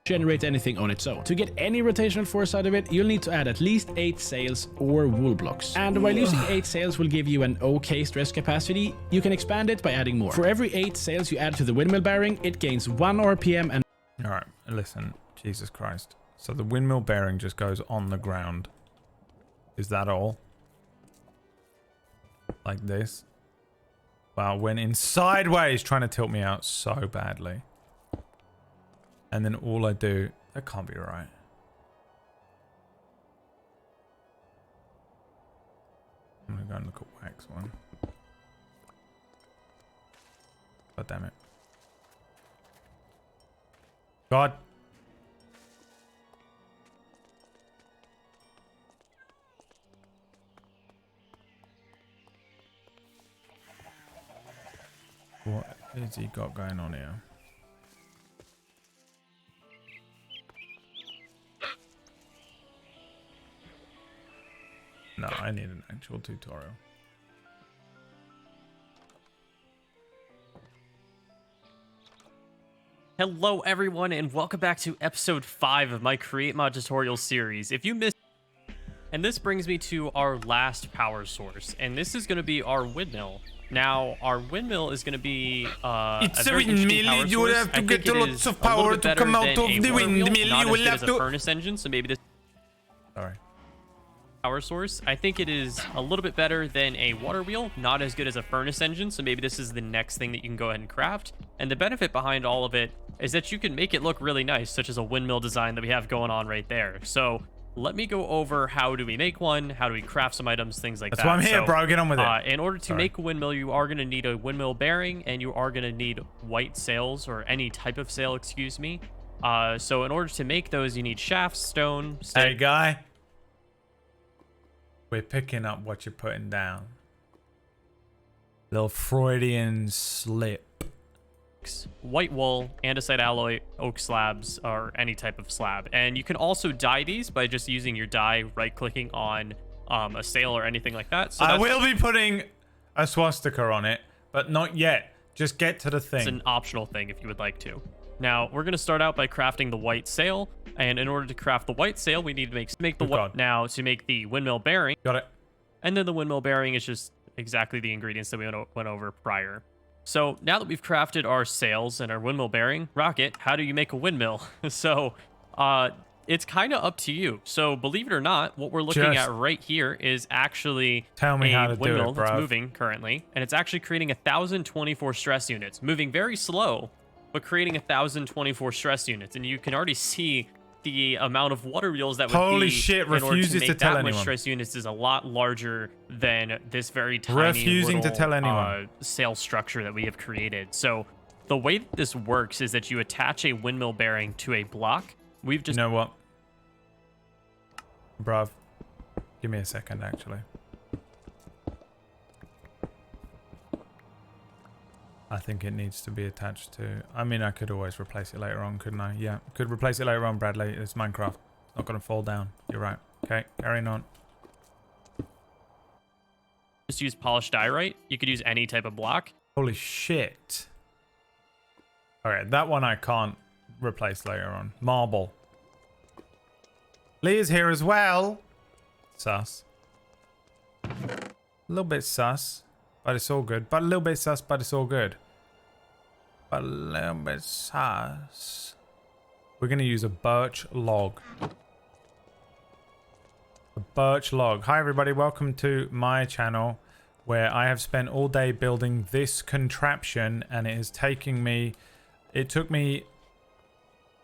Generate anything on its own. To get any rotational force out of it, you'll need to add at least 8 sails or wool blocks. And while using 8 sails will give you an okay stress capacity, you can expand it by adding more. For every 8 sails you add to the windmill bearing, it gains 1 RPM and... Alright, listen. Jesus Christ. So the windmill bearing just goes on the ground. Is that all? Like this. Wow, went in sideways trying to tilt me out so badly. And then all I do... That can't be right. I'm gonna go and look at wax one. God damn it. God. What has he got going on here? No, I need an actual tutorial. Hello everyone and welcome back to episode 5 of my Create Mod tutorial series. If you missed... And this brings me to our last power source, and this is going to be our windmill. Now, our windmill is going to be it's a windmill. You will have to get lots of power to come out of the windmill. You will have to... a furnace engine, so maybe this... Sorry. Power source. I think it is a little bit better than a water wheel, not as good as a furnace engine, so maybe this is the next thing that you can go ahead and craft. And the benefit behind all of it is that you can make it look really nice, such as a windmill design that we have going on right there. So let me go over how do we make one, how do we craft some items, things like that. That's why I'm here, bro. Get on with it. In order to make a windmill, you are going to need a windmill bearing, and you are going to need white sails, or any type of sail, excuse me. So in order to make those, you need shafts, stone, stick. Hey, guy. We're picking up what you're putting down. Little Freudian slip. White wool, andesite alloy, oak slabs, or any type of slab. And you can also dye these by just using your dye, right-clicking on a sail or anything like that. So I will be putting a swastika on it, but not yet. Just get to the thing. It's an optional thing if you would like to. Now, we're going to start out by crafting the white sail. And in order to craft the white sail, we need to make the white... Now, to make the windmill bearing... Got it. And then the windmill bearing is just exactly the ingredients that we went over prior. So, now that we've crafted our sails and our windmill bearing, Rocket, how do you make a windmill? So, it's kind of up to you. So, believe it or not, what we're looking at right here is actually a windmill that's moving currently. And it's actually creating 1,024 stress units. Moving very slow, but creating 1,024 stress units. And you can already see the amount of water wheels that would Holy be shit, in order refuses to make to tell that anyone. much stress units is a lot larger than this very tiny Refusing to little, tell anyone. sail structure that we have created. So the way that this works is that you attach a windmill bearing to a block. We've just... You know what? Bruv. Give me a second, actually. I think it needs to be attached to... I mean, I could always replace it later on, couldn't I? Yeah, could replace it later on, Bradley. It's Minecraft. It's not going to fall down. You're right. Okay, carrying on. Just use polished diorite. You could use any type of block. Holy shit. Okay, that one I can't replace later on. Marble. Leah's here as well. Sus. A little bit sus. but it's all good. But a little bit sus, but it's all good. But a little bit sus. We're going to use a birch log. A birch log. Hi everybody, welcome to my channel where I have spent all day building this contraption and it is taking me... It took me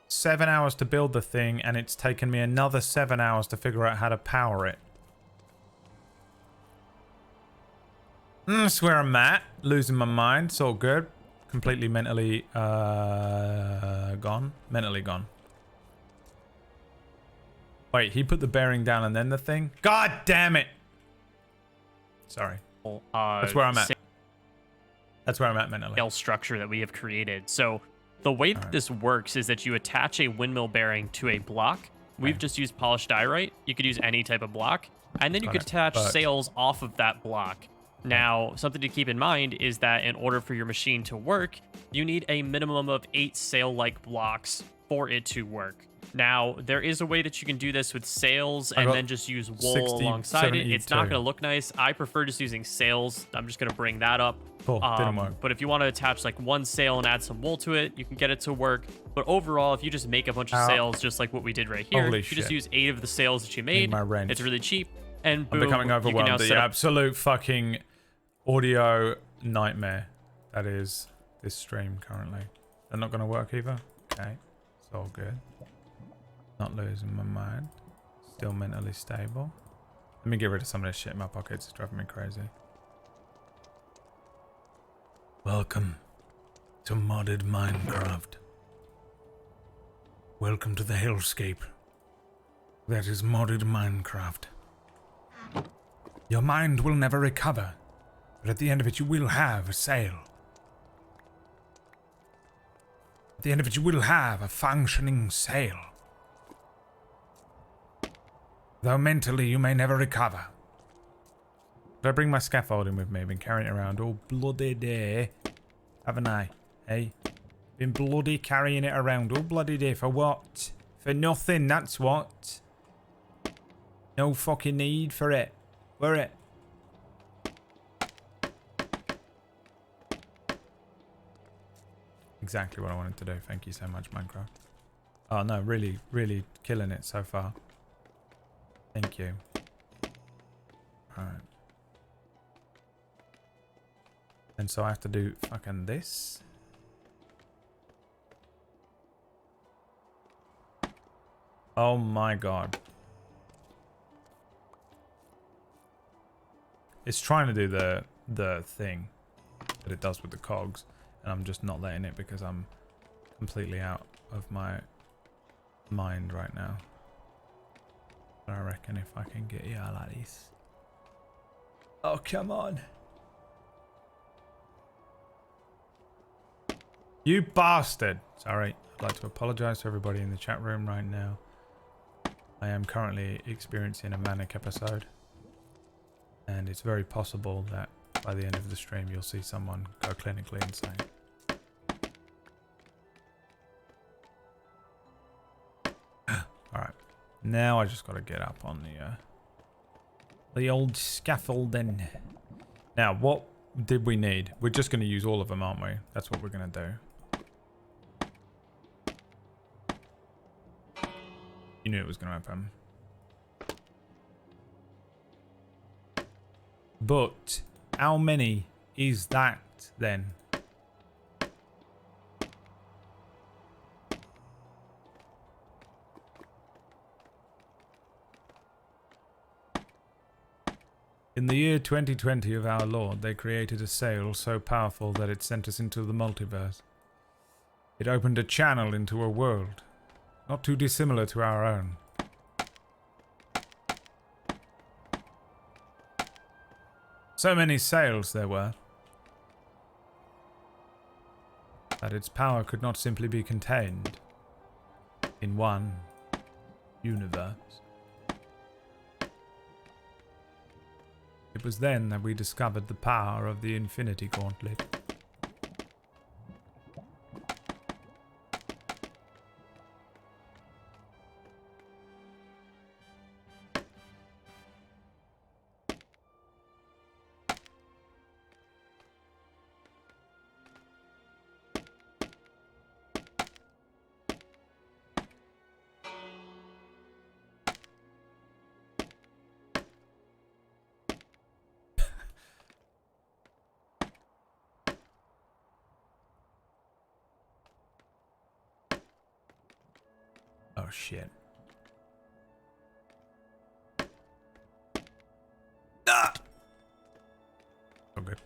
7 hours to build the thing and it's taken me another 7 hours to figure out how to power it. That's where I'm at. Losing my mind. It's all good. Completely mentally gone. Mentally gone. Wait, he put the bearing down and then the thing? God damn it! Sorry. That's where I'm at. That's where I'm at mentally. Scale structure that we have created. So the way that this works is that you attach a windmill bearing to a block. We've just used polished diorite. You could use any type of block. And then you could attach sails off of that block. Now, something to keep in mind is that in order for your machine to work, you need a minimum of 8 sail-like blocks for it to work. Now, there is a way that you can do this with sails and then just use wool alongside it. It's not going to look nice. I prefer just using sails. I'm just going to bring that up. Cool, didn't work. But if you want to attach like one sail and add some wool to it, you can get it to work. But overall, if you just make a bunch of sails just like what we did right here, you just use 8 of the sails that you made. It's really cheap. And boom, I'm becoming overwhelmed. You can The absolute fucking audio nightmare that is this stream currently. They're not going to work either? Okay, it's all good. Not losing my mind. Still mentally stable. Let me get rid of some of this shit in my pockets. It's driving me crazy. Welcome to modded Minecraft. Welcome to the hellscape. That is modded Minecraft. Your mind will never recover, but at the end of it you will have a sail. At the end of it you will have a functioning sail. Though mentally you may never recover. Did I bring my scaffolding with me? I've been carrying it around all bloody day, haven't I? Hey? Been bloody carrying it around all bloody day for what? For nothing, that's what. No fucking need for it. Where it? Exactly what I wanted to do. Thank you so much, Minecraft. Oh no, really, really killing it so far. Thank you. Alright. And so I have to do fucking this. Oh my god. It's trying to do the thing that it does with the cogs. And I'm just not letting it because I'm completely out of my mind right now. But I reckon if I can get you like this. Oh, come on. You bastard. Sorry. I'd like to apologize to everybody in the chat room right now. I am currently experiencing a manic episode. And it's very possible that by the end of the stream you'll see someone go clinically insane. Alright. Now I just got to get up on the old scaffolding. Now, what did we need? We're just going to use all of them, aren't we? That's what we're going to do. You knew it was going to happen. But how many is that then? In the year 2020 of our Lord, they created a sail so powerful that it sent us into the multiverse. It opened a channel into a world, not too dissimilar to our own. So many sails there were, that its power could not simply be contained in one universe. It was then that we discovered the power of the Infinity Gauntlet. Oh, shit. Ah! Oh, good.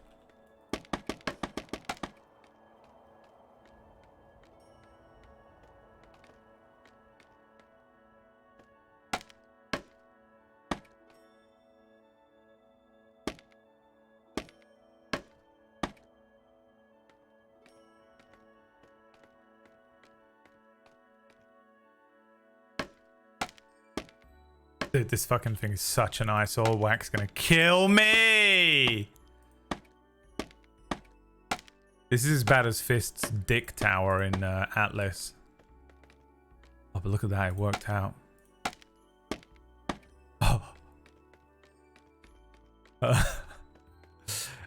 Dude, this fucking thing is such an eyesore. Wax gonna kill me! This is as bad as Fist's dick tower in Atlas. Oh, but look at that. It worked out. Oh.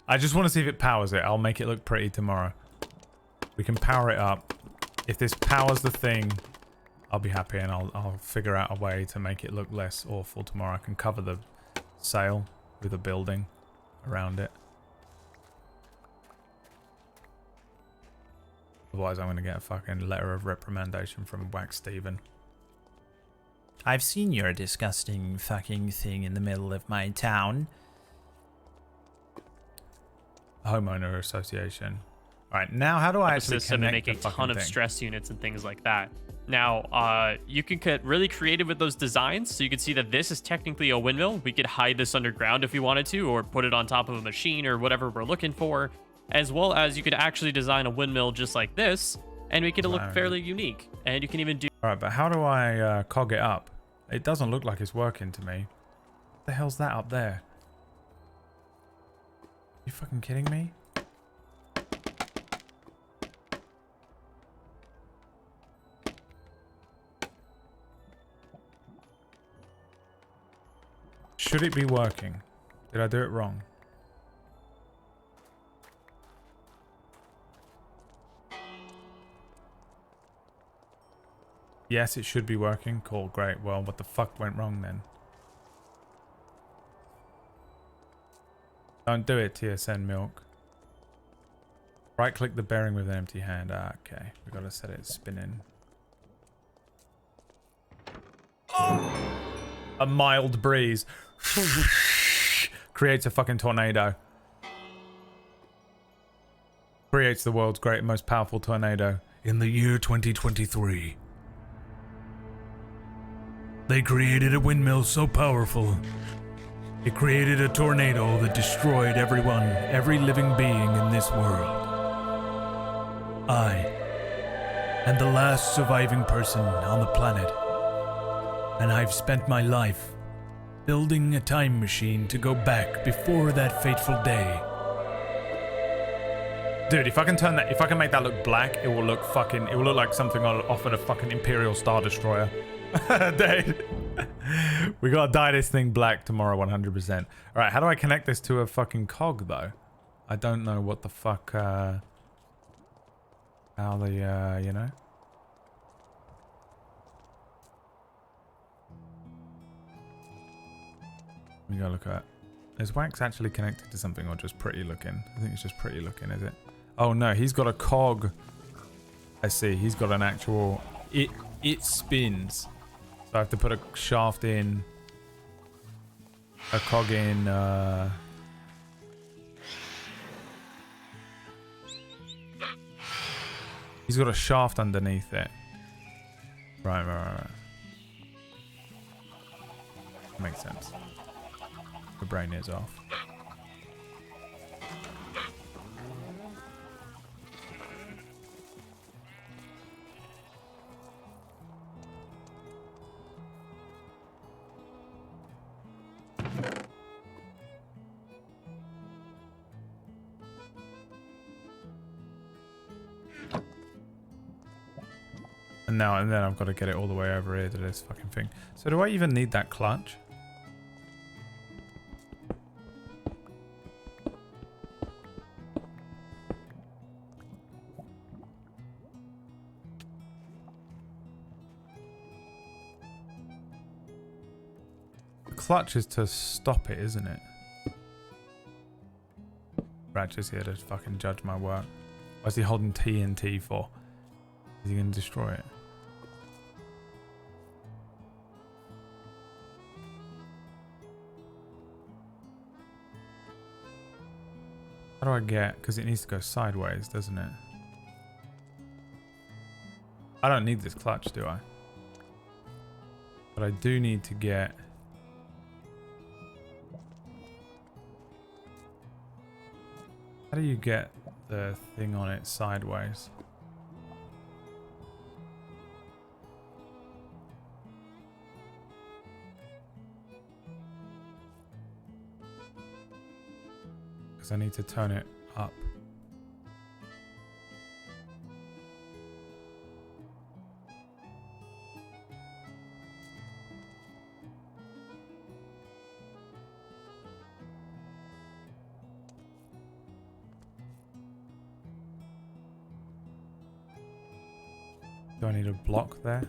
I just want to see if it powers it. I'll make it look pretty tomorrow. We can power it up. If this powers the thing, I'll be happy, and I'll figure out a way to make it look less awful tomorrow. I can cover the sail with a building around it. Otherwise, I'm going to get a fucking letter of reprimandation from Wax Steven. I've seen your disgusting fucking thing in the middle of my town. Homeowner association. Alright, now how do I actually system and connect make a the ton of thing? stress units and things like that. Now, you can get really creative with those designs. So you can see that this is technically a windmill. We could hide this underground if we wanted to, or put it on top of a machine or whatever we're looking for. As well as you could actually design a windmill just like this and make it look fairly unique. And you can even do... Alright, but how do I cog it up? It doesn't look like it's working to me. What the hell's that up there? You fucking kidding me? Should it be working? Did I do it wrong? Yes, it should be working. Cool, great. Well, what the fuck went wrong then? Don't do it, TSN Milk. Right click the bearing with an empty hand. Ah, okay. We gotta set it spinning. Oh! A mild breeze. Creates a fucking tornado. Creates the world's most powerful tornado. In the year 2023, they created a windmill so powerful, it created a tornado that destroyed every living being in this world. I am the last surviving person on the planet, and I've spent my life building a time machine to go back before that fateful day. Dude, if I can turn that, if I can make that look black, it will look like something off of a fucking Imperial Star Destroyer. Dude. We gotta dye this thing black tomorrow, 100%. Alright, how do I connect this to a fucking cog, though? I don't know what the fuck, how the, you know? We gotta look at. Is Wax actually connected to something or just pretty looking? I think it's just pretty looking, is it? Oh no, he's got a cog. I see, he's got an actual... It spins. So I have to put a shaft in. A cog in, He's got a shaft underneath it. Right. Makes sense. The brain is off. And then I've got to get it all the way over here to this fucking thing. So do I even need that clutch? The clutch is to stop it, isn't it? Ratchet's here to fucking judge my work. What's he holding TNT for? Is he going to destroy it? How do I get... Because it needs to go sideways, doesn't it? I don't need this clutch, do I? But I do need to get... How do you get the thing on it sideways? Because I need to turn it up. Do I need a block there?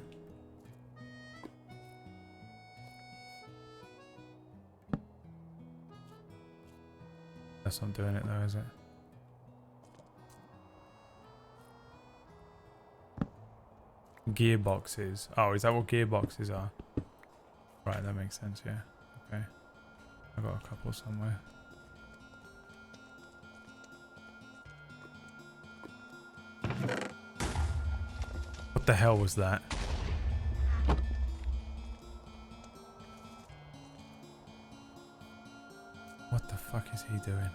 That's not doing it though, is it? Gearboxes. Oh, is that what gearboxes are? Right, that makes sense, yeah. Okay. I got a couple somewhere. What the hell was that? What the fuck is he doing?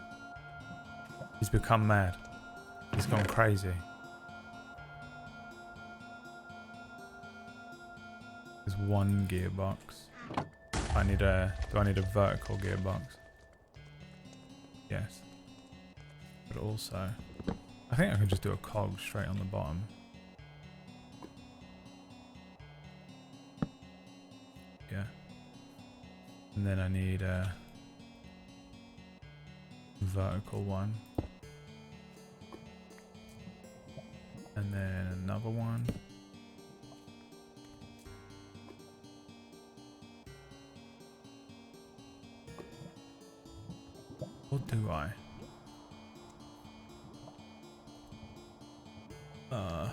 He's become mad. He's gone crazy. There's one gearbox. I need a... Do I need a vertical gearbox? Yes. But also... I think I can just do a cog straight on the bottom. Yeah. And then I need a vertical one. And then another one. Or do I? I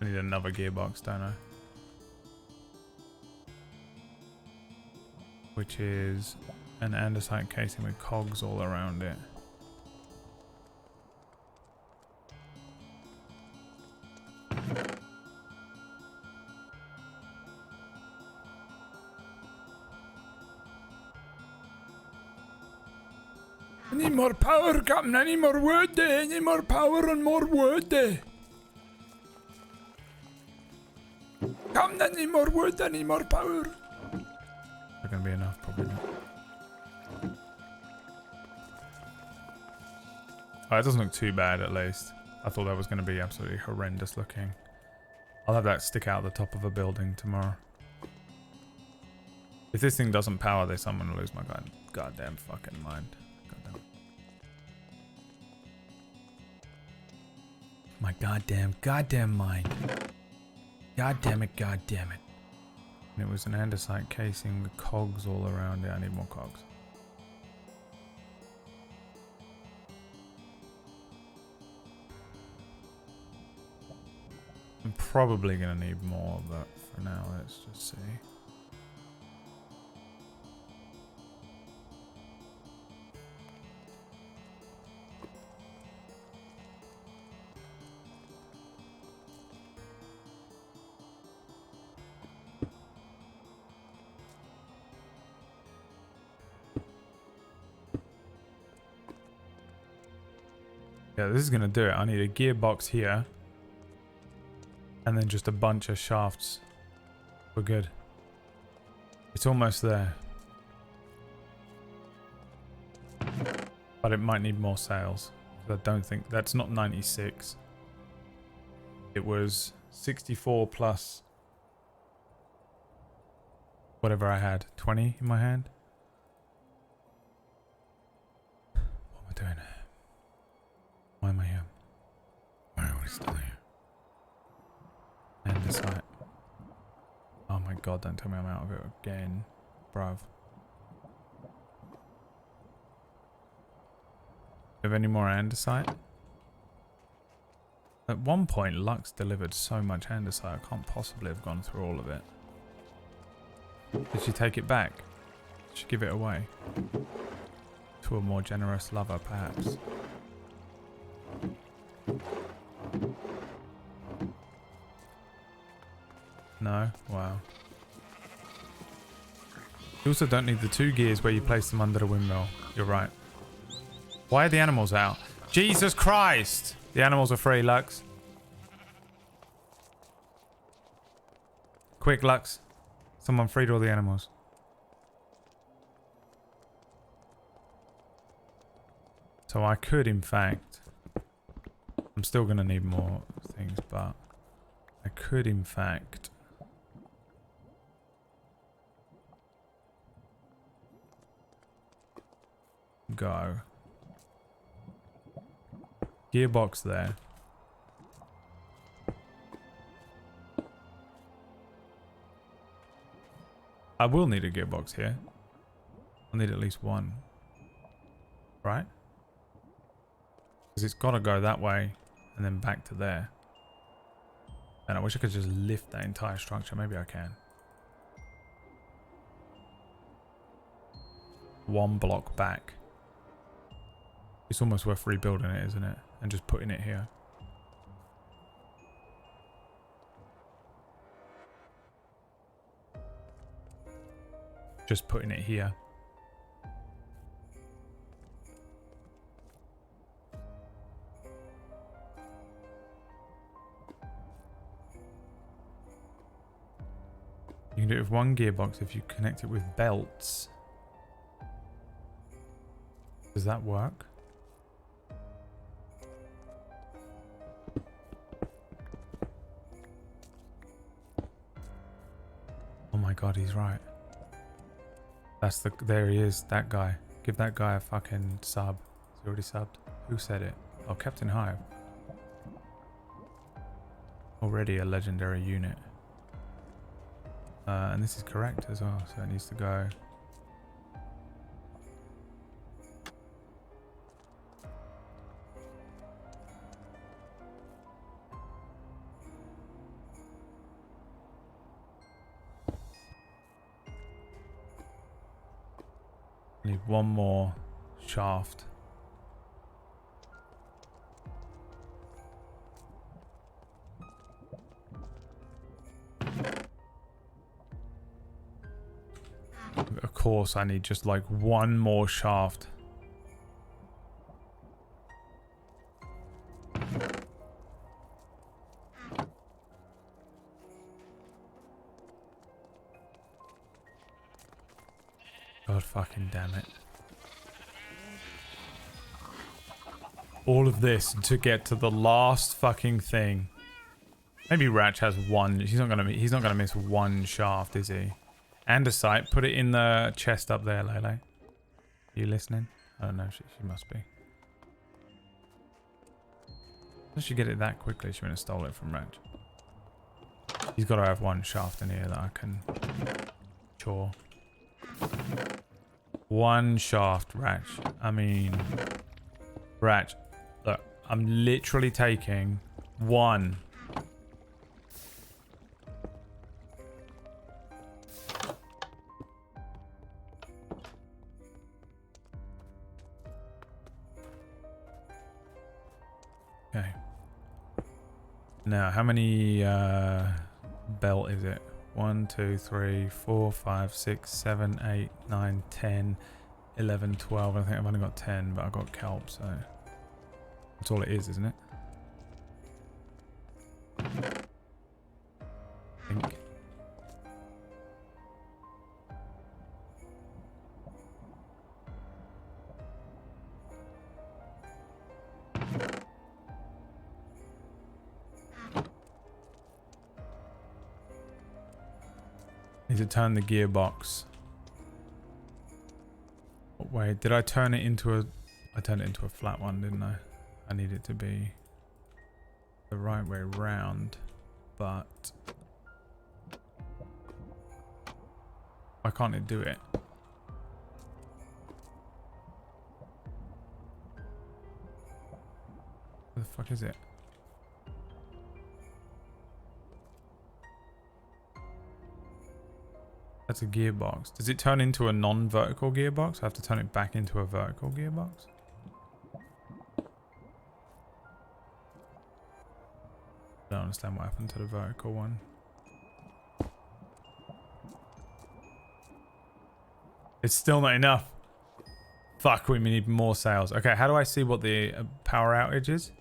need another gearbox, don't I? Which is an andesite casing with cogs all around it. I need more power, Captain. I need more wood. I need more power and more wood. Captain, I need more wood. I need more power. Not gonna be enough, probably not. Oh, it doesn't look too bad, at least. I thought that was gonna be absolutely horrendous looking. I'll have that stick out the top of a building tomorrow. If this thing doesn't power this, I'm gonna lose my goddamn fucking mind. Goddamn. My goddamn mind. God damn it, god damn it. And it was an andesite casing with cogs all around it. I need more cogs. I'm probably gonna need more, but for now, let's just see. Yeah, this is gonna do it. I need a gearbox here. And then just a bunch of shafts. We're good. It's almost there. But it might need more sails. I don't think... That's not 96. It was 64 plus... whatever I had. 20 in my hand. What am I doing? Why am I here? Why are we still here? Andesite. Oh my god, don't tell me I'm out of it again. Bruv. Have any more andesite? At one point, Lux delivered so much andesite, I can't possibly have gone through all of it. Did she take it back? Should give it away. To a more generous lover, perhaps. No? Wow. You also don't need the 2 gears where you place them under the windmill. You're right. Why are the animals out? Jesus Christ! The animals are free, Lux. Quick, Lux. Someone freed all the animals. So I could, in fact... I'm still going to need more things, but... I could, in fact... go. Gearbox there. I will need a gearbox here. I'll need at least one. Right? Because it's got to go that way and then back to there. And I wish I could just lift that entire structure. Maybe I can. 1 block back. It's almost worth rebuilding it, isn't it? And just putting it here. Just putting it here. You can do it with 1 gearbox if you connect it with belts. Does that work? Oh my god, he's right. That's the... There he is, that guy. Give that guy a fucking sub. He's already subbed. Who said it? Oh, Captain Hive. Already a legendary unit. And this is correct as well, so it needs to go... Need 1 more shaft. Of course, I need just like 1 more shaft. God fucking damn it. All of this to get to the last fucking thing. Maybe Ratch has 1. He's not gonna miss 1 shaft, is he? Andesite, put it in the chest up there, Lele. Are you listening? I don't know, she must be. How did she get it that quickly? She went and stole it from Ratch. He's got to have 1 shaft in here that I can chore. 1 shaft, Ratch. I mean... Ratch. Look, I'm literally taking 1. Okay. Now, how many belt is it? 1, 2, 3, 4, 5, 6, 7, 8, 9, 10, 11, 12. I think I've only got 10, but I've got kelp, so that's all it is, isn't it? I think. Need to turn the gearbox. Wait, did I turn it into a... I turned it into a flat one, didn't I? I need it to be the right way round, but... Why can't it do it? Where the fuck is it? That's a gearbox. Does it turn into a non-vertical gearbox? I have to turn it back into a vertical gearbox? I don't understand what happened to the vertical one. It's still not enough. Fuck, we need more sales. Okay, how do I see what the power outage is?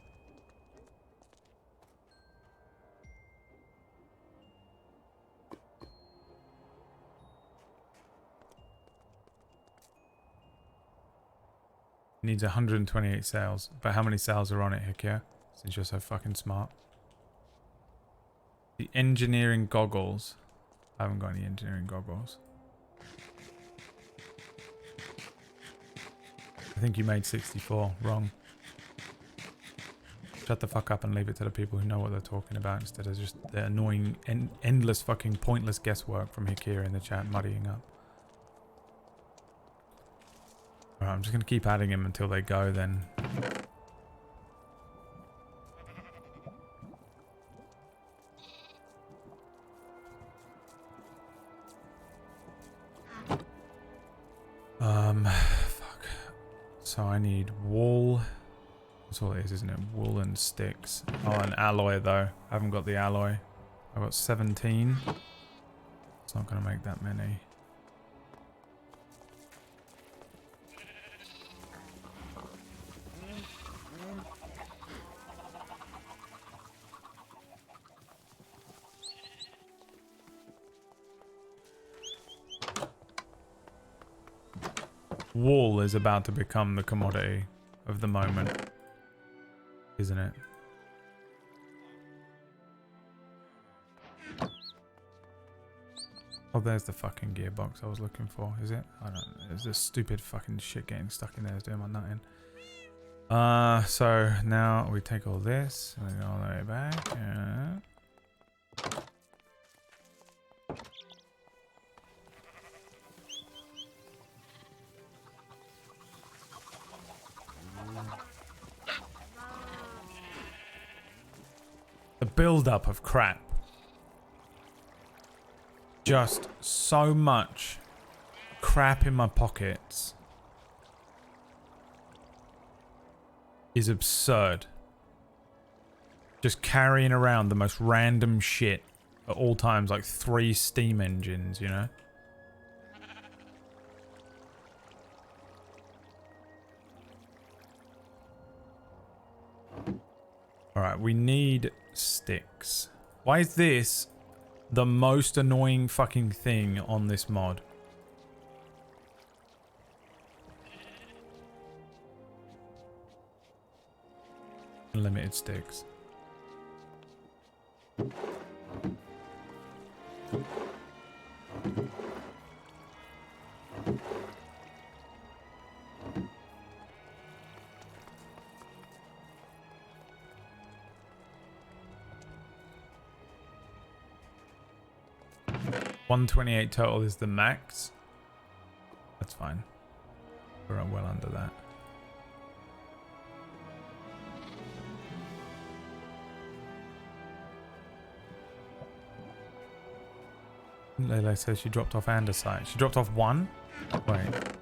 Needs 128 sales. But how many sales are on it, Hikia? Since you're so fucking smart. The engineering goggles. I haven't got any engineering goggles. I think you made 64. Wrong. Shut the fuck up and leave it to the people who know what they're talking about instead of just the annoying, endless fucking pointless guesswork from Hikira in the chat muddying up. Alright, I'm just going to keep adding him until they go then. Fuck. So I need wool. That's all it is, isn't it? Wool and sticks. Oh, an alloy though. I haven't got the alloy. I've got 17. It's not going to make that many. Wool is about to become the commodity of the moment, isn't it? Oh, there's the fucking gearbox I was looking for, is it? I don't know. There's this stupid fucking shit getting stuck in there is doing my nut in. So now we take all this and go all the way back. The build-up of crap. Just so much crap in my pockets is absurd. Just carrying around the most random shit at all times, like 3 steam engines, you know? Alright, we need sticks. Why is this the most annoying fucking thing on this mod? Limited sticks. $128 total is the max. That's fine. We're well under that. Lele says she dropped off andesite. She dropped off 1? Wait. What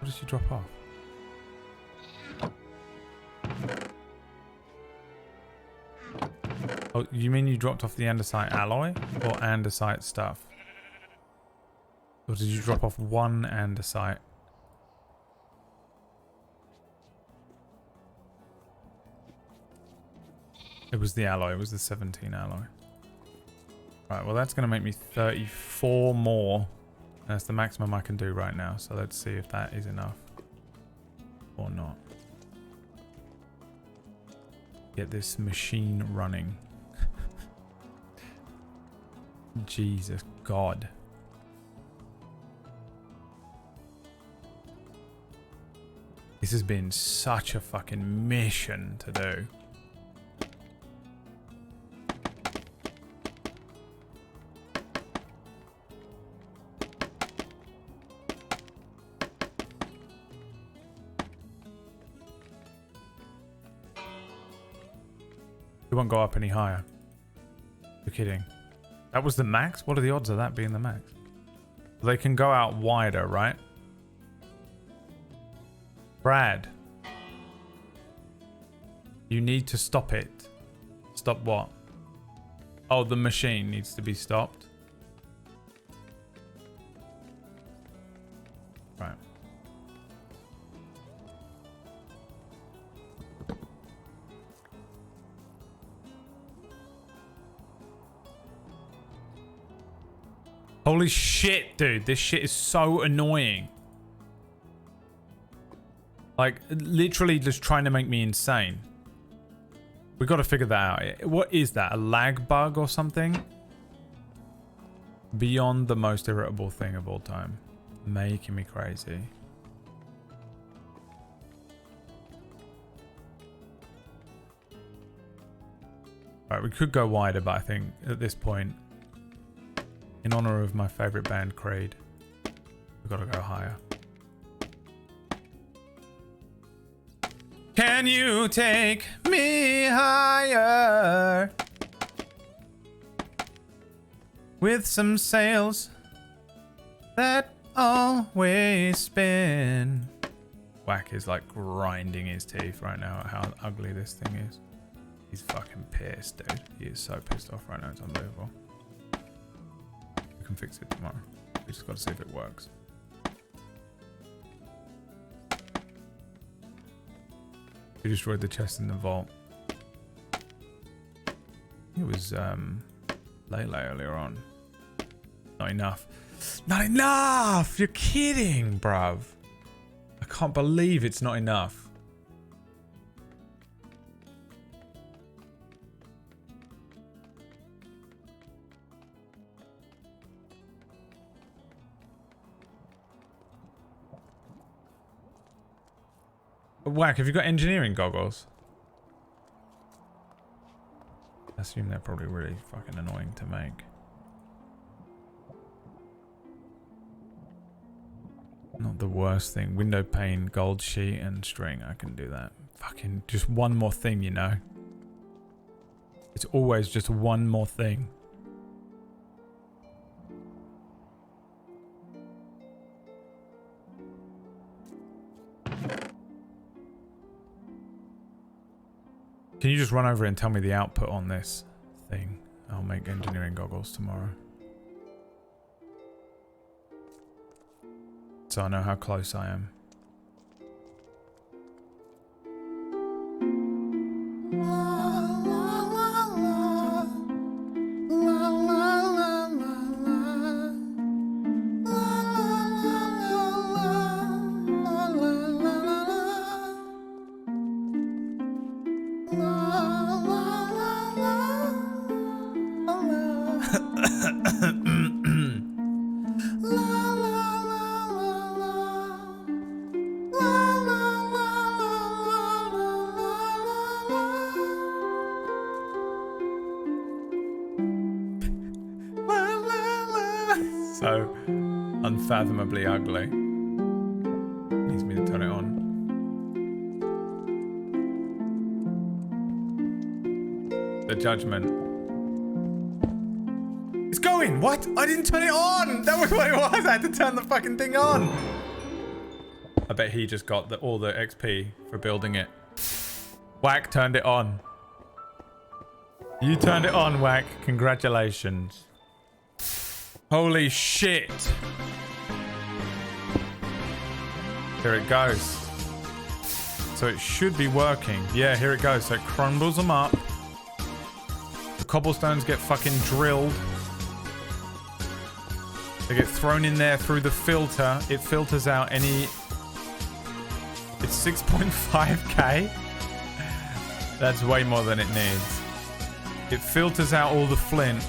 did she drop off? Oh, you mean you dropped off the andesite alloy or andesite stuff? Or did you drop off 1 andesite? It was the alloy. It was the 17 alloy. Right, well that's going to make me 34 more. That's the maximum I can do right now. So let's see if that is enough. Or not. Get this machine running. Jesus God. This has been such a fucking mission to do. It won't go up any higher. You're kidding. That was the max? What are the odds of that being the max? They can go out wider, right? Brad. You need to stop it. Stop what? Oh, the machine needs to be stopped. Right. Holy shit, dude. This shit is so annoying. Like, literally just trying to make me insane. We got to figure that out. What is that? A lag bug or something? Beyond the most irritable thing of all time. Making me crazy. Alright, we could go wider, but I think at this point, in honor of my favorite band, Creed, we've got to go higher. Can you take me higher? With some sails that always spin. Whack is like grinding his teeth right now at how ugly this thing is. He's fucking pissed, dude. He is so pissed off right now. It's unbelievable. We can fix it tomorrow. We just got to see if it works. We destroyed the chest in the vault. It was Lele earlier on. Not enough. Not enough! You're kidding, bruv. I can't believe it's not enough. Whack, have you got engineering goggles? I assume they're probably really fucking annoying to make. Not the worst thing. Window pane, gold sheet, and string. I can do that. Fucking just one more thing, you know? It's always just one more thing. Can you just run over and tell me the output on this thing? I'll make engineering goggles tomorrow. So I know how close I am. So unfathomably ugly. Needs me to turn it on. The judgment. It's going! What? I didn't turn it on! That was what it was! I had to turn the fucking thing on! I bet he just got all the XP for building it. Whack turned it on. You turned it on, Whack. Congratulations. Holy shit. Here it goes. So it should be working. Yeah, here it goes. So it crumbles them up. The cobblestones get fucking drilled. They get thrown in there through the filter. It filters out any... It's 6.5k? That's way more than it needs. It filters out all the flint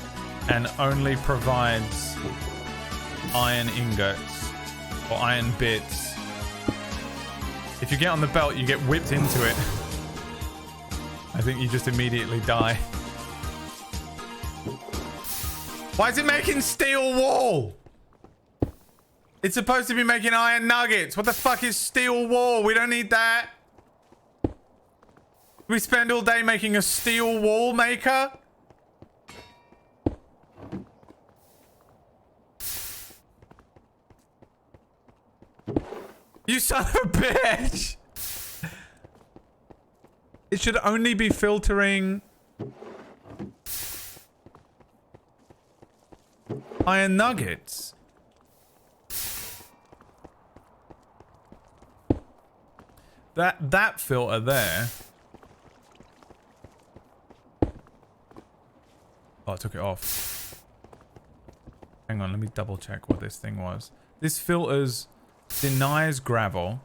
and only provides iron ingots or iron bits. If you get on the belt, you get whipped into it. I think you just immediately die. Why is it making steel wool? It's supposed to be making iron nuggets. What the fuck is steel wool? We don't need that. We spend all day making a steel wool maker? you son of a bitch! It should only be filtering iron nuggets. That filter there. Oh, I took it off. Hang on, let me double check what this thing was. This filters denies gravel.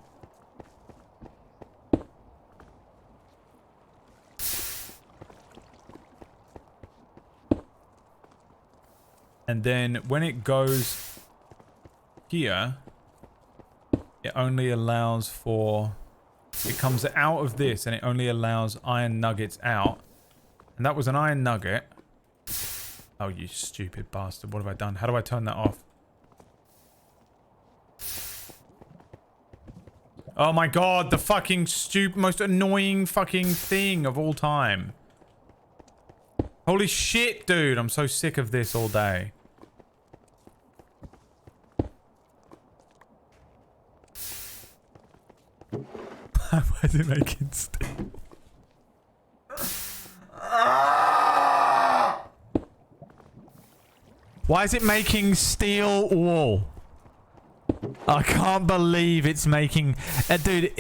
And then when it goes here, it only allows for... It comes out of this and it only allows iron nuggets out. And that was an iron nugget. Oh, you stupid bastard. What have I done? How do I turn that off? Oh my god, the fucking most annoying fucking thing of all time. Holy shit, dude. I'm so sick of this all day. Why is it making steel? Why is it making steel wool? I can't believe it's making... dude,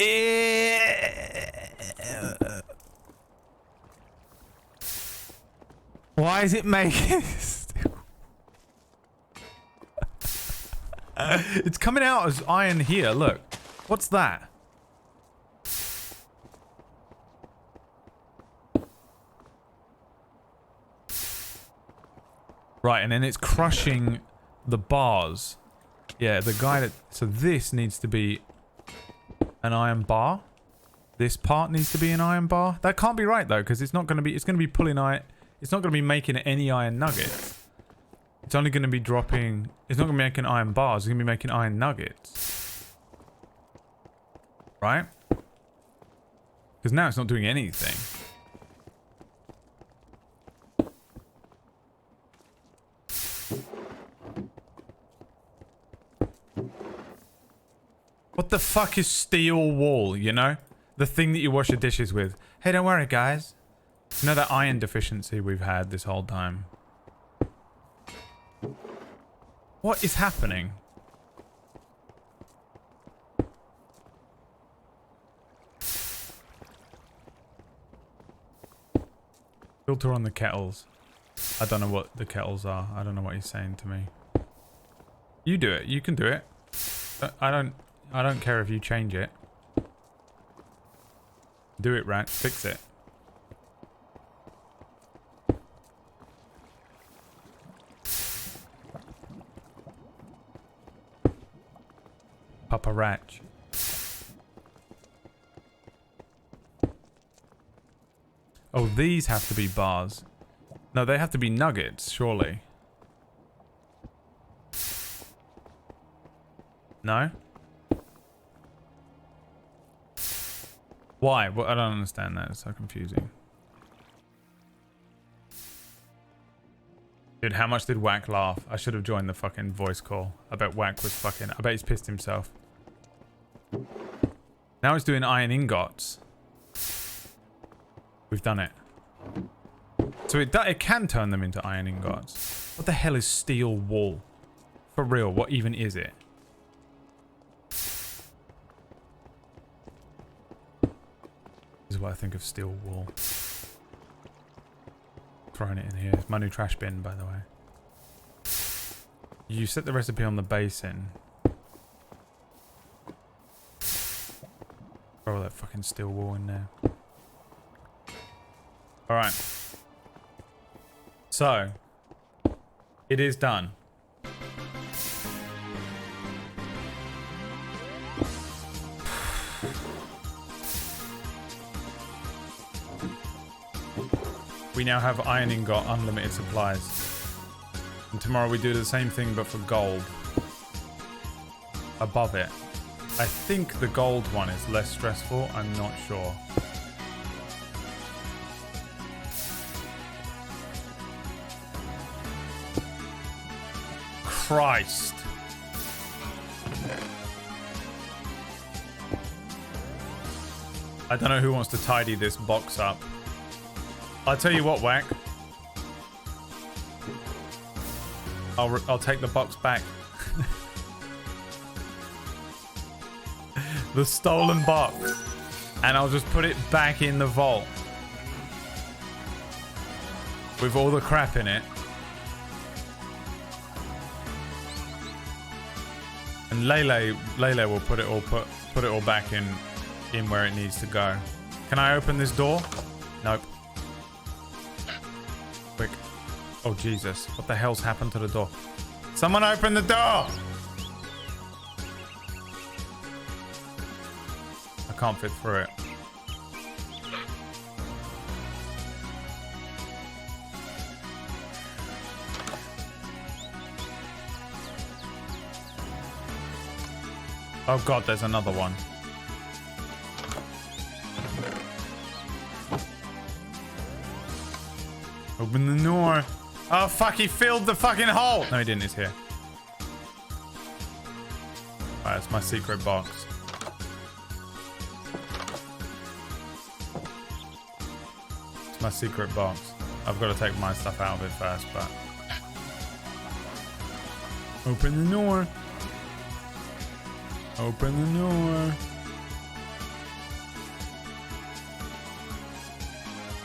why is it making... It's coming out as iron here, look. What's that? Right, and then it's crushing the bars. Yeah, the guy that... So this needs to be an iron bar. This part needs to be an iron bar. That can't be right, though, because it's not going to be... It's going to be pulling iron... It's not going to be making any iron nuggets. It's only going to be dropping... It's not going to be making iron bars. It's going to be making iron nuggets. Right? Because now it's not doing anything. What the fuck is steel wool, you know? The thing that you wash your dishes with. Hey, don't worry, guys. You know that iron deficiency we've had this whole time? What is happening? Filter on the kettles. I don't know what the kettles are. I don't know what he's saying to me. You do it. You can do it. I don't care if you change it. Do it, Rat. Fix it. Papa Ratch. Oh, these have to be bars. No, they have to be nuggets, surely. No? Why? Well, I don't understand that. It's so confusing. Dude, how much did Whack laugh? I should have joined the fucking voice call. I bet Whack was fucking... I bet he's pissed himself. Now he's doing iron ingots. We've done it. So it can turn them into iron ingots. What the hell is steel wool? For real, what even is it? This is what I think of steel wool. Throwing it in here. It's my new trash bin, by the way. You set the recipe on the basin. Throw all that fucking steel wool in there. Alright. So, it is done. We now have iron ingot unlimited supplies. And tomorrow we do the same thing but for gold. Above it. I think the gold one is less stressful, I'm not sure. Christ. I don't know who wants to tidy this box up. I'll tell you what, Whack. I'll take the box back. The stolen box. And I'll just put it back in the vault. With all the crap in it. And Lele will put it all back in where it needs to go. Can I open this door? Nope. Quick. Oh Jesus. What the hell's happened to the door? Someone open the door! I can't fit through it. Oh god, there's another one. Open the door. Oh fuck, he filled the fucking hole! No, he didn't, he's here. Alright, it's my secret box. It's my secret box. I've got to take my stuff out of it first, but... Open the door. Open the door.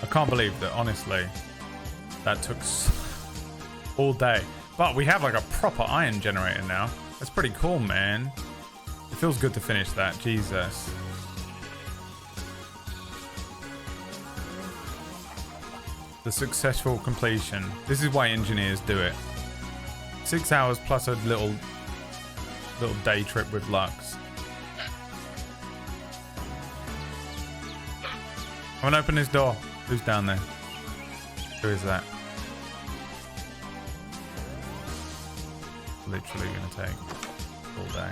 I can't believe that, honestly, that took all day. But we have like a proper iron generator now. That's pretty cool, man. It feels good to finish that. Jesus. The successful completion. This is why engineers do it. 6 hours plus a little day trip with Lux. I'm gonna open this door. Who's down there? Who is that? Literally gonna take all day.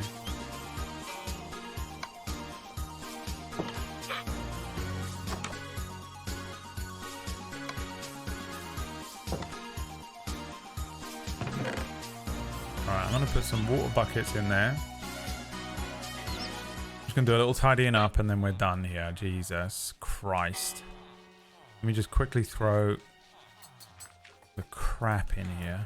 Alright, I'm gonna put some water buckets in there. Just gonna do a little tidying up and then we're done here. Jesus Christ. Let me just quickly throw the crap in here.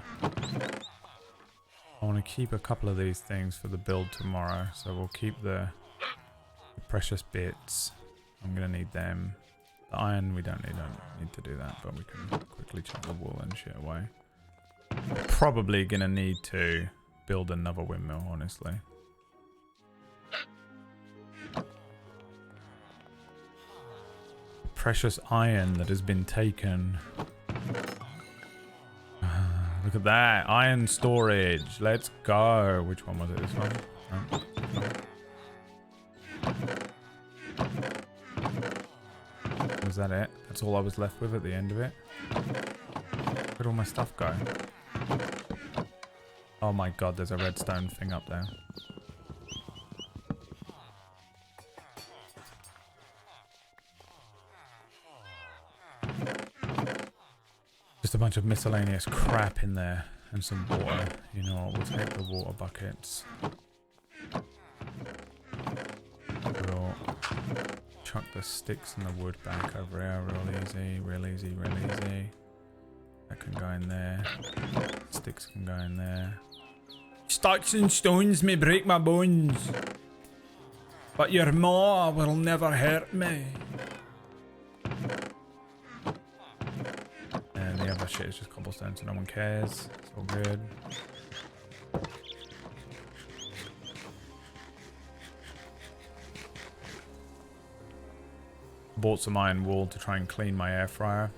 I want to keep a couple of these things for the build tomorrow. So we'll keep the precious bits. I'm going to need them. The iron we don't need to do that, but we can quickly chuck the wool and shit away. Probably going to need to build another windmill, honestly. Precious iron that has been taken. Look at that. Iron storage. Let's go. Which one was it? This one? No. Was that it? That's all I was left with at the end of it? Where'd all my stuff go? Oh my god, there's a redstone thing up there. Just a bunch of miscellaneous crap in there and some water. You know what, we'll take the water buckets. We'll chuck the sticks and the wood back over here. Real easy, real easy, real easy. That can go in there. Sticks can go in there. Sticks and stones may break my bones, but your maw will never hurt me. And the other shit is just cobblestone, so no one cares. It's all good. Bought some iron wool to try and clean my air fryer.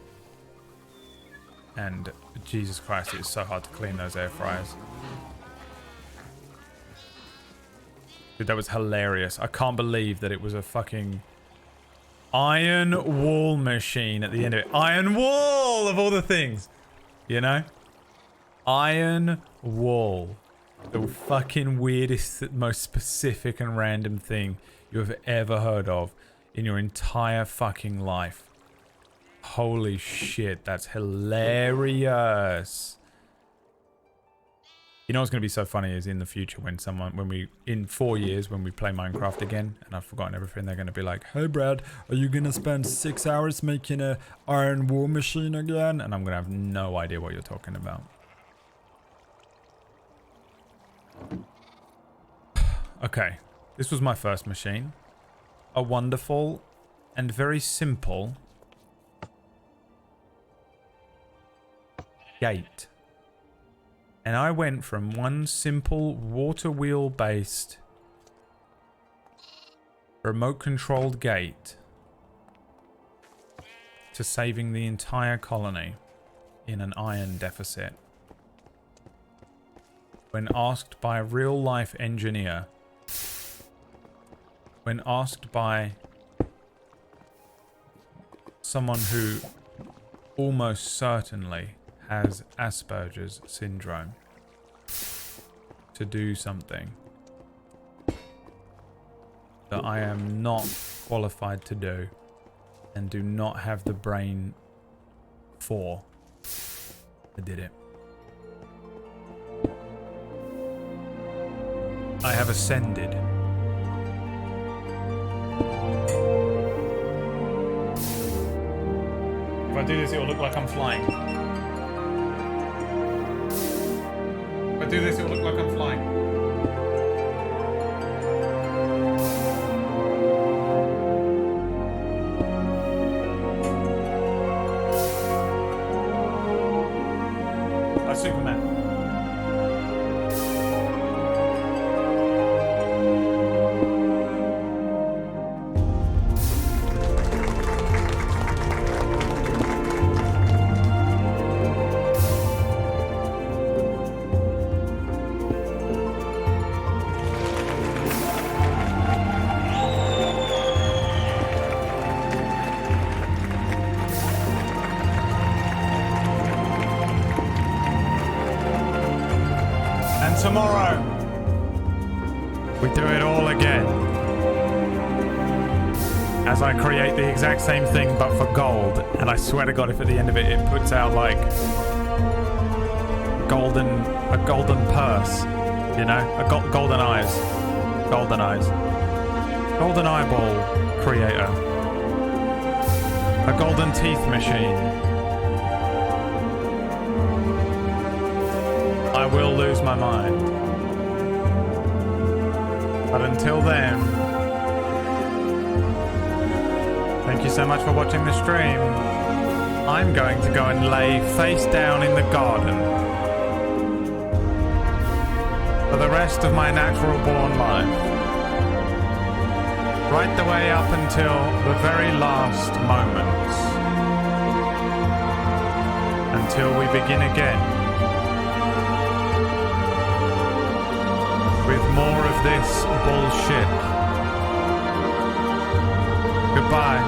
And Jesus Christ, it's so hard to clean those air fryers. Dude, that was hilarious. I can't believe that it was a fucking iron wool machine at the end of it. Iron wool of all the things, you know? Iron wool. The fucking weirdest, most specific and random thing you have ever heard of in your entire fucking life. Holy shit, that's hilarious. You know what's going to be so funny is in the future in 4 years, when we play Minecraft again, and I've forgotten everything, they're going to be like, hey Brad, are you going to spend 6 hours making a iron war machine again? And I'm going to have no idea what you're talking about. Okay, this was my first machine. A wonderful and very simple gate. And I went from one simple water wheel based remote controlled gate to saving the entire colony in an iron deficit. When asked by a real life engineer, when asked by someone who almost certainly has Asperger's syndrome, to do something that I am not qualified to do and do not have the brain for, I did it. I have ascended. If I do this, it will look like I'm flying. If I do this, it will look like I'm flying. Like Superman. Tomorrow, we do it all again. As I create the exact same thing, but for gold. And I swear to God, if at the end of it, it puts out like a golden purse, you know, golden eyes, golden eyeball creator, a golden teeth machine. I will lose my mind. But until then, thank you so much for watching the stream. I'm going to go and lay face down in the garden for the rest of my natural born life. Right the way up until the very last moments. Until we begin again. With more of this bullshit. Goodbye.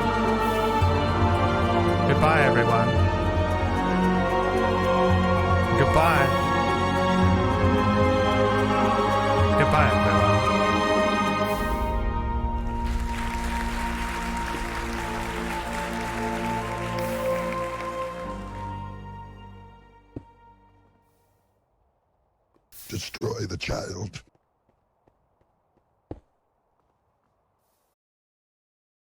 Goodbye, everyone. Goodbye. Goodbye, everyone. Destroy the child.